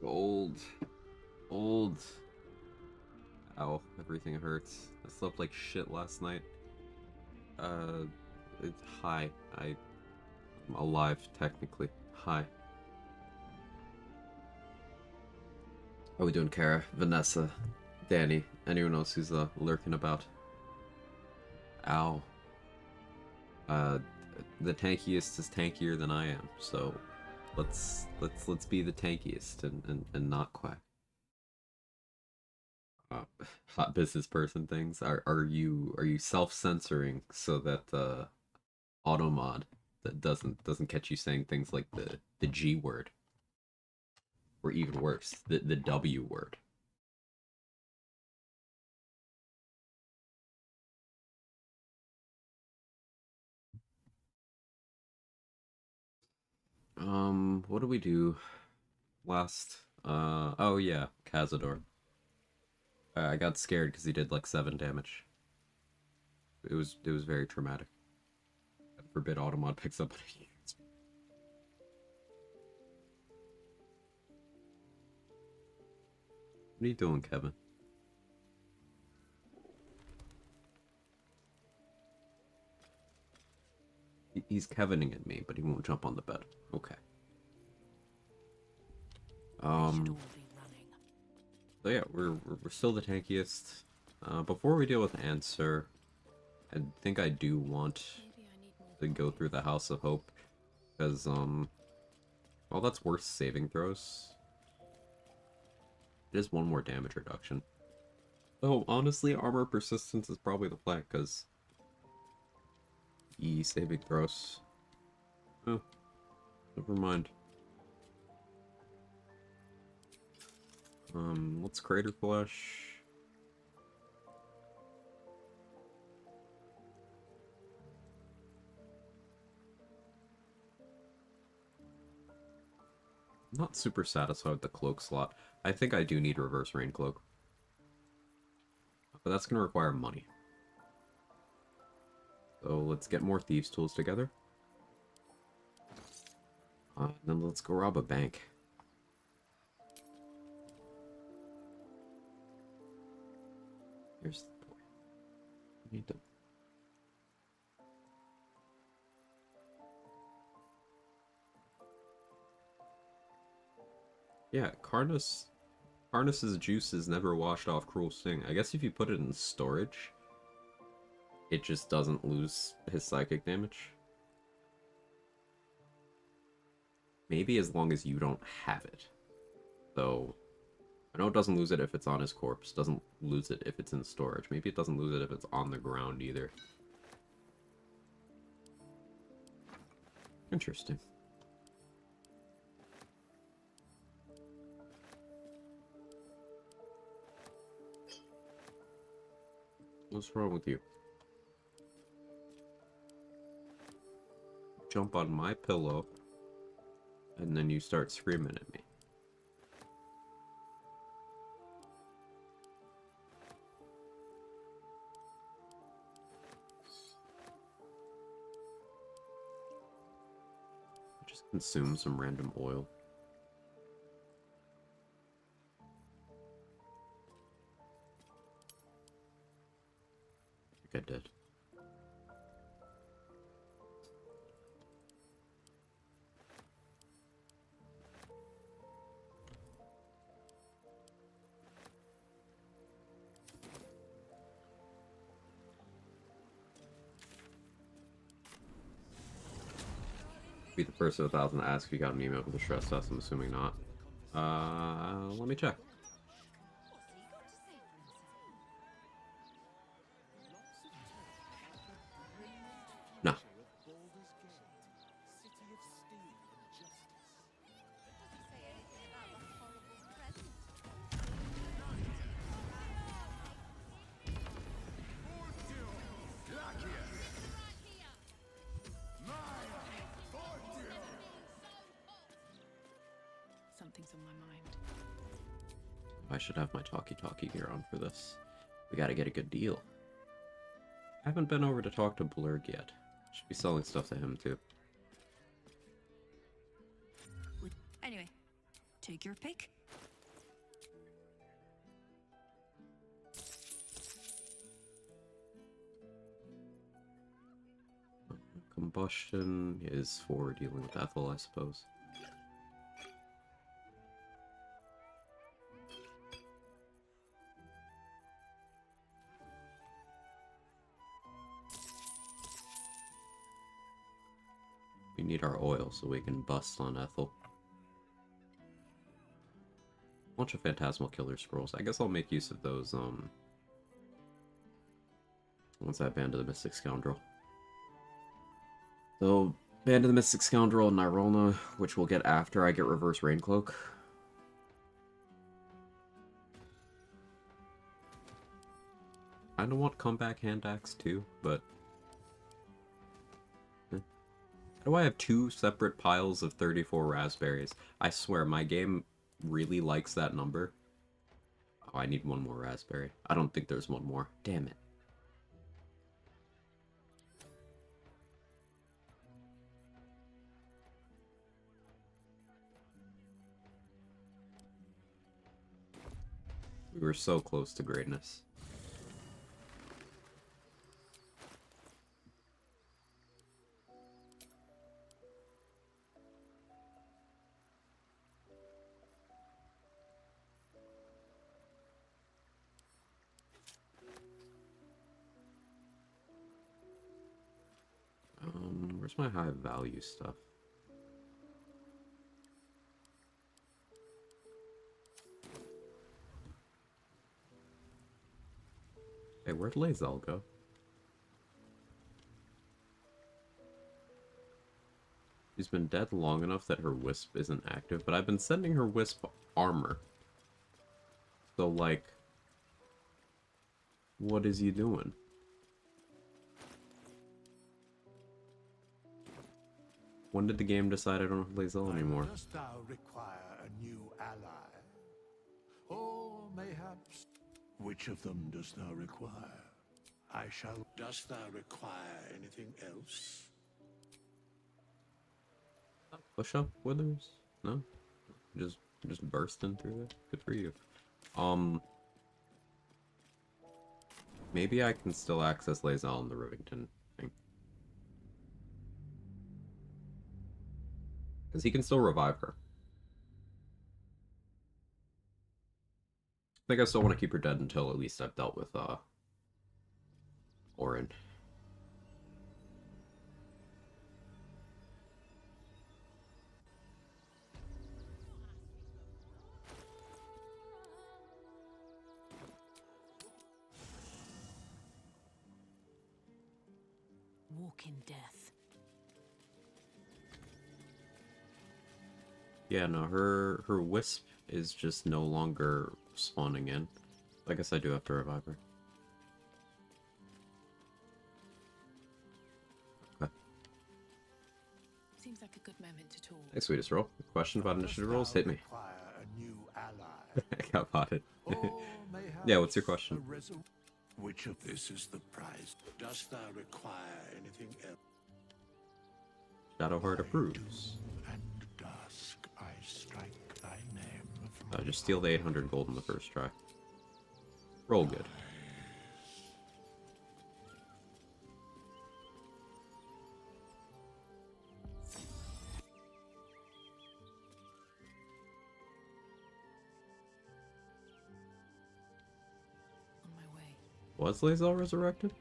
Old. Old. Ow, everything hurts. I slept like shit last night. Uh, hi. I'm alive, technically. Hi. How we doing, Kara? Vanessa? Danny? Anyone else who's, lurking about? Ow. Uh, the tankiest is tankier than I am, so let's be the tankiest and not Quack. uh, Hot business person things. Are you self-censoring so that auto mod that doesn't catch you saying things like the G word, or even worse, the W word? What do we do last? Oh yeah, Cazador. I got scared because he did like 7 damage. It was very traumatic. Forbid Automod picks up. What are you doing, Kevin? He's Kevining at me, but he won't jump on the bed. Okay. Um. So yeah, we're still the tankiest. Before we deal with Answer, I think I do want to go through the House of Hope, because well, that's worth saving throws. It is one more damage reduction. Oh, honestly, armor persistence is probably the play, because saving throws. Oh, never mind. Let's Crater Flush. I'm not super satisfied with the Cloak slot. I think I do need Reverse Rain Cloak, but that's going to require money. So let's get more Thieves' Tools together. Then let's go rob a bank. Here's the boy. We need to... Yeah, Karnas's juice is never washed off Cruel Sting. I guess if you put it in storage, it just doesn't lose his psychic damage. Maybe as long as you don't have it. Though, I know it doesn't lose it if it's on his corpse, doesn't lose it if it's in storage. Maybe it doesn't lose it if it's on the ground either. Interesting. What's wrong with you? Jump on my pillow, and then you start screaming at me. Just consume some random oil. I think I did. Be the first of 1,000 to ask if you got an email with the stress test. I'm assuming not. Let me check. No. Something's on my mind. I should have my talkie-talkie gear on for this. We gotta get a good deal. I haven't been over to talk to Blurg yet. Should be selling stuff to him too. Anyway, take your pick. Combustion is for dealing with Ethel, I suppose. We need our oil so we can bust on Ethel. Bunch of Phantasmal Killer Scrolls. I guess I'll make use of those, once I Band of the Mystic Scoundrel. So, Band of the Mystic Scoundrel and Nirona, which we'll get after I get Reverse Raincloak. I don't want Comeback Hand Axe too, but... How do I have 2 separate piles of 34 raspberries? I swear, my game really likes that number. Oh, I need 1 more raspberry. I don't think there's 1 more. Damn it. We were so close to greatness. Where's my high value stuff? Hey, where'd Lae'zel go? She's been dead long enough that her wisp isn't active, but I've been sending her wisp armor. So, like, what is he doing? When did the game decide I don't have Lae'zel anymore? Dost thou require a new ally? Or mayhaps... Which of them dost thou require? I shall... Dost thou require anything else? Push up withers? No? Just bursting through it? Good for you. Maybe I can still access Lae'zel in the Rivington thing. Because he can still revive her. I think I still want to keep her dead until at least I've dealt with, Orin. Walk in death. Yeah, no, her wisp is just no longer spawning in. I guess I do have to revive her. Okay. Seems like a good moment to talk. Hey, sweetest roll. Question about initiative rolls? Hit me. A new ally? I got potted. Or Yeah, what's your question? Which of this is the prize? Dost thou require anything else? Shadowheart approves. And dusk I strike thy name from Just steal the 800 gold in the first try. Roll good. On my way. Was Lae'zel resurrected?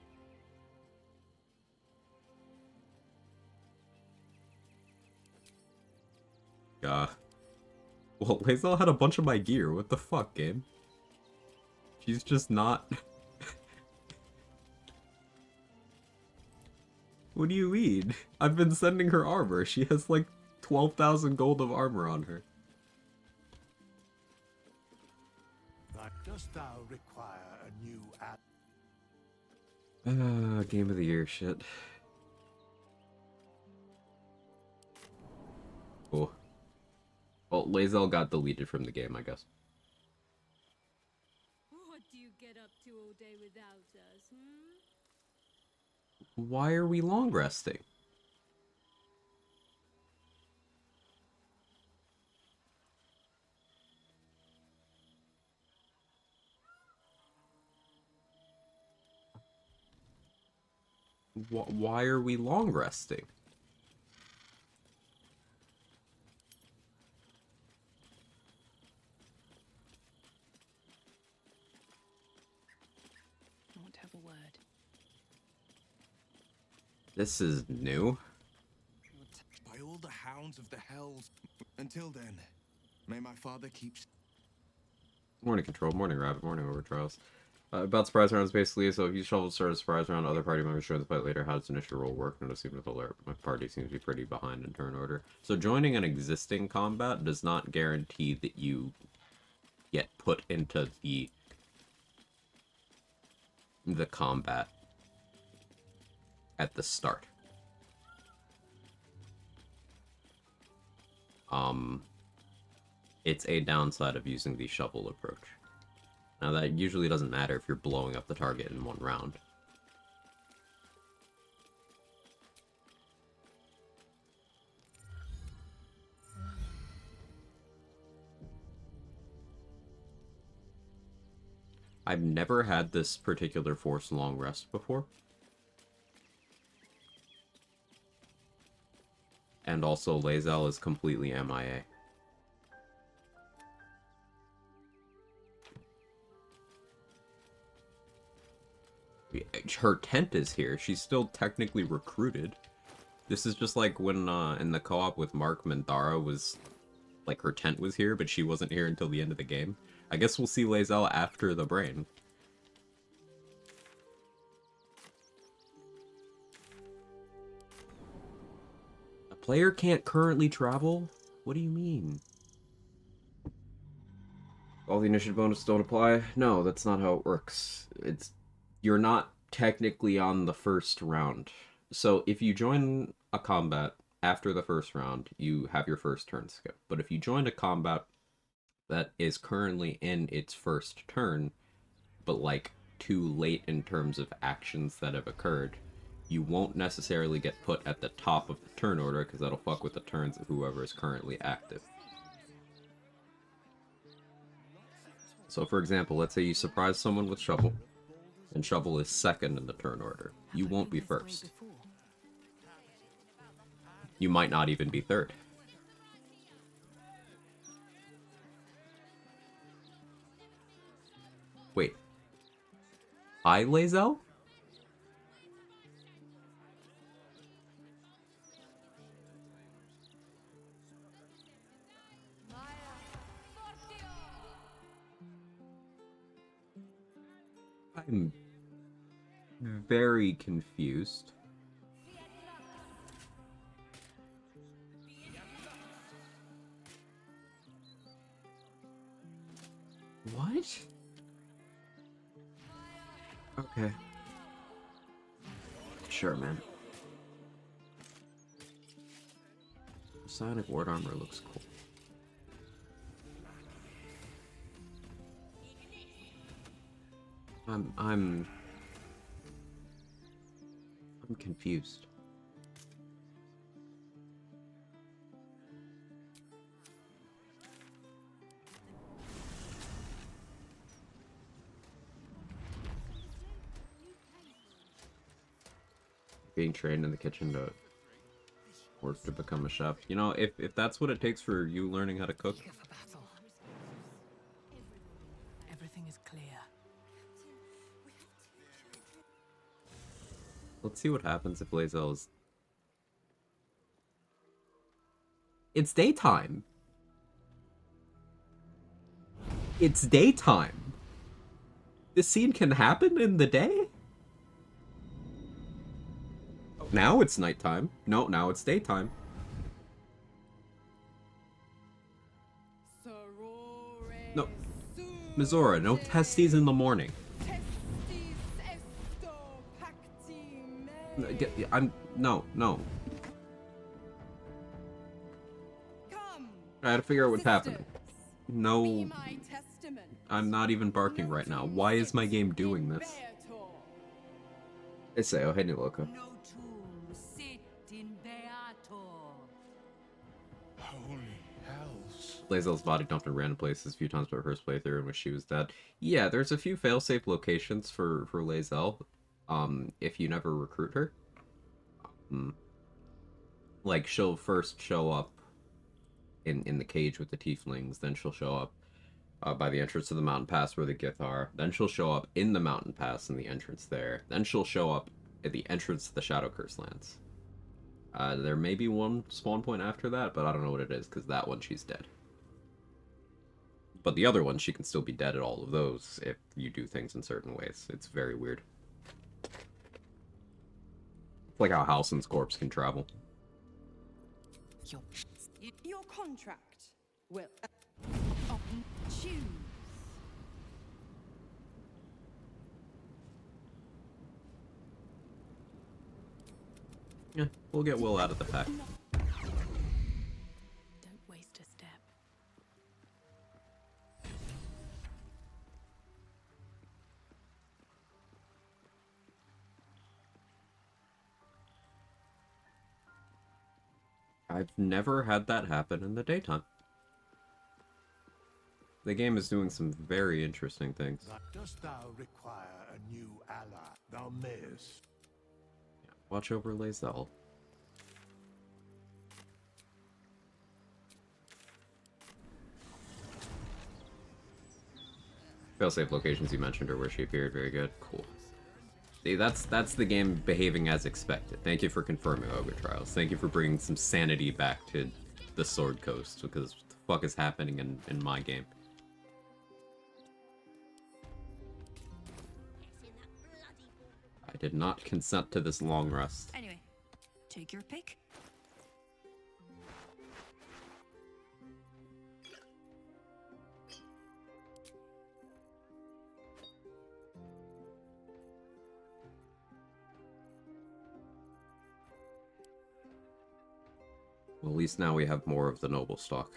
Well, Lae'zel had a bunch of my gear. What the fuck, game? She's just not... What do you mean? I've been sending her armor. She has like 12,000 gold of armor on her. Dost thou require a new Game of the year shit. Cool. Well, Lae'zel got deleted from the game, I guess. What do you get up to all day without us, Why are we long resting? Why are we long resting? I want to have a word. This is new. By all the hounds of the hells. Until then, may my father keep... Morning Control, morning Rabbit, morning Overtrials. About surprise rounds, basically, so if you shuffle start a surprise round, other party members join the fight later. How does initial roll work? Notice even with alert, my party seems to be pretty behind in turn order. So joining an existing combat does not guarantee that you get put into the combat at the start. It's a downside of using the shovel approach. Now that usually doesn't matter if you're blowing up the target in one round. I've never had this particular force long rest before. And also, Lae'zel is completely MIA. Her tent is here. She's still technically recruited. This is just like when, in the co-op with Mark, Mandara was... Like, her tent was here, but she wasn't here until the end of the game. I guess we'll see Lae'zel after the brain. A player can't currently travel? What do you mean? All the initiative bonuses don't apply? No, that's not how it works. You're not technically on the first round. So if you join a combat after the first round, you have your first turn skip. But if you join a combat that is currently in its first turn, but like too late in terms of actions that have occurred, you won't necessarily get put at the top of the turn order because that'll fuck with the turns of whoever is currently active. So for example, let's say you surprise someone with Shovel, and Shovel is second in the turn order. You won't be first. You might not even be third. Wait. I Lae'zel? I'm very confused. What? Okay. Sure, man. Sonic Ward Armor looks cool. I'm confused. Being trained in the kitchen to work to become a chef. You know, if that's what it takes for you learning how to cook. Eager for battle. Everything is clear. Let's see what happens if Lae'zel is... It's daytime! It's daytime! This scene can happen in the day? Oh, now it's nighttime. No, now it's daytime. No. Mizora, no testes in the morning. No. I had to figure out what's happening. No, I'm not even barking right now. Why is my game doing this? Iseo, hey new loco. Holy hells. Lae'zel's body dumped in random places a few times by her first playthrough in which she was dead. Yeah, there's a few failsafe locations for Lae'zel, if you never recruit her. like she'll first show up in the cage with the tieflings, then she'll show up by the entrance to the mountain pass where the Gith are, then she'll show up in the mountain pass in the entrance there, then she'll show up at the entrance to the Shadow Curse lands. There may be one spawn point after that, but I don't know what it is, because that one she's dead. But the other one, she can still be dead at all of those if you do things in certain ways. It's very weird. It's like how Halsin's corpse can travel. Your contract will choose. Yeah, we'll get Will out of the pack. Don't waste a step. I've never had that happen in the daytime. The game is doing some very interesting things. Dost thou require a new ally? Thou mayest. Watch over Lae'zel. Failsafe locations you mentioned are where she appeared. Very good. Cool. See, that's the game behaving as expected. Thank you for confirming Ogre Trials. Thank you for bringing some sanity back to the Sword Coast, because what the fuck is happening in my game? I did not consent to this long rest. Anyway, take your pick. Well, at least now we have more of the noble stock.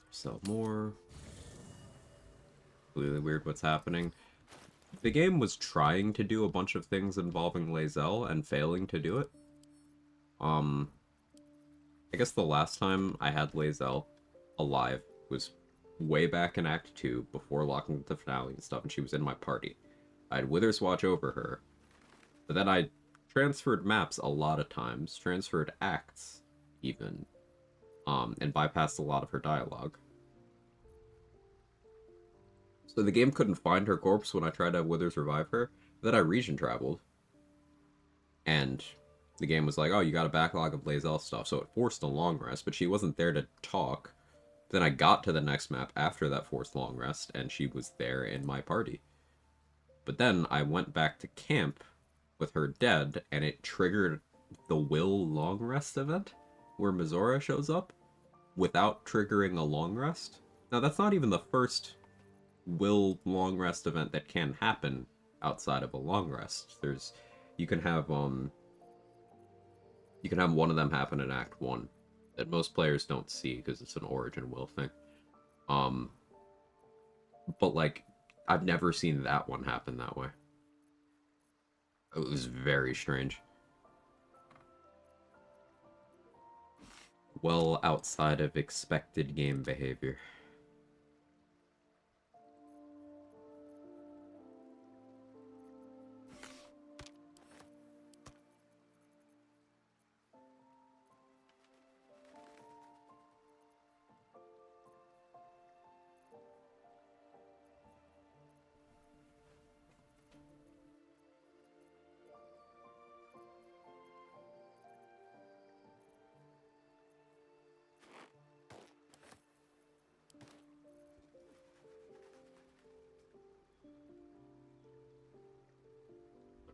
Sell more. Really weird what's happening. The game was trying to do a bunch of things involving Lae'zel and failing to do it. I guess the last time I had Lae'zel alive was way back in Act 2, before locking the finale and stuff, and she was in my party. I had Withers watch over her, but then I transferred maps a lot of times, transferred acts, even, and bypassed a lot of her dialogue. So the game couldn't find her corpse when I tried to have Withers revive her. Then I region traveled. And the game was like, oh, you got a backlog of Lae'zel stuff. So it forced a long rest, but she wasn't there to talk. Then I got to the next map after that forced long rest, and she was there in my party. But then I went back to camp with her dead, and it triggered the Will long rest event, where Mizora shows up, without triggering a long rest. Now, that's not even the first Will long rest event that can happen outside of a long rest. You can have one of them happen in Act 1 that most players don't see because it's an origin will thing. But like, I've never seen that one happen that way. It was very strange. Well outside of expected game behavior.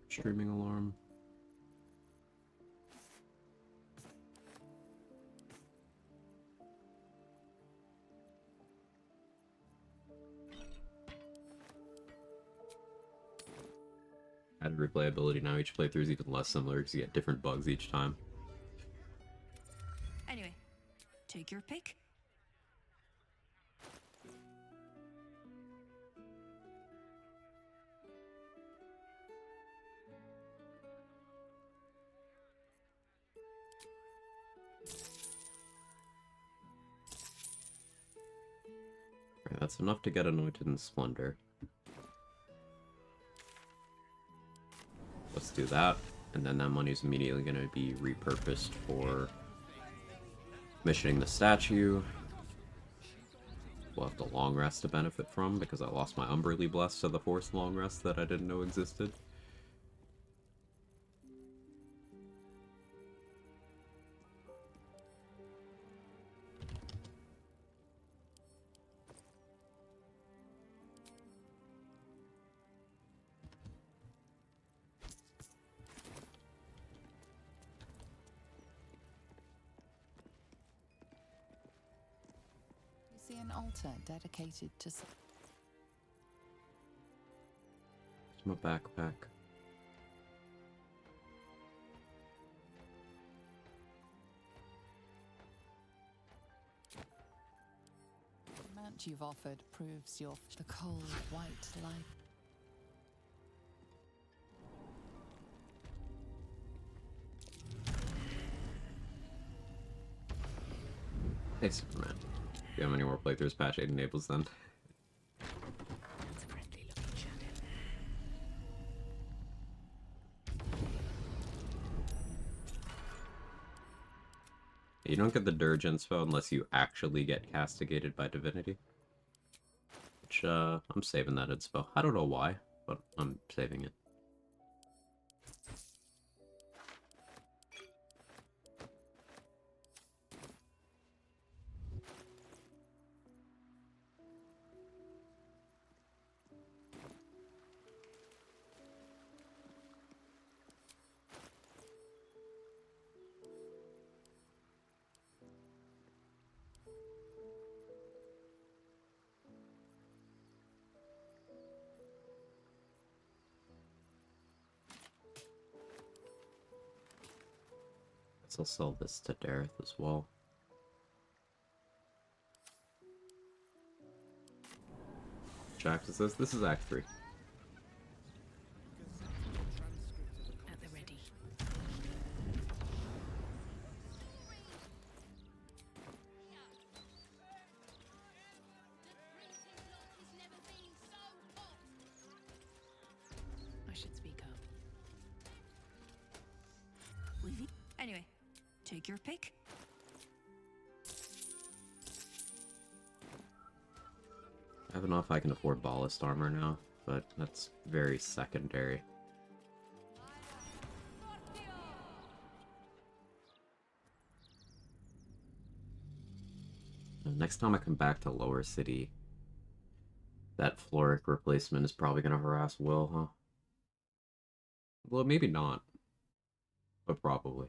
Streaming alarm. Added replayability now. Each playthrough is even less similar because you get different bugs each time. Anyway, take your pick. Right, that's enough to get anointed in Splendor. Let's do that, and then that money's immediately going to be repurposed for missioning the statue. We'll have the long rest to benefit from, because I lost my Umberly Bless to the forced long rest that I didn't know existed. You see an altar dedicated to... It's my backpack. The mount you've offered proves you're the cold, white light. Hey, Superman. Do you have any more playthroughs patch 8 enables then? That's a friendly looking shadow. You don't get the Dirge inspo unless you actually get castigated by divinity. Which, I'm saving that inspo. I don't know why, but I'm saving it. I'll sell this to Dareth as well. Jax says this is Act 3. At the ready. I should speak up. Anyway, take your pick. I have enough I can afford ballast armor now, but that's very secondary. Next time I come back to Lower City, that Floric replacement is probably going to harass Will, huh? Well, maybe not. But probably.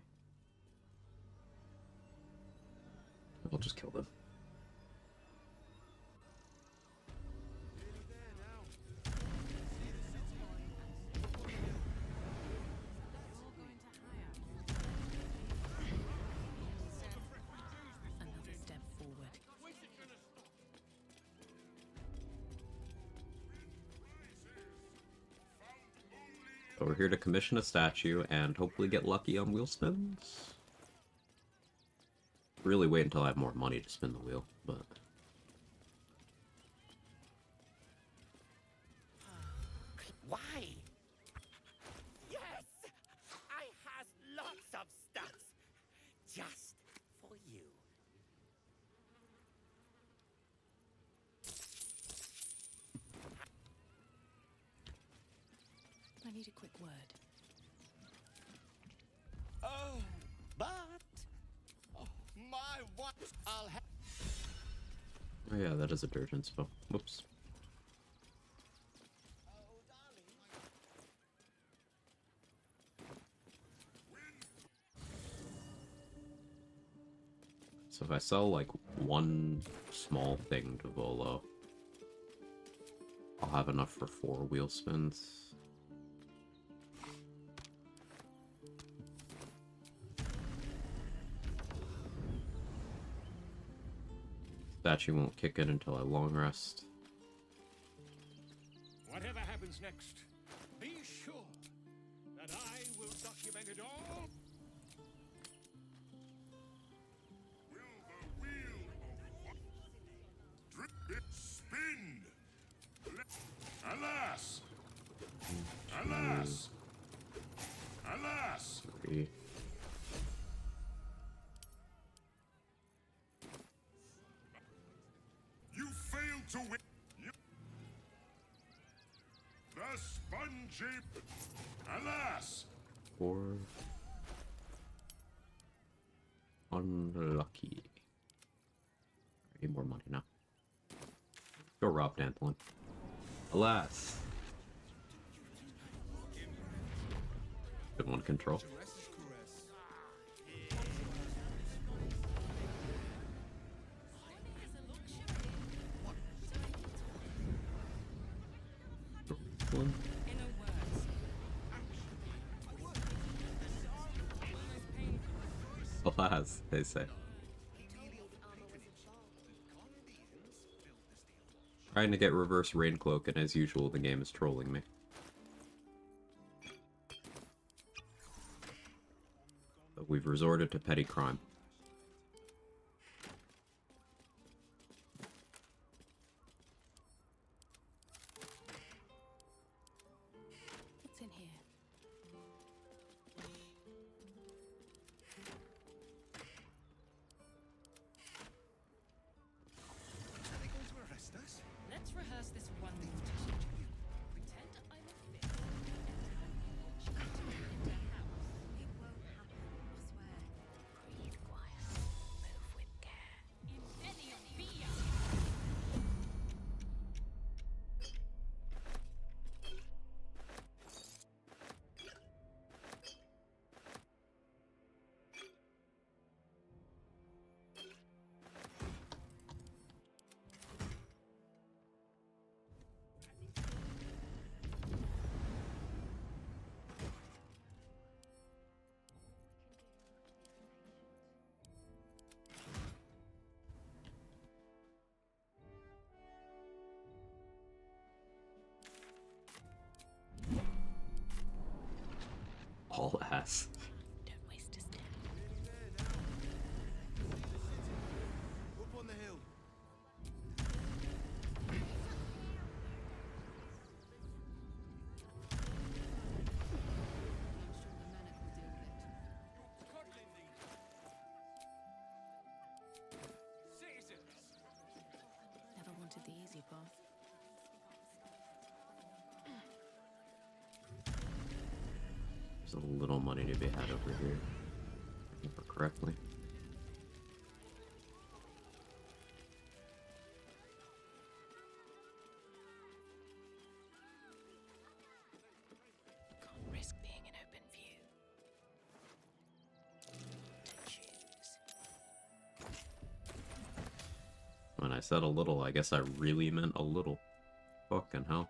I'll just kill them. Another step forward. So we're here to commission a statue and hopefully get lucky on wheel spins. Really wait until I have more money to spin the wheel, but... Why? Yes! I has lots of stuff just for you. I need a quick word. Oh, but oh, my what? I'll have. Oh yeah, that is a dirt inspo. Whoops. Oh, darling. So if I sell like one small thing to Volo, I'll have enough for 4 wheel spins. Statue won't kick in until I long rest. Whatever happens next, be sure that I will document it all. Will the wheel of drip spin? Alas! Alas! Alas! 3. You failed to win. The spongy. Alas! 4. Unlucky. I need more money now. Go rob Dantlin. Alas. Good one, control. One. Alas, they say. Trying to get reverse rain cloak, and as usual, the game is trolling me. But we've resorted to petty crime. What's in here? Are they going to arrest us? Let's rehearse this one more time. Pretend I'm a fish. It won't happen, I swear. Breathe quiet. Move with care. All ass. Don't waste a step. Up on the hill. Never wanted the easy path. There's a little money to be had over here. If I remember correctly. Can't risk being in open view. To choose. When I said a little, I guess I really meant a little. Fucking hell.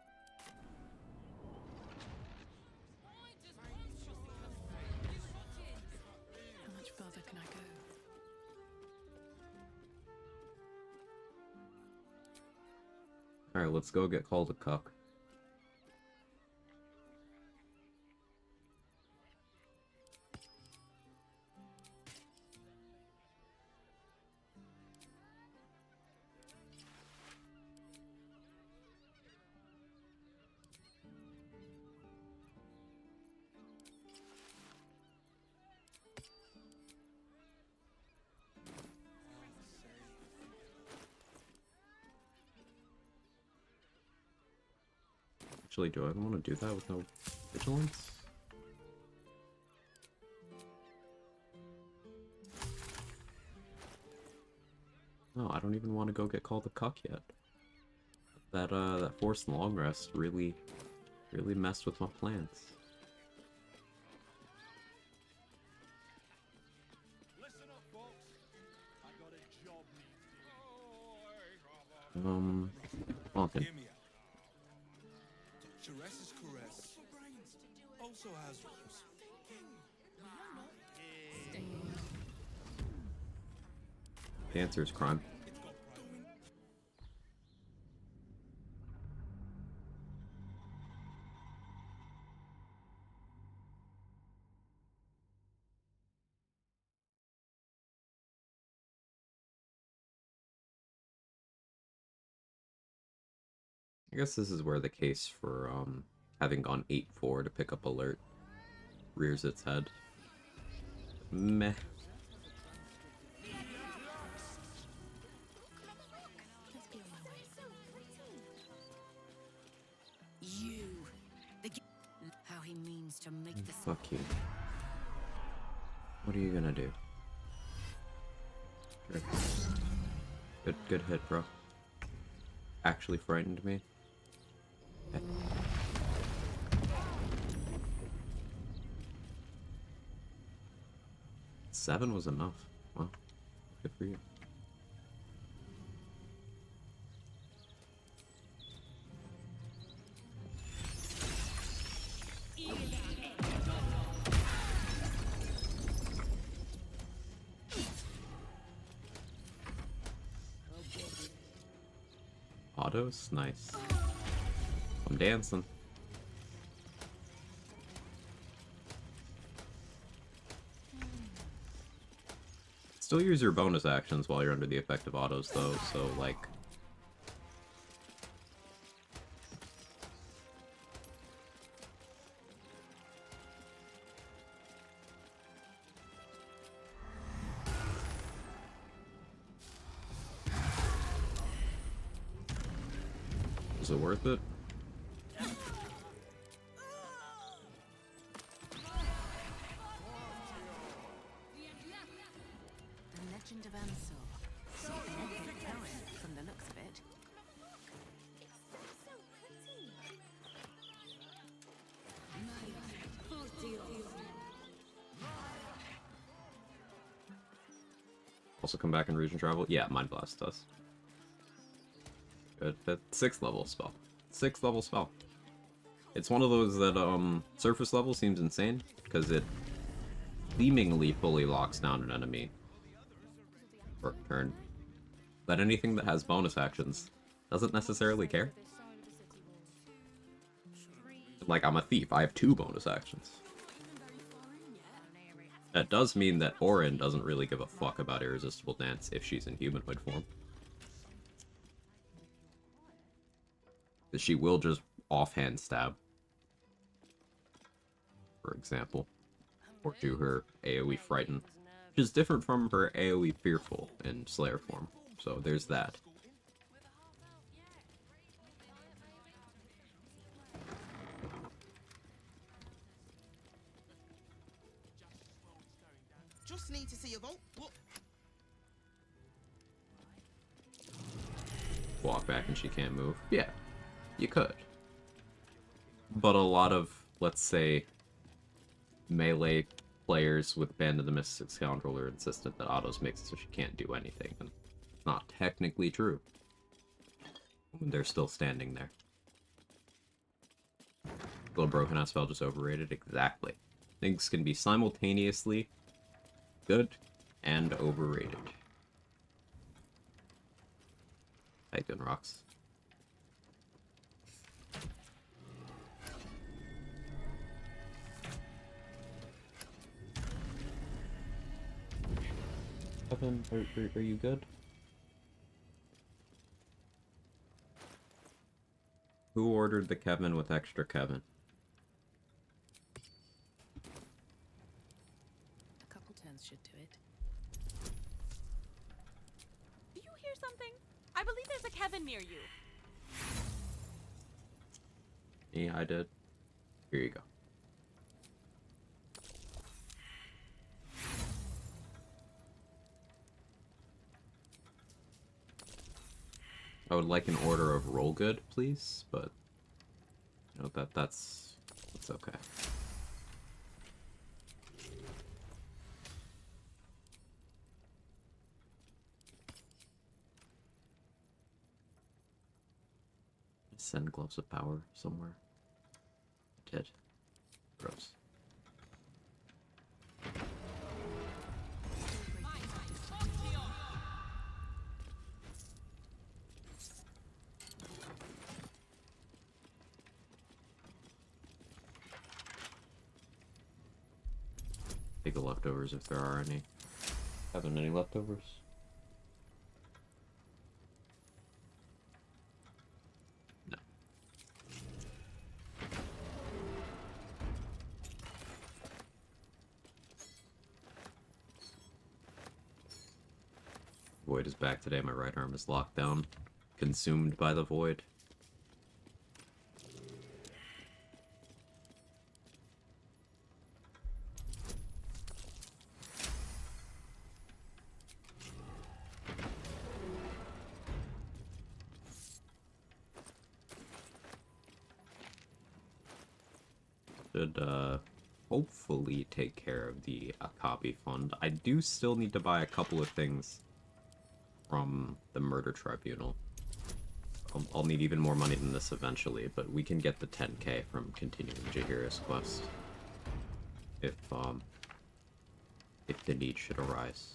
How much further can I go? Alright, let's go get called a cuck. Actually, do I want to do that with no vigilance? No, I don't even want to go get called a cuck yet. That forced long rest really messed with my plans. Listen up, folks. I got a job needs Bonkin. Hear me out. Teresa's caress also has rooms. The answer is crime. It's got pride. I guess this is where the case for having gone 8-4 to pick up alert rears its head. Meh. You. How he means to make this. Fuck you. What are you gonna do? Sure. Good hit, bro. Actually frightened me. Okay. 7 was enough. Well, good for you. Autos? Nice. I'm dancing. Still use your bonus actions while you're under the effect of autos, though, so, like... Is it worth it? The Legend of Ansel. Something epic poem from the looks of it. Also come back in region travel? Yeah, Mind Blast does. Good. That 6th level spell. 6th level spell. It's one of those that, surface level seems insane, because it seemingly fully locks down an enemy for a turn. But anything that has bonus actions doesn't necessarily care. Like, I'm a thief, I have 2 bonus actions. That does mean that Orin doesn't really give a fuck about Irresistible Dance if she's in humanoid form. She will just offhand stab, for example, or do her AoE Frighten, which is different from her AoE Fearful in Slayer form, so there's that. Just need to see your vote. What? Walk back and she can't move. Yeah, you could. But a lot of, let's say, melee players with Band of the Mystic Scoundrel are insistent that autos makes it so she can't do anything, and it's not technically true. They're still standing there. Little broken ass spell just overrated? Exactly. Things can be simultaneously good and overrated. How you doing, Rocks? Kevin, are you good? Who ordered the Kevin with extra Kevin? A couple turns should do it. Do you hear something? I believe there's a Kevin near you. Yeah, I did. Here you go. I would like an order of roll good, please, but you know that's okay. Send gloves of power somewhere. I did. Gross. Take the leftovers if there are any. Haven't any leftovers? No. void is back today. My right arm is locked down, consumed by the void. Should, hopefully take care of the Akabi fund. I do still need to buy a couple of things from the Murder Tribunal. I'll need even more money than this eventually, but we can get the 10k from continuing Jaheira's quest. If the need should arise.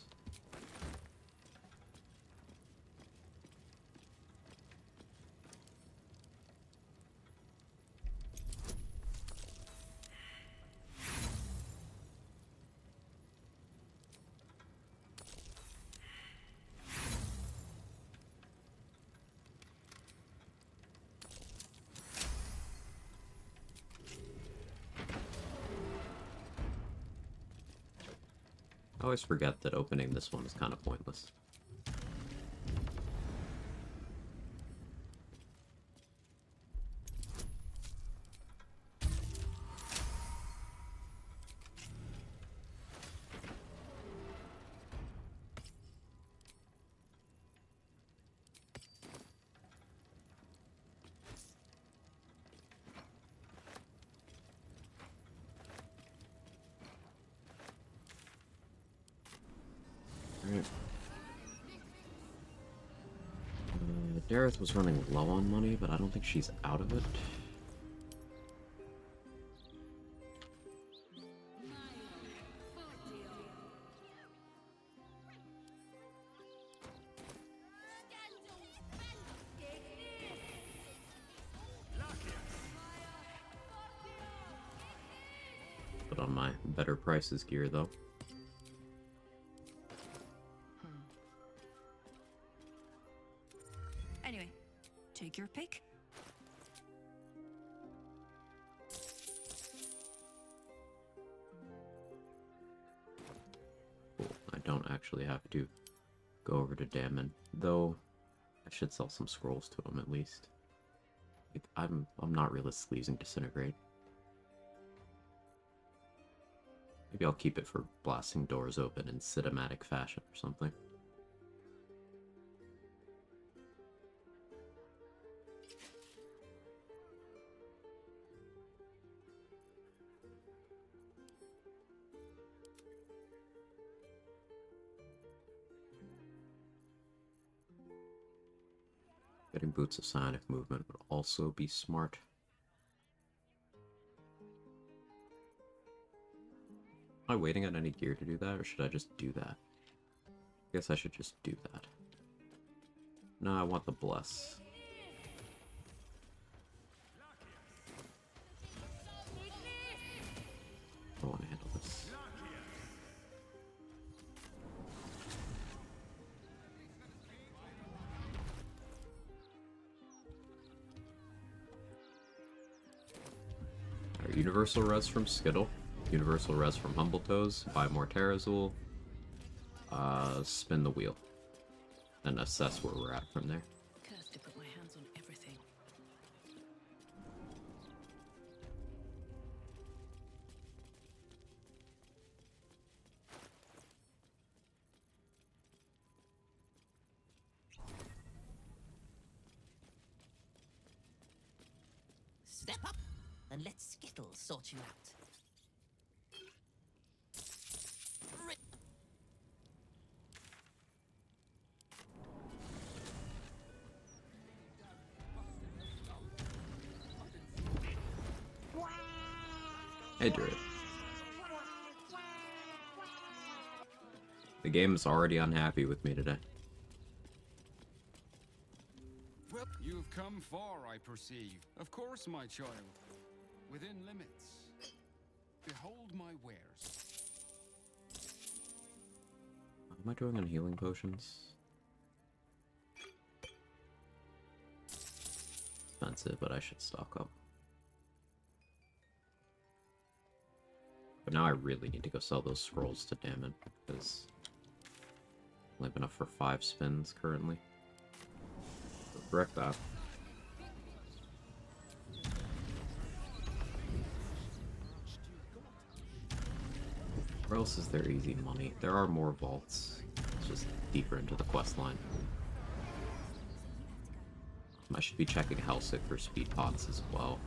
I always forget that opening this one is kind of pointless. Dareth was running low on money, but I don't think she's out of it. Put on my better prices gear, though. Anyway, take your pick. Cool. I don't actually have to go over to Damon, though I should sell some scrolls to him at least. I'm not realistically using Disintegrate. Maybe I'll keep it for blasting doors open in cinematic fashion or something. Getting boots of psionic movement would also be smart. Am I waiting on any gear to do that, or should I just do that? I guess I should just do that. No, I want the bless. I want to handle this. Alright, Universal Res from Skittle. Universal Res from Humble Toes. Buy more Terrazul. Spin the wheel. And assess where we're at from there. Cursed to put my hands on everything. Step up and let Skittle sort you out. Hey, Druid. The game is already unhappy with me today. Well, you've come far, I perceive. Of course, my child. Within limits. Behold my wares. What am I doing on healing potions? Expensive, but I should stock up. But now I really need to go sell those scrolls to Damon, because Only enough for 5 spins currently. So correct that. Where else is there easy money? There are more vaults. It's just deeper into the quest line. I should be checking Helsik for speed pots as well.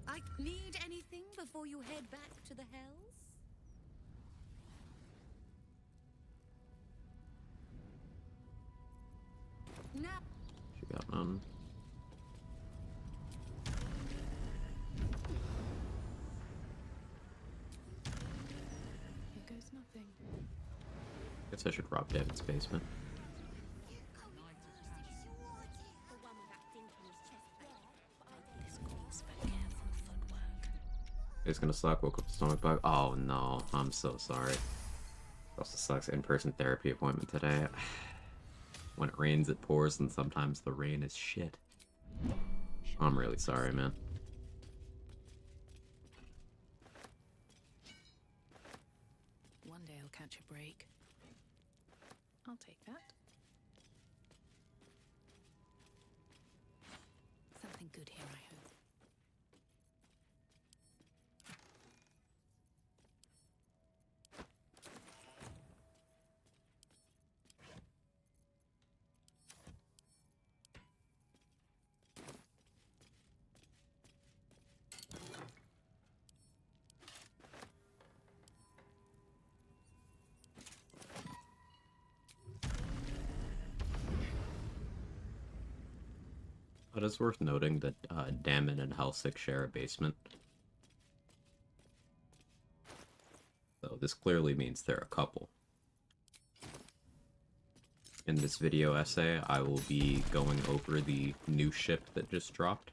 I need anything before you head back to the hells? No. She got none. Here goes nothing. Guess I should rob David's basement. This calls for careful footwork. It's gonna suck. Woke up with stomach bug. Oh no, I'm so sorry. Also sucks. In-person therapy appointment today. When it rains, it pours, and sometimes the rain is shit. I'm really sorry, man. One day I'll catch a break. I'll take that. Something good here, I hope. But it's worth noting that Damon and Helsik share a basement. So this clearly means they're a couple. In this video essay, I will be going over the new ship that just dropped.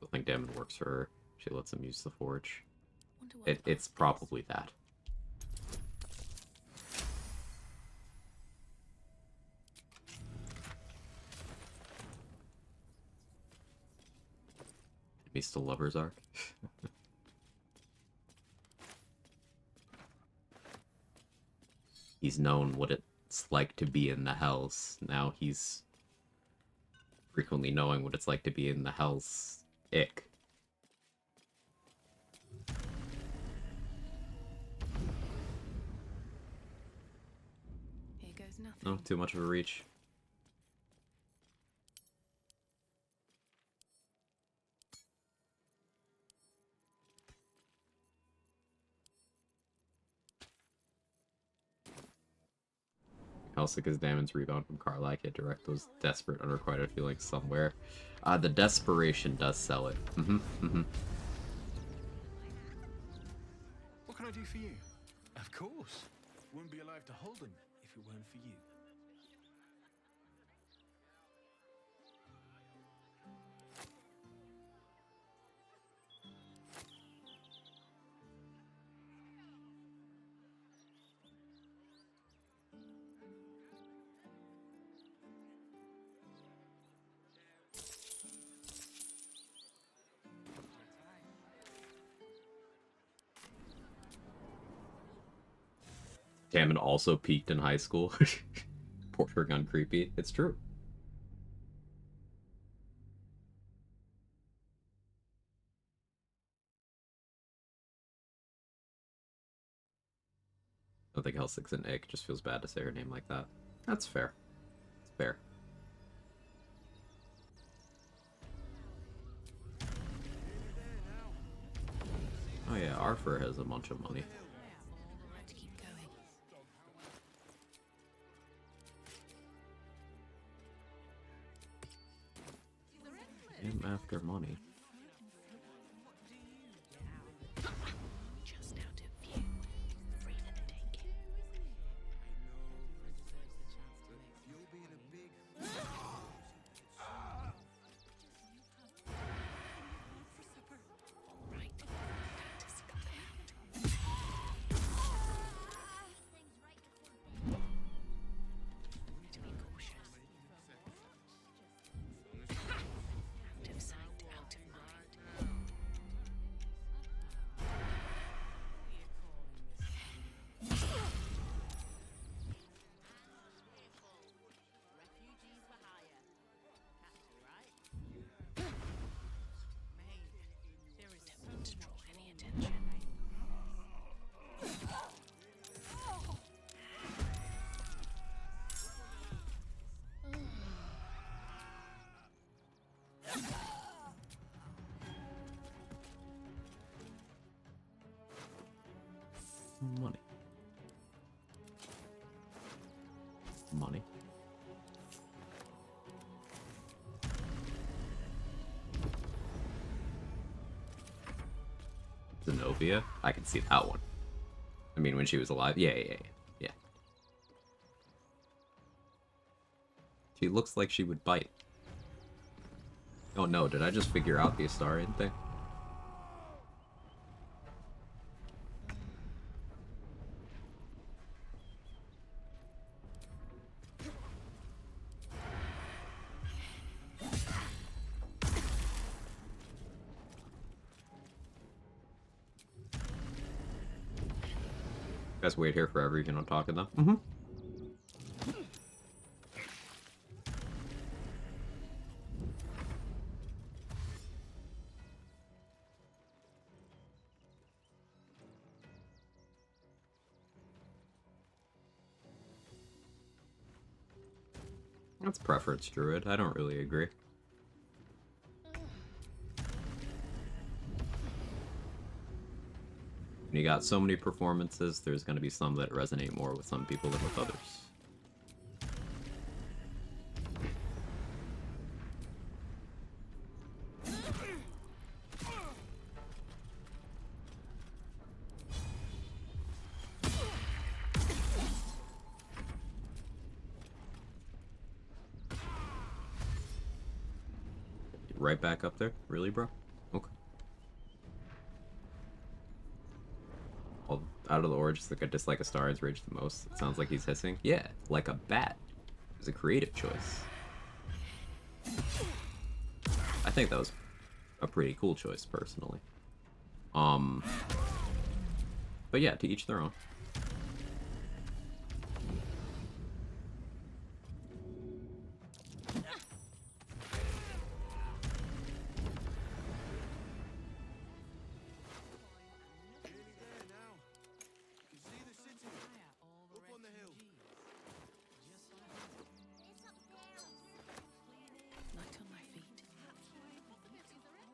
I think Damon works for her. She lets him use the forge. It's probably that. Enemies to Lover's Arc. He's known what it's like to be in the Hells. Now he's frequently knowing what it's like to be in the Hells. Ick. Here goes nothing. No, too much of a reach. Helsik is Damon's rebound from Karlak, yet direct those desperate, unrequited feelings somewhere. The desperation does sell it. What can I do for you? Of course. Wouldn't be alive to hold them if it weren't for you. Damon also peaked in high school. Bordering on creepy. It's true. I don't think Helsik's an ick. Just feels bad to say her name like that. That's fair. It's fair. Oh yeah, Arthur has a bunch of money. Have to keep going. Him after money. Just out of view. Free to take it. Money. Money. Zenobia? I can see that one. I mean, when she was alive. Yeah. She looks like she would bite. Oh no, did I just figure out the Astarian thing? You guys wait here forever, you can talk to them. Mm-hmm. That's preference, Druid. I don't really agree. When you got so many performances, there's going to be some that resonate more with some people than with others. Right back up there? Really, bro? Okay. Well, out of the origins, like I dislike Astarion's rage the most. It sounds like he's hissing. Yeah, like a bat. It's a creative choice. I think that was a pretty cool choice, personally. But yeah, to each their own.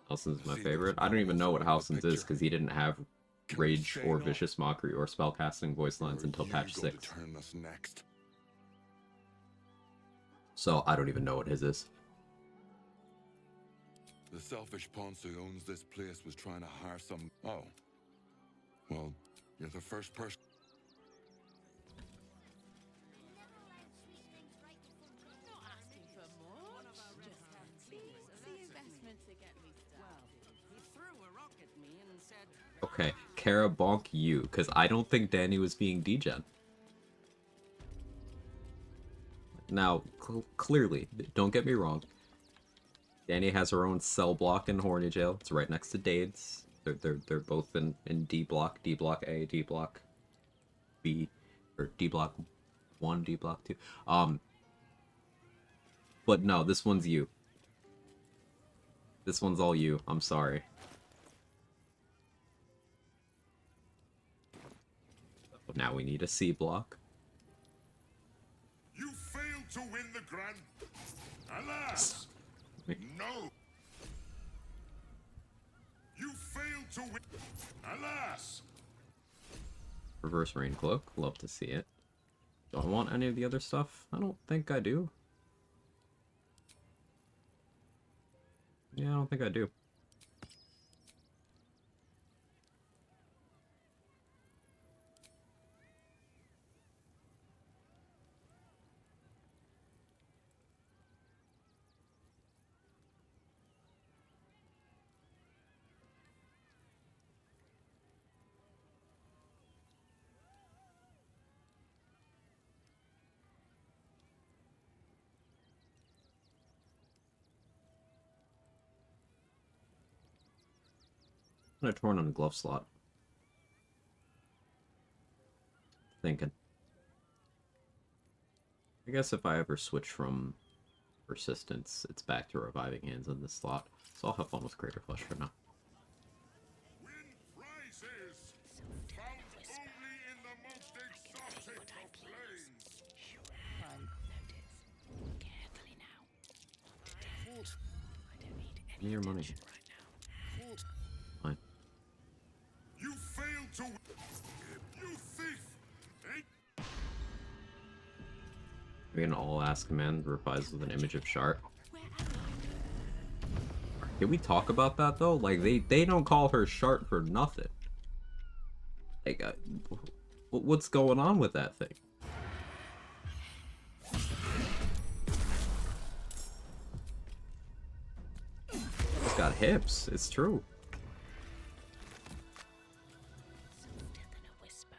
Halson's my favorite. I don't even know what Halson's is because he didn't have Rage or Vicious Mockery or Spellcasting voice lines until patch 6. So I don't even know what his is. The selfish ponce who owns this place was trying to hire some... Oh. Well, you're the first person... Okay, Kara bonk you, because I don't think Danny was being degen. Now, clearly, don't get me wrong. Danny has her own cell block in Horny Jail. It's right next to Dade's. They're both in D block A, D block B, or D block 1, D block 2. But no, this one's you. This one's all you. I'm sorry. Now we need a C block. You failed to win the grand. Alas! No! You failed to win. Alas! Reverse Rain Cloak. Love to see it. Do I want any of the other stuff? I don't think I do. Yeah, I don't think I do. I'm gonna torn on a glove slot. Thinking. I guess if I ever switch from Persistence, it's back to Reviving Hands in this slot. So I'll have fun with Crater Flush for now. Win prizes! Found only in the most exotic of planes! Carefully now. I don't need Give me your money. attention right now. Fine. You failed to win. You Maybe an all-ass command replies with an image of Shart. Can we talk about that though? Like they don't call her Shart for nothing. Like, what's going on with that thing? It's got hips. It's true. Softer than a whisper.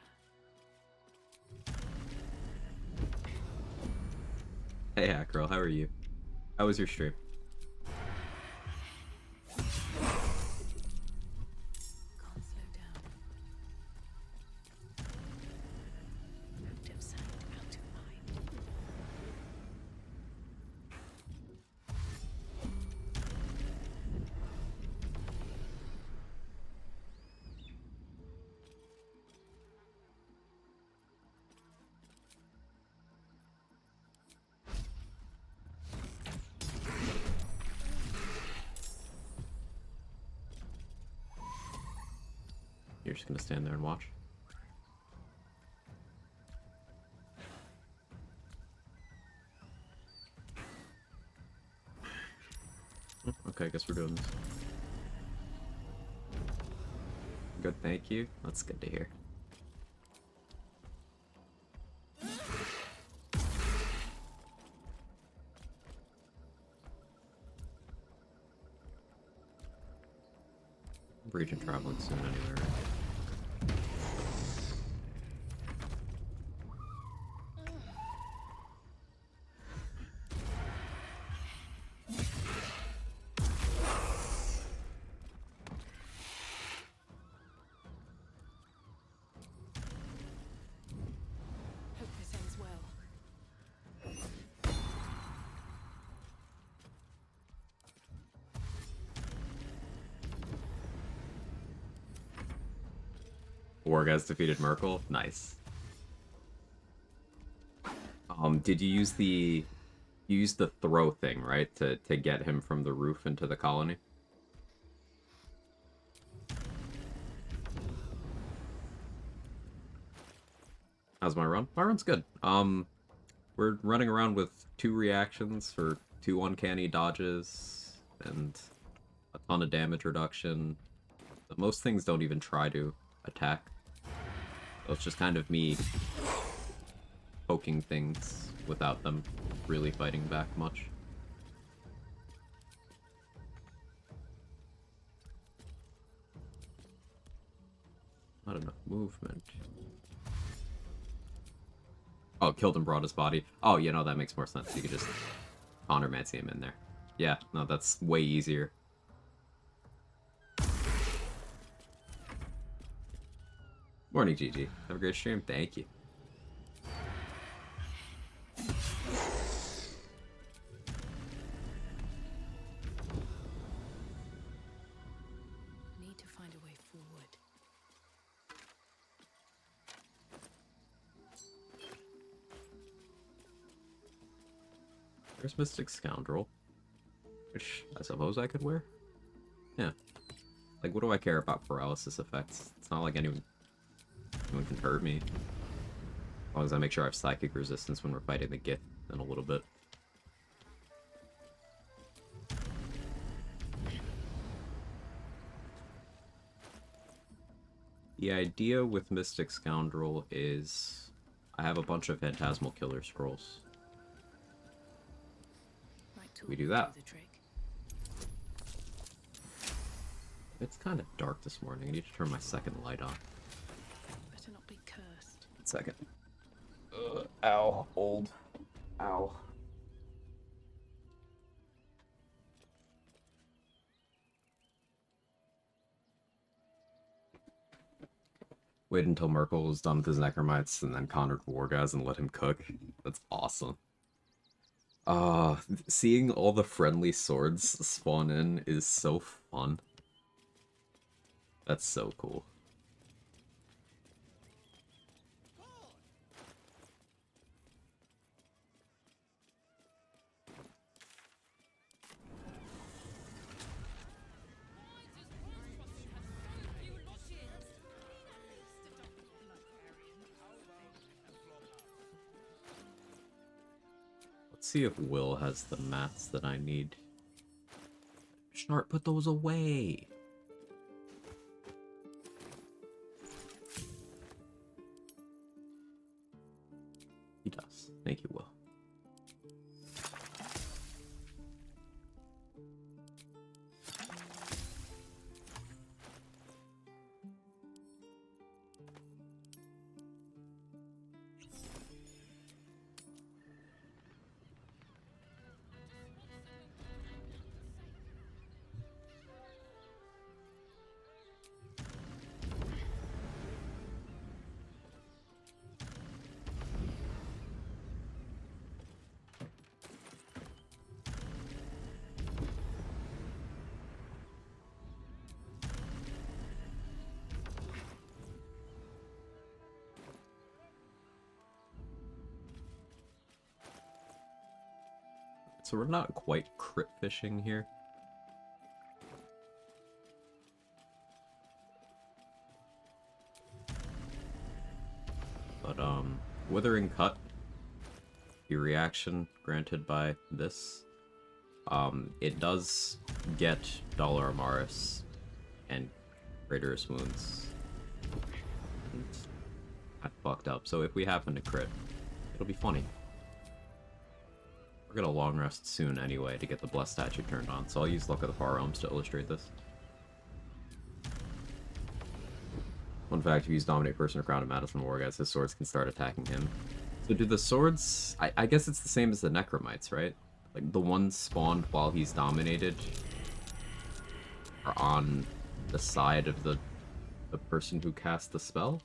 Hey, Hackgirl, how are you? How was your stream? Can't slow down. Out of sight, out of mind. You're just gonna stand there and watch? Okay, I guess we're doing this. Good, thank you. That's good to hear. Region traveling soon anyway, right? Hope this ends well. Wargaz defeated Merkel. Nice. Did you use the throw thing, right, to get him from the roof into the colony? How's my run? My run's good. We're running around with 2 reactions for 2 uncanny dodges and a ton of damage reduction. But most things don't even try to attack. So it's just kind of me poking things without them really fighting back much. Not enough movement. Oh, killed and brought his body. Oh, you know, that makes more sense. You could just countermancy him in there. Yeah, no, that's way easier. Morning, GG. Have a great stream. Thank you. Need to find a way forward. There's Mystic Scoundrel, which I suppose I could wear. Yeah. Like, what do I care about paralysis effects? It's not like anyone can hurt me. As long as I make sure I have psychic resistance when we're fighting the Gith in a little bit. The idea with Mystic Scoundrel is I have a bunch of Phantasmal Killer Scrolls. We do that. It's kind of dark this morning. I need to turn my second light on. Better not be cursed. 1 second. Ow. Old. Ow. Wait until Merkel was done with his Necromites and then countered Wargaz and let him cook. That's awesome. Seeing all the friendly swords spawn in is so fun. That's so cool. see if Will has the mats that I need. Schnart, put those away! He does. Thank you, Will. So we're not quite crit fishing here. But, Withering Cut, the reaction granted by this, it does get Dollar Amaris and Traitorous Wounds. And I fucked up, so if we happen to crit, it'll be funny. We're gonna long rest soon anyway to get the Blessed Statue turned on, so I'll use Luck of the Far Realms to illustrate this. Fun fact, if you use Dominate Person or Crown of Madness from Wargas, his swords can start attacking him. So do the swords... I guess it's the same as the Necromites, right? Like, the ones spawned while he's dominated are on the side of the person who cast the spell?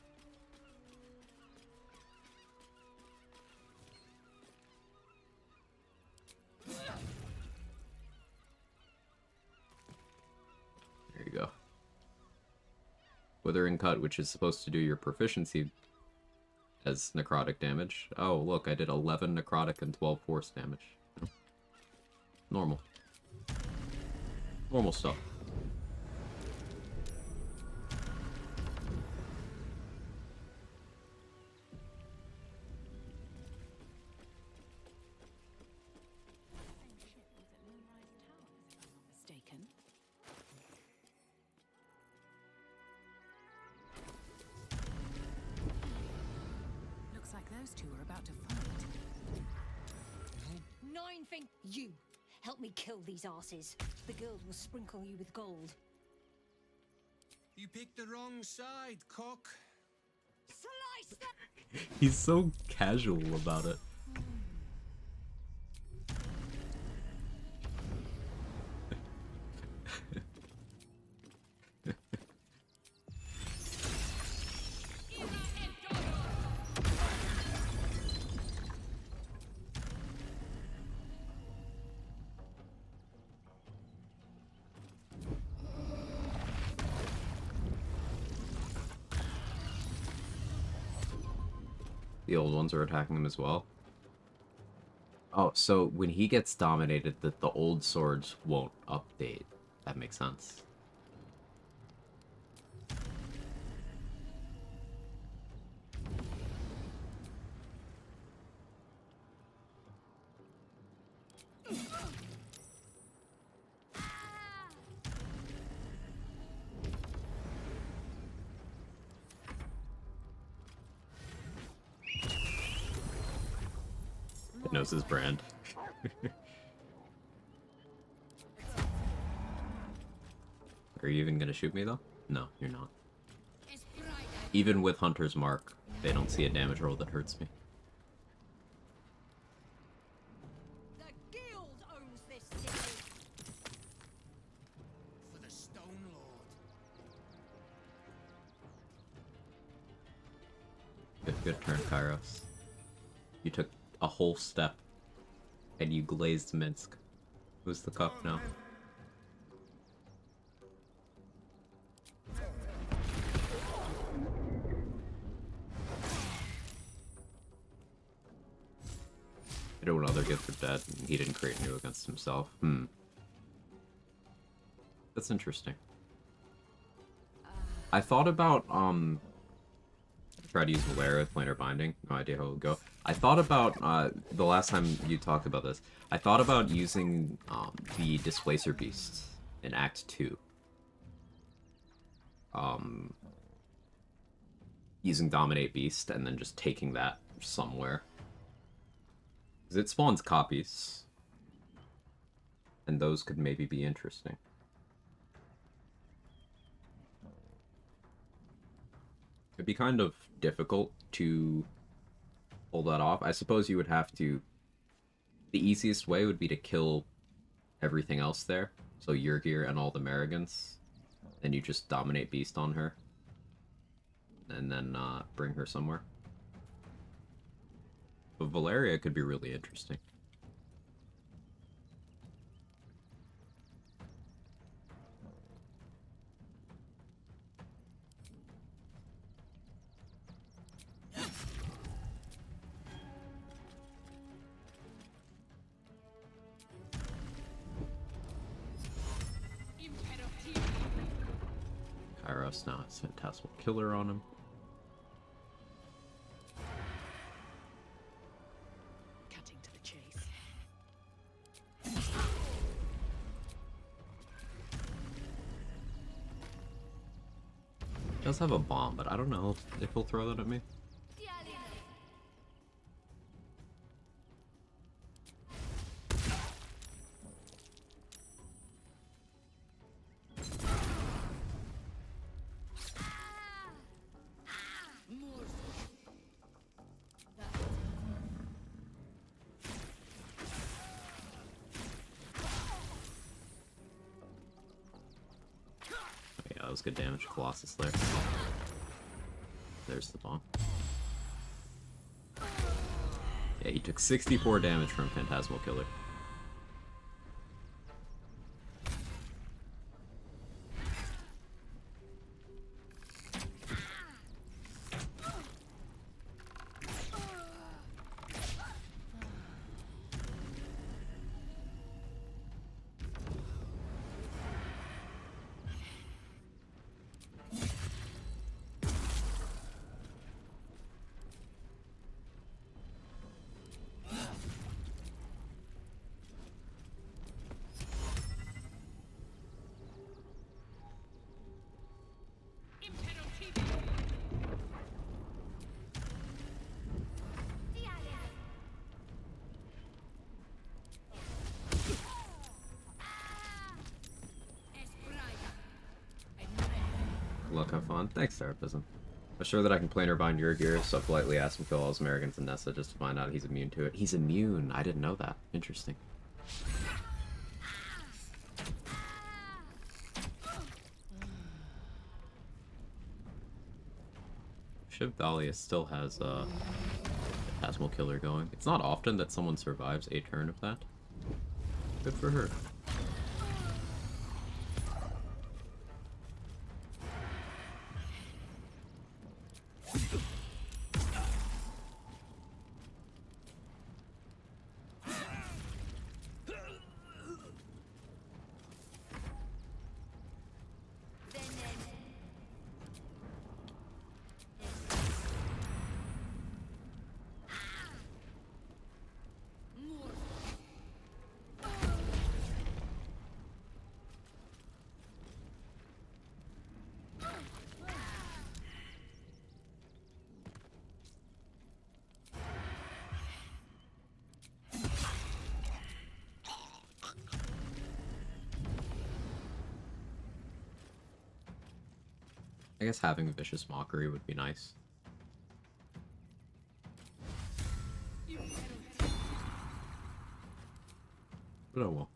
There you go. Withering Cut, which is supposed to do your proficiency as necrotic damage. Oh, look, I did 11 necrotic and 12 force damage. Normal. Normal stuff. Mistaken. Looks like those two are about to fight. Nine thing you help me kill these asses. The guild will sprinkle you with gold. You picked the wrong side, cock. Slice them! He's so casual about it. The old ones are attacking him as well. Oh, so when he gets dominated, the old swords won't update. That makes sense. It knows his brand. Are you even gonna shoot me though? No, you're not. Even with Hunter's Mark, they don't see a damage roll that hurts me. The guild owns this city. For the Stone Lord. Good turn, Kairos. You took a whole step, and you glazed Minsk. Who's the cup now? I don't know, other gifts are dead, and he didn't create new against himself. That's interesting. I thought about, try to use Valera with Planar Binding. No idea how it would go. I thought about, the last time you talked about this, I thought about using, the Displacer Beast in Act 2. Using Dominate Beast and then just taking that somewhere. Because it spawns copies. And those could maybe be interesting. It'd be kind of difficult to pull that off. I suppose you would have to... The easiest way would be to kill everything else there. So Yurgir and all the Marigans. Then you just dominate Beast on her. And then bring her somewhere. But Valeria could be really interesting. Kairos now has Phantasmal Killer on him. Cutting to the chase. He does have a bomb, but I don't know if he'll throw that at me. Yeah, that was good damage. Colossus there. There's the bomb. Yeah, he took 64 damage from Phantasmal Killer. Look, have fun. Thanks, Therapism. I'm sure that I can planar bind your gear, so I politely ask him to kill all his Americans and Nessa just to find out he's immune to it. He's immune! I didn't know that. Interesting. Shiv Dahlia still has Phantasmal Killer going. It's not often that someone survives a turn of that. Good for her. I guess having a Vicious Mockery would be nice. But oh well.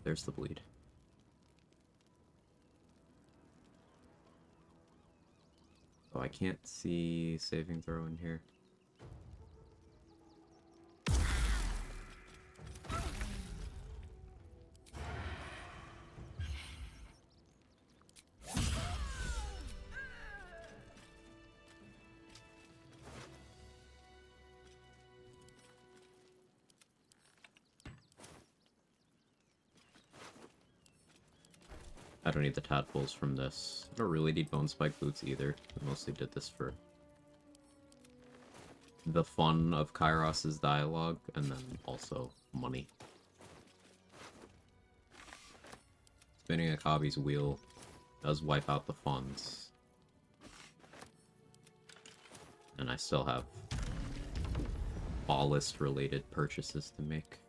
There's the bleed. Oh, I can't see saving throw in here. I don't need the tadpoles from this. I don't really need bone spike boots either. I mostly did this for the fun of Kairos's dialogue, and then also money. Spinning Akabi's wheel does wipe out the funds. And I still have ballast related purchases to make.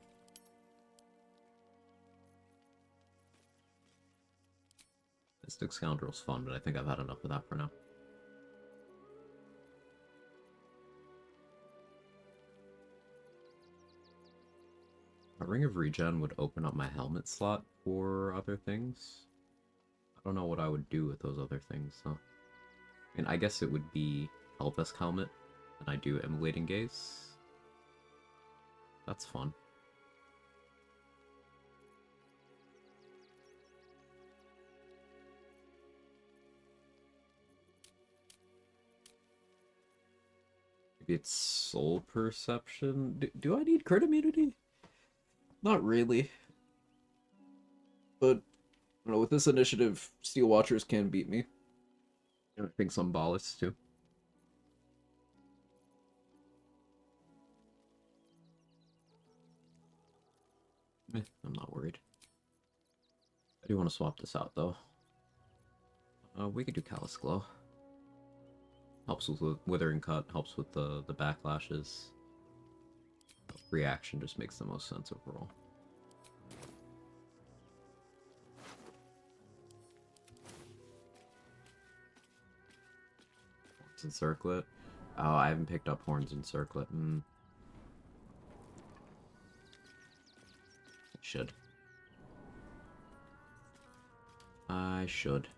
Mystic Scoundrel's fun, but I think I've had enough of that for now. A Ring of Regen would open up my helmet slot for other things. I don't know what I would do with those other things, though. I mean, I guess it would be Helvesk Helmet, and I do Immolating Gaze. That's fun. Maybe it's Soul Perception? Do I need crit immunity? Not really. But, I don't know, with this initiative, Steel Watchers can beat me. I think some ballists too. I'm not worried. I do want to swap this out, though. We could do Callous Glow. Helps with Withering Cut, helps with the backlashes. Reaction just makes the most sense overall. Horns and Circlet. Oh, I haven't picked up Horns and Circlet. I should.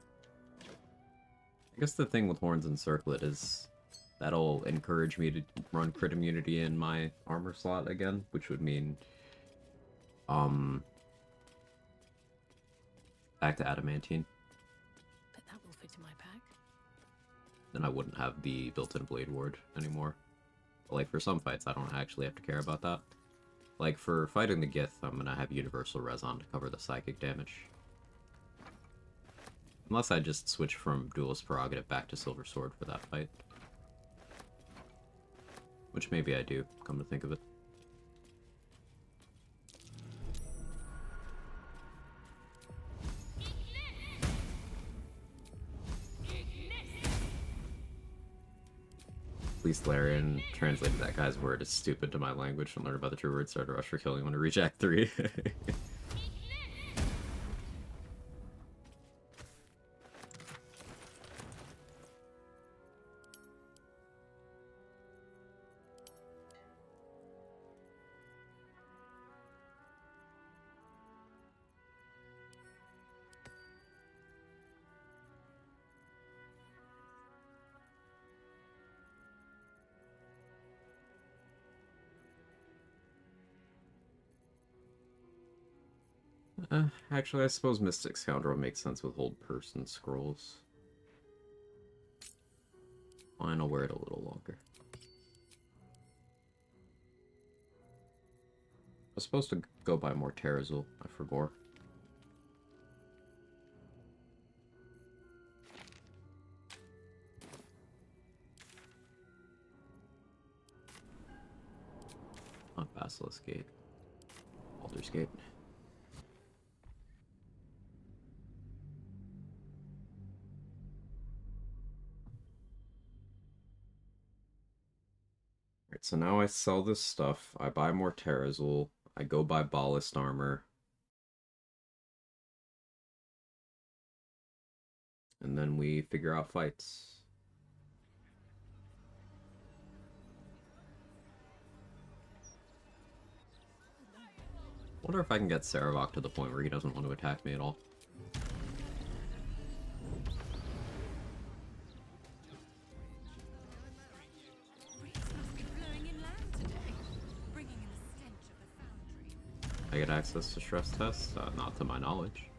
I guess the thing with Horns and Circlet is that'll encourage me to run crit immunity in my armor slot again, which would mean back to Adamantine. But that will fit in my pack. Then I wouldn't have the built-in Blade Ward anymore. But, like, for some fights, I don't actually have to care about that. Like, for fighting the Gith, I'm gonna have Universal Res on to cover the psychic damage. Unless I just switch from Duelist Prerogative back to Silver Sword for that fight. Which maybe I do, come to think of it. At least Larian translated that guy's word as stupid to my language and learned about the true word started rush for killing when to reach Act 3. Actually, I suppose Mystic Scoundrel makes sense with Hold Person Scrolls. Fine, I'll wear it a little longer. I was supposed to go buy more Terrazul, I forgot. Not Basilisk Gate. Baldur's Gate. Alright, so now I sell this stuff, I buy more Terrazul, I go buy Ballast Armor. And then we figure out fights. Wonder if I can get Saravok to the point where he doesn't want to attack me at all. I get access to stress tests? Not to my knowledge.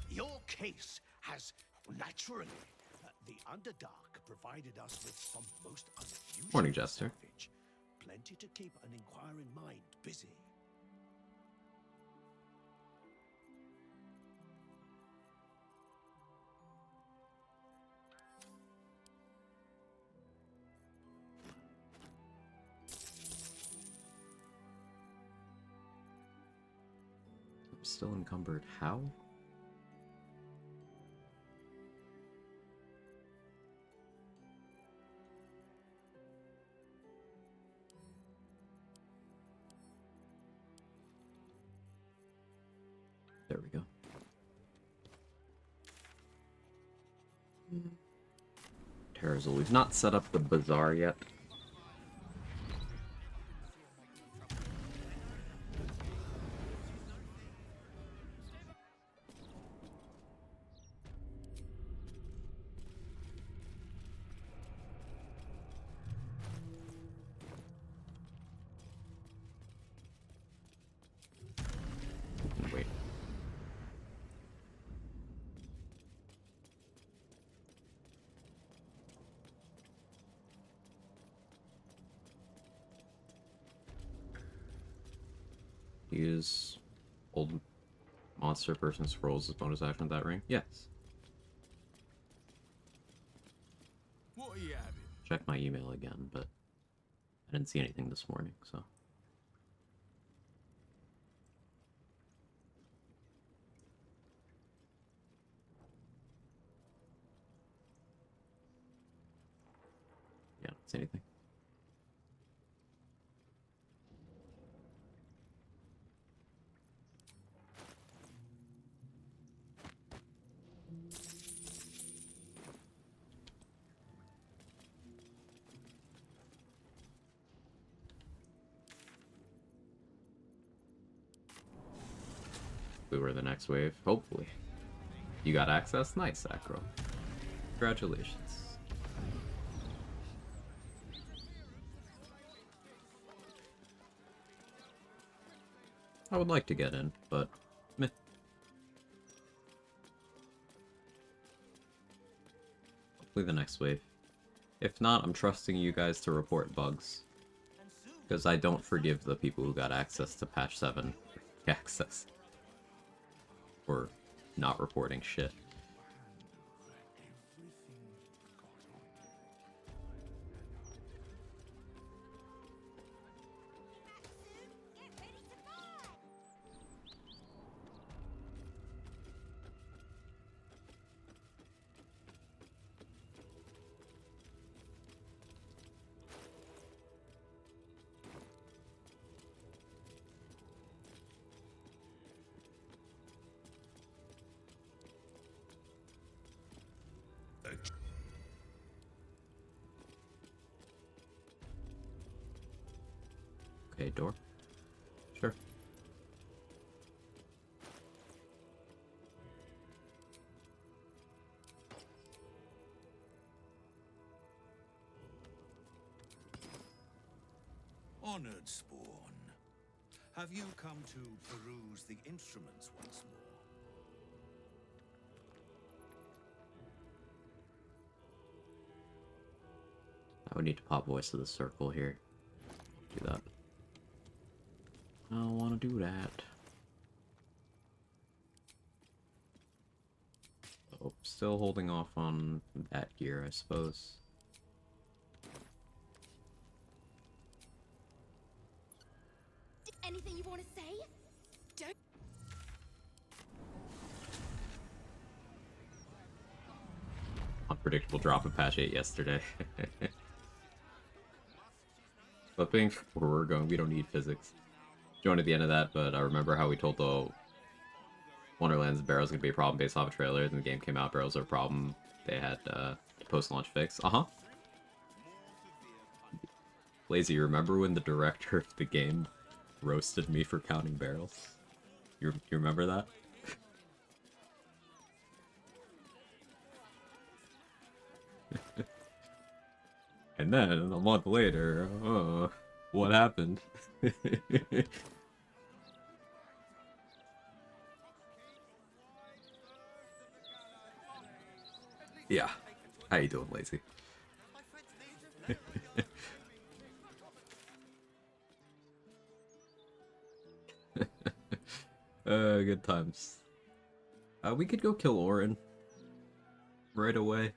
Your case has, naturally, the Underdark provided us with some most unusual Morning, Jester. salvage. Plenty to keep an inquiring mind busy. still encumbered. How? There we go. Terrazul. We've not set up the bazaar yet. Wait. Use old monster person scrolls as bonus action with that ring? Yes. What are you having? Check my email again, but I didn't see anything this morning, so. Yeah, I don't see anything. We were the next wave, hopefully. You got access? Nice, Acro. Congratulations. I would like to get in, but meh. Hopefully the next wave. If not, I'm trusting you guys to report bugs. Because I don't forgive the people who got access to patch 7 access. Or not reporting shit. Okay, door. Sure. Honored Spawn, have you come to peruse the instruments once more? I would need to pop voice to the circle here. Do that. I don't want to do that. Oh, still holding off on that gear, I suppose. Anything you want to say? Don't. Unpredictable drop of patch 8 yesterday. But being where we're going, we don't need physics. Joined at the end of that, but I remember how we told the Wonderlands barrels gonna be a problem based off of trailers, and the game came out, barrels are a problem. They had post-launch fix. Lazy, you remember when the director of the game roasted me for counting barrels? You remember that? And then, a month later, what happened? Yeah. How you doing, Lazy? Good times. We could go kill Orin right away.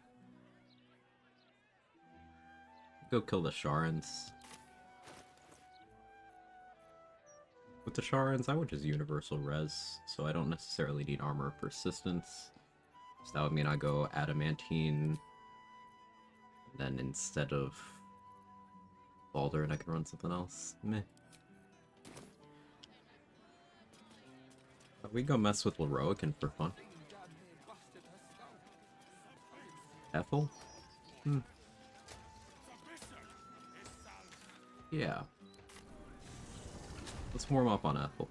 Go kill the Sharans. with the Sharans, I would just universal res, so I don't necessarily need armor of persistence. So that would mean I go adamantine, and then instead of Baldurn, I can run something else. Meh. We go mess with Leroican for fun. Ethel? Yeah. Let's warm up on Ethel.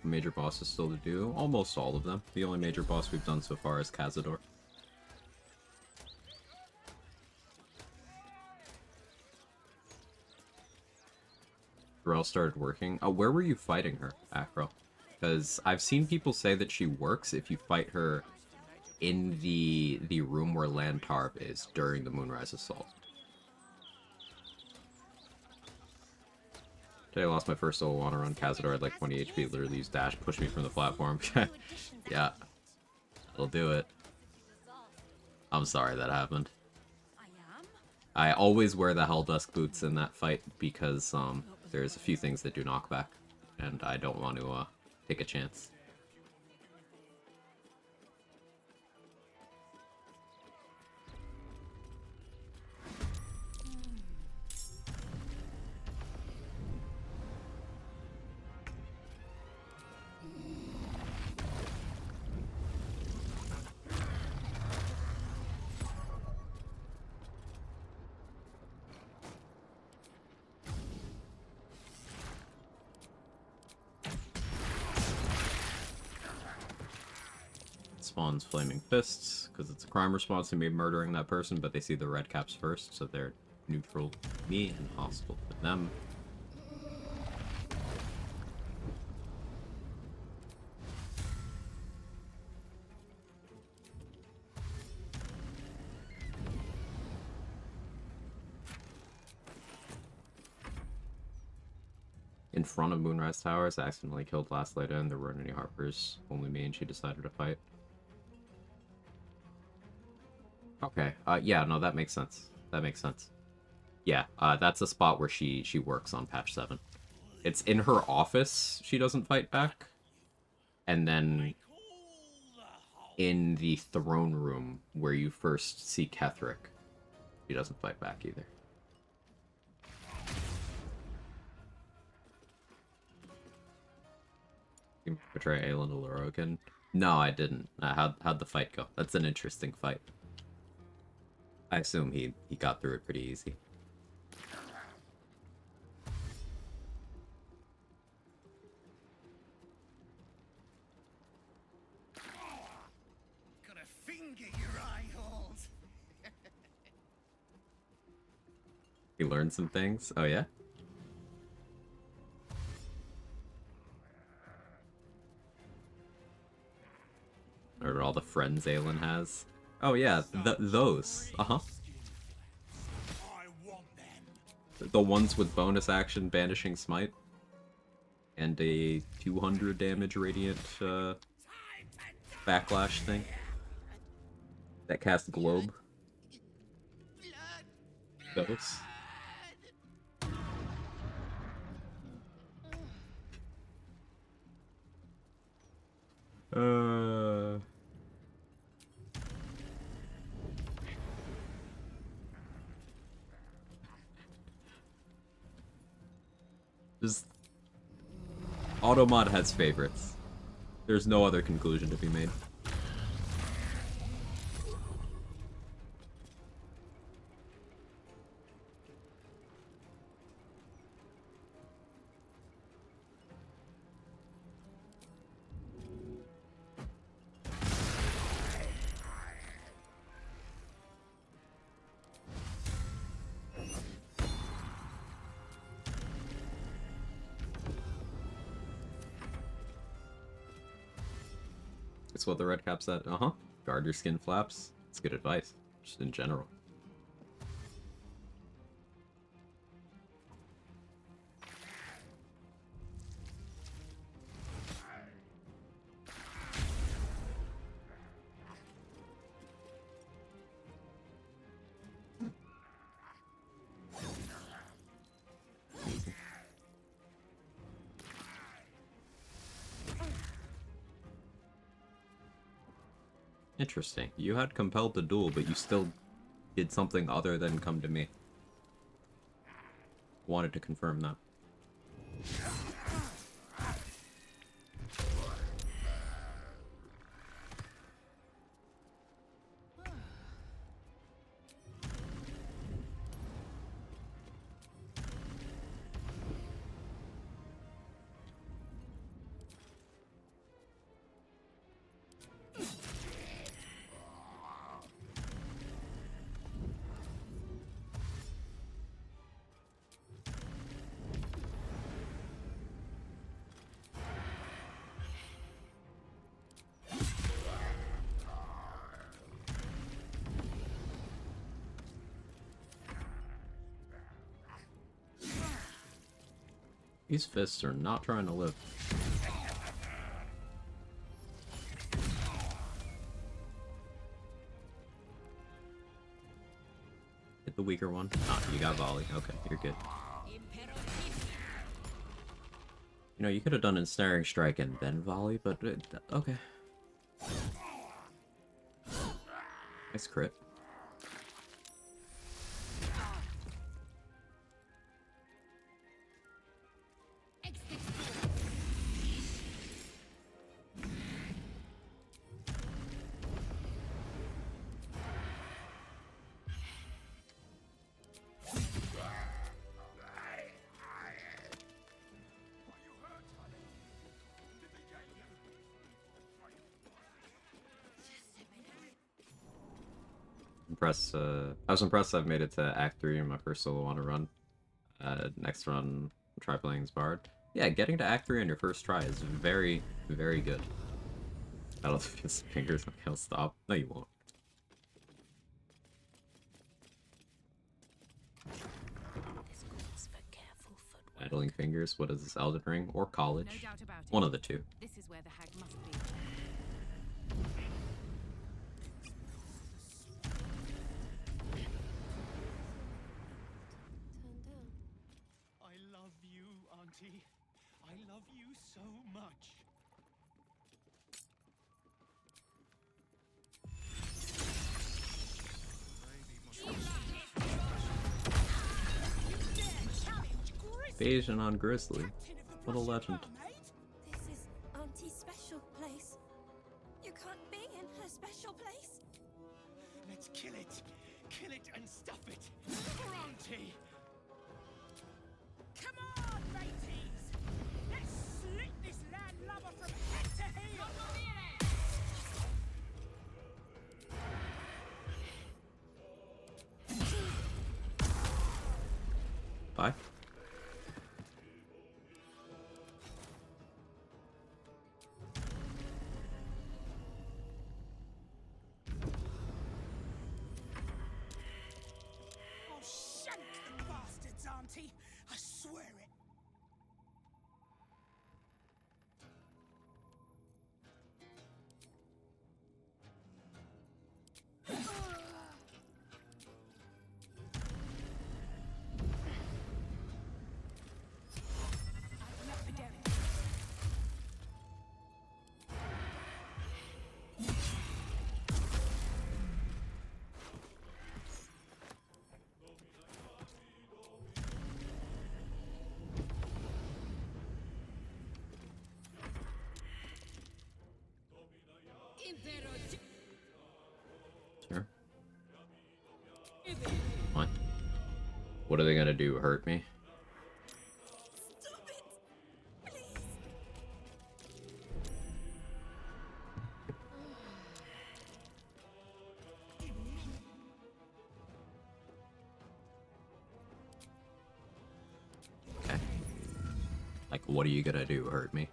Major bosses still to do. Almost all of them. The only major boss we've done so far is Cazador. Varel started working. Oh, where were you fighting her, Acro? Because I've seen people say that she works if you fight her in the room where Lantarb is during the Moonrise Assault. Today I lost my first solo on run. Cazador had like 20 HP, literally used dash, pushed me from the platform. Yeah. That'll do it. I'm sorry that happened. I always wear the Helldusk boots in that fight because there's a few things that do knockback, and I don't want to take a chance. Spawns Flaming Fists, because it's a crime response to me murdering that person, but they see the red caps first, so they're neutral to me and hostile to them. In front of Moonrise Towers, I accidentally killed Last Leda and there weren't any Harpers, only me, and she decided to fight. Okay, yeah, no, that makes sense. That makes sense. Yeah, that's a spot where she works on patch 7. It's in her office she doesn't fight back, and then in the throne room where you first see Ketheric, she doesn't fight back either. You betray Aelin to Lorokin? No, I didn't. How'd the fight go? That's an interesting fight. I assume he got through it pretty easy. Got a finger your eye holes. He learned some things? Oh yeah? Or all the friends Aelin has? Oh yeah, those. Uh-huh. The ones with bonus action Banishing Smite. And a 200 damage radiant backlash thing. That cast Globe. Those. Just... Automod has favorites. There's no other conclusion to be made. It's what the red cap said. Uh-huh. Guard your skin flaps. It's good advice, just in general. Interesting. You had compelled the duel, but you still did something other than come to me. Wanted to confirm that. These fists are not trying to live. Hit the weaker one. Ah, you got volley. Okay, you're good. You know, you could have done ensnaring strike and then volley, but okay. Nice crit. I was impressed I've made it to Act 3 in my first solo on a run. Next run, I'll try playing as Bard. Yeah, getting to Act 3 on your first try is very, very good. That'll his fingers, okay, I'll stop. No, you won't. Idling fingers, what is this, Elden Ring or college? No doubt about it. One of the two. This is where the hag must be. I love you, Auntie. I love you so much. Evasion on Grizzly. What a legend. This is Auntie's special place. You can't be in her special place. Let's kill it. Kill it and stuff it. For Auntie. Come on, mateys. Let's slit this landlubber from head to heel. Bye. I'll shank the bastards, Auntie. I swear it. Sure. What? What are they gonna do? Hurt me? Stop it! Please! Okay. Like, what are you gonna do? Hurt me?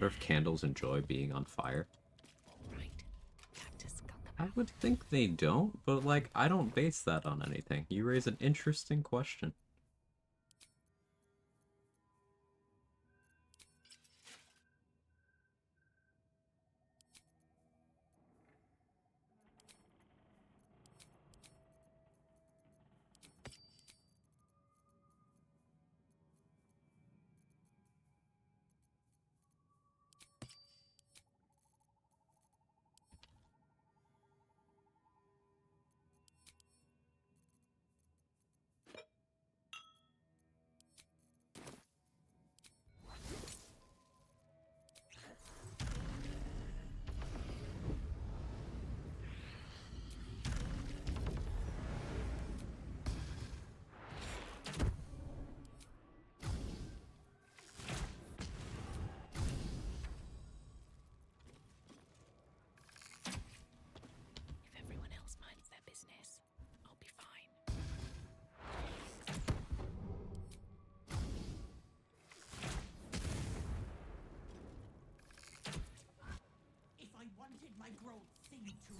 wonder if candles enjoy being on fire. Right. Cactus got them I out. would think they don't, but like, I don't base that on anything. You raise an interesting question. If everyone else minds their business, I'll be fine. If I wanted my growth thing to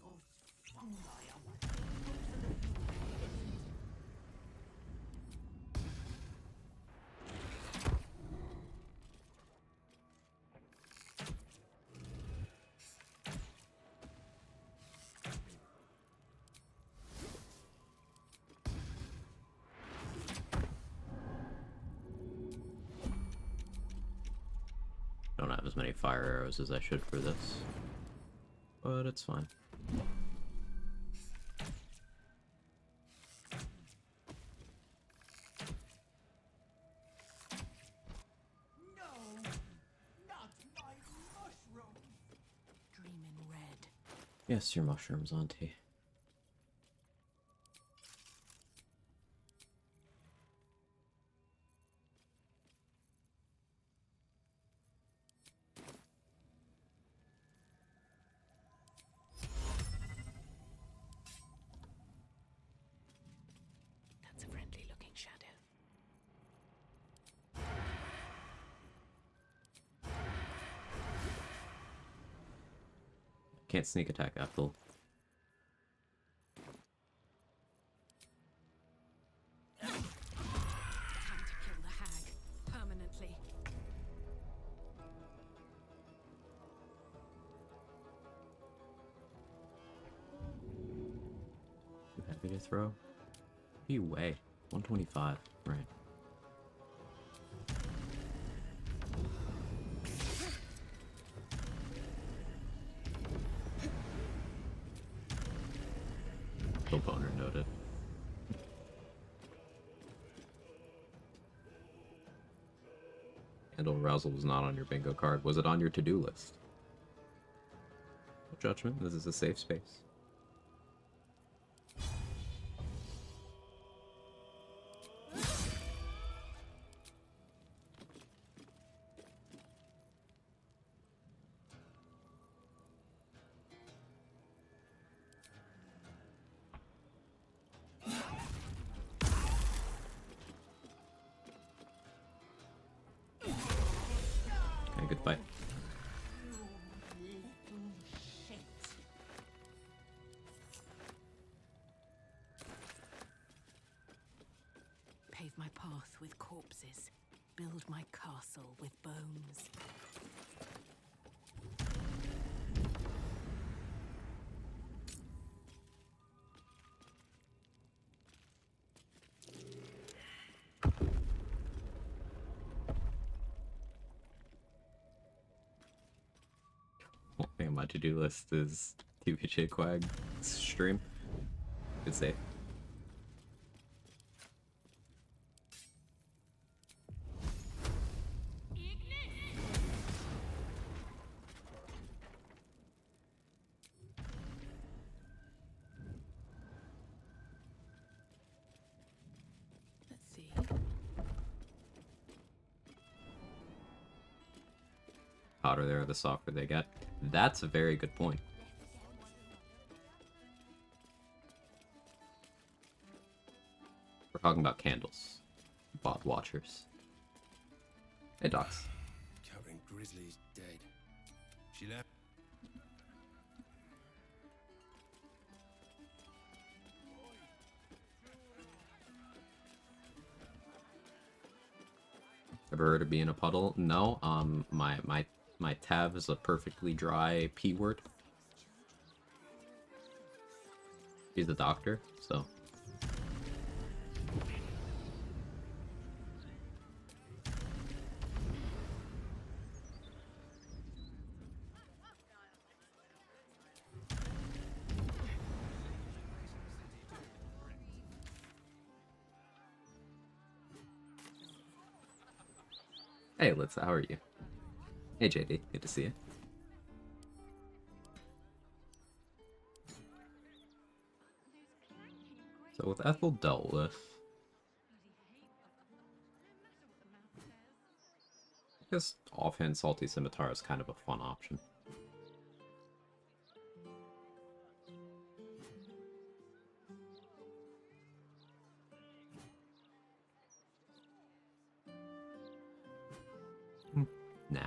those fungi are what Don't have as many fire arrows as I should for this, but it's fine. No, not my mushrooms. Dream in red. Yes, your mushrooms, Auntie. That's a friendly looking shadow. Can't sneak attack Ethel. Time to kill the hag. Permanently. Too heavy to throw? What do you weigh? 125, right. Kill boner noted. Candle arousal was not on your bingo card. Was it on your to-do list? No judgment. This is a safe space. Okay, good fight. Pave my path with corpses. Build my castle with bones. One thing on my to-do list is TVJ Quag stream. Good save. hotter they are, the softer they get. That's a very good point. We're talking about candles. Bot watchers. Hey, Docs. Captain Grizzly's dead. She left. Ever heard of being a puddle? No. My tab is a perfectly dry P word. He's a doctor, so. Hey, Litz, how are you? Hey, JD, good to see you. So with Ethel dealt with, I guess offhand Salty Scimitar is kind of a fun option. Nah.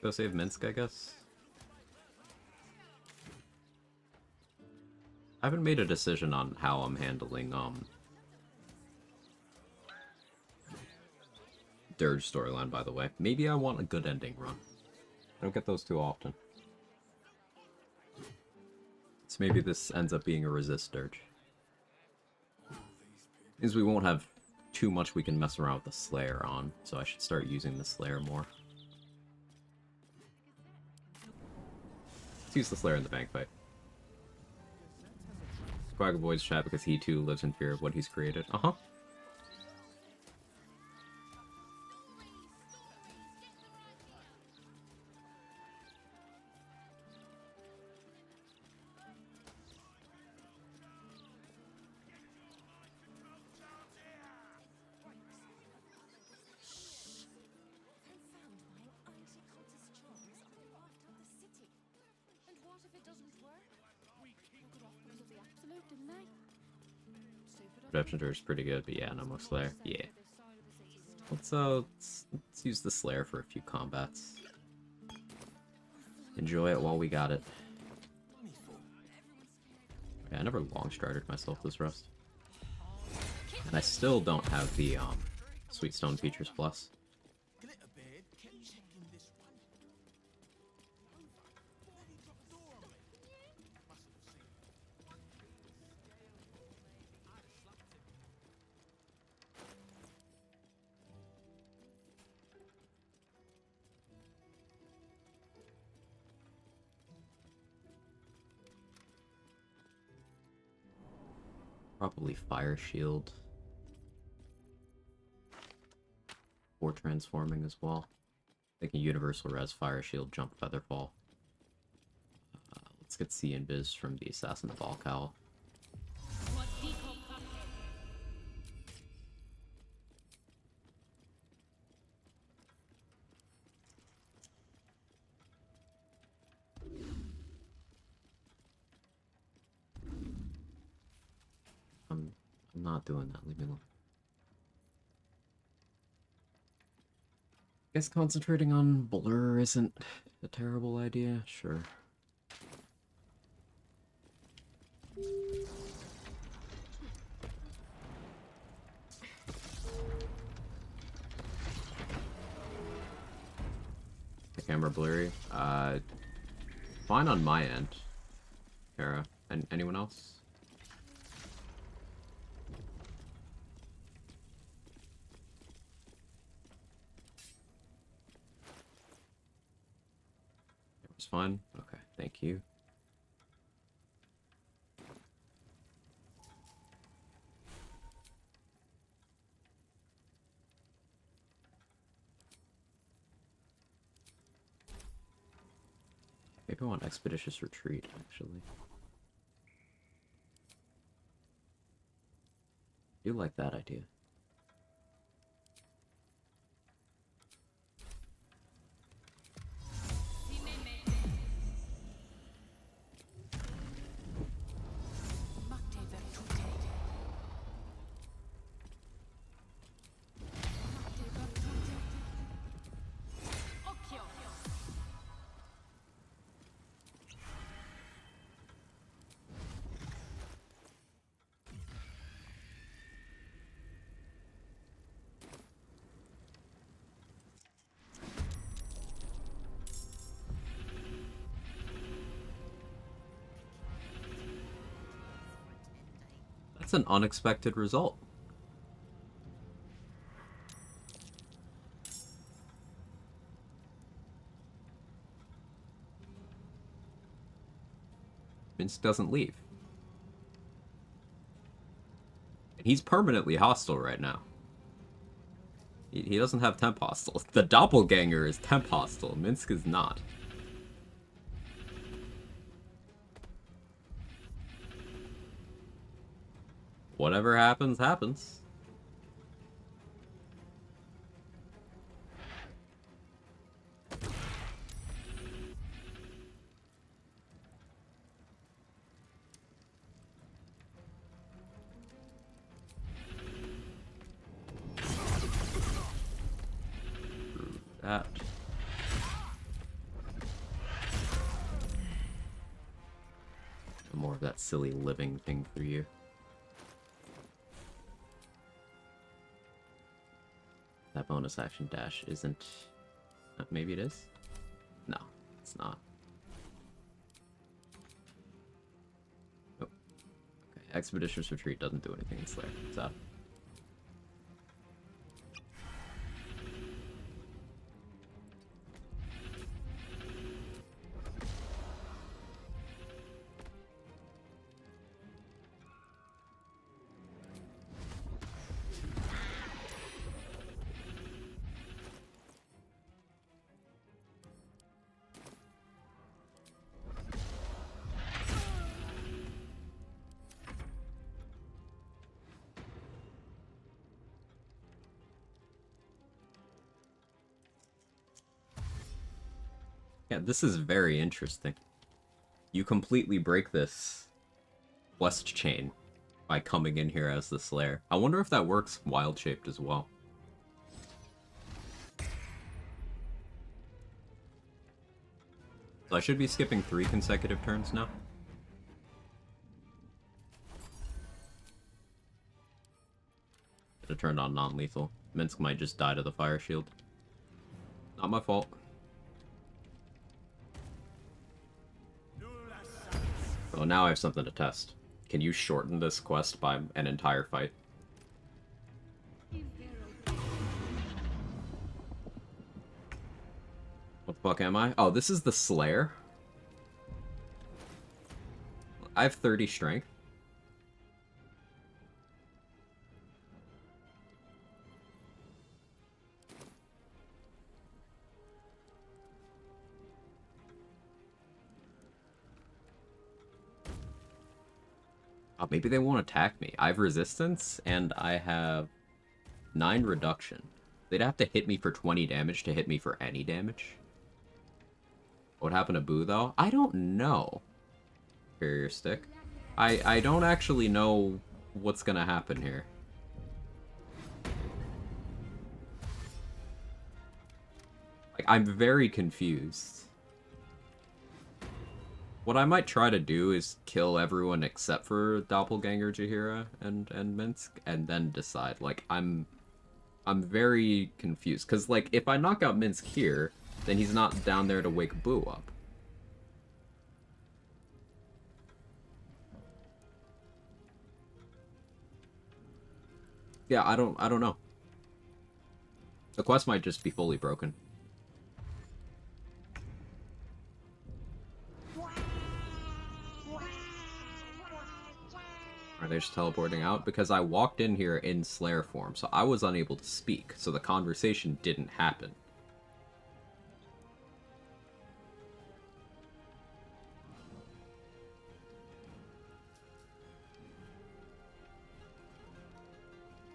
Go save Minsk, I guess. I haven't made a decision on how I'm handling, Dirge storyline, by the way. Maybe I want a good ending run. I don't get those too often. So maybe this ends up being a resist Dirge. Means we won't have too much we can mess around with the Slayer on, so I should start using the Slayer more. Let's use the Slayer in the bank fight. Quag avoids chat because he too lives in fear of what he's created. Uh-huh. Redemption Dirge is pretty good, but yeah, no more Slayer. Yeah. Let's use the Slayer for a few combats. Enjoy it while we got it. Yeah, I never long strided myself this rest. And I still don't have the Sweet Stone Features Plus. Probably Fire Shield. Or transforming as well. Thinking Universal Res, Fire Shield, Jump, Featherfall. Let's get C and Biz from the Assassin of Valkow. I'm not doing that, leave me alone. Guess concentrating on Blur isn't a terrible idea, sure. The camera blurry. Fine on my end. Kara. And anyone else? It's fine? Okay, thank you. Maybe I want Expeditious Retreat, actually. I do like that idea. That's an unexpected result. Minsk doesn't leave. And he's permanently hostile right now. He doesn't have temp hostile. The doppelganger is temp hostile. Minsk is not. Whatever happens, happens. That. More of that silly living thing for you. That bonus action dash isn't... maybe it is? No, it's not. Oh. Okay, Expeditious Retreat doesn't do anything in Slayer. So. Yeah, this is very interesting. You completely break this quest chain by coming in here as the Slayer. I wonder if that works wild-shaped as well. So I should be skipping 3 consecutive turns now. Should have turned on non-lethal. Minsk might just die to the fire shield. Not my fault. Oh, now I have something to test. Can you shorten this quest by an entire fight? What the fuck am I? Oh, this is the Slayer? I have 30 strength. Oh, maybe they won't attack me. I have resistance, and I have 9 reduction. They'd have to hit me for 20 damage to hit me for any damage. What happened to Boo, though? I don't know. Barrier stick. I don't actually know what's gonna happen here. Like, I'm very confused. What I might try to do is kill everyone except for Doppelganger, Jaheira, and Minsk, and then decide. Like, I'm very confused. Because, like, if I knock out Minsk here, then he's not down there to wake Boo up. Yeah, I don't know. The quest might just be fully broken. Are they just teleporting out? Because I walked in here in Slayer form, so I was unable to speak, so the conversation didn't happen.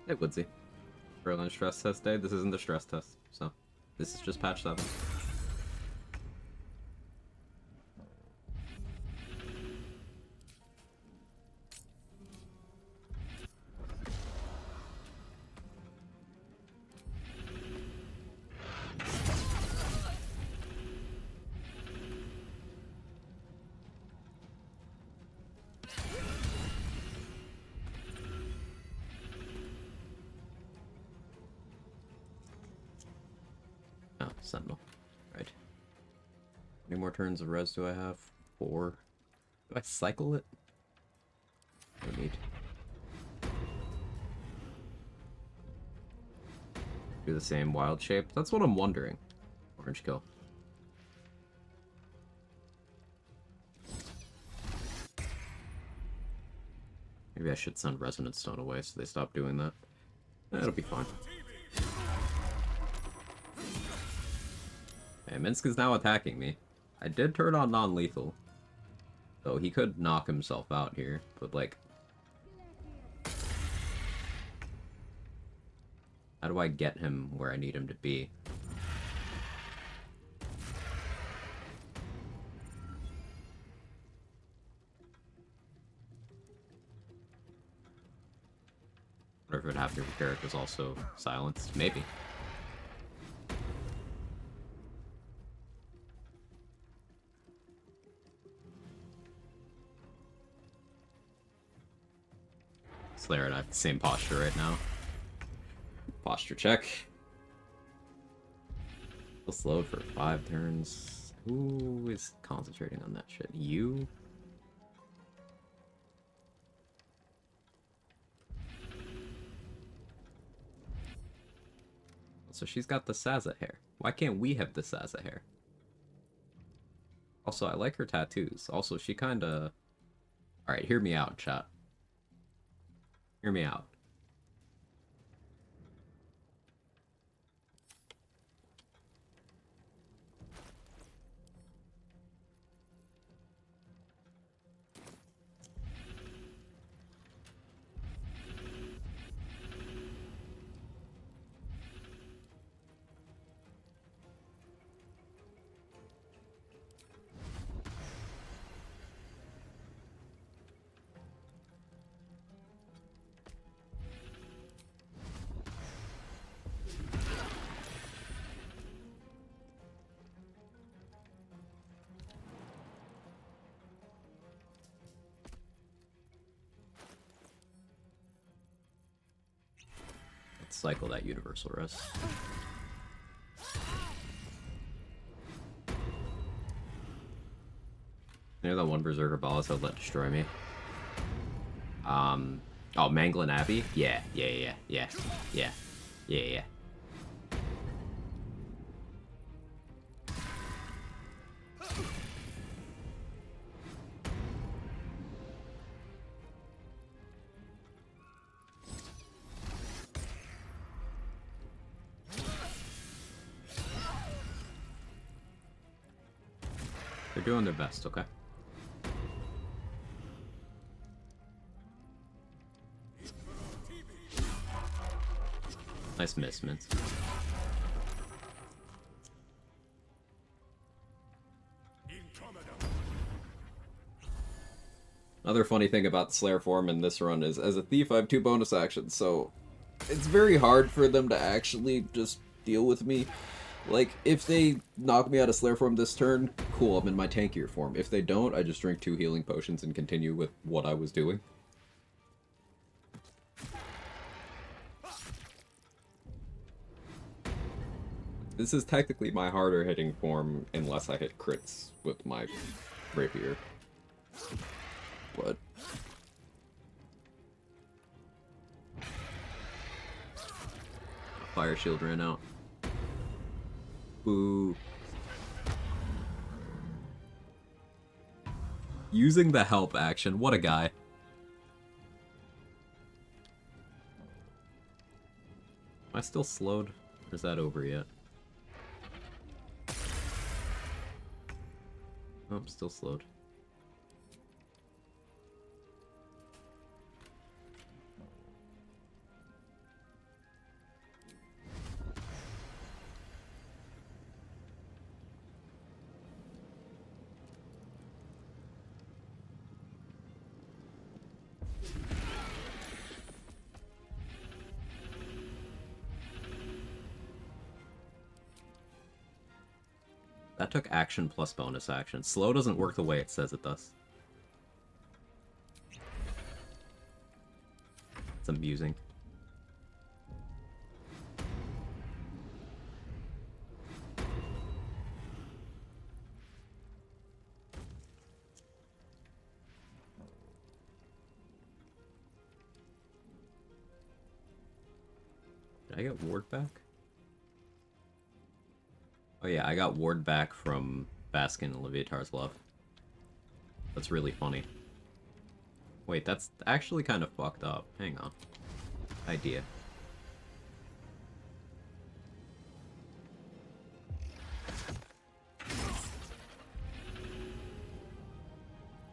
Hey, Woodsy. Berlin stress test day. This isn't the stress test, so this is just patch 7. Oh, Sentinel. Right. How many more turns of res do I have? 4. Do I cycle it? No need. Do the same wild shape? That's what I'm wondering. Orange kill. Maybe I should send Resonant Stone away so they stop doing that. That'll be fine. Okay, Minsk is now attacking me. I did turn on non-lethal. So he could knock himself out here, but like... how do I get him where I need him to be? Or if it happened if your character's also silenced. Maybe. Slayer and I have the same posture right now. Posture check. Still slowed for 5 turns. Who is concentrating on that shit? You? So she's got the Saza hair. Why can't we have the Saza hair? Also, I like her tattoos. Also, she kinda... Alright, hear me out, chat. Hear me out. Cycle that universal rest. You know that one Berserker Ballast that let destroy me? Oh, Manglin Abbey? Yeah. They're doing their best, okay? Nice miss, Mince. Another funny thing about the Slayer form in this run is, as a thief, I have 2 bonus actions, so it's very hard for them to actually just deal with me. Like, if they knock me out of Slayer form this turn, cool, I'm in my tankier form. If they don't, I just drink 2 healing potions and continue with what I was doing. This is technically my harder hitting form unless I hit crits with my rapier. But... Fire shield ran out. Boo. Using the help action, what a guy. Am I still slowed? Or is that over yet? Oh, I'm still slowed. That took action plus bonus action. Slow doesn't work the way it says it does. It's amusing. Did I get ward back? Oh yeah, I got ward back from Baskin and Leviatar's Love. That's really funny. Wait, that's actually kind of fucked up. Hang on. Idea.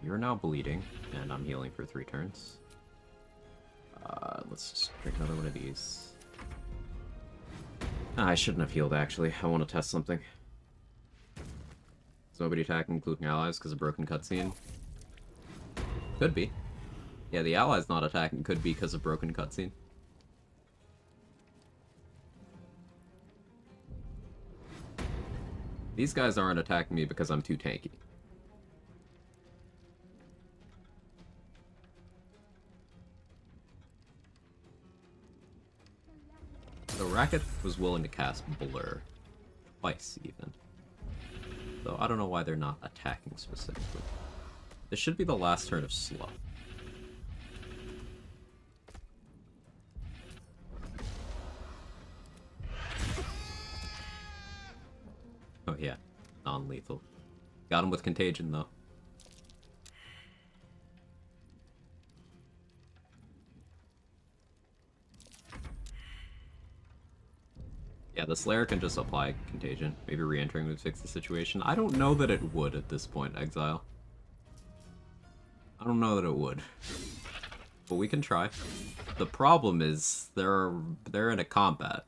You're now bleeding, and I'm healing for 3 turns. Let's just drink another one of these. I shouldn't have healed, actually. I want to test something. Is nobody attacking, including allies, because of broken cutscene? Could be. Yeah, the allies not attacking could be because of broken cutscene. These guys aren't attacking me because I'm too tanky. So Racket was willing to cast Blur. Twice, even. So I don't know why they're not attacking specifically. This should be the last turn of Slow. Oh yeah, non-lethal. Got him with Contagion, though. Yeah, the Slayer can just apply Contagion. Maybe re-entering would fix the situation. I don't know that it would at this point, Exile. I don't know that it would. But we can try. The problem is, they're in a combat.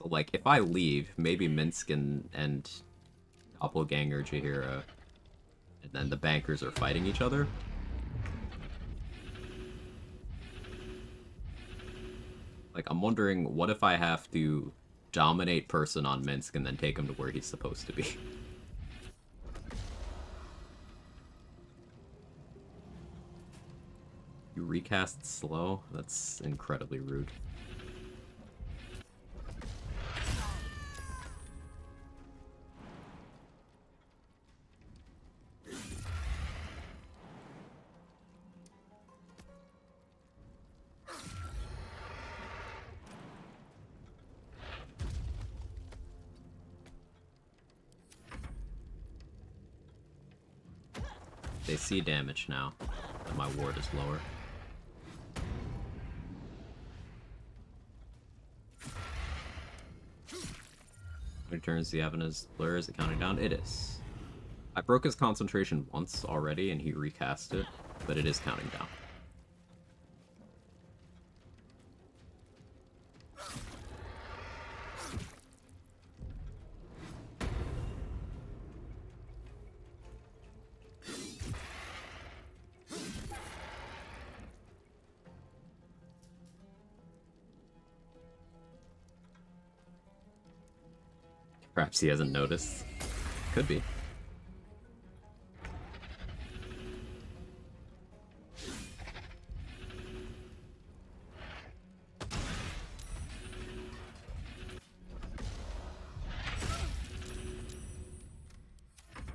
So, like, if I leave, maybe Minsk and Doppelganger Jaheira, and then the bankers are fighting each other. Like, I'm wondering, what if I have to dominate person on Minsk and then take him to where he's supposed to be? You recast Slow? That's incredibly rude. They see damage now, and my ward is lower. How many turns do you have in his Blur? Is it counting down? It is. I broke his concentration once already, and he recast it, but it is counting down. Perhaps he hasn't noticed. Could be.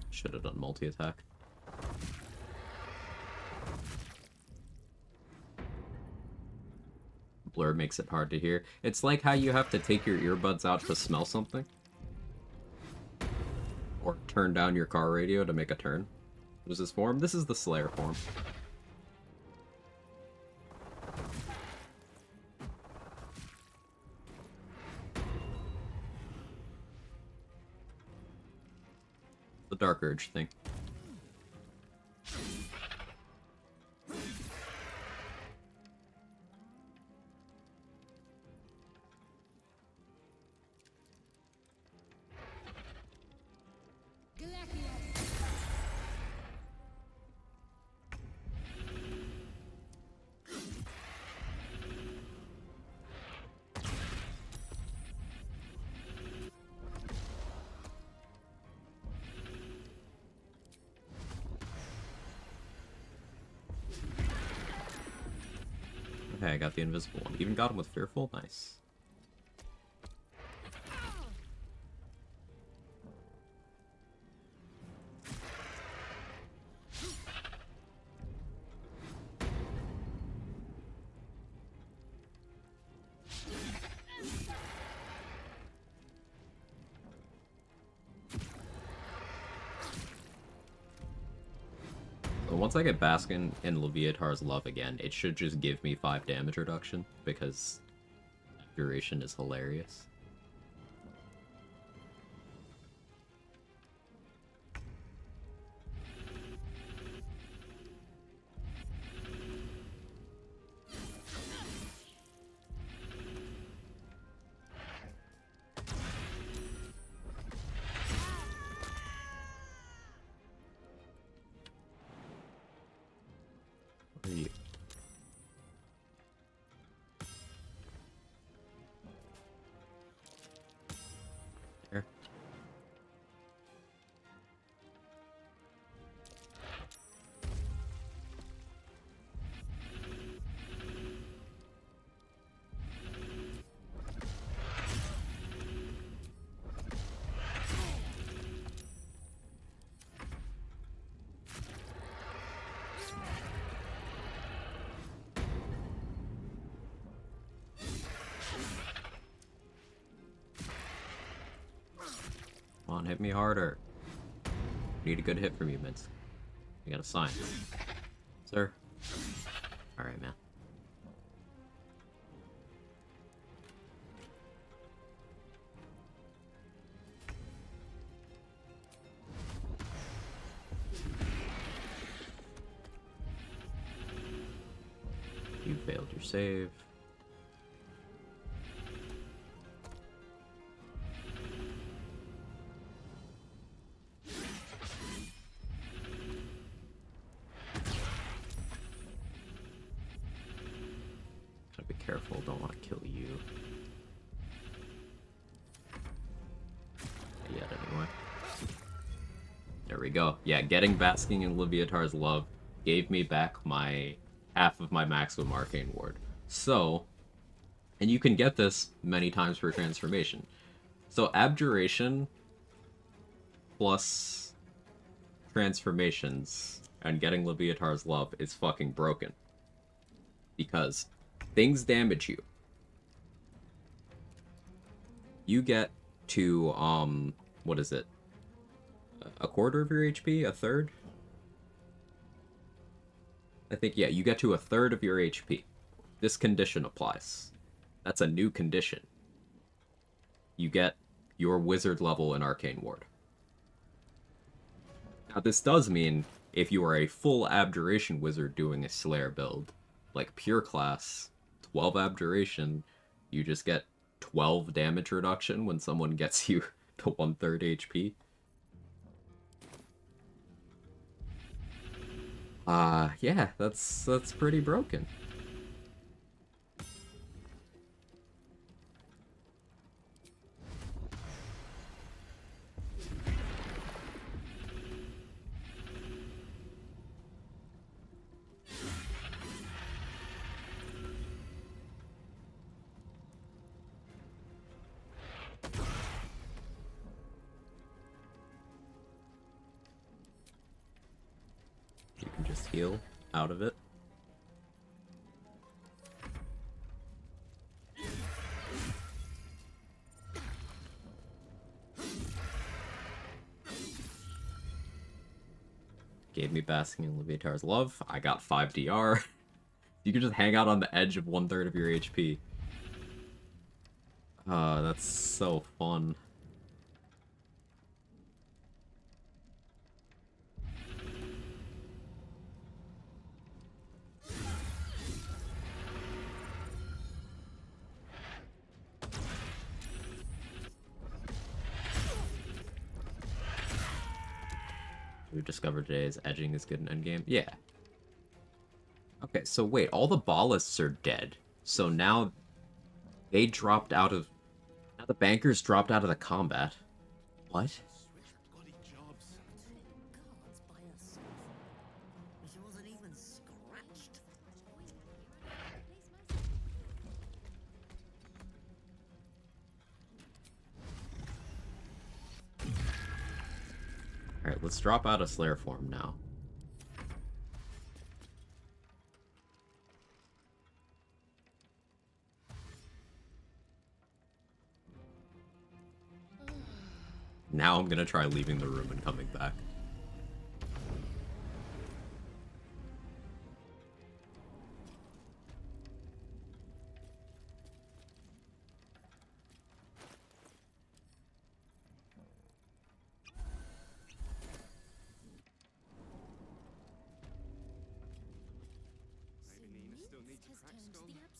Should have done multi-attack. Blur makes it hard to hear. It's like how you have to take your earbuds out to smell something. Or turn down your car radio to make a turn. What is this form? This is the Slayer form. The Dark Urge thing. Okay, I got the invisible one. Even got him with Fearful. Nice. But once I get Baskin and Leviatar's Love again, it should just give me 5 damage reduction, because duration is hilarious. What are you? There. Come on, hit me harder. Need a good hit from you, Minsk. You got a sign. Sir? Alright, man. You failed your save. Gotta be careful, don't want to kill you. Not yet, anyway. There we go. Yeah, getting Basking in Leviatar's Love gave me back my half of my maximum arcane ward. So, and you can get this many times per transformation. So Abjuration plus transformations and getting Leviatar's Love is fucking broken. Because things damage you. You get to, what is it? A quarter of your HP? A third? I think, yeah, you get to a third of your HP. This condition applies. That's a new condition. You get your wizard level in Arcane Ward. Now, this does mean if you are a full Abjuration wizard doing a Slayer build, like pure class, 12 Abjuration, you just get 12 damage reduction when someone gets you to 1/3 HP. Yeah, that's pretty broken. You can just heal out of it. Gave me Basking in Leviatar's Love. I got 5 DR. You can just hang out on the edge of 1/3 of your HP. That's so fun. We discovered today is edging is good in endgame. Yeah. Okay, so wait, all the ballists are dead. So now they dropped out of... Now the bankers dropped out of the combat. What? Alright, let's drop out of Slayer form now. Now I'm gonna try leaving the room and coming back.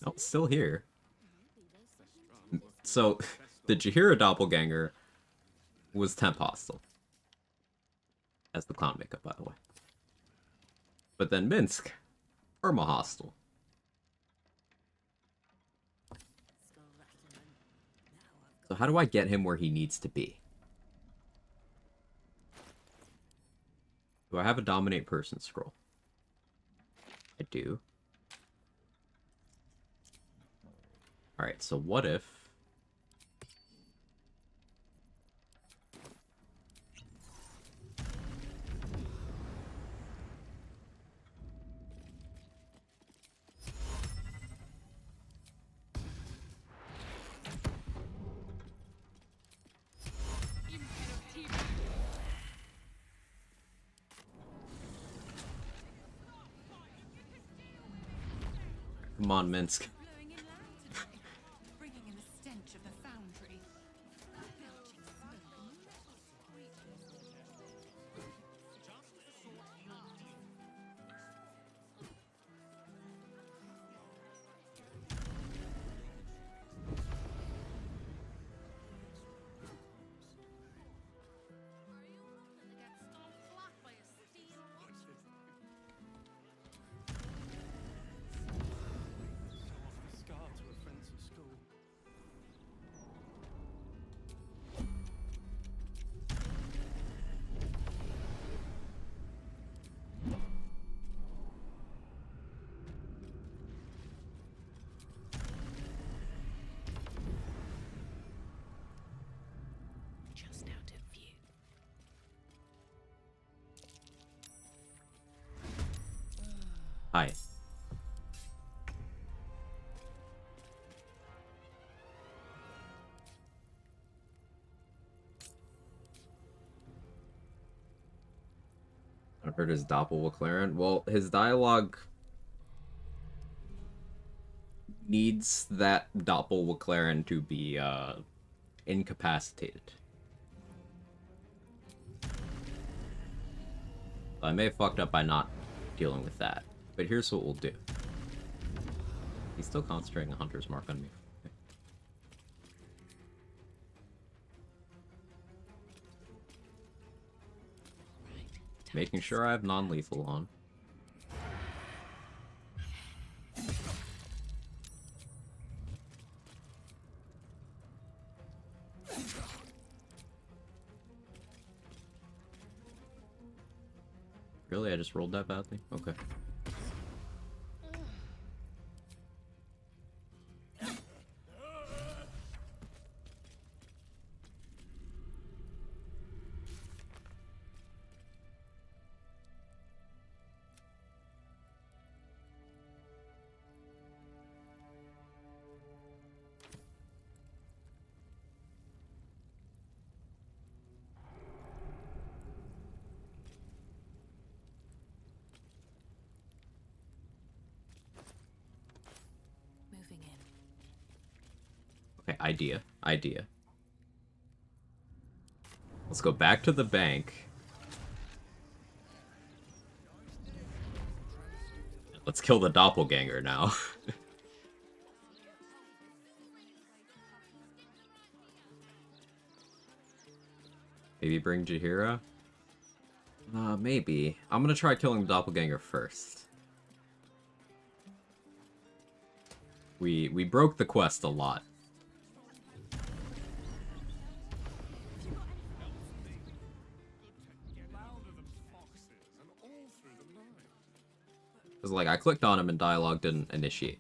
Oh, still here. So, the Jaheira doppelganger was temp hostile. As the clown makeup, by the way. But then Minsk, Irma hostile. So how do I get him where he needs to be? Do I have a dominate person scroll? I do. Alright, so what if... Come on, Minsk. Bringing in the stench of the foundry. Just out of view. Hi. I heard his doppelganger. Well, his dialogue needs that doppelganger to be incapacitated. I may have fucked up by not dealing with that, but here's what we'll do. He's still concentrating a hunter's mark on me. Okay. Making sure I have non-lethal on. Really? I just rolled that badly? Okay. Moving in. Okay, idea. Let's go back to the bank. Let's kill the doppelganger now. Maybe bring Jaheira? Maybe. I'm gonna try killing the doppelganger first. We broke the quest a lot. Because, like, I clicked on him and dialogue didn't initiate.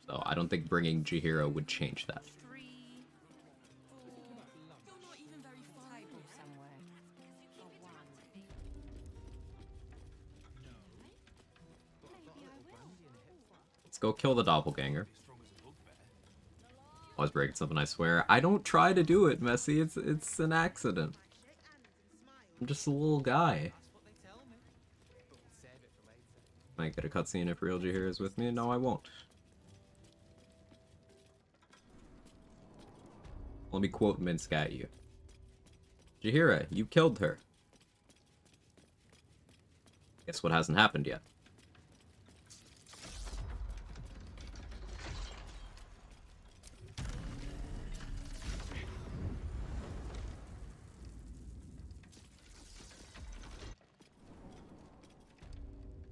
So I don't think bringing Jaheira would change that. Let's go kill the doppelganger. I was breaking something, I swear. I don't try to do it, Messy. It's an accident. I'm just a little guy. Might get a cutscene if Real Jahira is with me. No, I won't. Let me quote Minsk at you. Jahira, you killed her. Guess what hasn't happened yet?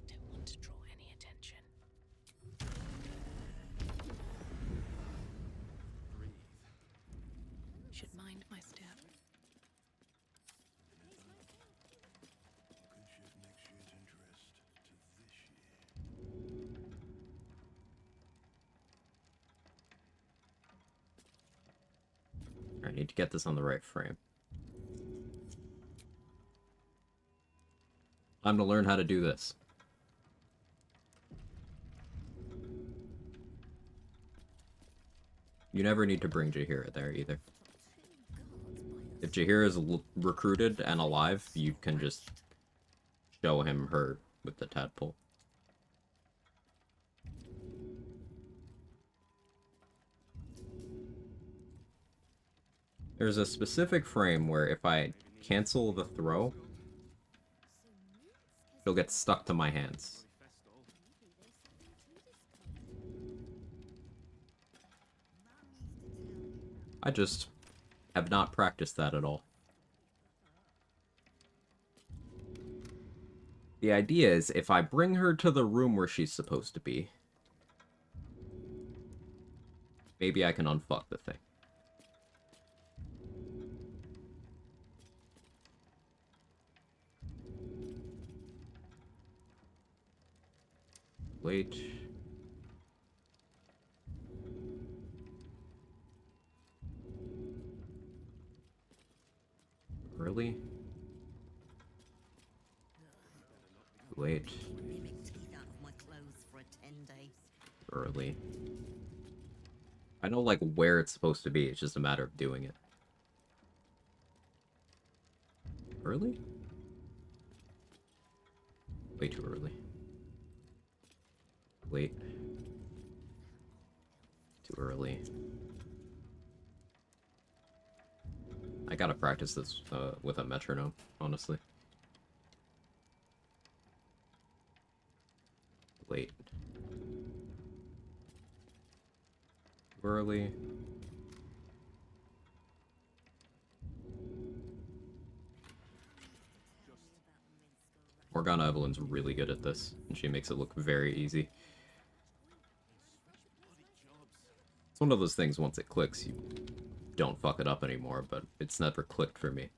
Don't want to draw any attention. Should mind my step. I need to get this on the right frame. Time to learn how to do this. You never need to bring Jahira there either. If Jahira is recruited and alive, you can just show him her with the tadpole. There's a specific frame where if I cancel the throw, it'll get stuck to my hands. I just have not practiced that at all. The idea is if I bring her to the room where she's supposed to be, maybe I can unfuck the thing. Wait. Really? Wait. Early. I know, like, where it's supposed to be. It's just a matter of doing it. Early? Way too early. Wait. Too early. I gotta practice this with a metronome, honestly. Wait. Too early. Morgana Evelyn's really good at this, and she makes it look very easy. It's one of those things, once it clicks, you don't fuck it up anymore, but it's never clicked for me.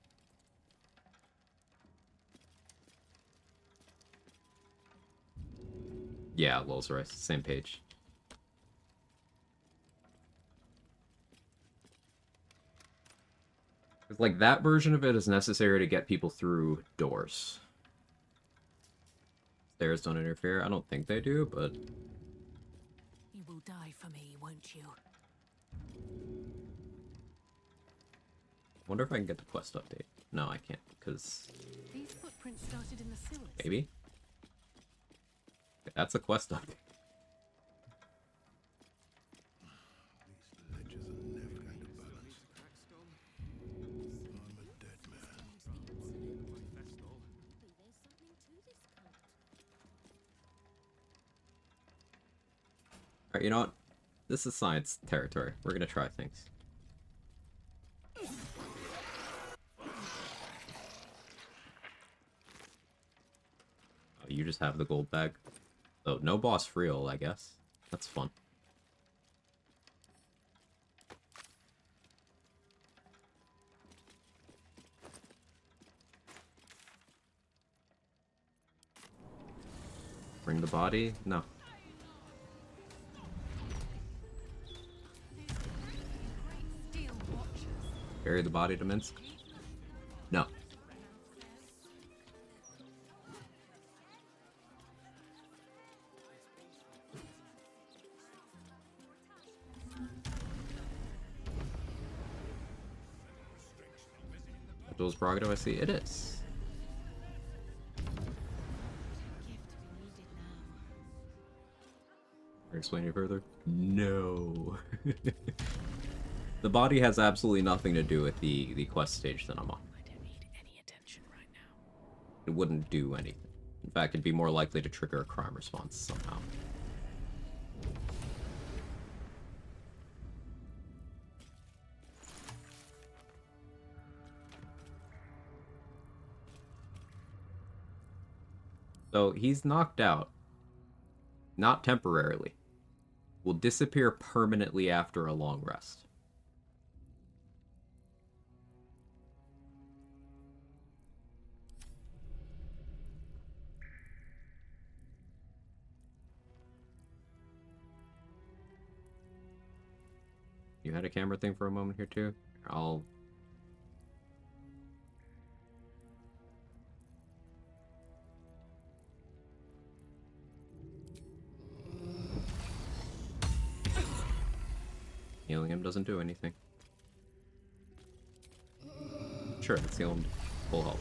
Yeah, Lulz Rice, same page. It's like, that version of it is necessary to get people through doors. Stairs don't interfere. I don't think they do, but... You will die for me, won't you? Wonder if I can get the quest update. No, I can't, because... These footprints started in the sewers. Maybe? That's a quest update. Alright, you know what? This is science territory. We're gonna try things. Oh, you just have the gold bag. Oh, no boss real, I guess. That's fun. Bring the body? No. Carry the body to Minsk? No. Those prerogative, I see. It is. Explain it further? No. The body has absolutely nothing to do with the quest stage that I'm on. I don't need any attention right now. It wouldn't do anything. In fact, it'd be more likely to trigger a crime response somehow. So he's knocked out. Not temporarily. Will disappear permanently after a long rest. You had a camera thing for a moment here too? I'll... Healing him doesn't do anything. Sure, let's heal him full health.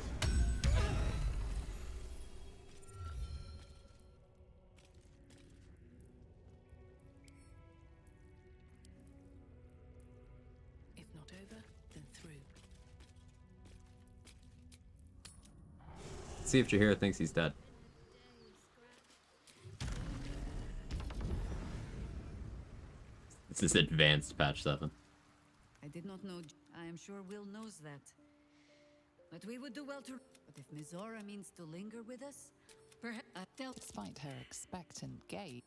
If not over, then through. Let's see if Jaheira thinks he's dead. This is advanced patch 7. I did not know. I am sure Will knows that. But we would do well to. But if Mizora means to linger with us, perhaps tell. Despite her expectant gait.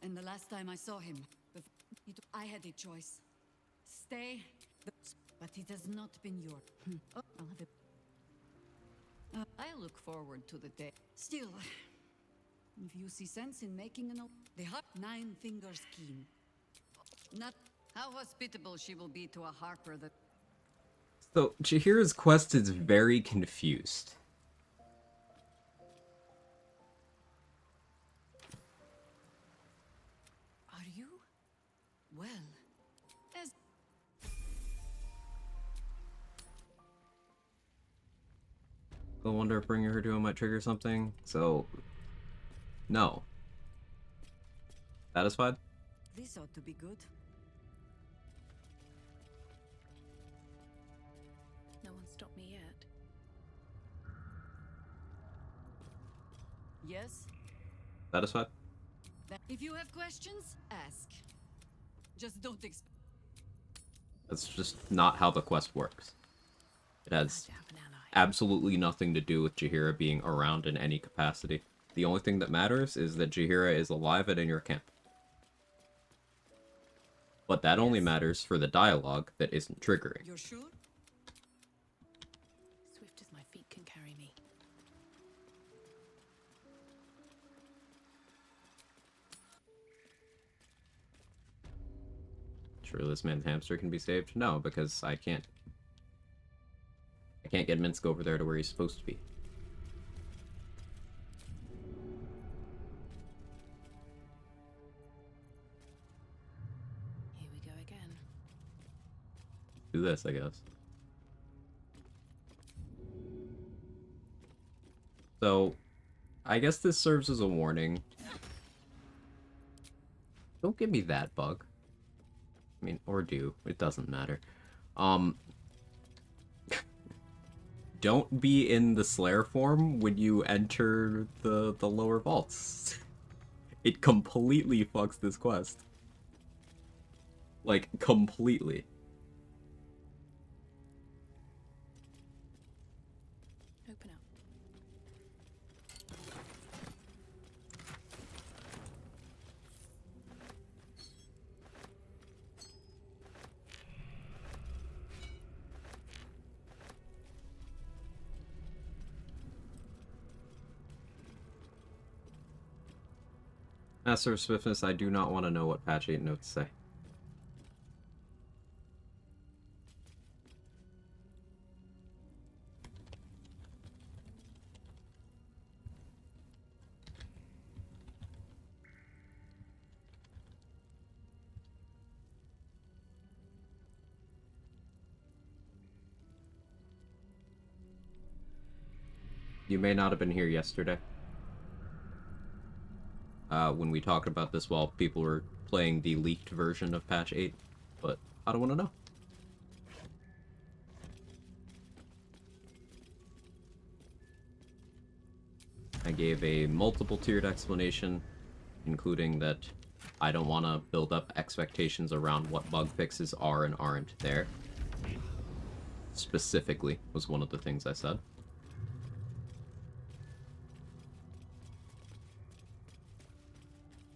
And the last time I saw him, I had a choice: stay, but it has not been your. Oh, I'll have it. I look forward to the day. Still, if you see sense in making the hot 9 fingers keen. Not how hospitable she will be to a harper that. So, Jaheira's quest is very confused. Are you? Well, as. I wonder if bringing her to him might trigger something. So, no. Satisfied? This ought to be good. No one stopped me yet. Yes? Satisfied? If you have questions, ask. Just don't expect. That's just not how the quest works. It has absolutely nothing to do with Jaheira being around in any capacity. The only thing that matters is that Jaheira is alive and in your camp. But that only matters for the dialogue that isn't triggering. You're sure? Swift as my feet can carry me. Sure this man's hamster can be saved? No, because I can't get Minsk over there to where he's supposed to be. Here we go again. Do this, I guess. So, I guess this serves as a warning. Don't give me that bug. I mean, or do. It doesn't matter. Don't be in the Slayer form when you enter the lower vaults. It completely fucks this quest. Like, completely. Open up. Master of Swiftness, I do not want to know what patch 8 notes say. You may not have been here yesterday. When we talked about this while people were playing the leaked version of patch 8, but I don't want to know. I gave a multiple-tiered explanation, including that I don't want to build up expectations around what bug fixes are and aren't there. Specifically, was one of the things I said.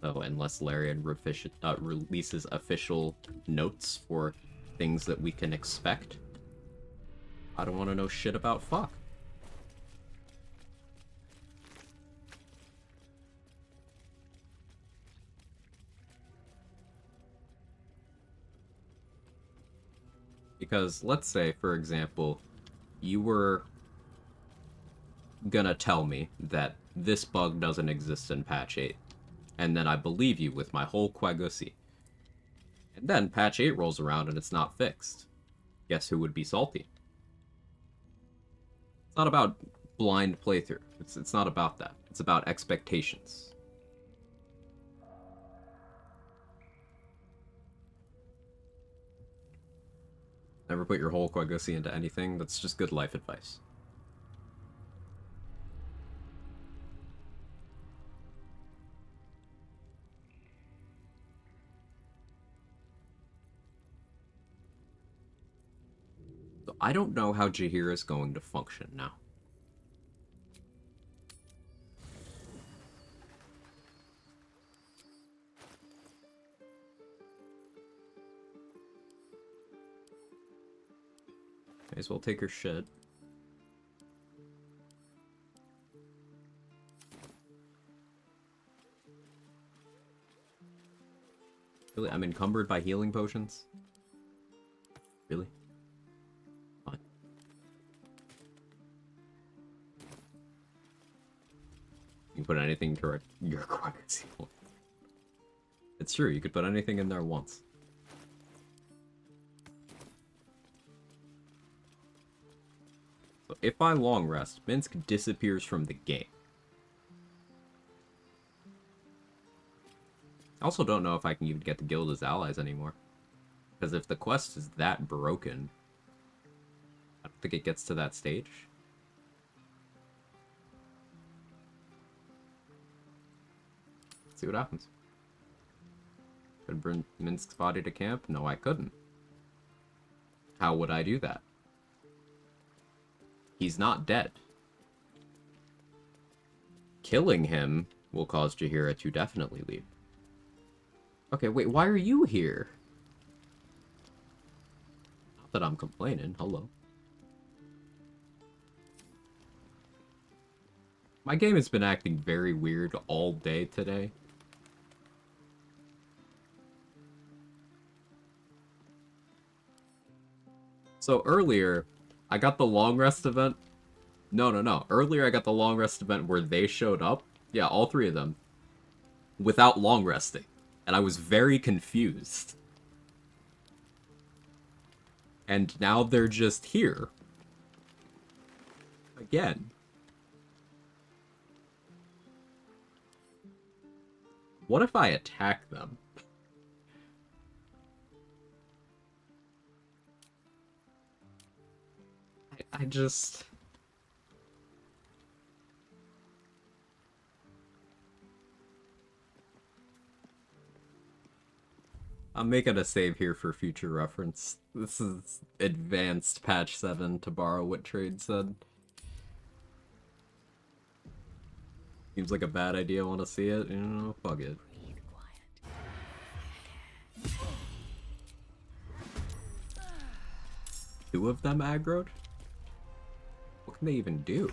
So, unless Larian releases official notes for things that we can expect, I don't want to know shit about fuck. Because, let's say, for example, you were gonna tell me that this bug doesn't exist in patch 8, and then I believe you with my whole Quagusi. And then patch 8 rolls around and it's not fixed. Guess who would be salty? It's not about blind playthrough. It's not about that. It's about expectations. Never put your whole Quagusi into anything. That's just good life advice. So I don't know how Jaheira is going to function now. May as well take her shit. Really? I'm encumbered by healing potions? Really? Fine. You can put anything to your Quagusi. It's true, you could put anything in there once. So if I long rest, Minsk disappears from the game. I also don't know if I can even get the guild as allies anymore. Because if the quest is that broken, I don't think it gets to that stage. Let's see what happens. Could bring Minsk's body to camp? No, I couldn't. How would I do that? He's not dead. Killing him will cause Jaheira to definitely leave. Okay, wait, why are you here? Not that I'm complaining, hello. My game has been acting very weird all day today. So earlier, I got the long rest event. No. Earlier I got the long rest event where they showed up. Yeah, all three of them. Without long resting. And I was very confused. And now they're just here. Again. What if I attack them? I just... I'm making a save here for future reference. This is advanced patch 7, to borrow what Trade said. Seems like a bad idea, want to see it? You know, fuck it. Two of them aggroed? What can they even do?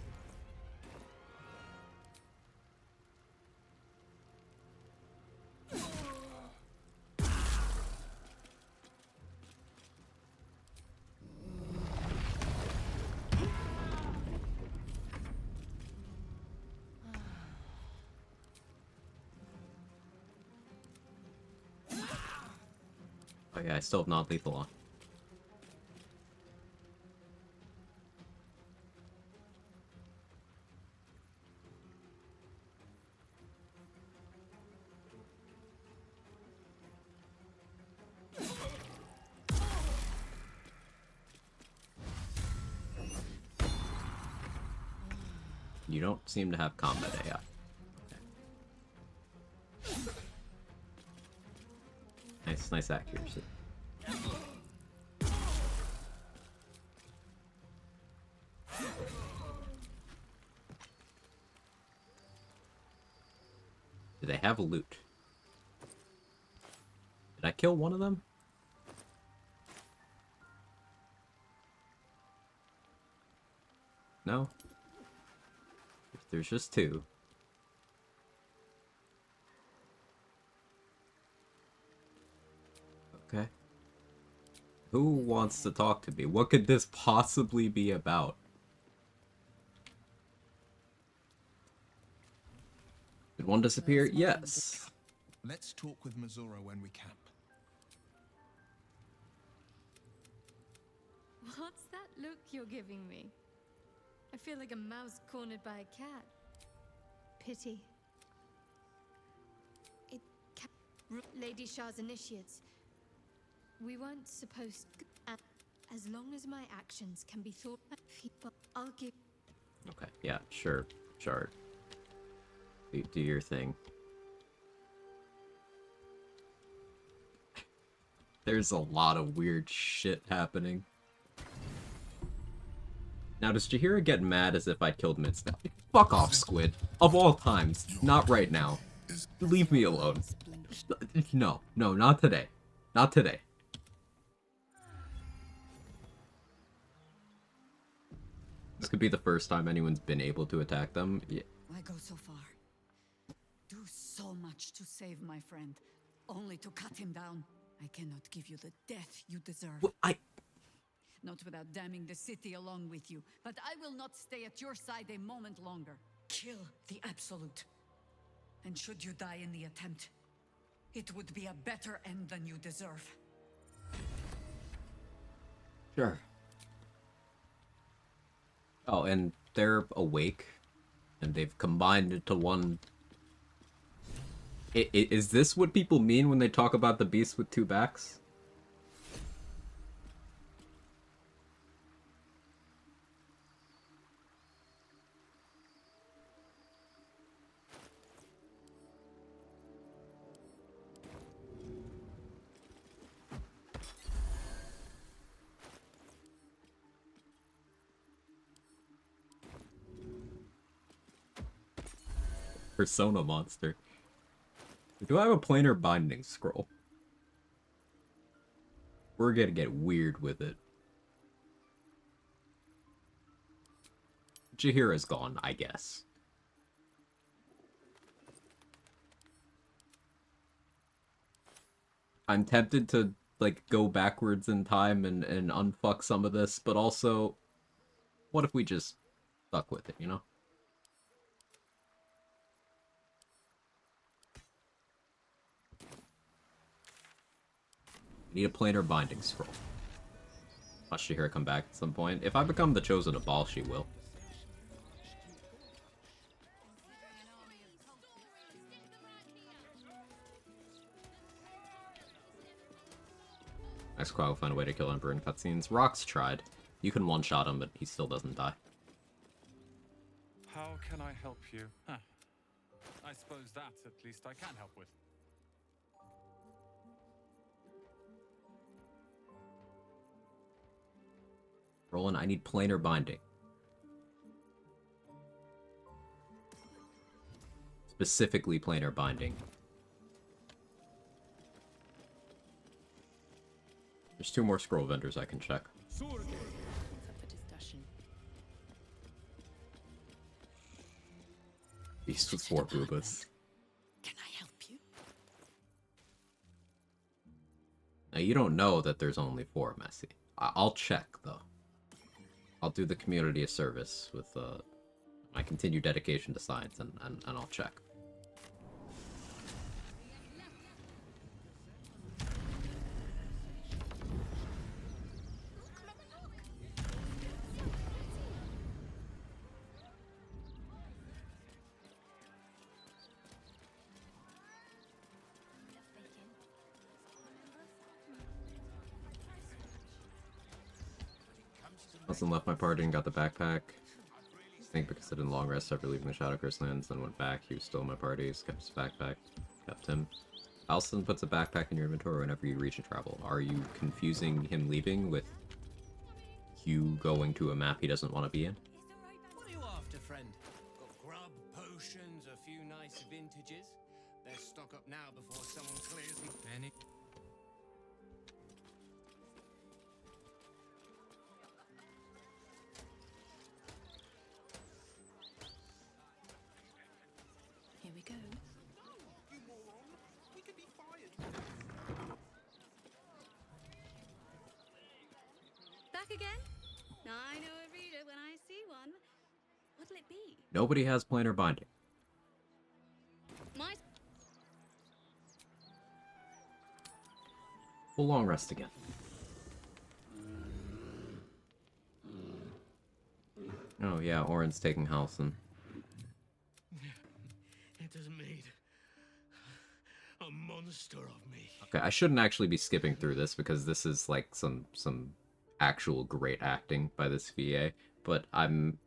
Oh yeah, I still have non-lethal on. You don't seem to have combat AI. Okay. Nice accuracy. Do they have loot? Did I kill one of them? No? There's just two. Okay. Who wants to talk to me? What could this possibly be about? Did one disappear? Yes. Let's talk with Missoura when we camp. What's that look you're giving me? I feel like a mouse cornered by a cat. Pity. Lady Shah's initiates. We weren't supposed to... As long as my actions can be thought by people, I'll give... Okay, yeah, sure. Shard. Do your thing. There's a lot of weird shit happening. Now, does Jaheira get mad as if I'd killed Midsnap? Fuck off, Squid. Of all times. Not right now. Leave me alone. No, not today. Not today. This could be the first time anyone's been able to attack them. Yeah. I go so far. Do so much to save my friend, only to cut him down. I cannot give you the death you deserve. Well, Not without damning the city along with you, but I will not stay at your side a moment longer. Kill the Absolute. And should you die in the attempt, it would be a better end than you deserve. Sure. Oh, and they're awake, and they've combined into one. Is this what people mean when they talk about the beast with two backs? Persona monster. Do I have a planar binding scroll? We're gonna get weird with it. Jaheira's gone, I guess. I'm tempted to, like, go backwards in time and unfuck some of this, but also, what if we just stuck with it, you know? Need a planar binding scroll. Watch Jaheira come back at some point. If I become the chosen of Baal, she will. Next Quag will find a way to kill Emperor in cutscenes. Rock's tried. You can one-shot him, but he still doesn't die. How can I help you? Huh. I suppose that, at least, I can help with. Roland, I need planar binding. Specifically planar binding. There's 2 more scroll vendors I can check. What's up for discussion? Beast with 4 boobas. Can I help you? Now you don't know that there's only 4, Messy. I'll check, though. I'll do the community a service with my continued dedication to science, and I'll check. Nothing left my party and got the backpack. think because I did long rest after leaving the Shadowcurse lands, then went back. He was still in my party, so kept his backpack, kept him. Alston puts a backpack in your inventory whenever you reach and travel. Are you confusing him leaving with you going to a map he doesn't want to be in? What are you after, friend? Got grub, potions, a few nice vintages. Let's stock up now before someone clears me. Any? Here we go. You moron! We could be fired. Back again? I know a reader when I see one. What'll it be? Nobody has planar binding. My We'll long rest again. Oh yeah, Orin's taking Halcyon. It has made a monster of me. Okay, I shouldn't actually be skipping through this because this is like some actual great acting by this VA, but I'm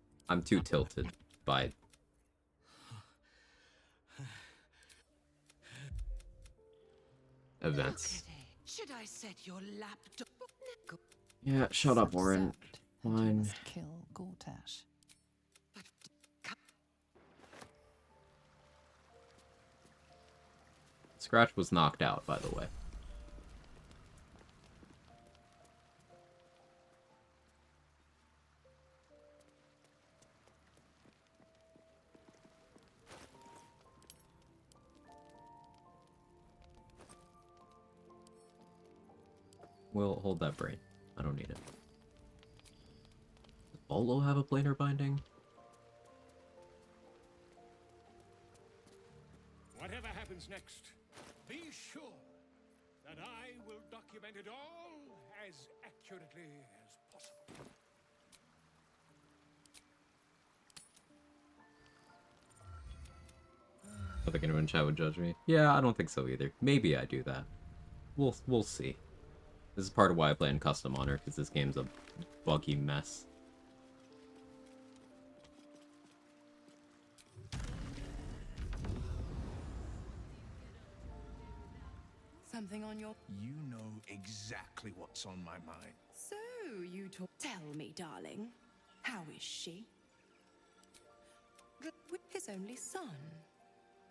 too tilted by events. Should I set your laptop? Yeah, shut up, Orin. Fine. Kill Gortash. Scratch was knocked out, by the way. We'll hold that brain. I don't need it. Does Bolo have a planar binding? Whatever happens next, be sure that I will document it all as accurately as possible. I think anyone in chat would judge me. Yeah, I don't think so either. Maybe I do that. We'll see. This is part of why I play in custom honor, because this game's a buggy mess. Something on your... You know exactly what's on my mind. So, you talk... Tell me, darling. How is she? With his only son,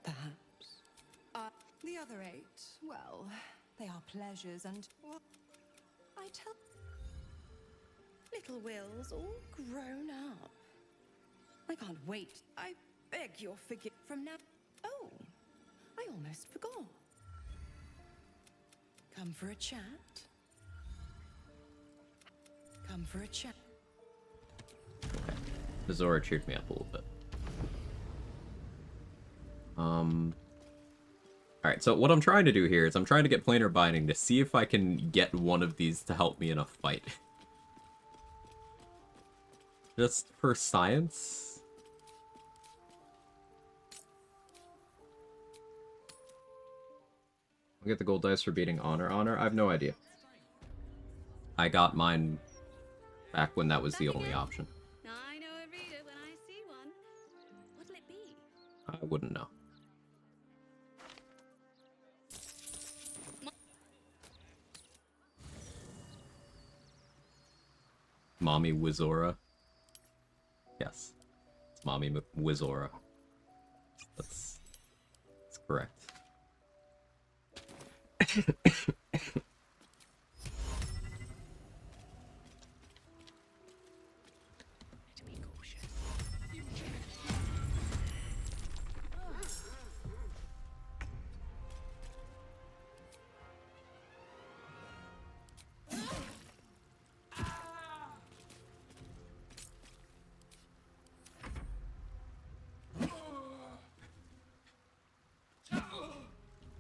perhaps. The other 8, well, they are pleasures and... Well, I tell... Little Will's all grown up. I can't wait. I beg your forgive from now... Oh, I almost forgot. Come for a chat? Come for a chat? Okay. The Zora cheered me up a little bit. Alright, so what I'm trying to do here is I'm trying to get planar binding to see if I can get one of these to help me in a fight. Just for science? I'll get the gold dice for beating Honor. I have no idea. I got mine back when that was the only option. I know a reader when I see one. What'll it be? I wouldn't know. Mommy Wizora. Yes. It's Mommy Wizora. That's correct.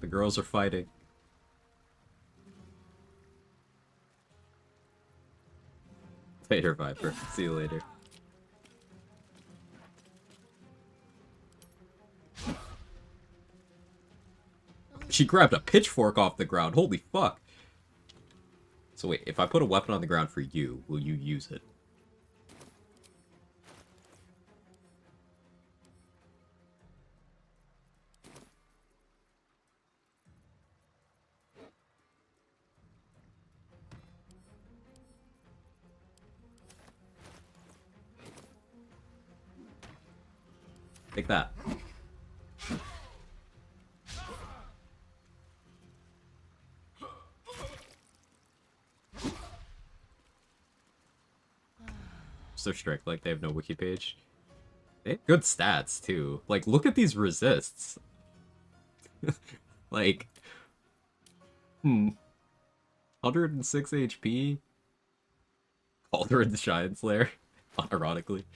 The girls are fighting. Later, Viper. See you later. She grabbed a pitchfork off the ground. Holy fuck. So wait, if I put a weapon on the ground for you, will you use it? Take that. So strict, like they have no wiki page. They have good stats too. Like, look at these resists. Like, 106 HP. Cauldron Shine Slayer, ironically.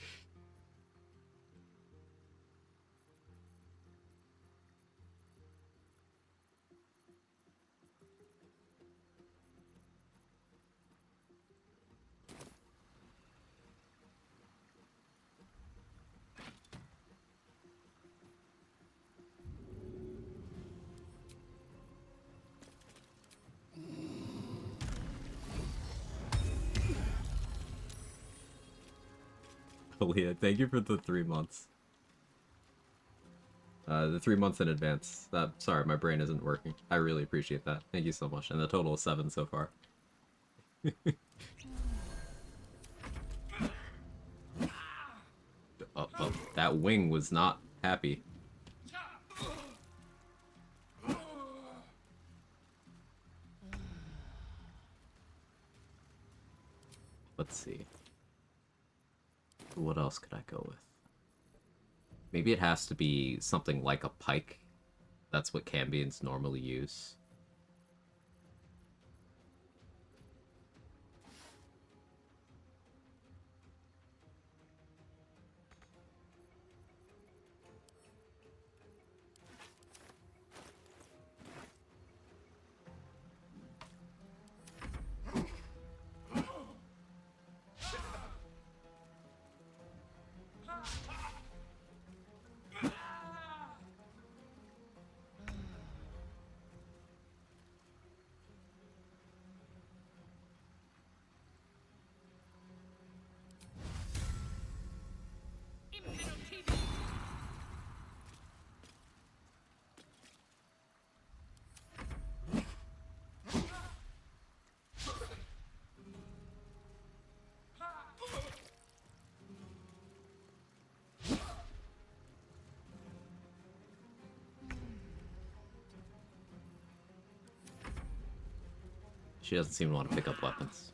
Leah, thank you for the 3 months. The 3 months in advance. Sorry, my brain isn't working. I really appreciate that. Thank you so much. And the total is 7 so far. Oh, that wing was not happy. Let's see. What else could I go with? Maybe it has to be something like a pike. That's what Cambions normally use. She doesn't seem to want to pick up weapons.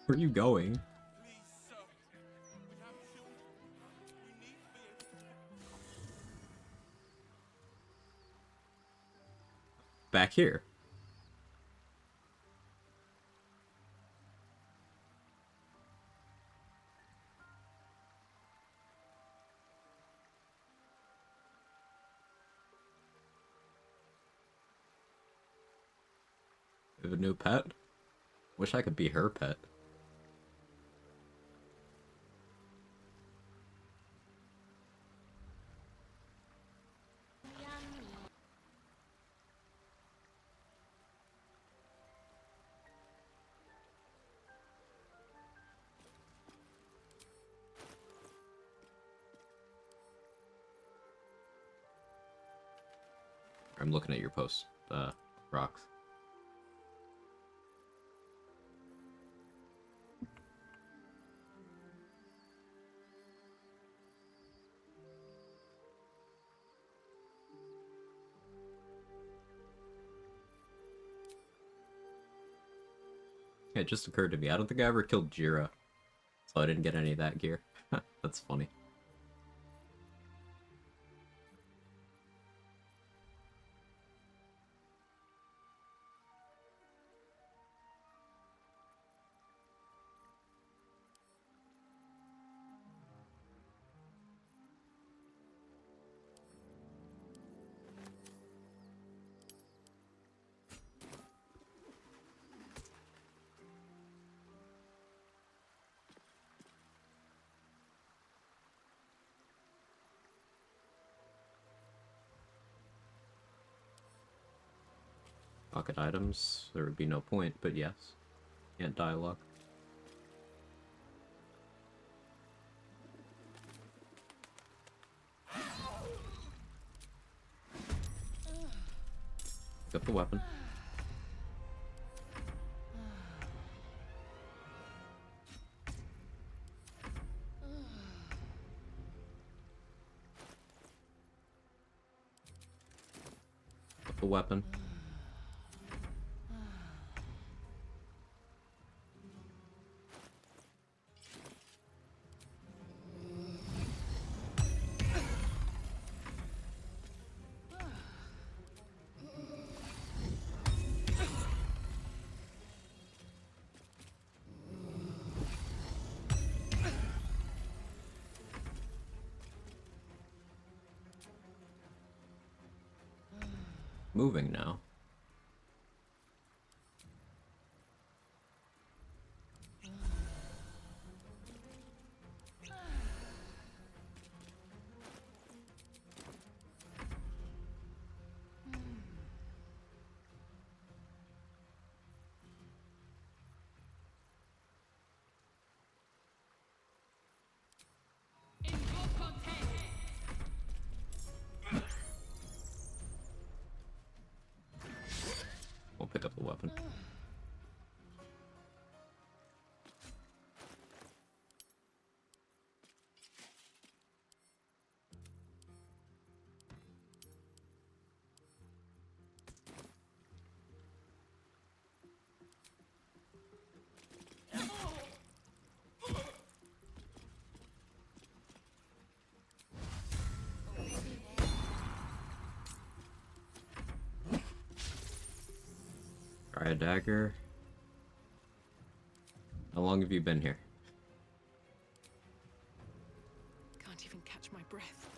Where are you going? Back here. We have a new pet? Wish I could be her pet. I'm looking at your post, Rocks. It just occurred to me, I don't think I ever killed Jira, so I didn't get any of that gear. That's funny. Pocket items, there would be no point, but yes. Can't dialogue. Pick up the weapon. Pick up the weapon. Moving now. We'll pick up the weapon. Try a dagger. How long have you been here? Can't even catch my breath.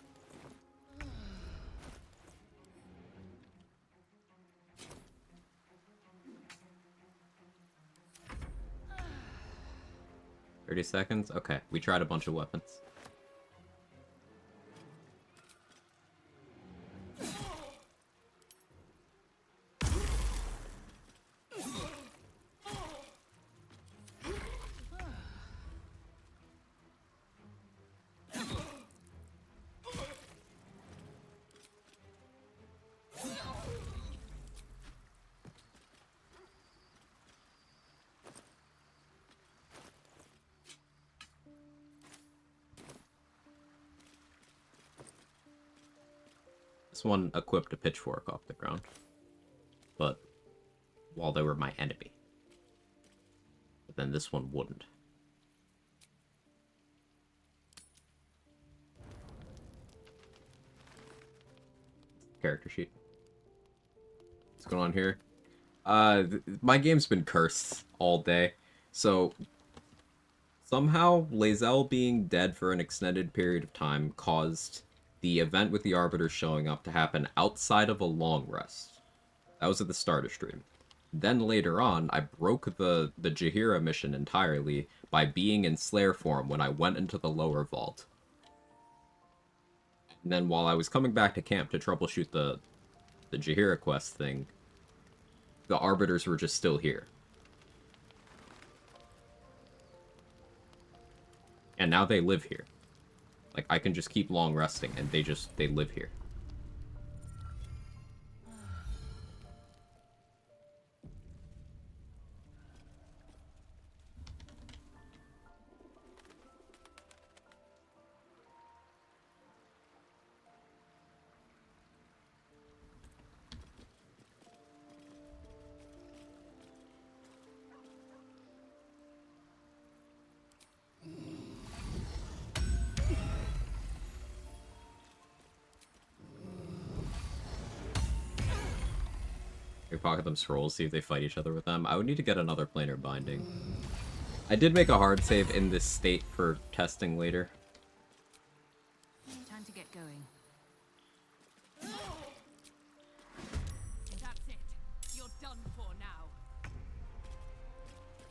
$30 seconds? Okay, we tried a bunch of weapons. This one equipped a pitchfork off the ground. But while they were my enemy. But then this one wouldn't. Character sheet. What's going on here? My game's been cursed all day. So somehow Lae'zel being dead for an extended period of time caused the event with the Arbiter showing up to happen outside of a long rest. That was at the start of stream. Then later on, I broke the Jaheira mission entirely by being in Slayer form when I went into the lower vault. And then while I was coming back to camp to troubleshoot the Jaheira quest thing, the Arbiters were just still here. And now they live here. Like, I can just keep long resting, and they live here. Pocket them scrolls, see if they fight each other with them. I would need to get another planar binding. I did make a hard save in this state for testing later. Time to get going. That's it. You're done for now.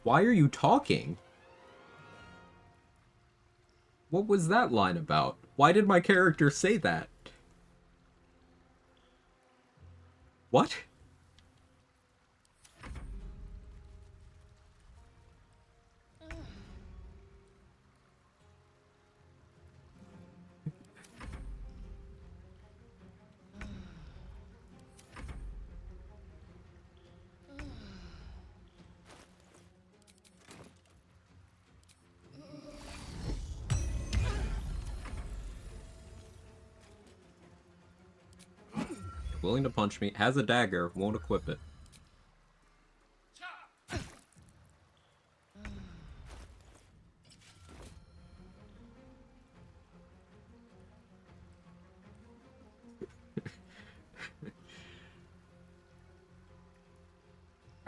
Why are you talking? What was that line about? Why did my character say that? What? willing to punch me, has a dagger, won't equip it.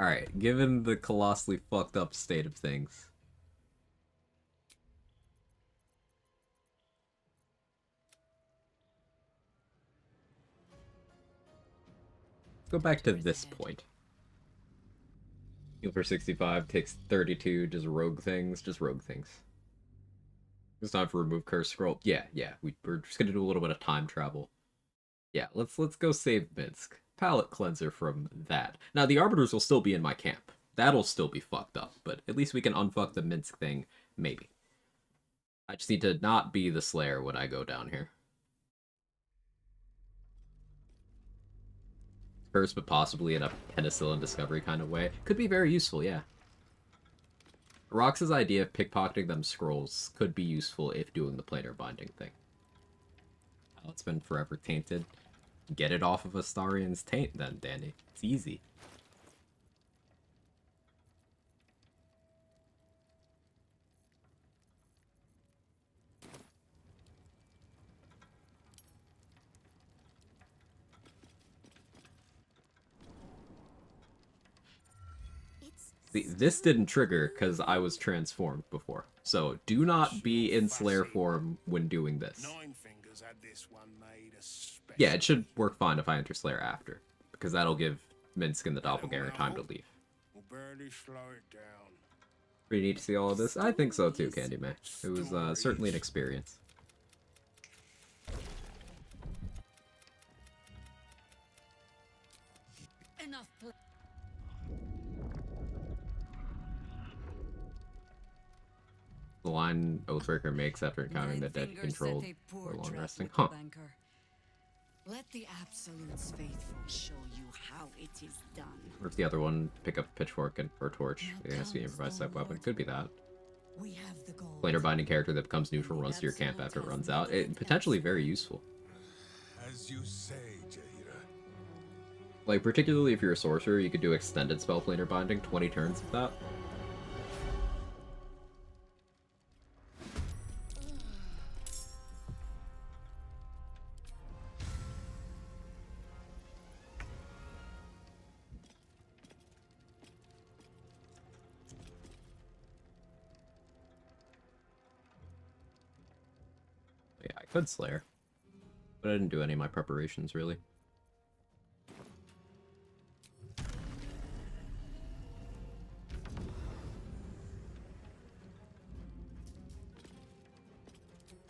Alright, given the colossally fucked up state of things. Go back to this point. Heal for 65, takes 32, just rogue things. It's time for remove curse scroll. Yeah, we're just gonna do a little bit of time travel. Yeah, let's go save Minsk. Palette cleanser from that. Now the Arbiters will still be in my camp. That'll still be fucked up, but at least we can unfuck the Minsk thing, maybe. I just need to not be the Slayer when I go down here. Curse, but possibly in a penicillin discovery kind of way. Could be very useful, yeah. Rox's idea of pickpocketing them scrolls could be useful if doing the planar binding thing. Oh, it's been forever tainted. Get it off of Astarian's taint then, Danny. It's easy. See, this didn't trigger because I was transformed before. So do not be in Slayer form when doing this. Yeah, it should work fine if I enter Slayer after, because that'll give Minsk and the Doppelganger time to leave. Pretty neat to see all of this. I think so too, Candyman. It was certainly an experience. Enough. The line Oathbreaker makes after encountering the dead controlled or long resting. Huh. Let the Absolute's faithful show you how it is done. Or if the other one, pick up pitchfork or torch. It has to be an improvised type weapon. Could be that. We have the gold. Planar binding character that becomes neutral runs to your camp after it runs out. It potentially very useful. As you say, Jaheira. Like, particularly if you're a sorcerer, you could do extended spell planar binding, 20 turns of that. Yeah, I could Slayer, but I didn't do any of my preparations, really.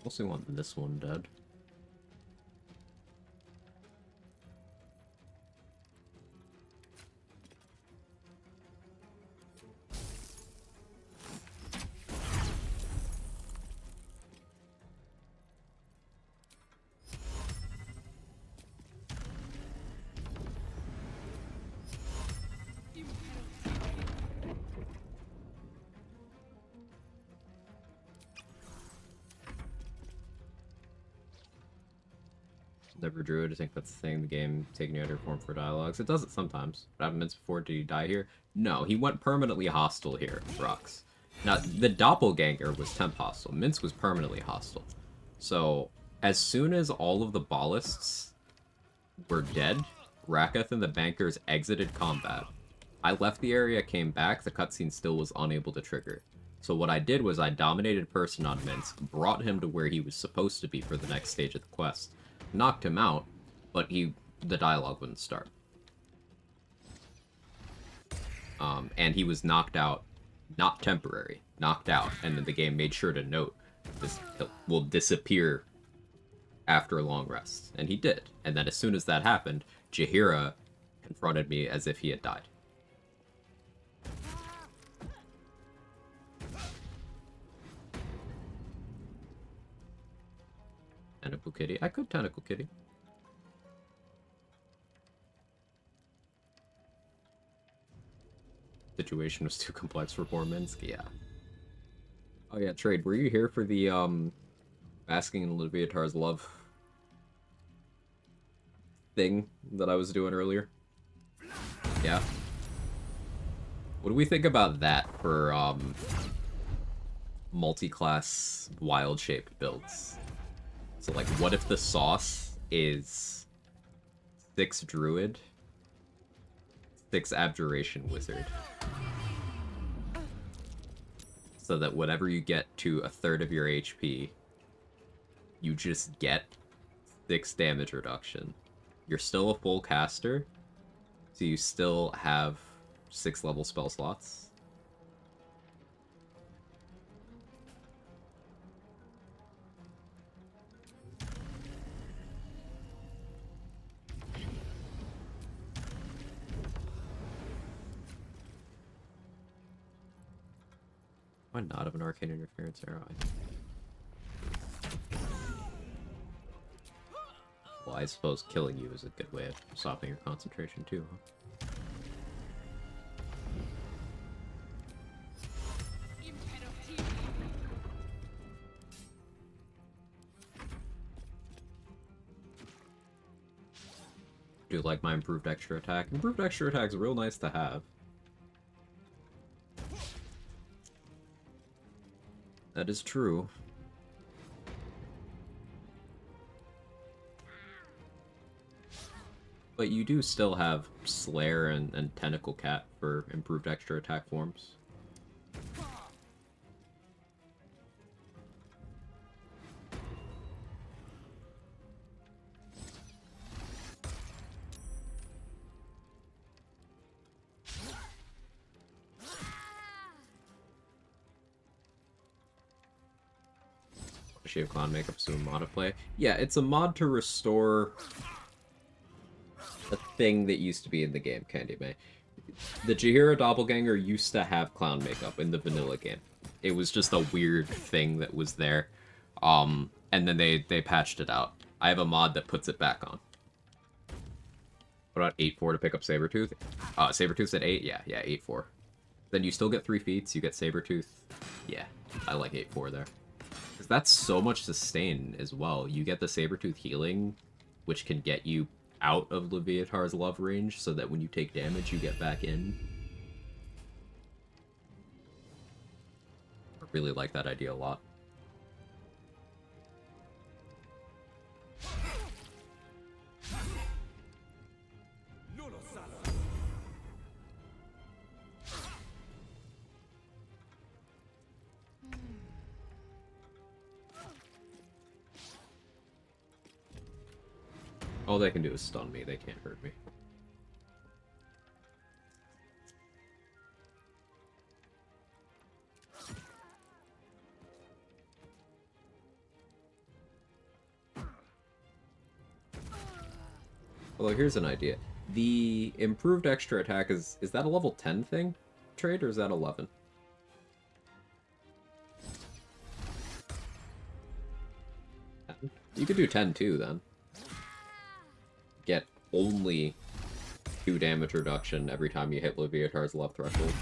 Mostly want this one dead. Never Druid, I think that's the thing, the game taking you out of your form for dialogues. It does it sometimes. What happened Mince before? Did he die here? No, he went permanently hostile here, Rox. Now, the Doppelganger was temp hostile. Mince was permanently hostile. So, as soon as all of the ballists were dead, Raketh and the Bankers exited combat. I left the area, came back, the cutscene still was unable to trigger. So what I did was I dominated person on Minsk, brought him to where he was supposed to be for the next stage of the quest. Knocked him out, but the dialogue wouldn't start. And he was knocked out, not temporary, knocked out, and then the game made sure to note this will disappear after a long rest, and he did. And then as soon as that happened, Jaheira confronted me as if he had died. Tentacle Kitty. I could Tentacle Kitty. Situation was too complex for poor Minsk. Yeah. Oh yeah, Trade. Were you here for the basking in Leviatar's love? thing that I was doing earlier. Yeah. What do we think about that for multi-class wild-shaped builds? So like, what if the sauce is 6 druid, 6 abjuration wizard? So that whenever you get to a third of your HP, you just get 6 damage reduction. You're still a full caster, so you still have 6 level spell slots. Why not have an arcane interference arrow? Well, I suppose killing you is a good way of stopping your concentration too, huh? Do like my improved extra attack. Improved extra attack is real nice to have. That is true. But you do still have Slayer and Tentacle Cat for improved extra attack forms. Shave Clown Makeup is a mod of play. Yeah, it's a mod to restore a thing that used to be in the game, Candy May. The Jaheira Doppelganger used to have clown makeup in the vanilla game. It was just a weird thing that was there. And then they patched it out. I have a mod that puts it back on. What about 8-4 to pick up Sabretooth? Sabretooth's at 8? Yeah, 8-4. Then you still get 3 feats, you get Sabretooth. Yeah, I like 8-4 there. Because that's so much sustain as well. You get the Sabretooth healing, which can get you out of Leviatar's love range, so that when you take damage, you get back in. I really like that idea a lot. All they can do is stun me, they can't hurt me. Although here's an idea. The improved extra attack is that a level 10 thing? Trade, or is that 11? You could do 10 too, then. Get only 2 damage reduction every time you hit Leviatar's love threshold.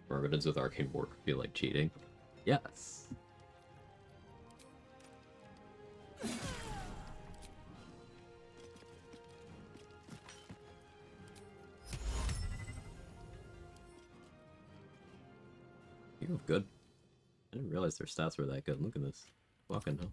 Myrmidons with Arcane Warp feel like cheating. Yes. You look good. I didn't realize their stats were that good. Look at this. Fucking hell.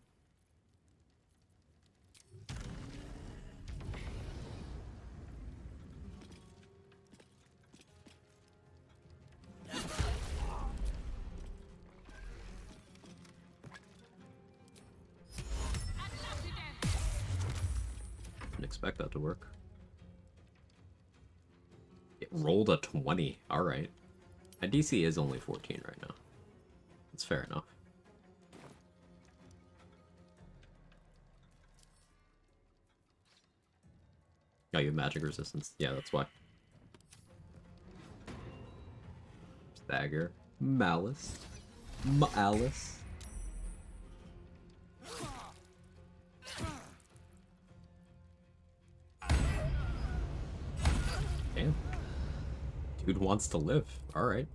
Didn't expect that to work. It rolled a 20. Alright. My DC is only 14 right now. That's fair enough. Oh, you have magic resistance. Yeah, that's why. Stagger. Malice. Malice. Damn. Dude wants to live. Alright.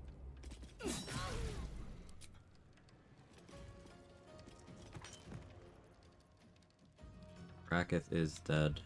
Raketh is dead.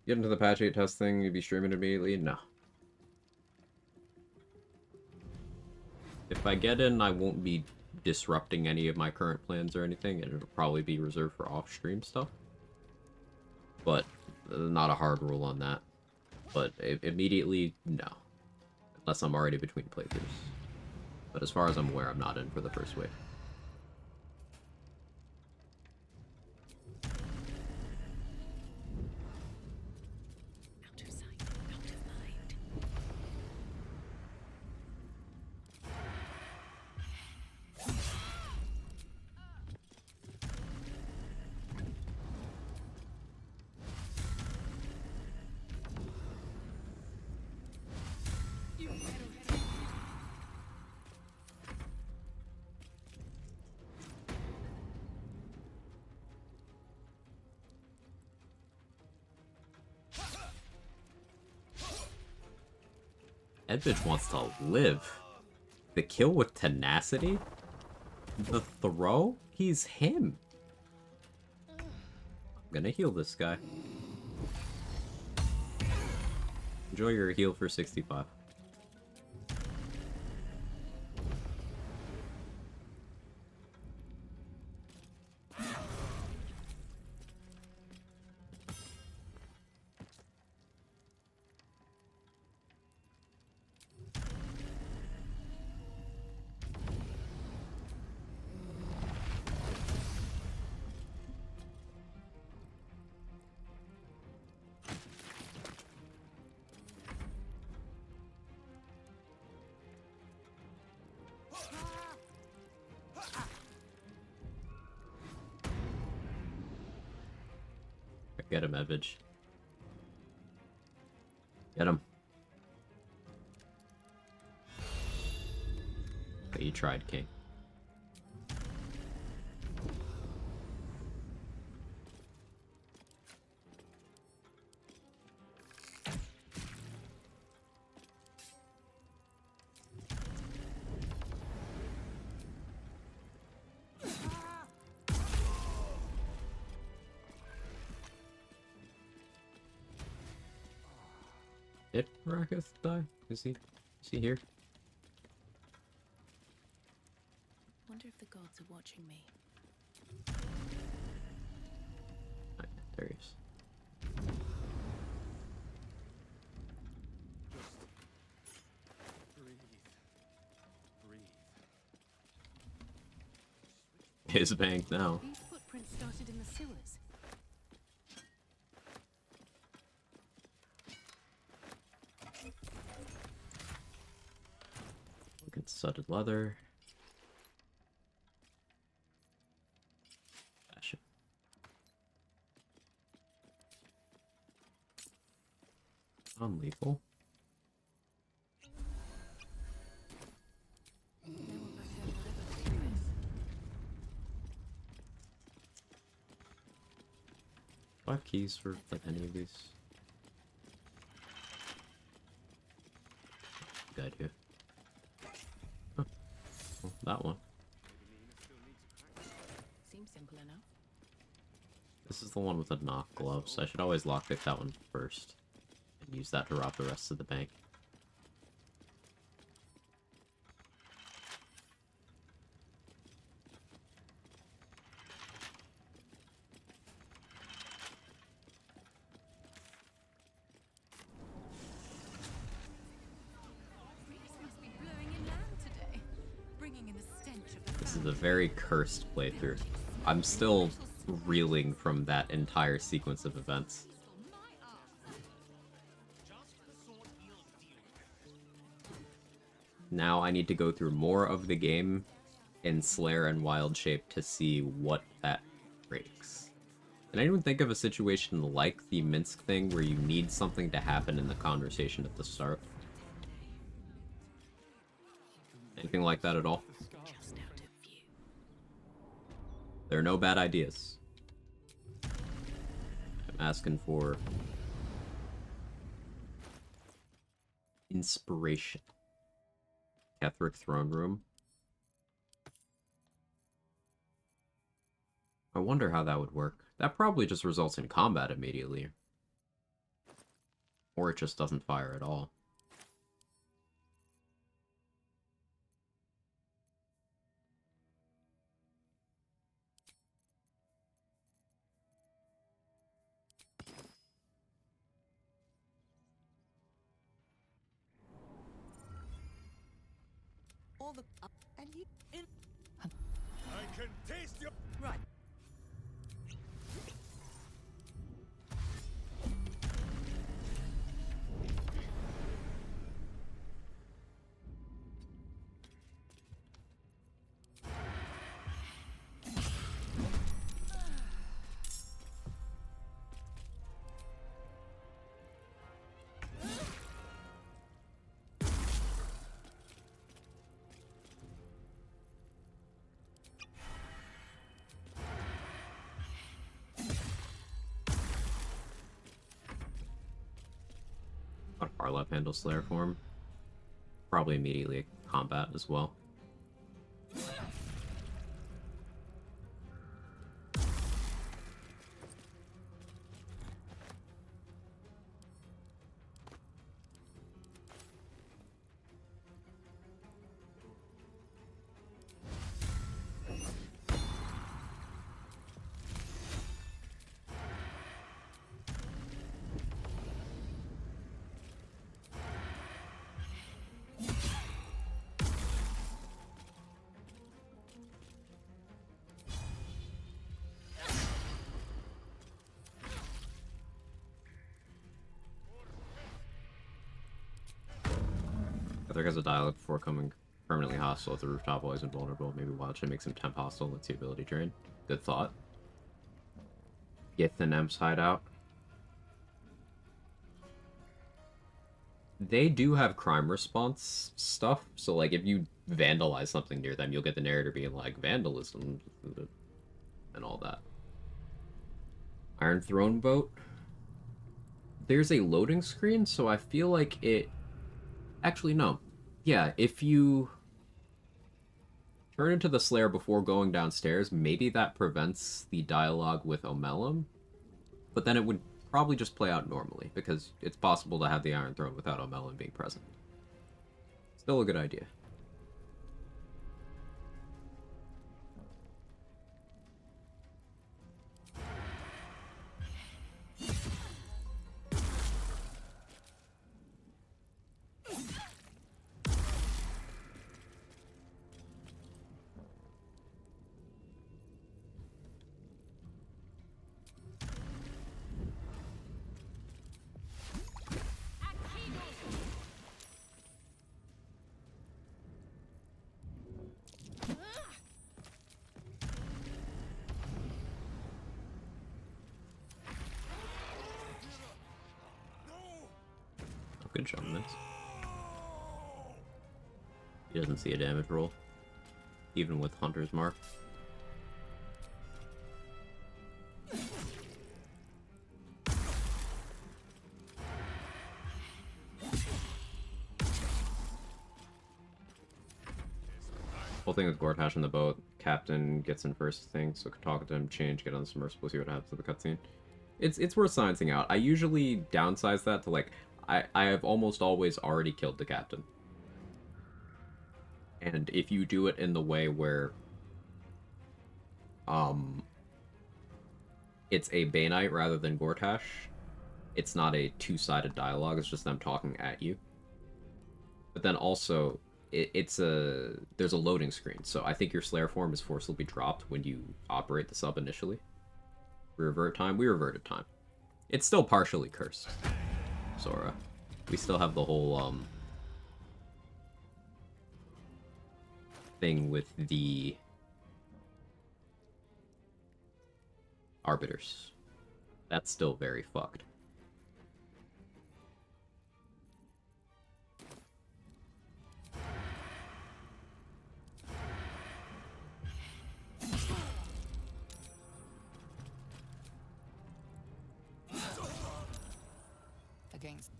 Get into the patch 8 test thing, you'd be streaming immediately? No. If I get in, I won't be disrupting any of my current plans or anything, and it'll probably be reserved for off-stream stuff. But, not a hard rule on that. But immediately, no. Unless I'm already between playthroughs. But as far as I'm aware, I'm not in for the first wave. Out of sight, out of mind. Edvige wants to live. The kill with tenacity? The throw? He's him. I'm gonna heal this guy. Enjoy your heal for 65. Get him, Edvige. Get him. But you tried, King. Did Raketh die? Is he here? Wonder if the gods are watching me. Right, there he is. His bank now. These footprints started in the sewers. Look at studded leather. Fashion. Non-lethal. Do I have keys for like any of these? Good idea. Huh. Well, that one. Seems simple enough. This is the one with the knock gloves. I should always lockpick that one first. And use that to rob the rest of the bank. Breeze must be blowing inland today, bringing in the stench is a very cursed playthrough. I'm still reeling from that entire sequence of events. Now I need to go through more of the game in Slayer and Wild Shape to see what that breaks. Can anyone think of a situation like the Minsk thing where you need something to happen in the conversation at the start? Anything like that at all? There are no bad ideas. I'm asking for inspiration. Ketheric Throne Room. I wonder how that would work. That probably just results in combat immediately. Or it just doesn't fire at all. All the and you in. I can taste your Right. How Harlep handle Slayer form? Probably immediately combat as well. Ketheric has a dialogue before coming permanently hostile at the rooftop, always invulnerable. Maybe Wild Shape makes him temp hostile, let's see ability drain. Good thought. Get the Nem's hideout. They do have crime response stuff, so like if you vandalize something near them, you'll get the narrator being like, vandalism, and all that. Iron Throne Boat. There's a loading screen, so I feel like it... Actually, no. Yeah, if you turn into the Slayer before going downstairs, maybe that prevents the dialogue with Omelum, but then it would probably just play out normally, because it's possible to have the Iron Throne without Omelum being present. Still a good idea. Good job, Mix. He doesn't see a damage roll, even with Hunter's Mark. Whole thing with Gortash in the boat, Captain gets in first thing, so talk to him, change, get on the submersible, see what happens to the cutscene. It's worth sciencing out. I usually downsize that to like, I have almost always already killed the captain. And if you do it in the way where it's a Banite rather than Gortash, it's not a two-sided dialogue, it's just them talking at you. But then also, there's a loading screen, so I think your Slayer form is forcibly dropped when you operate the sub initially. We reverted time. It's still partially cursed, Sora. We still have the whole thing with the arbiters. That's still very fucked. Against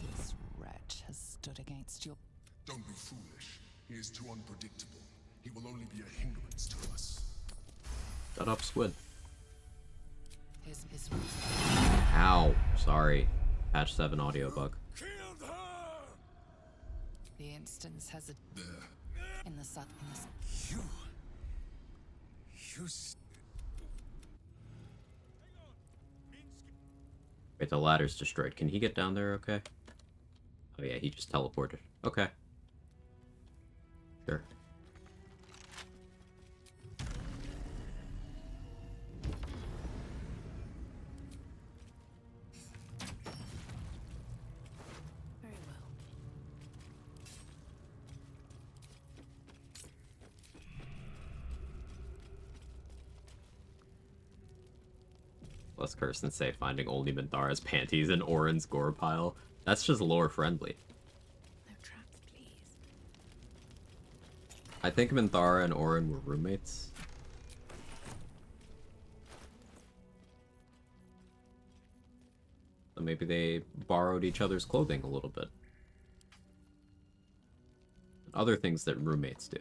this wretch has stood against your. Don't be foolish. He is too unpredictable. He will only be a hindrance to us. Shut up, Squid. His Ow. Sorry. Patch 7 audio bug. The instance has a in the sun. Wait, the ladder's destroyed. Can he get down there okay? Oh yeah, he just teleported. Okay. Sure. Very well. Less curse than say finding only Minthara's panties in Orin's gore pile. That's just lore friendly. No traps, please. I think Minthara and Orin were roommates. So maybe they borrowed each other's clothing a little bit. Other things that roommates do.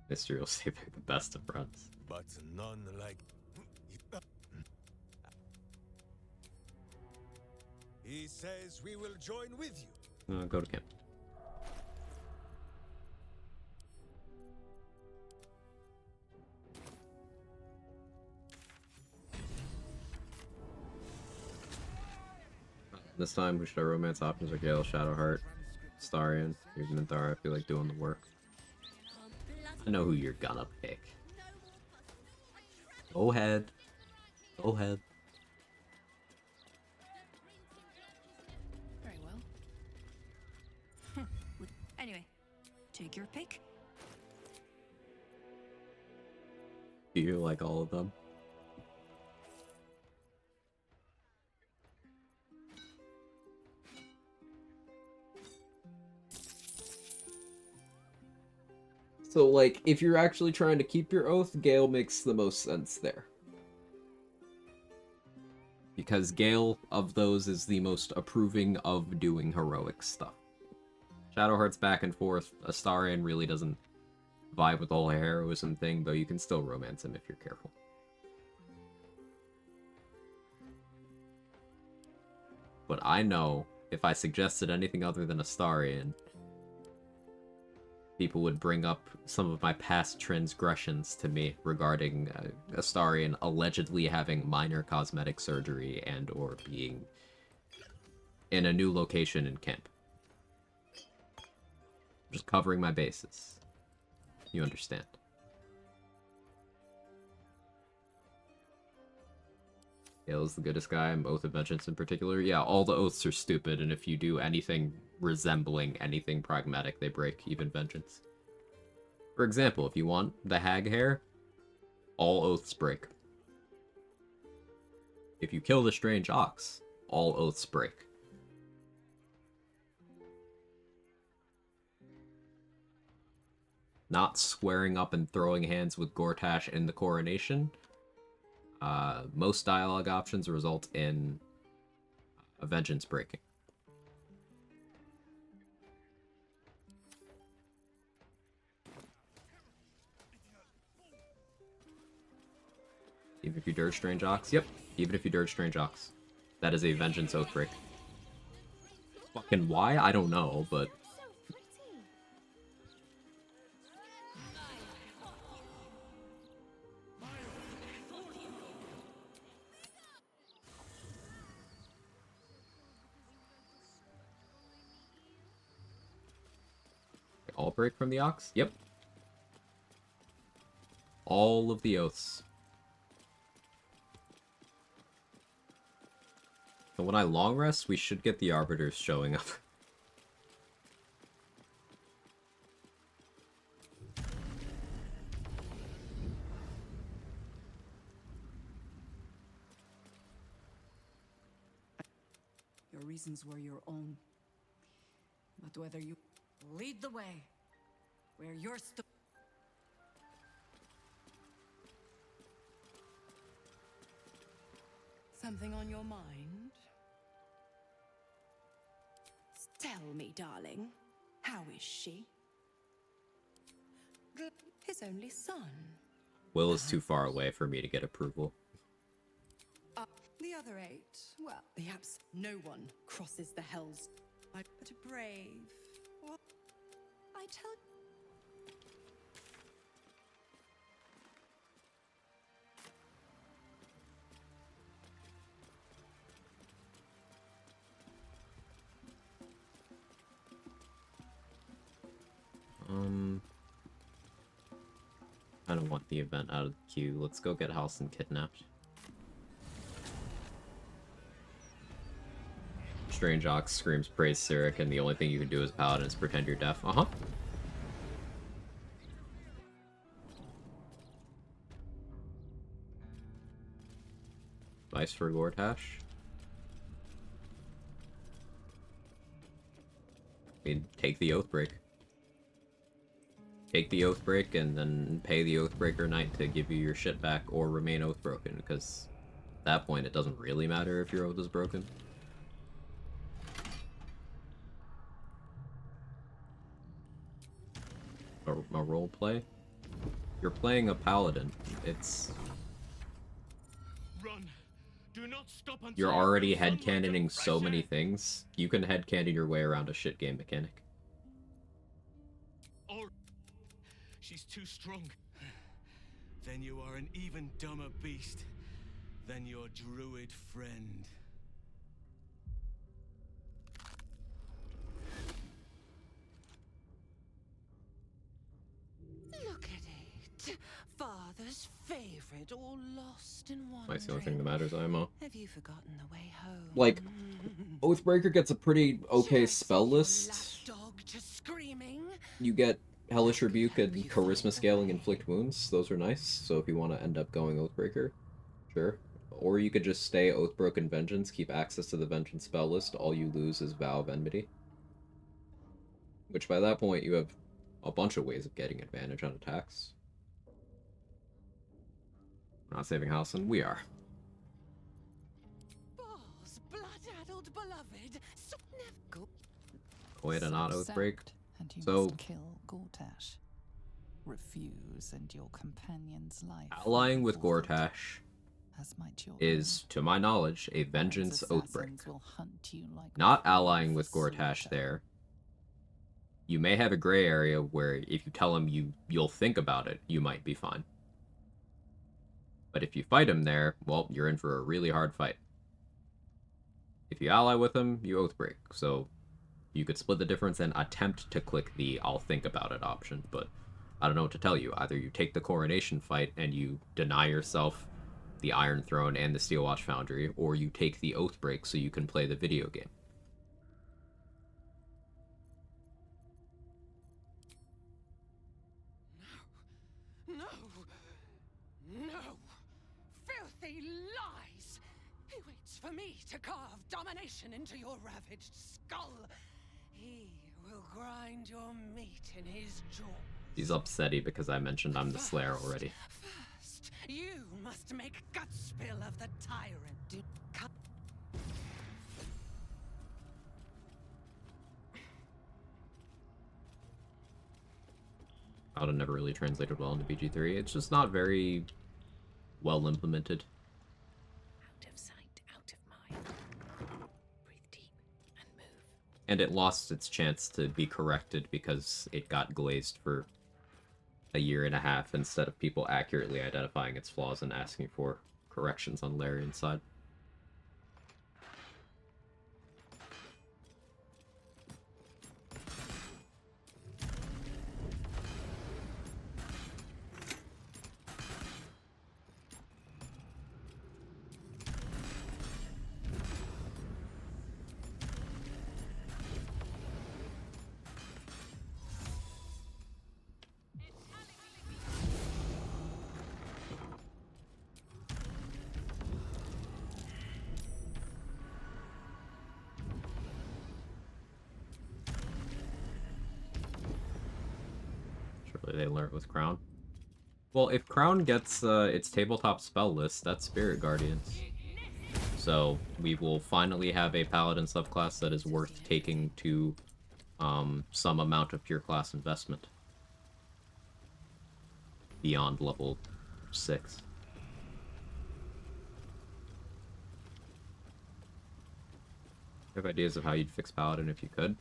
Mystery will say they're the best of friends. But none like... He says we will join with you. Go to camp. This time, who should our romance options are Gale, Shadowheart, Starion, even Minthara. I feel like doing the work. I know who you're gonna pick. Go ahead. Go ahead. Very well. Anyway, take your pick. Do you like all of them? So, like, if you're actually trying to keep your oath, Gale makes the most sense there. Because Gale, of those, is the most approving of doing heroic stuff. Shadowheart's back and forth. Astarion really doesn't vibe with the whole heroism thing, though you can still romance him if you're careful. But I know, if I suggested anything other than Astarion, people would bring up some of my past transgressions to me regarding Astarion allegedly having minor cosmetic surgery and or being in a new location in camp. Just covering my bases. You understand. Gale's the goodest guy, and Oath of Vengeance in particular. Yeah, all the oaths are stupid, and if you do anything resembling anything pragmatic, they break even Vengeance. For example, if you want the hag hair, all oaths break. If you kill the strange ox, all oaths break. Not squaring up and throwing hands with Gortash in the coronation. Most dialogue options result in a vengeance breaking. Even if you dirge Strange Ox? Yep, even if you dirge Strange Ox. That is a vengeance oath break. Fucking why? I don't know, but... Outbreak from the Ox? Yep. All of the oaths. So when I long rest, we should get the Arbiters showing up. Your reasons were your own. But whether you lead the way, where you're Something on your mind? Tell me, darling. How is she? His only son. Will is too far away for me to get approval. The other 8, well, perhaps no one crosses the hells. But brave. Well, I tell I don't want the event out of the queue. Let's go get Halsin kidnapped. Strange Ox screams praise Cyric, and the only thing you can do as Paladin is pretend you're deaf. Uh-huh. Vice for Gortash. I mean, take the Oathbreak. Take the Oathbreak and then pay the Oathbreaker Knight to give you your shit back or remain Oathbroken, because at that point it doesn't really matter if your oath is broken. A role play? You're playing a Paladin. It's... Run. Do not stop until You're already headcanoning so many things. You can headcanon your way around a shit game mechanic. Or she's too strong. Then you are an even dumber beast than your druid friend. Look at it. Father's favorite, all lost in wandering. That's the only thing that matters, IMO. Have you forgotten the way home? Like, Oathbreaker gets a pretty okay spell list. Dog to screaming. You get Hellish Rebuke and Charisma Scaling Inflict Wounds. Those are nice, so if you want to end up going Oathbreaker, sure. Or you could just stay Oathbroken Vengeance, keep access to the Vengeance spell list, all you lose is Vow of Enmity. Which by that point you have a bunch of ways of getting advantage on attacks. We're not saving Halsin, we are. Balls, blood-addled beloved. Way to not Oathbreak. And you So, must kill Gortash. Refuse, and your companion's life. allying with Gortash as might your is, to my knowledge, a Vengeance assassins Oathbreak. will hunt you like Not allying with Gortash there. You may have a gray area where if you tell him you'll think about it, you might be fine. But if you fight him there, well, you're in for a really hard fight. If you ally with him, you Oathbreak. So you could split the difference and attempt to click the I'll think about it option, but I don't know what to tell you. Either you take the Coronation fight and you deny yourself the Iron Throne and the Steelwatch Foundry, or you take the Oathbreak so you can play the video game. No! No! Filthy lies! He waits for me to carve domination into your ravaged skull. He will grind your meat in his jaws. He's upsetty because I mentioned I'm the Slayer already. First, you must make gut spill of the tyrant. Paladin never really translated well into BG3. It's just not very well implemented. Out of sight, out of mind. Breathe deep and move. And it lost its chance to be corrected because it got glazed for a year and a half instead of people accurately identifying its flaws and asking for corrections on Larian's side. do they learn with Crown? Well, if Crown gets its tabletop spell list, that's Spirit Guardians. So we will finally have a Paladin subclass that is worth taking to some amount of pure class investment. Beyond level 6. You have ideas of how you'd fix Paladin if you could?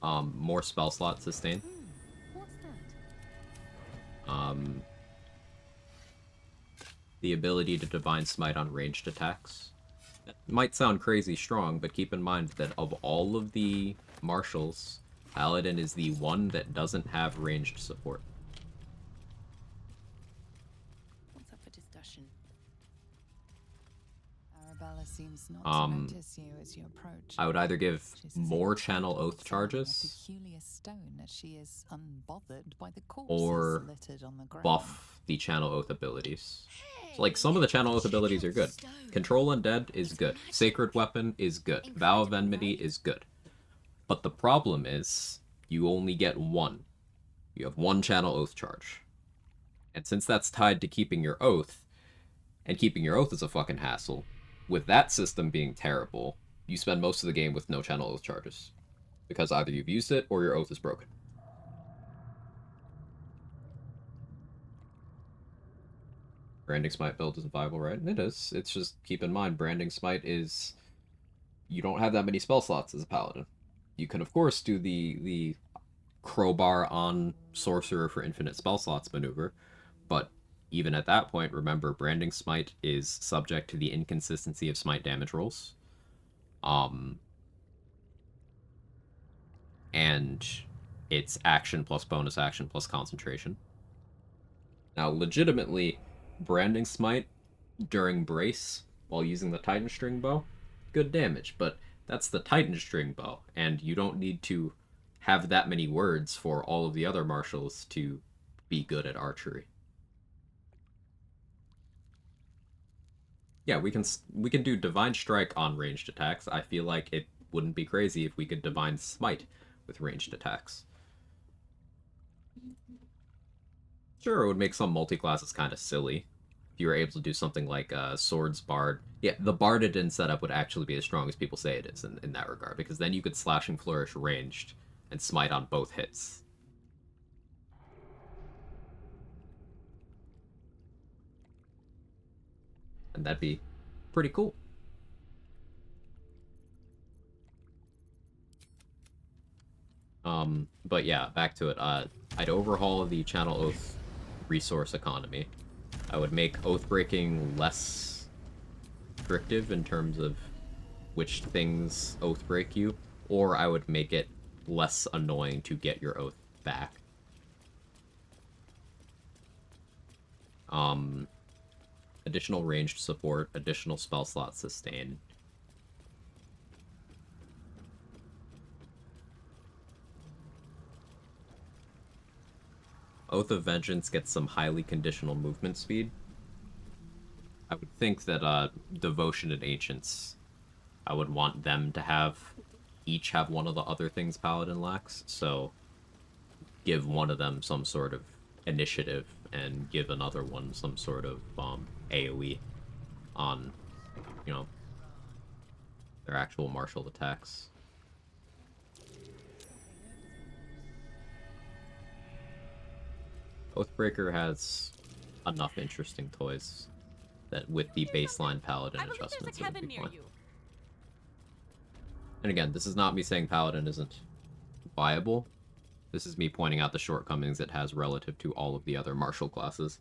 More spell slot sustain. What's that? The ability to Divine Smite on ranged attacks. That might sound crazy strong, but keep in mind that of all of the martials, Paladin is the one that doesn't have ranged support. What's up for discussion? Arabella seems not to notice you as you approach. I would either give She says more it's Channel Oath a charges, peculiar stone as she is unbothered by the corpses or littered on the ground. buff the Channel Oath abilities. So, like, some of the Channel Oath abilities are good. Control Undead is good. Sacred Weapon is good. Vow of Enmity is good. But the problem is, you only get one. You have one Channel Oath charge. And since that's tied to keeping your oath, and keeping your oath is a fucking hassle, with that system being terrible, you spend most of the game with no Channel Oath charges. Because either you've used it, or your oath is broken. Branding Smite build isn't viable, right? It is. It's just, keep in mind, Branding Smite is... You don't have that many spell slots as a Paladin. You can, of course, do the crowbar on Sorcerer for infinite spell slots maneuver, but even at that point, remember, Branding Smite is subject to the inconsistency of Smite damage rolls. And it's action plus bonus action plus concentration. Now, legitimately, Branding Smite during Brace, while using the Titan String Bow, good damage, but that's the Titan String Bow, and you don't need to have that many words for all of the other martials to be good at archery. Yeah, we can do Divine Strike on ranged attacks. I feel like it wouldn't be crazy if we could Divine Smite with ranged attacks. Sure, it would make some multi-classes kind of silly. If you were able to do something like Swords Bard. Yeah, the Barded in setup would actually be as strong as people say it is in that regard, because then you could Slashing Flourish ranged and Smite on both hits. And that'd be pretty cool. But yeah, back to it. I'd overhaul the Channel Oath resource economy. I would make oath breaking less restrictive in terms of which things oath break you, or I would make it less annoying to get your oath back. Additional ranged support, additional spell slot sustain. Oath of Vengeance gets some highly conditional movement speed. I would think that Devotion and Ancients, I would want them to each have one of the other things Paladin lacks, so give one of them some sort of initiative and give another one some sort of AoE on, you know, their actual martial attacks. Oathbreaker has enough interesting toys that with the baseline Paladin adjustments it would be fine. And again, this is not me saying Paladin isn't viable. This is me pointing out the shortcomings it has relative to all of the other martial classes.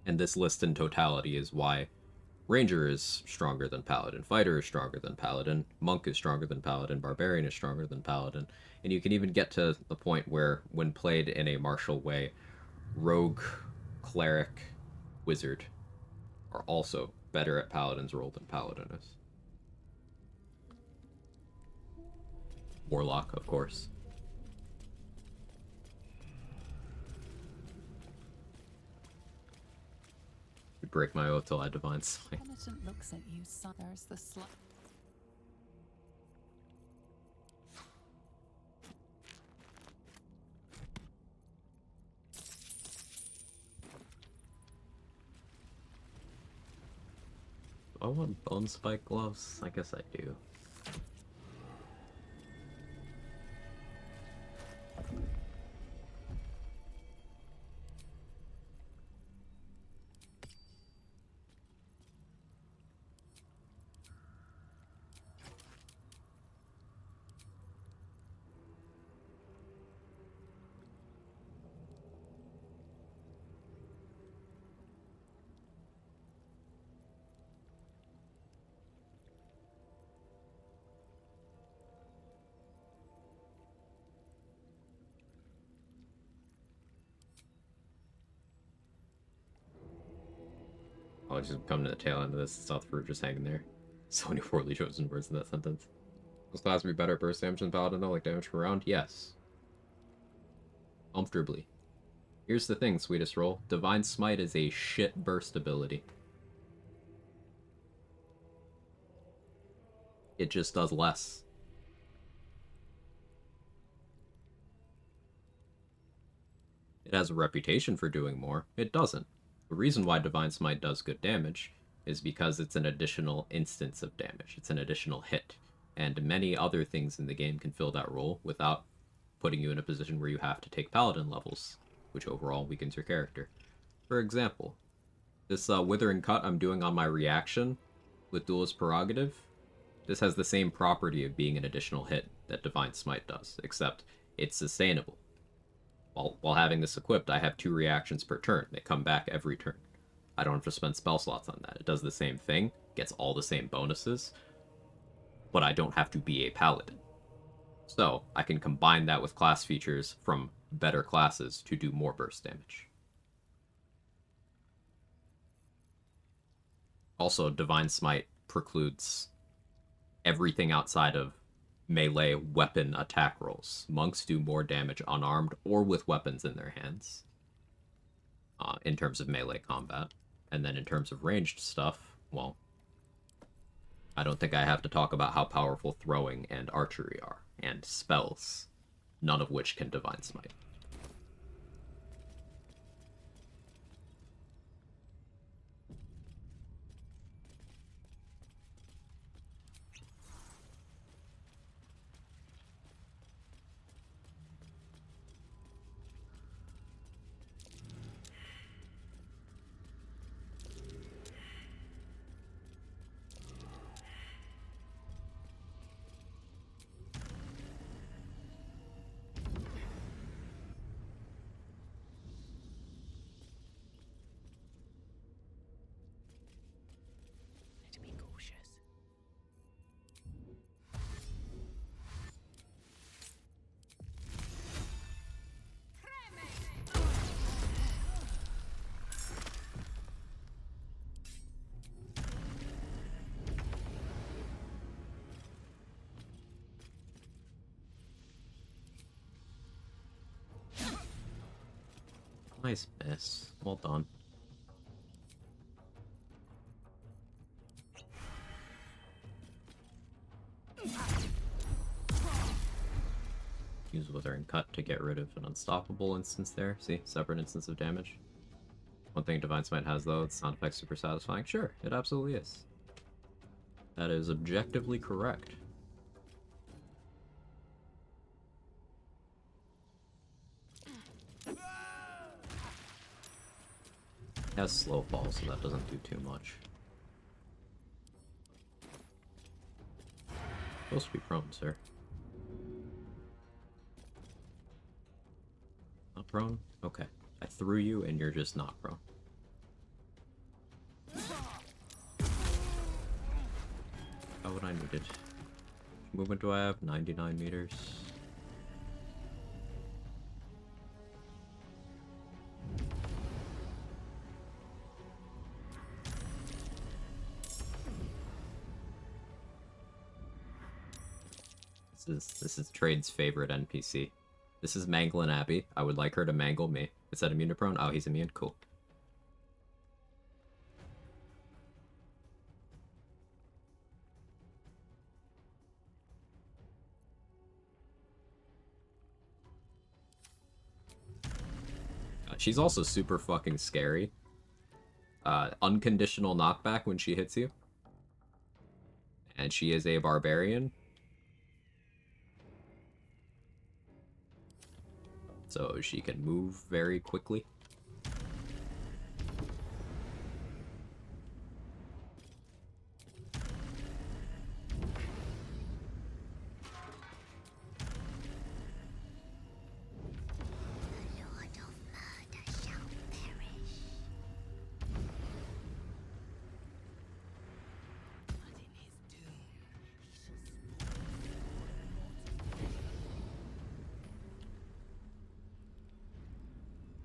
And this list in totality is why Ranger is stronger than Paladin, Fighter is stronger than Paladin, Monk is stronger than Paladin, Barbarian is stronger than Paladin, and you can even get to the point where, when played in a martial way, Rogue, Cleric, Wizard are also better at Paladin's role than Paladin is. Warlock, of course. Break my oath till I Divine Smite. Penitent looks at you, son. There's the slut. I want bone spike gloves. I guess I do. Oh, I just come to the tail end of this. South Fruit just hanging there. So many poorly chosen words in that sentence. This class be better at burst damage than Paladin, though, like damage per round? Yes. Comfortably. Here's the thing, sweetest roll. Divine Smite is a shit burst ability. It just does less. It has a reputation for doing more. It doesn't. The reason why Divine Smite does good damage is because it's an additional instance of damage. It's an additional hit. And many other things in the game can fill that role without putting you in a position where you have to take Paladin levels, which overall weakens your character. For example, this Withering Cut I'm doing on my reaction with Duelist Prerogative, this has the same property of being an additional hit that Divine Smite does, except it's sustainable. While having this equipped, I have 2 reactions per turn. They come back every turn. I don't have to spend spell slots on that. It does the same thing, gets all the same bonuses, but I don't have to be a paladin. So, I can combine that with class features from better classes to do more burst damage. Also, Divine Smite precludes everything outside of melee weapon attack rolls. Monks do more damage unarmed or with weapons in their hands in terms of melee combat. And then in terms of ranged stuff, well, I don't think I have to talk about how powerful throwing and archery are, and spells, none of which can Divine Smite. Be cautious. Nice miss. Well done. Use Withering Cut to get rid of an unstoppable instance there. See? Separate instance of damage. One thing Divine Smite has, though, it's sound effect super satisfying. Sure, it absolutely is. That is objectively correct. It has slow fall, so that doesn't do too much. Supposed to be prone, sir. Not prone? Okay. I threw you and you're just not prone. How would I need it? Which movement do I have? 99 meters. This is Trade's favorite NPC. This is Manglin Abbey. I would like her to mangle me. Is that immune to prone? Oh, he's immune? Cool. She's also super fucking scary. Unconditional knockback when she hits you. And she is a barbarian. So she can move very quickly.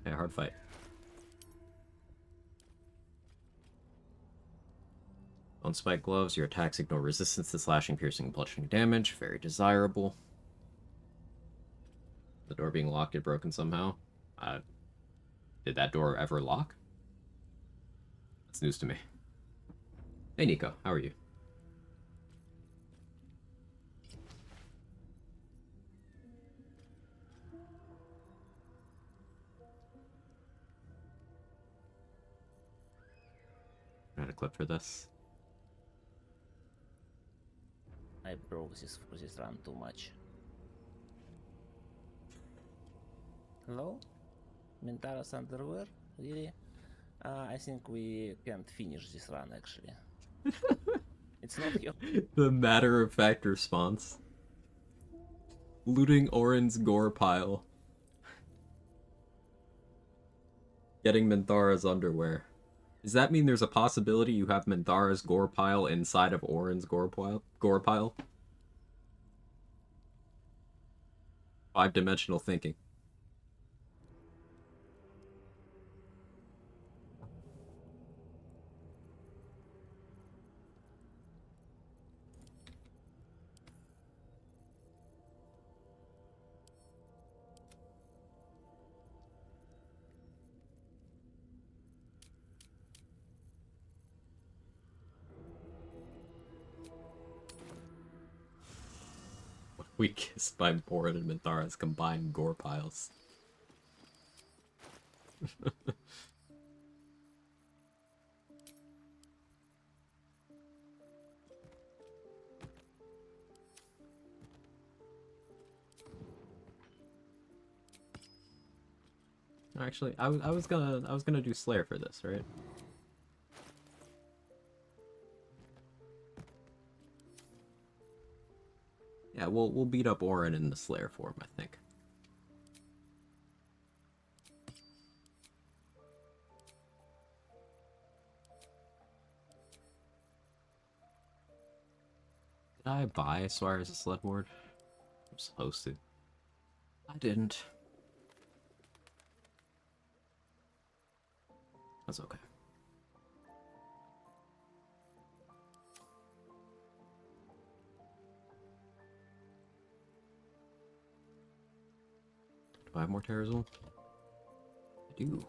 Okay, hard fight. On spike gloves, your attacks ignore resistance to slashing, piercing, and bludgeoning damage. Very desirable. The door being locked and broken somehow. Did that door ever lock? That's news to me. Hey Nico, how are you? I had a clip for this. I broke this for this run too much. Hello? Mentara's underwear? Really? I think we can't finish this run actually. It's not your... The matter-of-fact response. Looting Orin's gore pile. Getting Minthara's underwear. Does that mean there's a possibility you have Minthara's gore pile inside of Orin's gore pile? Five-dimensional thinking. We kissed by Borin and Minthara's combined gore piles. Actually, I was gonna do Slayer for this, right? Yeah, we'll beat up Orin in the Slayer form, I think. Did I buy Swire as a sled ward? I'm supposed to. I didn't. That's okay. Do I have more Terrazol? I do.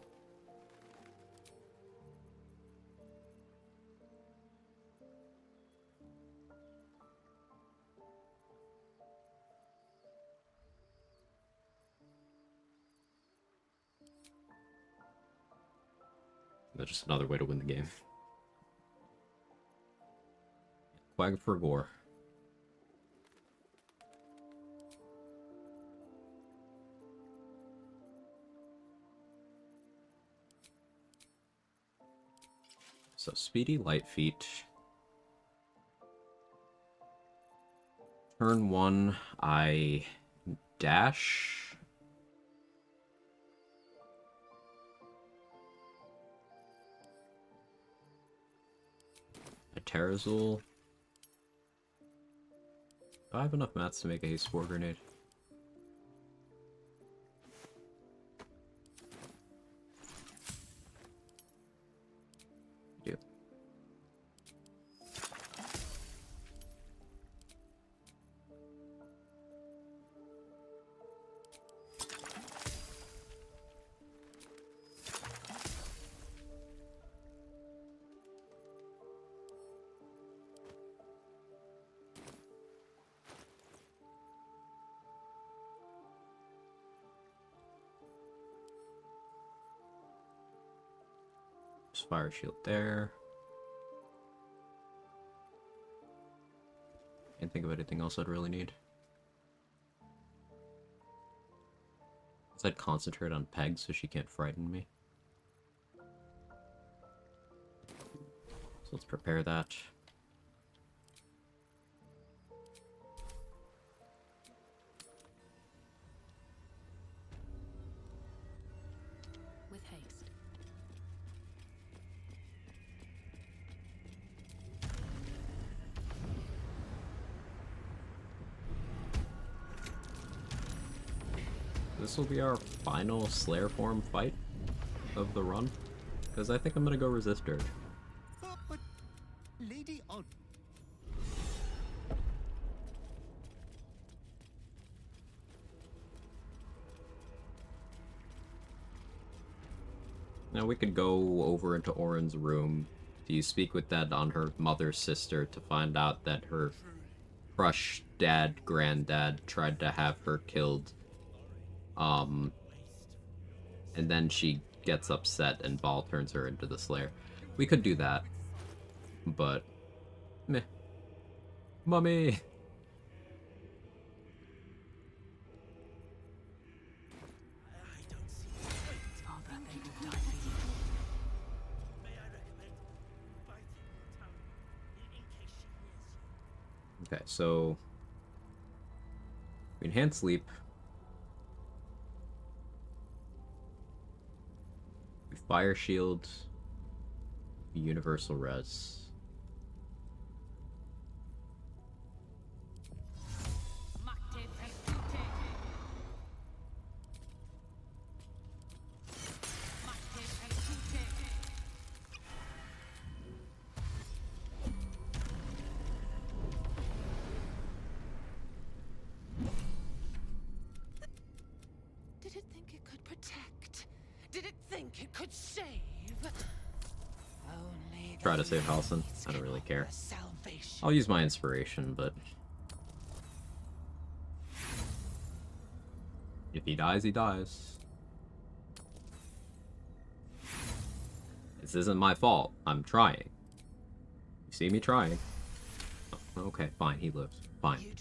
That's just another way to win the game. Quag for gore. So speedy, light feet. Turn 1, I dash. A Terrazol. Do I have enough mats to make a spore grenade? I do. Fire shield there. Can't think of anything else I'd really need. I'd concentrate on Peg so she can't frighten me. So let's prepare that. With haste. This will be our final Slayer form fight of the run, because I think I'm gonna go resist Dirge. But Lady Odd. Now we could go over into Orin's room. Do you speak with that on her mother's sister to find out that her crush dad, granddad tried to have her killed. And then she gets upset and Ball turns her into the Slayer. We could do that. But meh. Mummy! Okay, so we enhance sleep. We fire shield. Universal res. Did it think it could protect? Did it think it could save? Only Try to save Halson. I don't really care. I'll use my inspiration, but if he dies, he dies. This isn't my fault. I'm trying. You see me trying. Oh, okay, fine. He lives. Fine.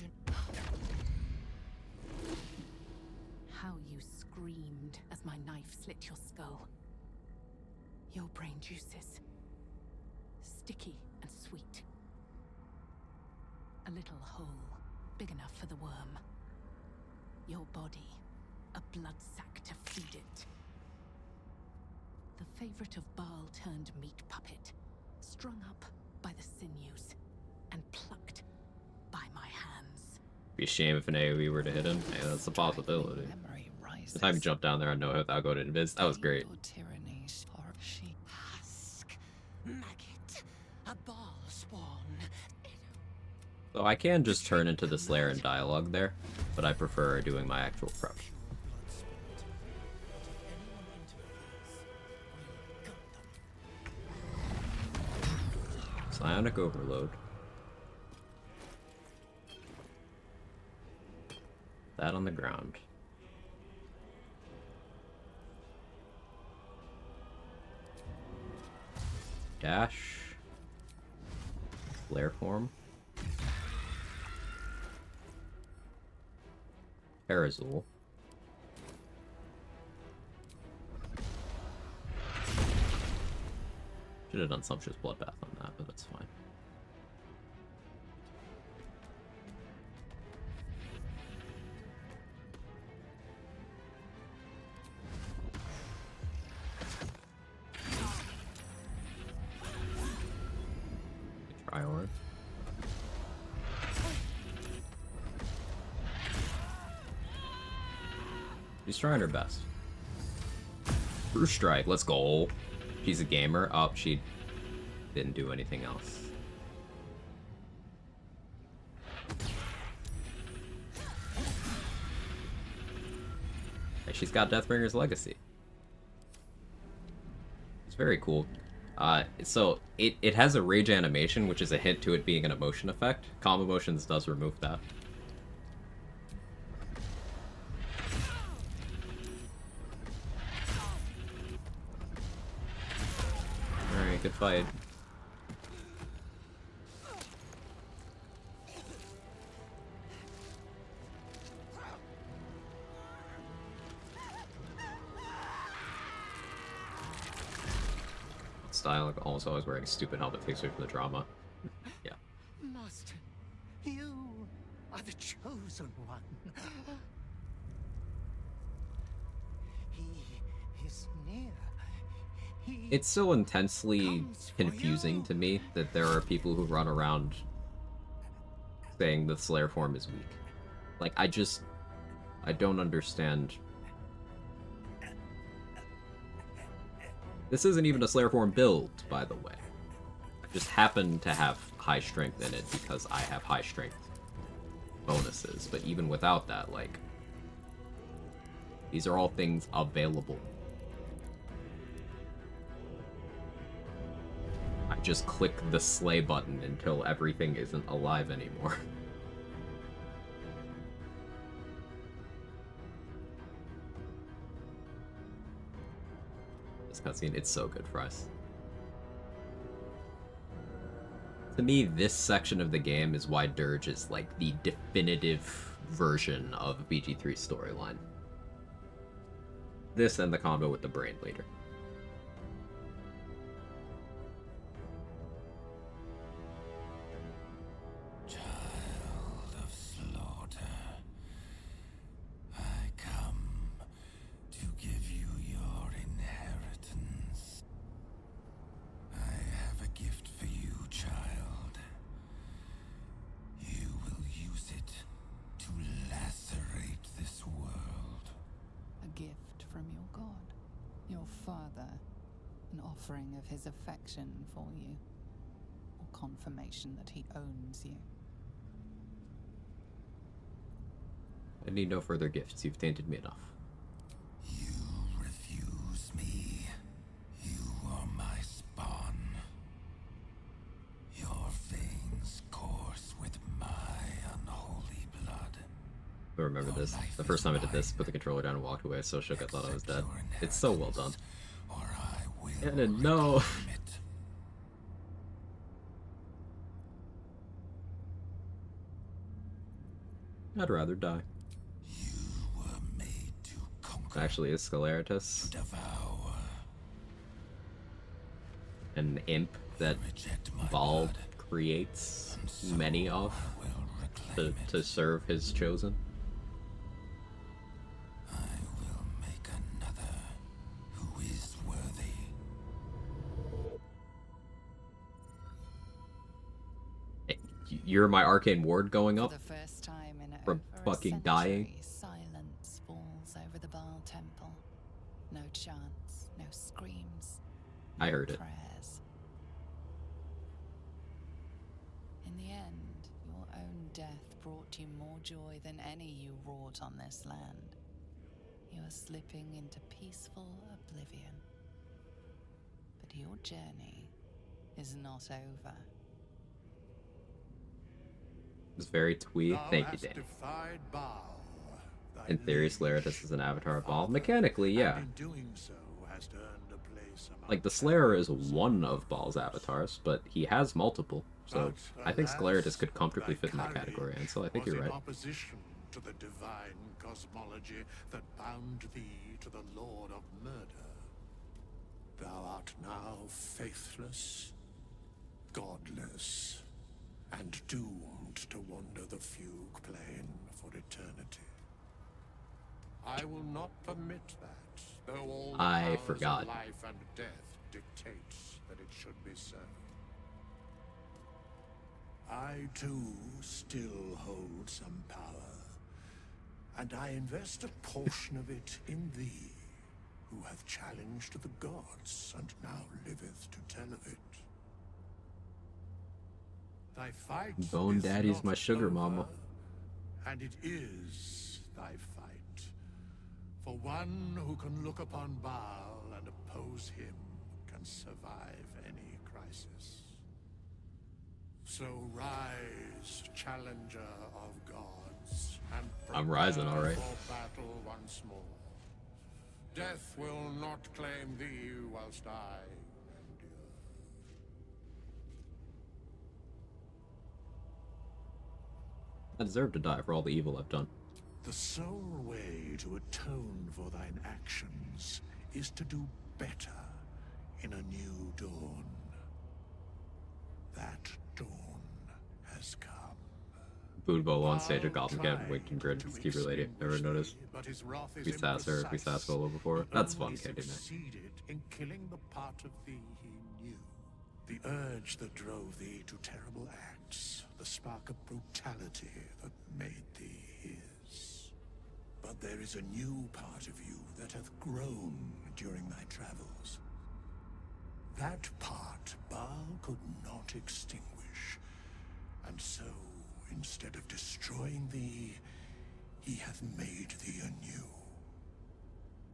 How you screamed as my knife slit your skull. Your brain juices. Sticky and sweet. A little hole, big enough for the worm. Your body, a blood sac to feed it. The favorite of Baal turned meat puppet, strung up by the sinews and plucked by my hands. Be a shame if an AoE were to hit him. Yeah, that's a possibility. The time you jump down there, I know without going to invis. That was great. Husk, maggot, a Baal spawn. So I can just turn into the Slayer in dialogue there, but I prefer doing my actual prep. Psionic Overload. That on the ground. Dash. Flare form. Parazul. Should have done Sumptuous Bloodbath on that, but that's fine. Triorg. She's trying her best. First strike, let's go. She's a gamer. Oh, she didn't do anything else. She's got Deathbringer's Legacy. It's very cool. So it has a rage animation, which is a hint to it being an emotion effect. Calm Emotions does remove that. Alright, good fight. style. Like, also, always wearing a stupid helmet takes away from the drama. Yeah. Master, you are the chosen one. He is near. It's so intensely confusing to me that there are people who run around saying the Slayer form is weak. Like, I don't understand. This isn't even a Slayer form build, by the way. I just happen to have high strength in it because I have high strength bonuses. But even without that, like, these are all things available. I just click the slay button until everything isn't alive anymore. This cutscene, it's so good, Fries. To me, this section of the game is why Dirge is like the definitive version of BG3's storyline. This and the combo with the Brain Leader. Child of slaughter, I come to give you your inheritance. I have a gift for you, child. You will use it to lacerate this world. A gift from your god, your father, an offering of his affection for you, or confirmation that he owns you. I need no further gifts. You've tainted me enough. You refuse me. You are my spawn. Your veins course with my unholy blood. I remember this. The first time I did this, put the controller down and walked away. So shook I thought I was dead. It's so well done. And no. I'd rather die. Actually, is Scaleritus an imp that Bald creates many of to serve his chosen? Who is worthy? You're my arcane ward going up For the first time in from over fucking a dying. century, silence falls over the Baal temple. No chants, no screams. I heard it. Prayers. In the end, your own death brought you more joy than any you wrought on this land. You are slipping into peaceful oblivion. But your journey is not over. It's very twee. Thank you, Danny. In theory, Scaleritus is an avatar of Baal. Mechanically, yeah. Like, the Slayer is one of Baal's avatars, but he has multiple. So I think Scaleritus could comfortably fit in that category, and so I think you're right. Opposition to the divine cosmology that bound thee to the Lord of Murder. Thou art now faithless, godless, and doomed to wander the fugue plane for eternity. I will not permit that, though all the powers forgot. of life and death dictates that it should be so. I too still hold some power, and I invest a portion of it in thee, who hath challenged the gods and now liveth to tell of it. Thy fight Bone is Daddy's not my sugar over, mama. and it is thy fight. For one who can look upon Baal and oppose him can survive any crisis. So rise, challenger of gods, and I'm rising, prepare alright. for battle once more. Death will not claim thee whilst I endure. I deserve to die for all the evil I've done. The sole way to atone for thine actions is to do better in a new dawn. That dawn has come. Boonbo on stage at Goblin Camp, Wington Grid, Skeever Lady. Never noticed. But his wrath is We sass her, we sass Volo before. He That's only fun, Candyman. succeeded in killing the part of thee he knew. The urge that drove thee to terrible acts, the spark of brutality that made thee his. But there is a new part of you that hath grown during thy travels. That part Baal could not extinguish, and so, instead of destroying thee, he hath made thee anew.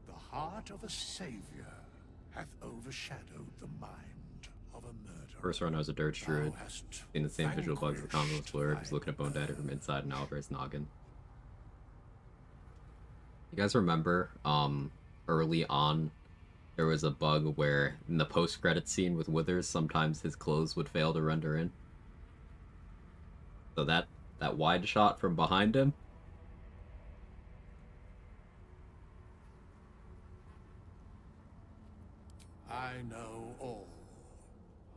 The heart of a savior hath overshadowed the mind of a murderer. First run, I was a Dirge Druid. Seeing the same visual bugs the combo was blurred. Was looking at Bone Daddy from inside and Alvarez noggin. You guys remember, early on, there was a bug where in the post-credit scene with Withers, sometimes his clothes would fail to render in. So that wide shot from behind him. I know all,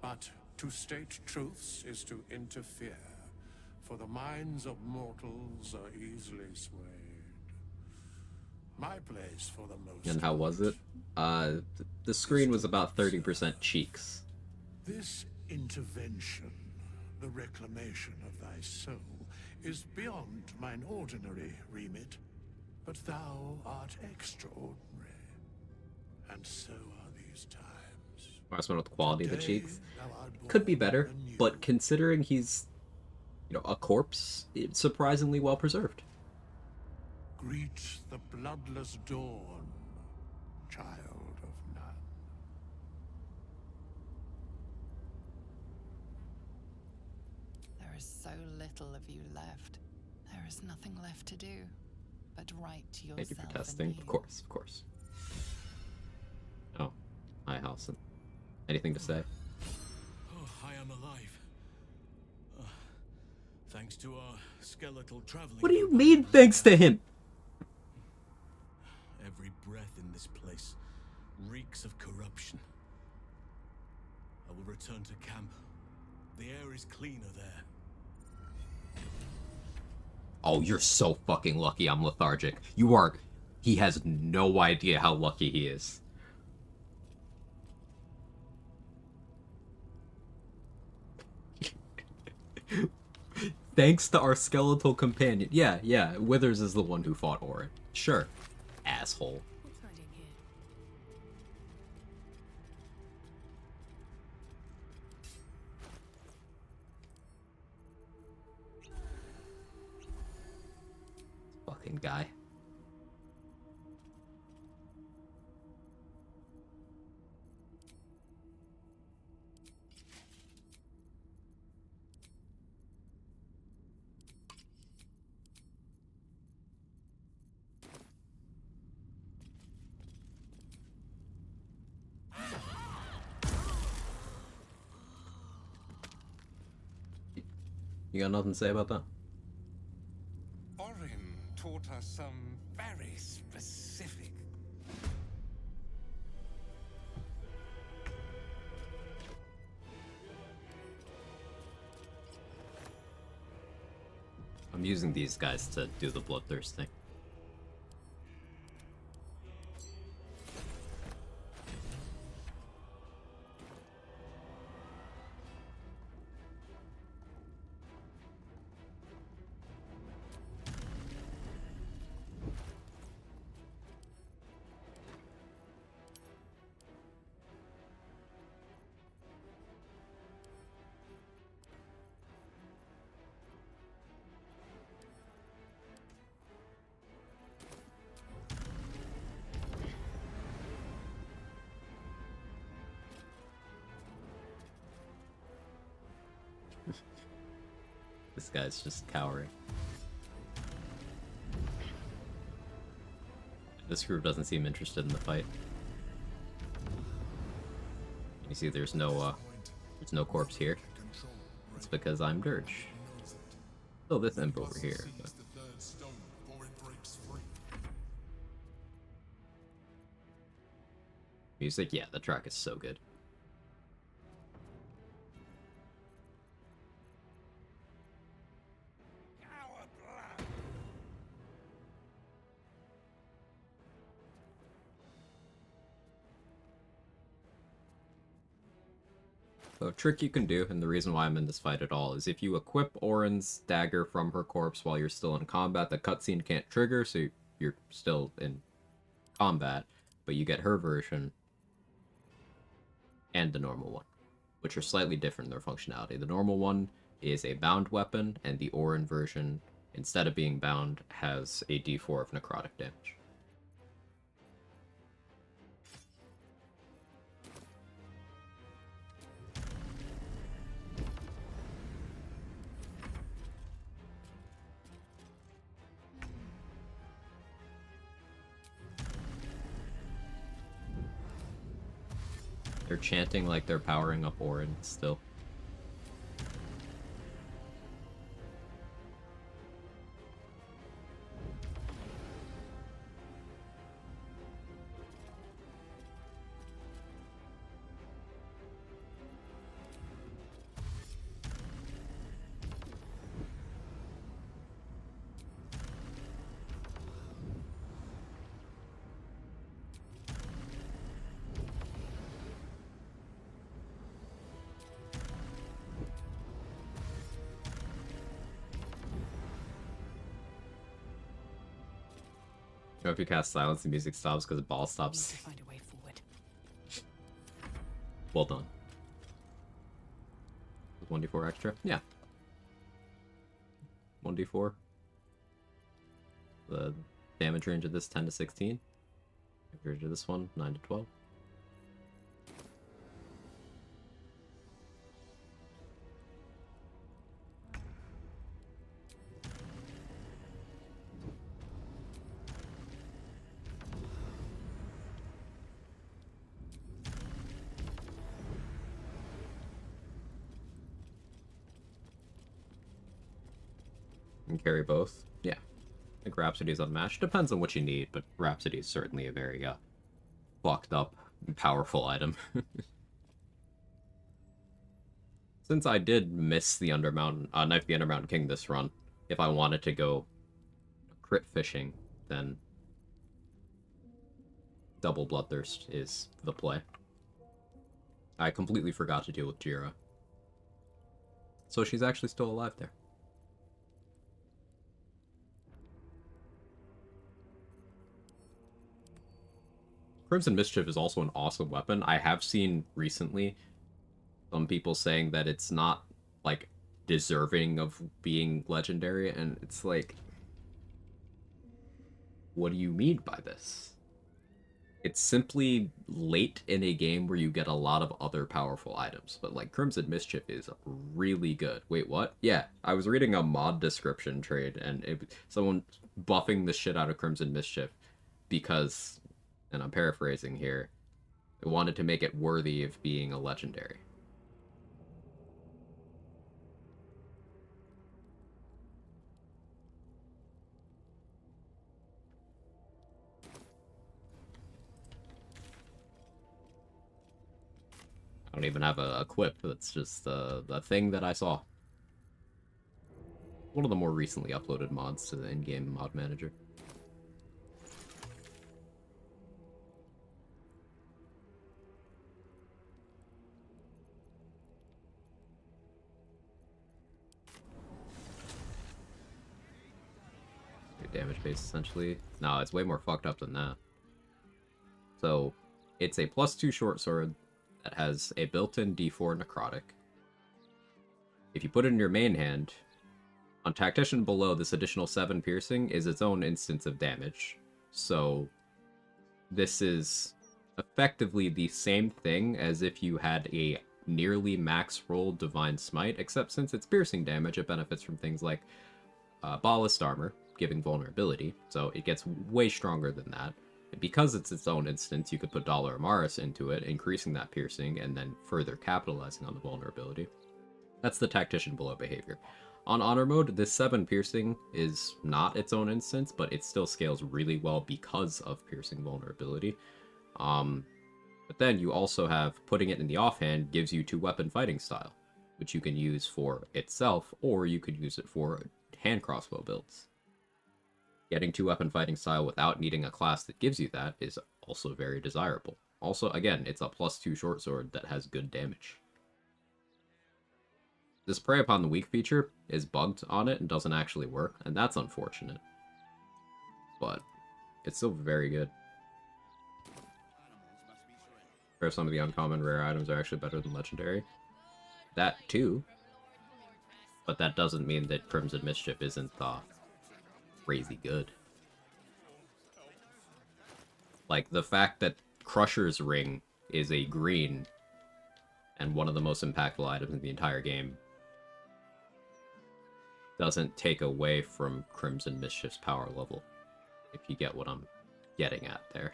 but to state truths is to interfere, for the minds of mortals are easily swayed. My place for the most. And how was it? The screen was about 30% cheeks. This intervention, the reclamation of thy soul, is beyond mine ordinary remit, but thou art extraordinary, and so are these times. Last one with the quality of the cheeks. Could be better, but considering he's, a corpse, it's surprisingly well preserved. Greet the bloodless dawn, child of none. There is so little of you left. There is nothing left to do but write yourself. Thank you for testing. Of course, of course. Oh, hi, Halson. Anything to say? Oh, I am alive. Thanks to our skeletal traveling. What do you mean, thanks to him? Every breath in this place reeks of corruption. I will return to camp. The air is cleaner there. Oh, you're so fucking lucky I'm lethargic. You are... He has no idea how lucky he is. Thanks to our skeletal companion. Yeah, Withers is the one who fought Orin. Sure. Asshole. What's hiding here? Fucking guy. You got nothing to say about that? Orin taught us some very specific. I'm using these guys to do the bloodthirst thing. This guy's just cowering. This group doesn't seem interested in the fight. You see there's no corpse here. It's because I'm Dirge. Still this imp over here. But... Music, yeah, the track is so good. A trick you can do, and the reason why I'm in this fight at all, is if you equip Orin's dagger from her corpse while you're still in combat, the cutscene can't trigger, so you're still in combat, but you get her version and the normal one, which are slightly different in their functionality. The normal one is a bound weapon, and the Orin version, instead of being bound, has a d4 of necrotic damage. They're chanting like they're powering up Orin still. So if you cast silence, the music stops because the ball stops. Find a way forward. Well done. 1d4 extra? Yeah. 1d4. The damage range of this 10 to 16. Damage range of this one 9 to 12. And carry both. Yeah. I think Rhapsody's unmatched. Depends on what you need, but Rhapsody is certainly a very fucked up and powerful item. Since I did miss the Undermountain, Knife the Undermountain King this run, if I wanted to go crit fishing, then double Bloodthirst is the play. I completely forgot to deal with Jira. So she's actually still alive there. Crimson Mischief is also an awesome weapon. I have seen recently some people saying that it's not, like, deserving of being legendary, and it's like, what do you mean by this? It's simply late in a game where you get a lot of other powerful items, but, like, Crimson Mischief is really good. Wait, what? Yeah, I was reading a mod description trade, and someone buffing the shit out of Crimson Mischief because, and I'm paraphrasing here, they wanted to make it worthy of being a legendary. I don't even have a equip, that's just the thing that I saw. One of the more recently uploaded mods to the in-game mod manager. Damage base, essentially. No, it's way more fucked up than that. So, it's a +2 short sword that has a built-in D4 necrotic. If you put it in your main hand, on Tactician below, this additional 7 piercing is its own instance of damage. So, this is effectively the same thing as if you had a nearly max roll Divine Smite, except since it's piercing damage, it benefits from things like Ballast Armor, giving vulnerability, so it gets way stronger than that. And because it's its own instance, you could put Dollar Amaris into it, increasing that piercing, and then further capitalizing on the vulnerability. That's the Tactician below behavior. On Honor Mode, this 7 piercing is not its own instance, but it still scales really well because of piercing vulnerability. But then you also have putting it in the offhand gives you 2 weapon fighting style, which you can use for itself, or you could use it for hand crossbow builds. Getting 2 weapon fighting style without needing a class that gives you that is also very desirable. Also, again, it's a +2 short sword that has good damage. this prey upon the weak feature is bugged on it and doesn't actually work, and that's unfortunate. But it's still very good. Where some of the uncommon rare items are actually better than legendary. That too. But that doesn't mean that Crimson Mischief isn't crazy good. Like, the fact that Crusher's Ring is a green and one of the most impactful items in the entire game doesn't take away from Crimson Mischief's power level, if you get what I'm getting at there.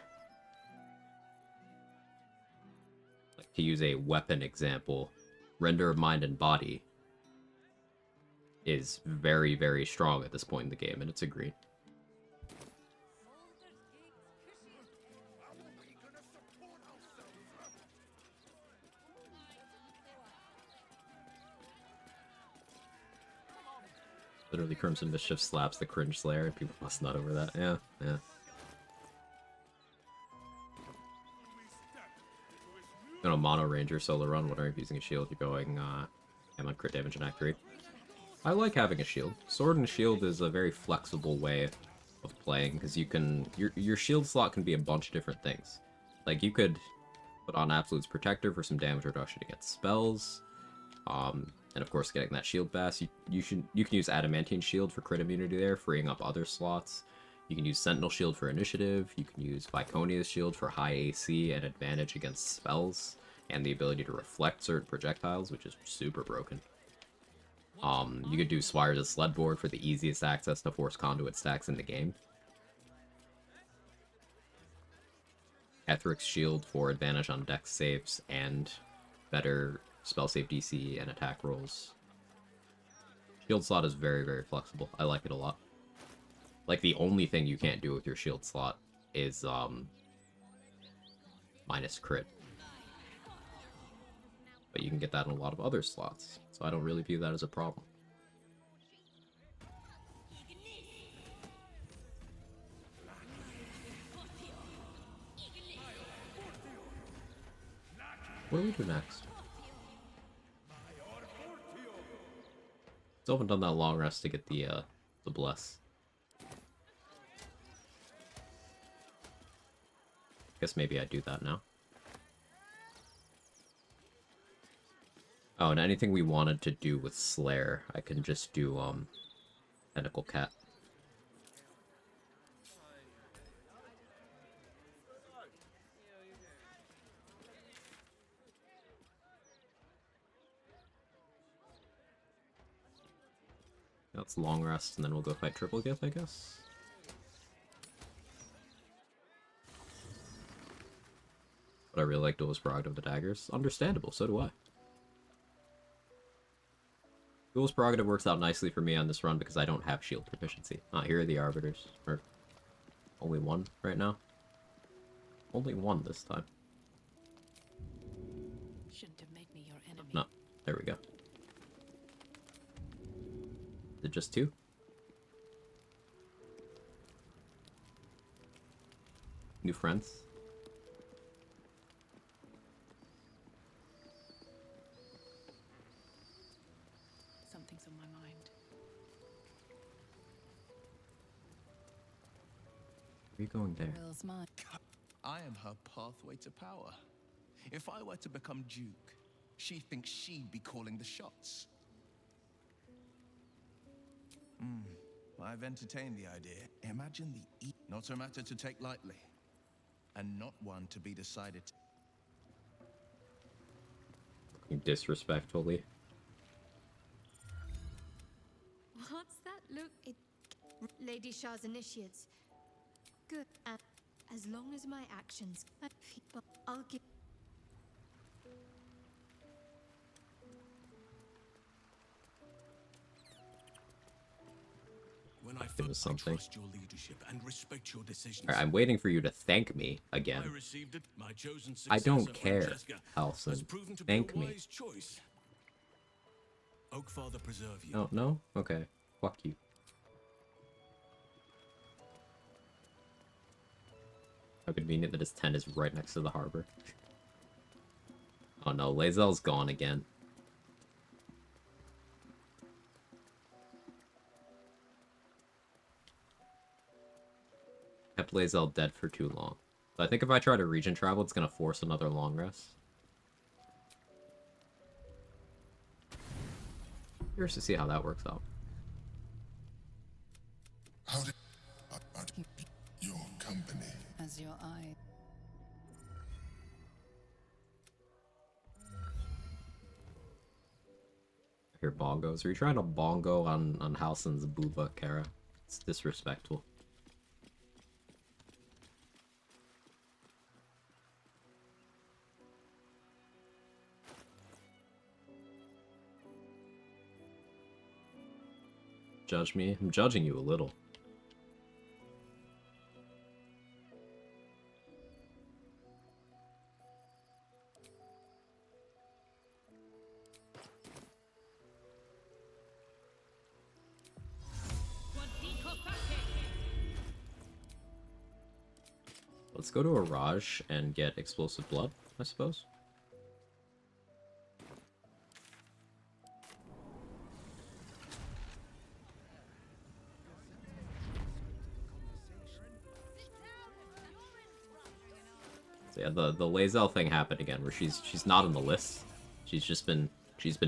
Like, to use a weapon example, Render of Mind and Body is very, very strong at this point in the game, and it's a green. Literally, Crimson Mischief slaps the Cringe Slayer, and people must nut over that. Yeah, yeah. You know, Mono Ranger solo run, whenever you're using a shield, you're going, I'm on crit damage in Act 3. I like having a shield. Sword and Shield is a very flexible way of playing, because you can... Your shield slot can be a bunch of different things. Like, you could put on Absolute's Protector for some damage reduction against spells, and of course, getting that shield fast, you can use Adamantine Shield for crit immunity there, freeing up other slots. You can use Sentinel Shield for initiative. You can use Viconia's Shield for high AC and advantage against spells, and the ability to reflect certain projectiles, which is super broken. You could do Swires' Sled Board for the easiest access to Force Conduit stacks in the game. Ethric's Shield for advantage on dex saves and better spell save DC and attack rolls. Shield slot is very, very flexible. I like it a lot. Like, the only thing you can't do with your shield slot is, minus crit. But you can get that in a lot of other slots, so I don't really view that as a problem. What do we do next? Still haven't done that long rest to get the bless. Guess maybe I do that now. Oh, and anything we wanted to do with Slayer, I can just do, Tentacle Cat. That's long rest, and then we'll go fight Triple Gith, I guess. But I really like Duelist Prerogative of the Daggers. Understandable, so do I. Duelist Prerogative works out nicely for me on this run because I don't have shield proficiency. Here are the Arbiters. Or only one right now. Only one this time. Shouldn't have made me your enemy. No, there we go. Is it just two? New friends? Something's on my mind. Are you going there? Will's mine. I am her pathway to power. If I were to become Duke, she thinks she'd be calling the shots. I've entertained the idea. Imagine the not a matter to take lightly, and not one to be decided. Disrespectfully. What's that look? Lady Shah's initiates. Good. And as long as my actions, I'll give. When I It was something. trust your leadership and respect your decisions. Alright, I'm waiting for you to thank me again. I received it. My chosen I don't successor, care, Francesca, Halson. has proven to be Thank a me. wise choice. Oakfather preserve you. Oh, no? Okay. Fuck you. How convenient that his tent is right next to the harbor. Oh no, Lae'zel's gone again. kept Lae'zel dead for too long. So I think if I try to region travel, it's gonna force another long rest. Curious to see how that works out. How did your company? As your eye. I hear bongos. Are you trying to bongo on Halsin's booba, Kara? It's disrespectful. Judge me? I'm judging you a little. Let's go to a Raj and get explosive blood, I suppose. So yeah, the Lae'zel thing happened again, where she's not on the list. She's been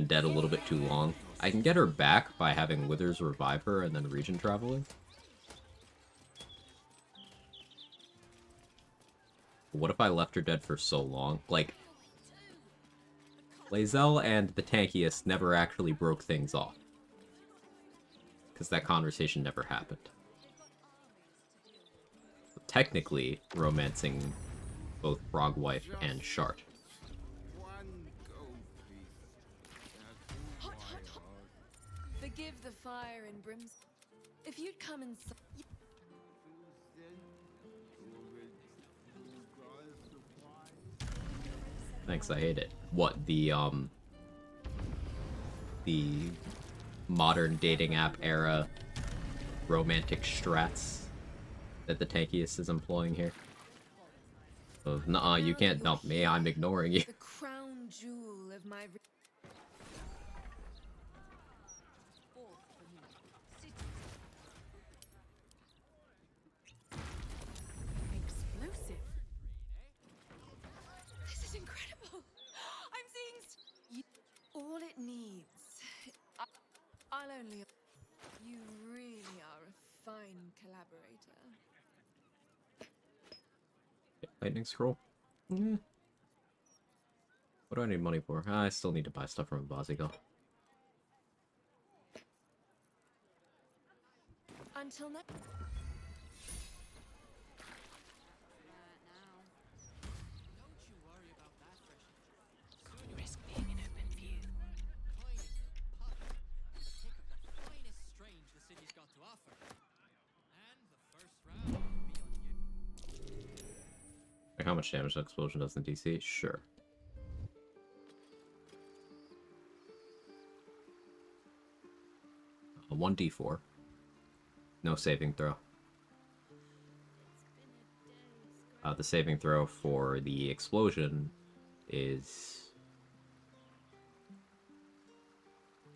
dead a little bit too long. I can get her back by having Withers revive her and then region traveling. But what if I left her dead for so long? Like, Lae'zel and the Tankiest never actually broke things off. Because that conversation never happened. So technically, romancing both Frogwife and Shart. Forgive the fire and brimstone. If you'd come inside. Thanks, I hate it. What, the modern dating app era romantic strats that the Tankiest is employing here? Of, nuh-uh, you can't dump me, I'm ignoring you. The crown jewel of my. Explosive. This is incredible. I'm seeing. All it needs. I'll only. You really are a fine collaborator. Lightning scroll? Yeah. What do I need money for? I still need to buy stuff from Bazigal. Until next. Risk being in open view. Strange the city's got to offer. And the first round will be on you. Like how much damage the explosion does in DC? Sure. A 1d4. No saving throw. The saving throw for the explosion is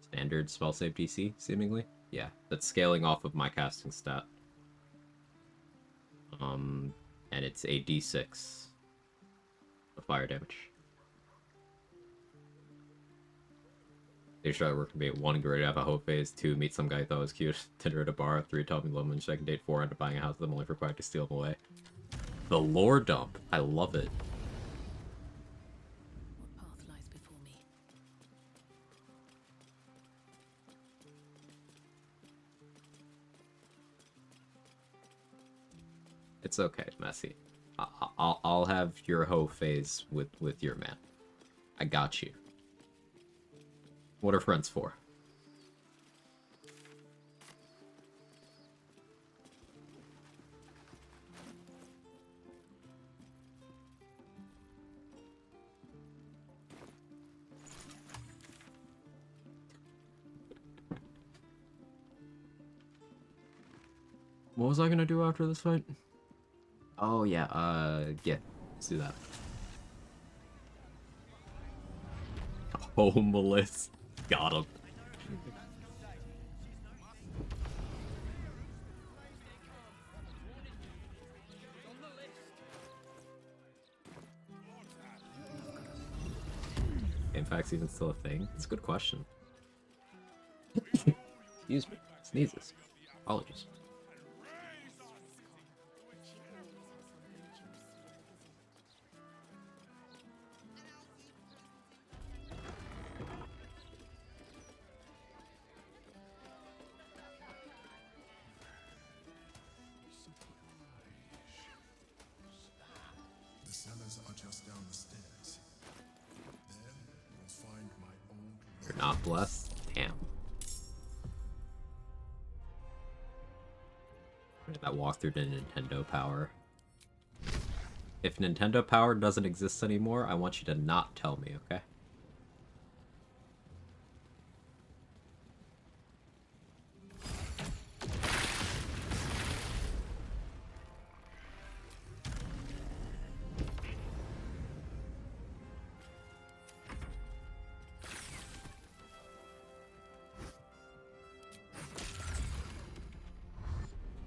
standard spell save DC, seemingly. Yeah, that's scaling off of my casting stat. And it's a d6 of fire damage. They try to work me at 1, get ready to have a hope phase, 2, meet some guy I thought was cute, dinner at a bar, 3, tell me Loman, second date, 4, end up buying a house with them only for Quag to steal them away. The lore dump. I love it. What path lies before me? It's okay, Messy. I'll have your hoe phase with your man. I got you. What are friends for? What was I gonna do after this fight? Oh yeah, yeah, let's do that. Homeless. Got him. artifacts even still a thing? It's a good question. Excuse me. Sneezes. Apologies. The cellars are just down the stairs. There, you'll find my old... You're not blessed? Damn. That walkthrough to Nintendo Power. If Nintendo Power doesn't exist anymore, I want you to not tell me, okay?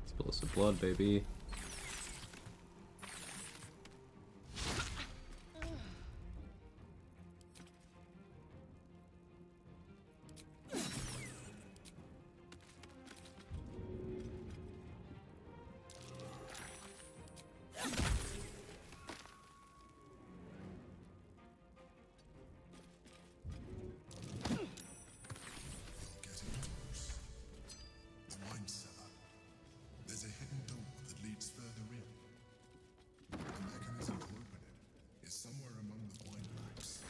Explosive blood, baby. The wine cellar. There's a hidden door that leads further in. The mechanism to open it is somewhere among the wine racks.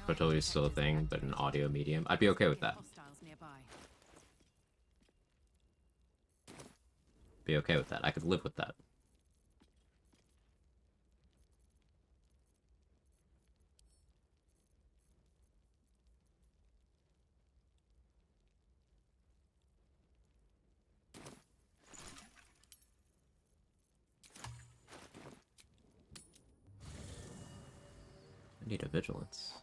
Totally is still a thing, but an audio medium. I'd be okay with that. Be okay with that. I could live with that. I need a vigilance.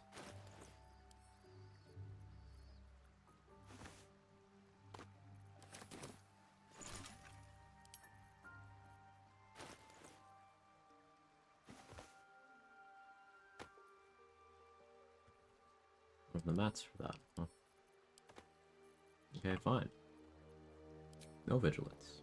The mats for that, huh? Okay, fine. No vigilance.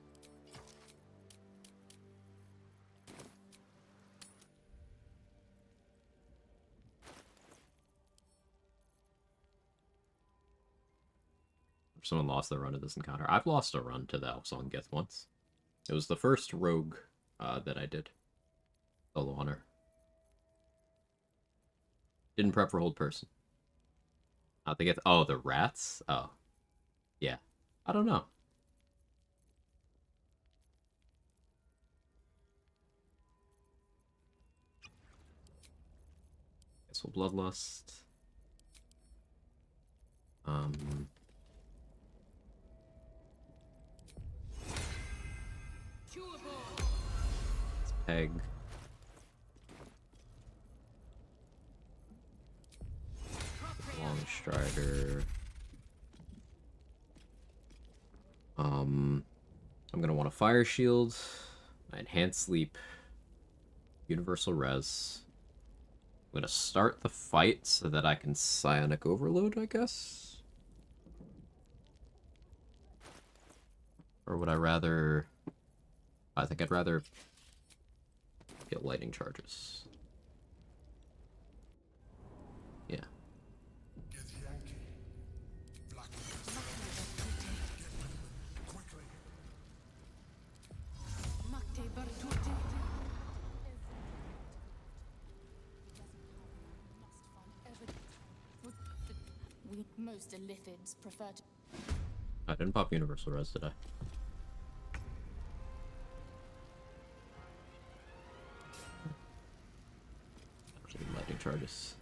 If someone lost their run to this encounter. I've lost a run to the Elves on Gith once. It was the first rogue that I did. Solo hunter. Didn't prep for hold person. How'd they get... Oh, the rats? Oh. Yeah. I don't know. Guess we'll Bloodlust. It's Peg. Long Strider. I'm gonna want a Fire Shield, Enhanced Sleep, Universal Res. I'm gonna start the fight so that I can Psionic Overload, I guess? Or would I rather... I think I'd rather get Lightning Charges. Yeah. Most Illithids prefer to... I didn't pop Universal Res, did I? Actually, Lightning Charges.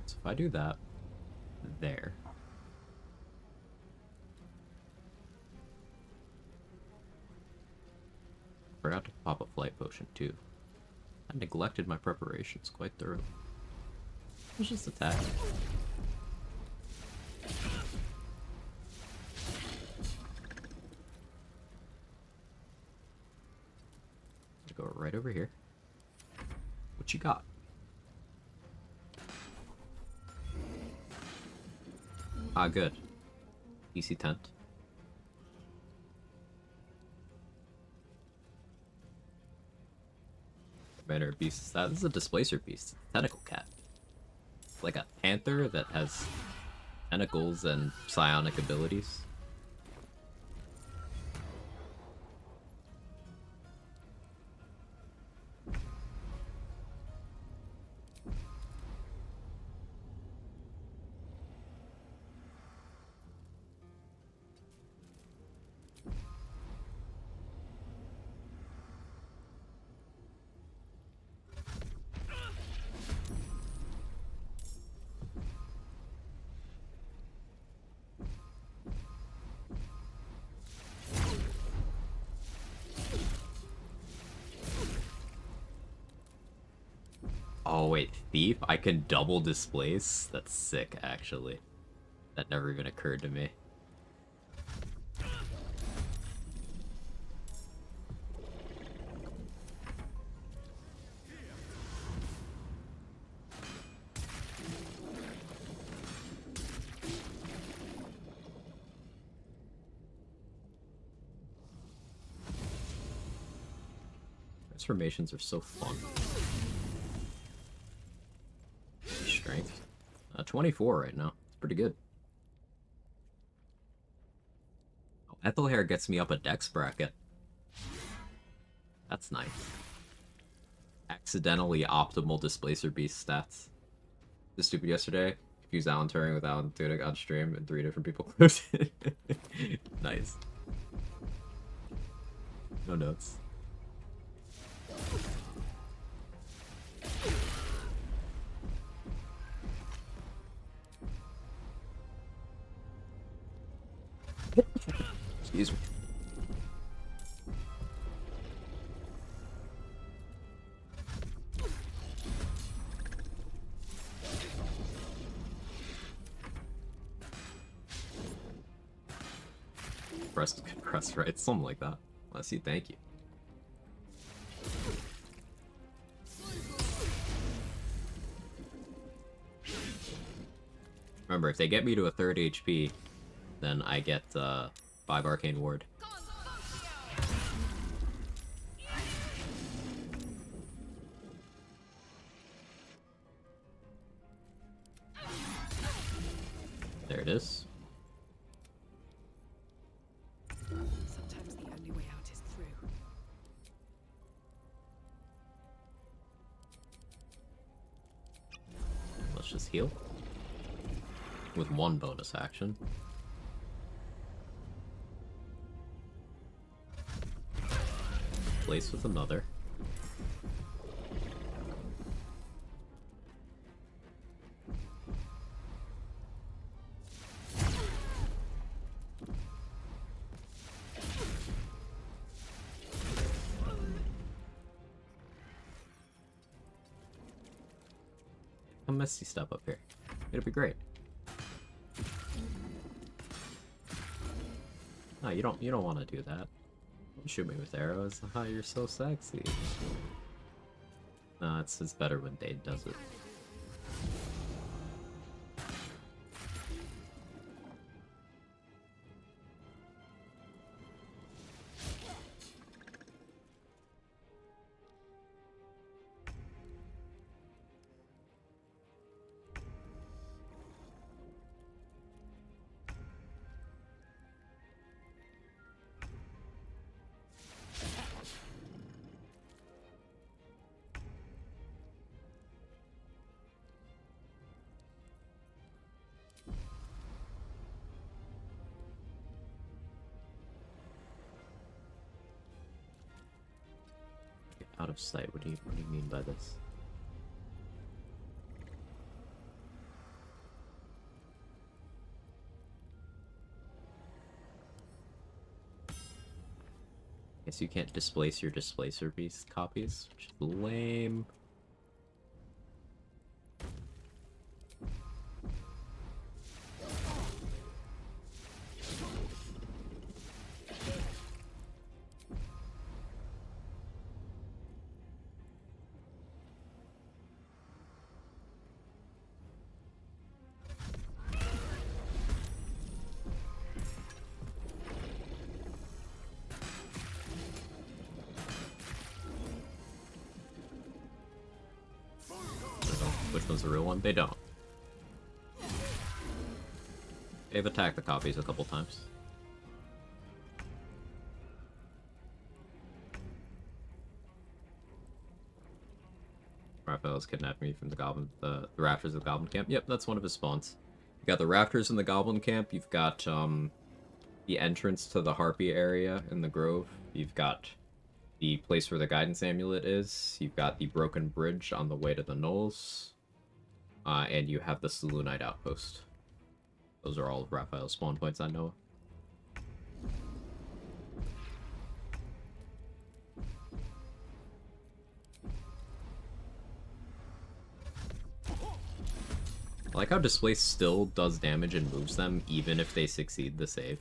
So if I do that, there. Forgot to pop a flight potion too. I neglected my preparations quite thoroughly. Let's just attack. Go right over here. What you got? Ah, good. PC tent. Manner of beast is that? This is a displacer beast. Tentacle cat. It's like a panther that has tentacles and psionic abilities. Oh wait, thief? I can double displace? That's sick, actually. That never even occurred to me. Transformations are so fun. Strength. 24 right now. It's pretty good. Oh, Ethelhair gets me up a dex bracket. That's nice. Accidentally optimal displacer beast stats. This stupid yesterday. Confused Alan Turing with Alan Tudyk on stream and 3 different people. Nice. No notes. Excuse me. Press right, something like that. I see, thank you. Remember, if they get me to a 3rd HP, then I get 5 Arcane Ward. There it is. Sometimes the only way out is through. Let's just heal. With 1 bonus action. Place with another. A messy step up here. It'll be great. No, you don't want to do that. Don't shoot me with arrows. Haha, you're so sexy. No, it's better when Dade does it. Out of sight. What do you mean by this? Guess you can't displace your Displacer Beast copies, which is lame. Which one's the real one? They don't. They've attacked the copies a couple times. Raphael's kidnapped me from the rafters of the Goblin Camp. Yep, that's one of his spawns. You got the rafters in the Goblin Camp. You've got the entrance to the Harpy area in the Grove. You've got the place where the Guidance Amulet is. You've got the Broken Bridge on the way to the Knolls. And you have the Selûnite Outpost. Those are all of Raphael's spawn points I know. I like how Displace still does damage and moves them, even if they succeed the save.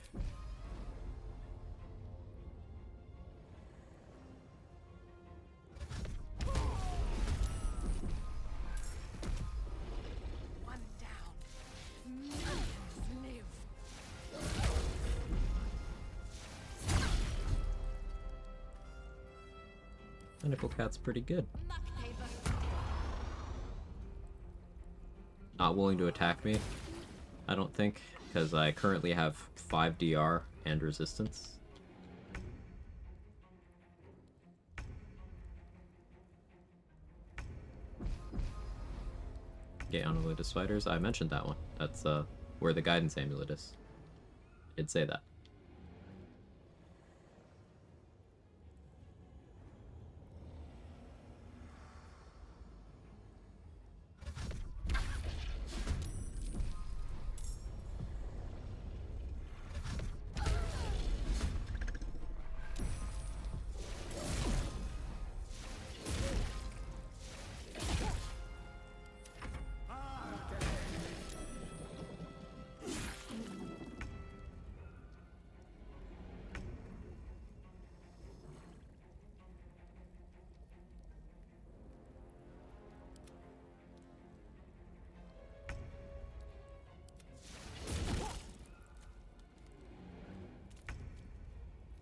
Tentacle Cat's pretty good. Not willing to attack me, I don't think, because I currently have 5 DR and resistance. Get unrelated spiders. I mentioned that one. That's where the Guidance Amulet is. I did say that.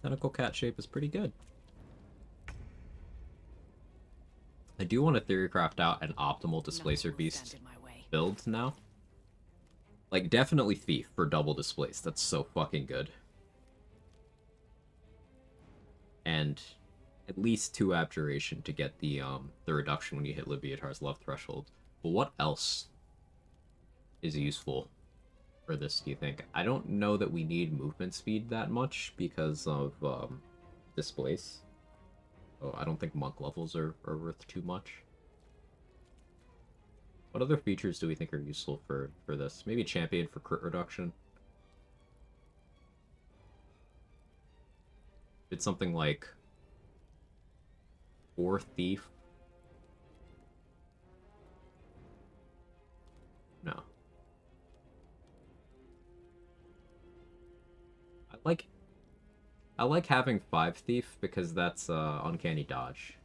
Tentacle Cat shape is pretty good. I do want to theorycraft out an optimal Displacer Beast build now. Like, definitely Thief for double Displace. That's so fucking good. And at least 2 Abjuration to get the reduction when you hit Libiatar's love threshold. But what else is useful for this, do you think? I don't know that we need movement speed that much because of Displace. Oh, I don't think monk levels are worth too much. What other features do we think are useful for this? Maybe champion for crit reduction. It's something like 4 thief. No. I like having 5 thief because that's uncanny dodge.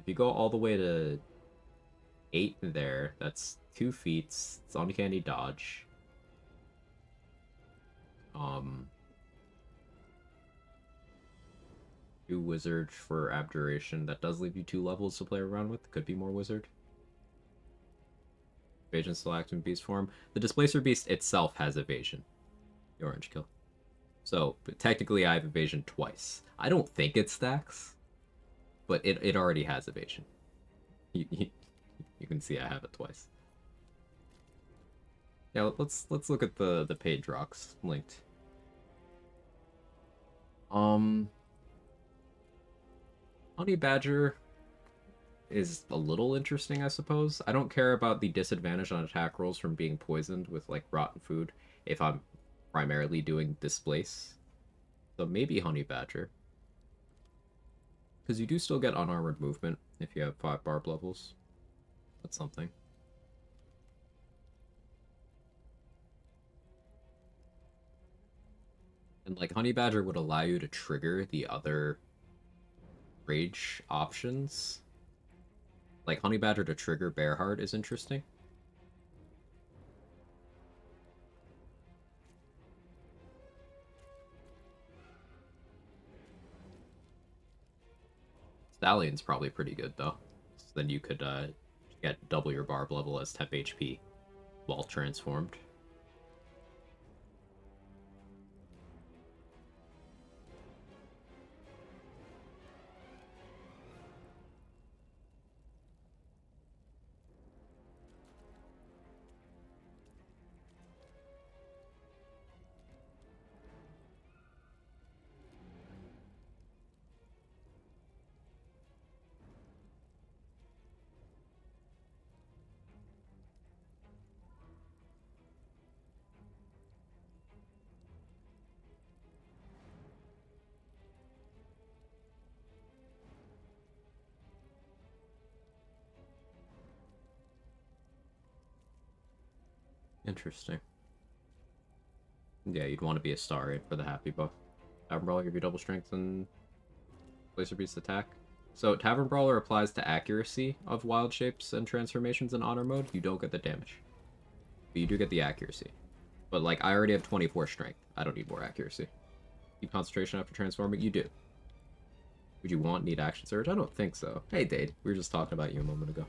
If you go all the way to 8 there, that's 2 feats. It's uncanny dodge. 2 wizard for abjuration. That does leave you 2 levels to play around with. Could be more wizard. Evasion still active in beast form. The Displacer Beast itself has evasion. The orange kill. So, but technically I have evasion twice. I don't think it stacks, but it already has evasion. You can see I have it twice. Yeah, let's look at the paid rocks linked. Honey Badger is a little interesting, I suppose. I don't care about the disadvantage on attack rolls from being poisoned with like rotten food if I'm primarily doing Displace. So maybe Honey Badger. because you do still get unarmored movement if you have 5 barb levels. That's something. And like Honey Badger would allow you to trigger the other rage options. Like Honey Badger to trigger Bearheart is interesting. Stallion's probably pretty good though. So then you could get double your barb level as temp HP while transformed. Interesting. Yeah, you'd want to be a star for the happy buff. Tavern Brawler give you double strength and Blazer Beast attack. So Tavern Brawler applies to accuracy of wild shapes and transformations in honor mode. You don't get the damage, but you do get the accuracy. But like I already have 24 strength. I don't need more accuracy. Keep concentration after transforming. You do. Would you need action surge? I don't think so. Hey Dade, we were just talking about you a moment ago.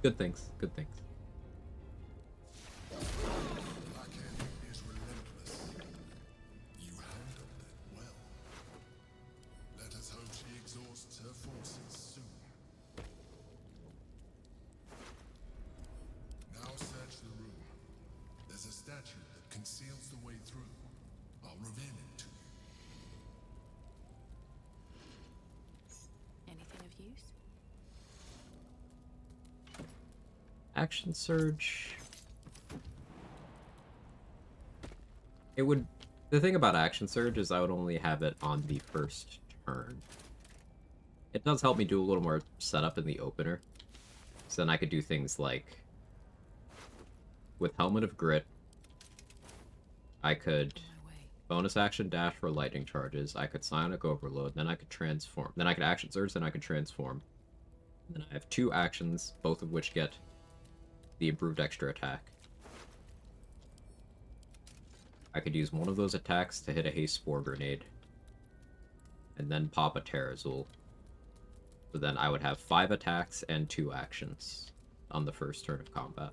Good things. Good things. Conceals the way through. I'll reveal it to you. Anything of use? Action surge. It would. The thing about action surge is I would only have it on the first turn. It does help me do a little more setup in the opener. So then I could do things like with Helmet of Grit. I could bonus action dash for lightning charges. I could Psionic Overload. Then I could transform. Then I could action surge. Then I could transform. And then I have 2 actions, both of which get the improved extra attack. I could use one of those attacks to hit a Haste Spore Grenade. And then pop a Terrazul. So then I would have 5 attacks and 2 actions on the first turn of combat.